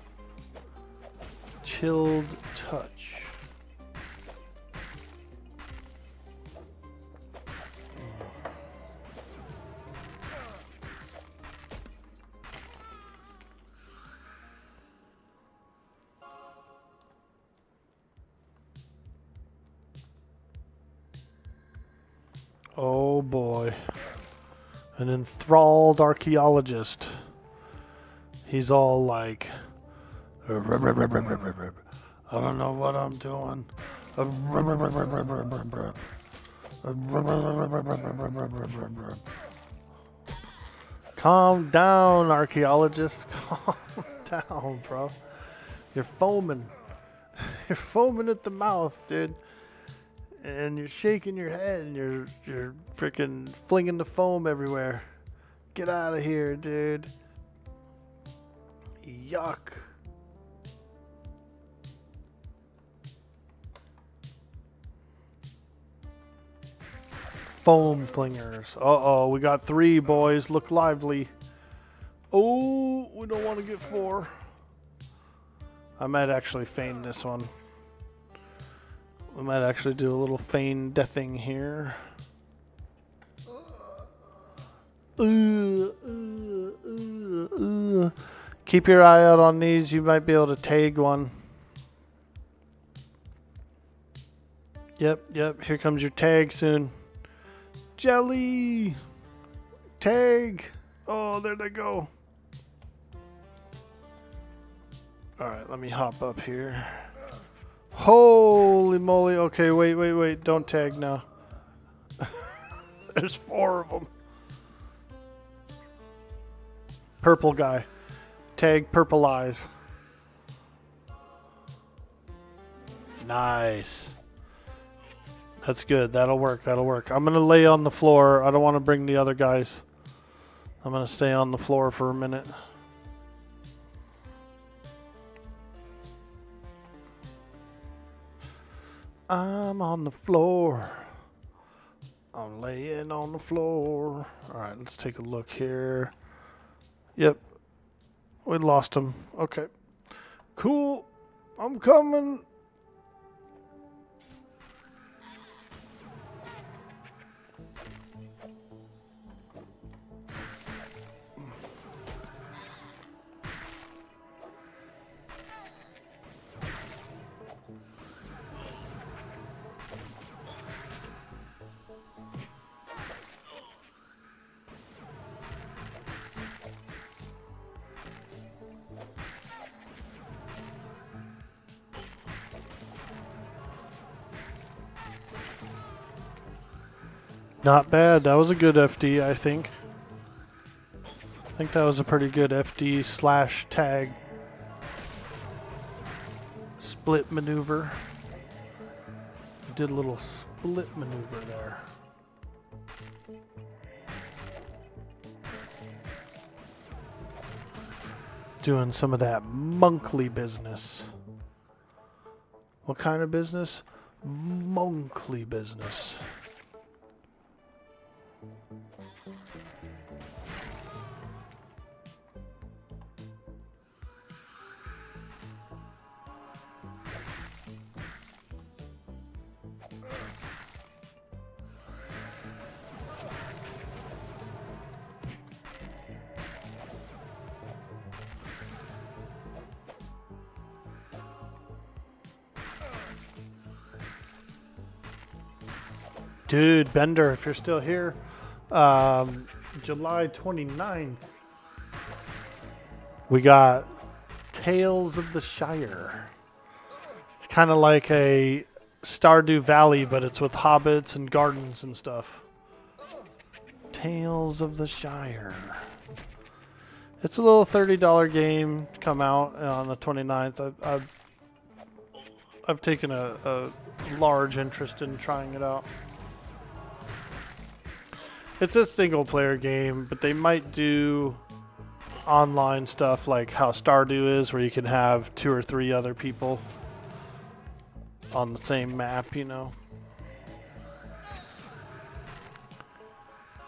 Chilled touch. Oh boy. An enthralled archaeologist. He's all like, I don't know what I'm doing. Calm down, archaeologist. Calm down, bro. You're foaming. You're foaming at the mouth, dude. And you're shaking your head and you're freaking flinging the foam everywhere. Get out of here, dude. Yuck. Foam flingers. Uh-oh, we got 3, boys. Look lively. Oh, we don't want to get 4. I might actually feign this one. We might actually do a little feign deathing here. Keep your eye out on these. You might be able to tag one. Yep. Here comes your tag soon. Jelly! Tag! Oh, there they go. Alright, let me hop up here. Holy moly. Okay, wait. Don't tag now. There's 4 of them. Purple guy. Tag purple eyes. Nice. That's good. That'll work. I'm going to lay on the floor. I don't want to bring the other guys. I'm going to stay on the floor for a minute. I'm on the floor. I'm laying on the floor. Alright, let's take a look here. Yep. We lost him. Okay. Cool. I'm coming. Not bad. That was a good FD, I think. I think that was a pretty good FD / tag split maneuver. Did a little split maneuver there. doing some of that monkly business. What kind of business? Monkly business. Dude, Bender, if you're still here, July 29th, we got Tales of the Shire. It's kind of like a Stardew Valley, but it's with hobbits and gardens and stuff. Tales of the Shire. It's a little $30 game to come out on the 29th. I've taken a large interest in trying it out. It's a single player game, but they might do online stuff like how Stardew is, where you can have 2 or 3 other people on the same map, you know.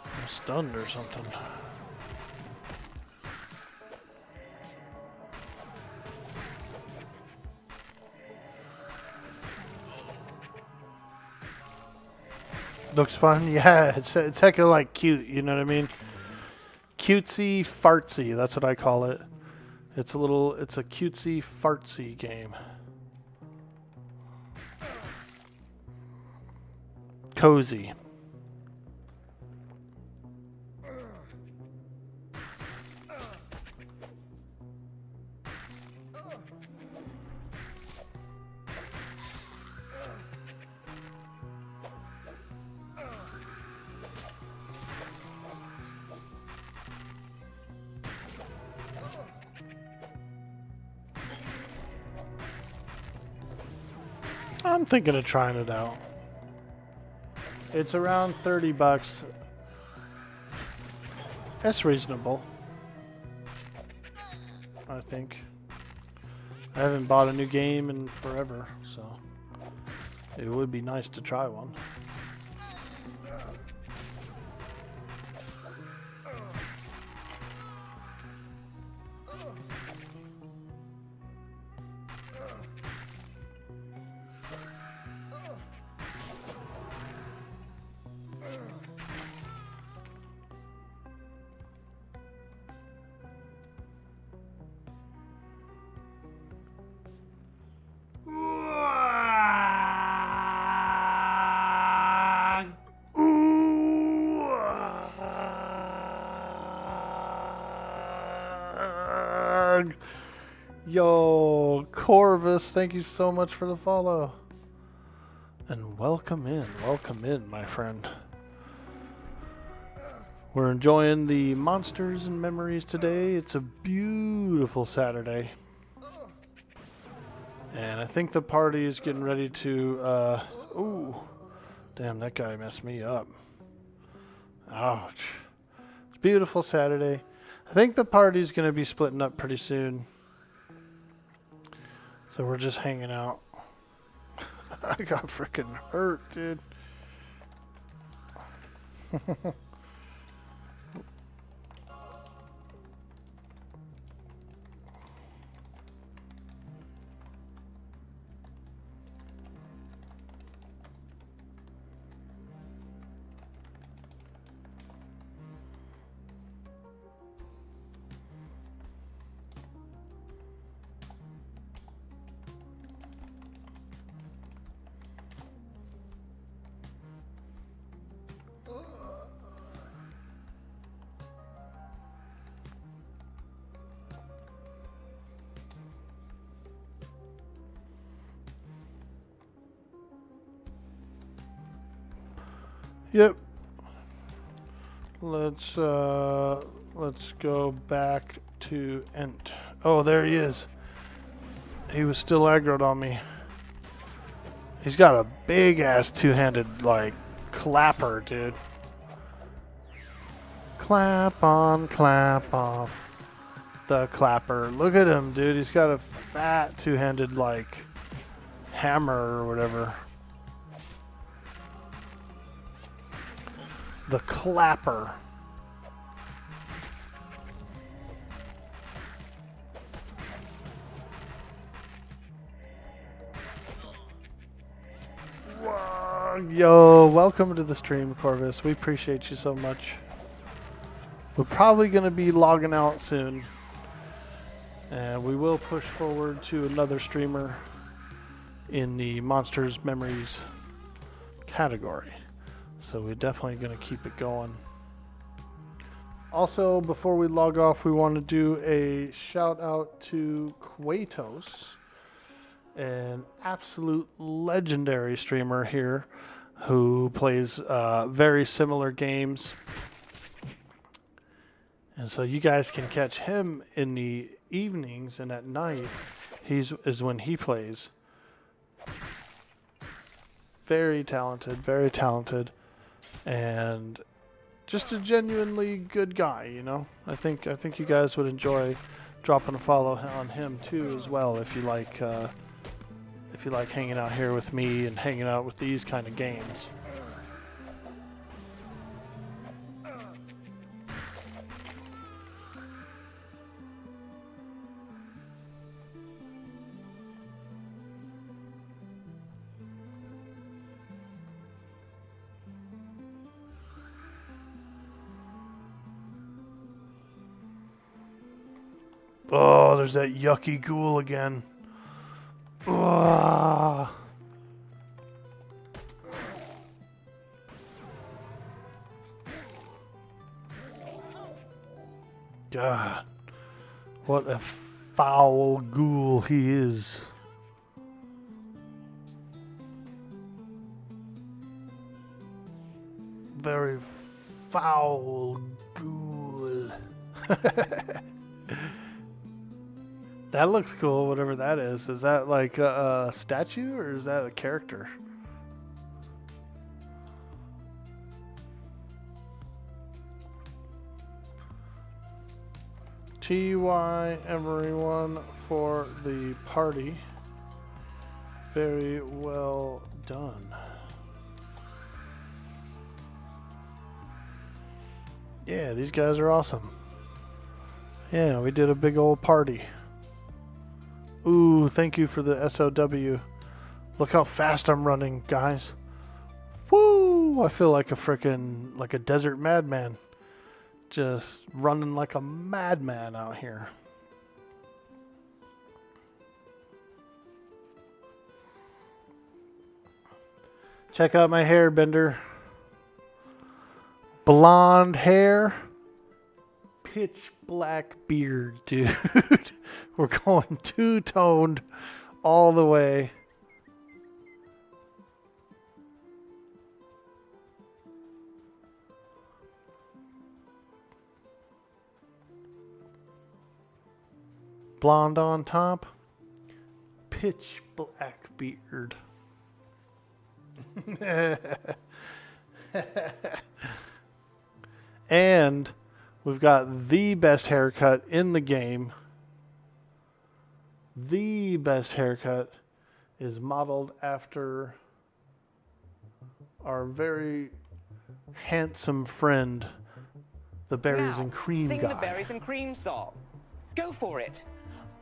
I'm stunned or something. Looks fun, yeah. It's hecka like cute, you know what I mean? Cutesy fartsy, that's what I call it. It's a cutesy fartsy game. Cozy. I'm thinking of trying it out. It's around $30. That's reasonable, I think. I haven't bought a new game in forever, so it would be nice to try one. Yo, Corvus, thank you so much for the follow. And welcome in, my friend. We're enjoying the monsters and memories today. It's a beautiful Saturday. And I think the party is getting ready to, ooh, damn, that guy messed me up. Ouch. It's a beautiful Saturday. I think the party's going to be splitting up pretty soon. So we're just hanging out. I got freaking hurt, dude. Yep. Let's go back to Ent. Oh, there he is. He was still aggroed on me. He's got a big ass two-handed like clapper, dude. Clap on, clap off. The clapper. Look at him, dude. He's got a fat two-handed, like, hammer or whatever. The clapper. Yo, welcome to the stream, Corvus. We appreciate you so much. We're probably going to be logging out soon. And we will push forward to another streamer in the Monsters Memories category. So we're definitely going to keep it going. Also, before we log off, we want to do a shout out to Quatos, an absolute legendary streamer here who plays very similar games. And so you guys can catch him in the evenings, and at night is when he plays. Very talented, and just a genuinely good guy, you know. I think you guys would enjoy dropping a follow on him too as well if you like hanging out here with me and hanging out with these kind of games. Oh, there's that yucky ghoul again. Ugh. God, what a foul ghoul he is. Very foul ghoul. That looks cool, whatever that is. Is that like a statue or is that a character? TY everyone for the party. Very well done. Yeah, these guys are awesome. Yeah, we did a big old party. Ooh, thank you for the SOW. Look how fast I'm running, guys. Woo! I feel like a desert madman. Just running like a madman out here. Check out my hair, Bender. Blonde hair. Pitch black beard, dude. We're going two-toned all the way. Blonde on top. Pitch black beard. And we've got the best haircut in the game. The best haircut is modeled after our very handsome friend, the Berries and Cream sing guy. the Berries and Cream song. Go for it.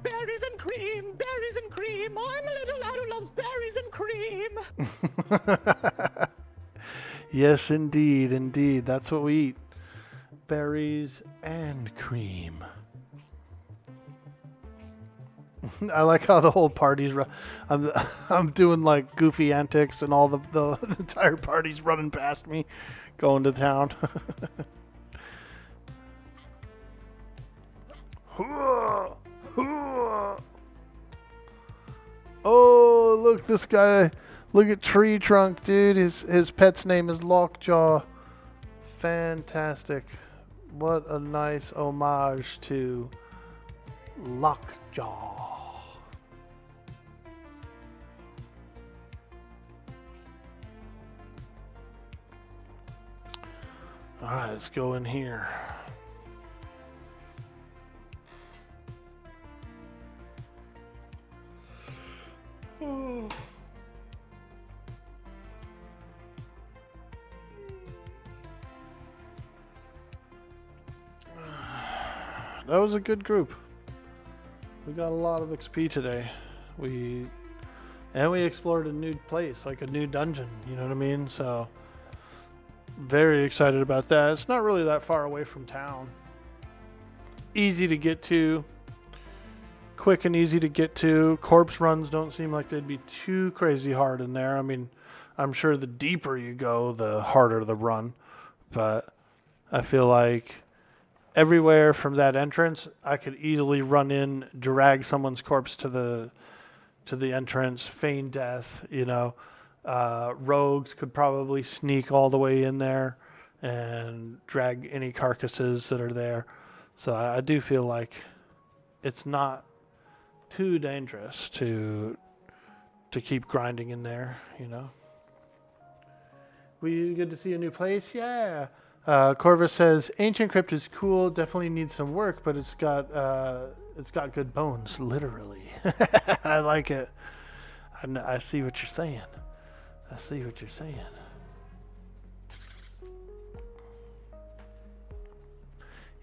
Berries and cream, berries and cream. I'm a little lad who loves berries and cream. Yes, indeed, indeed. That's what we eat. Berries and cream. I like how the whole party's I'm doing like goofy antics and all the entire party's running past me going to town. Oh, look, this guy. Look at Tree Trunk, dude. His pet's name is Lockjaw. Fantastic. What a nice homage to Lockjaw. Alright, let's go in here. that was a good group. We got a lot of XP today. We explored a new place, like a new dungeon, you know what I mean? So, very excited about that. It's not really that far away from town. Easy to get to. Quick and easy to get to. Corpse runs don't seem like they'd be too crazy hard in there. I mean, I'm sure the deeper you go, the harder the run. But I feel like everywhere from that entrance, I could easily run in, drag someone's corpse to the entrance, feign death, you know. Rogues could probably sneak all the way in there and drag any carcasses that are there. So I do feel like it's not too dangerous to keep grinding in there, you know. We get to see a new place? Yeah. Corvus says, Ancient Crypt is cool, definitely needs some work, but it's got good bones, literally. I like it. I see what you're saying. I see what you're saying.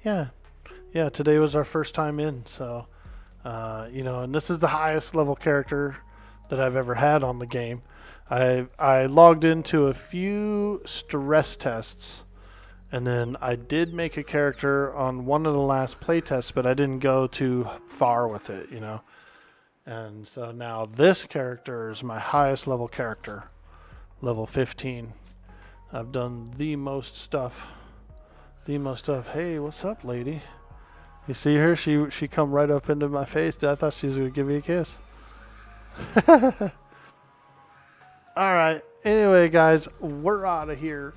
Yeah. Yeah, today was our first time in, so, you know, and this is the highest level character that I've ever had on the game. I logged into a few stress tests, and then I did make a character on one of the last playtests, but I didn't go too far with it, you know. And so now this character is my highest level character, level 15. I've done the most stuff. Hey, what's up, lady? You see her? She come right up into my face. I thought she was going to give me a kiss. Alright, anyway guys, we're out of here.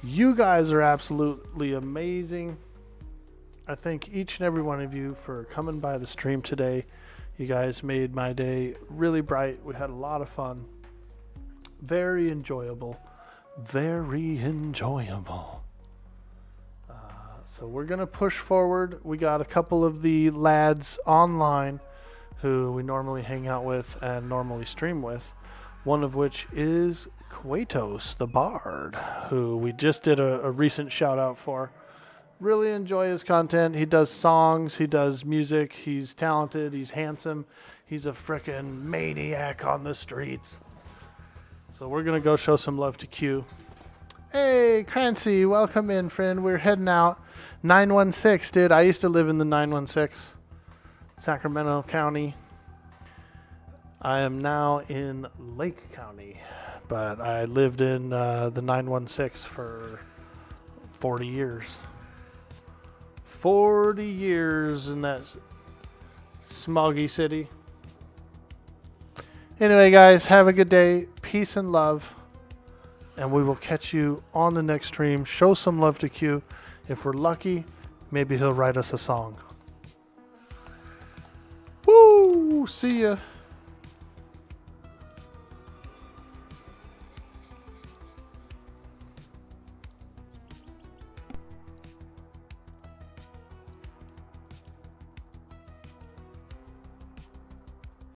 You guys are absolutely amazing. I thank each and every one of you for coming by the stream today. You guys made my day really bright. We had a lot of fun. Very enjoyable. Very enjoyable. So we're going to push forward. We got a couple of the lads online who we normally hang out with and normally stream with. One of which is Kratos the Bard, who we just did a recent shout out for. Really enjoy his content. He does songs, he does music, he's talented, he's handsome, he's a frickin' maniac on the streets. So we're gonna go show some love to Q. Hey, Crancy, welcome in, friend. We're heading out. 916, dude. I used to live in the 916, Sacramento County. I am now in Lake County, but I lived in the 916 for 40 years. 40 years in that smoggy city. Anyway, guys, have a good day. Peace and love. And we will catch you on the next stream. Show some love to Q. If we're lucky, maybe he'll write us a song. Woo! See ya.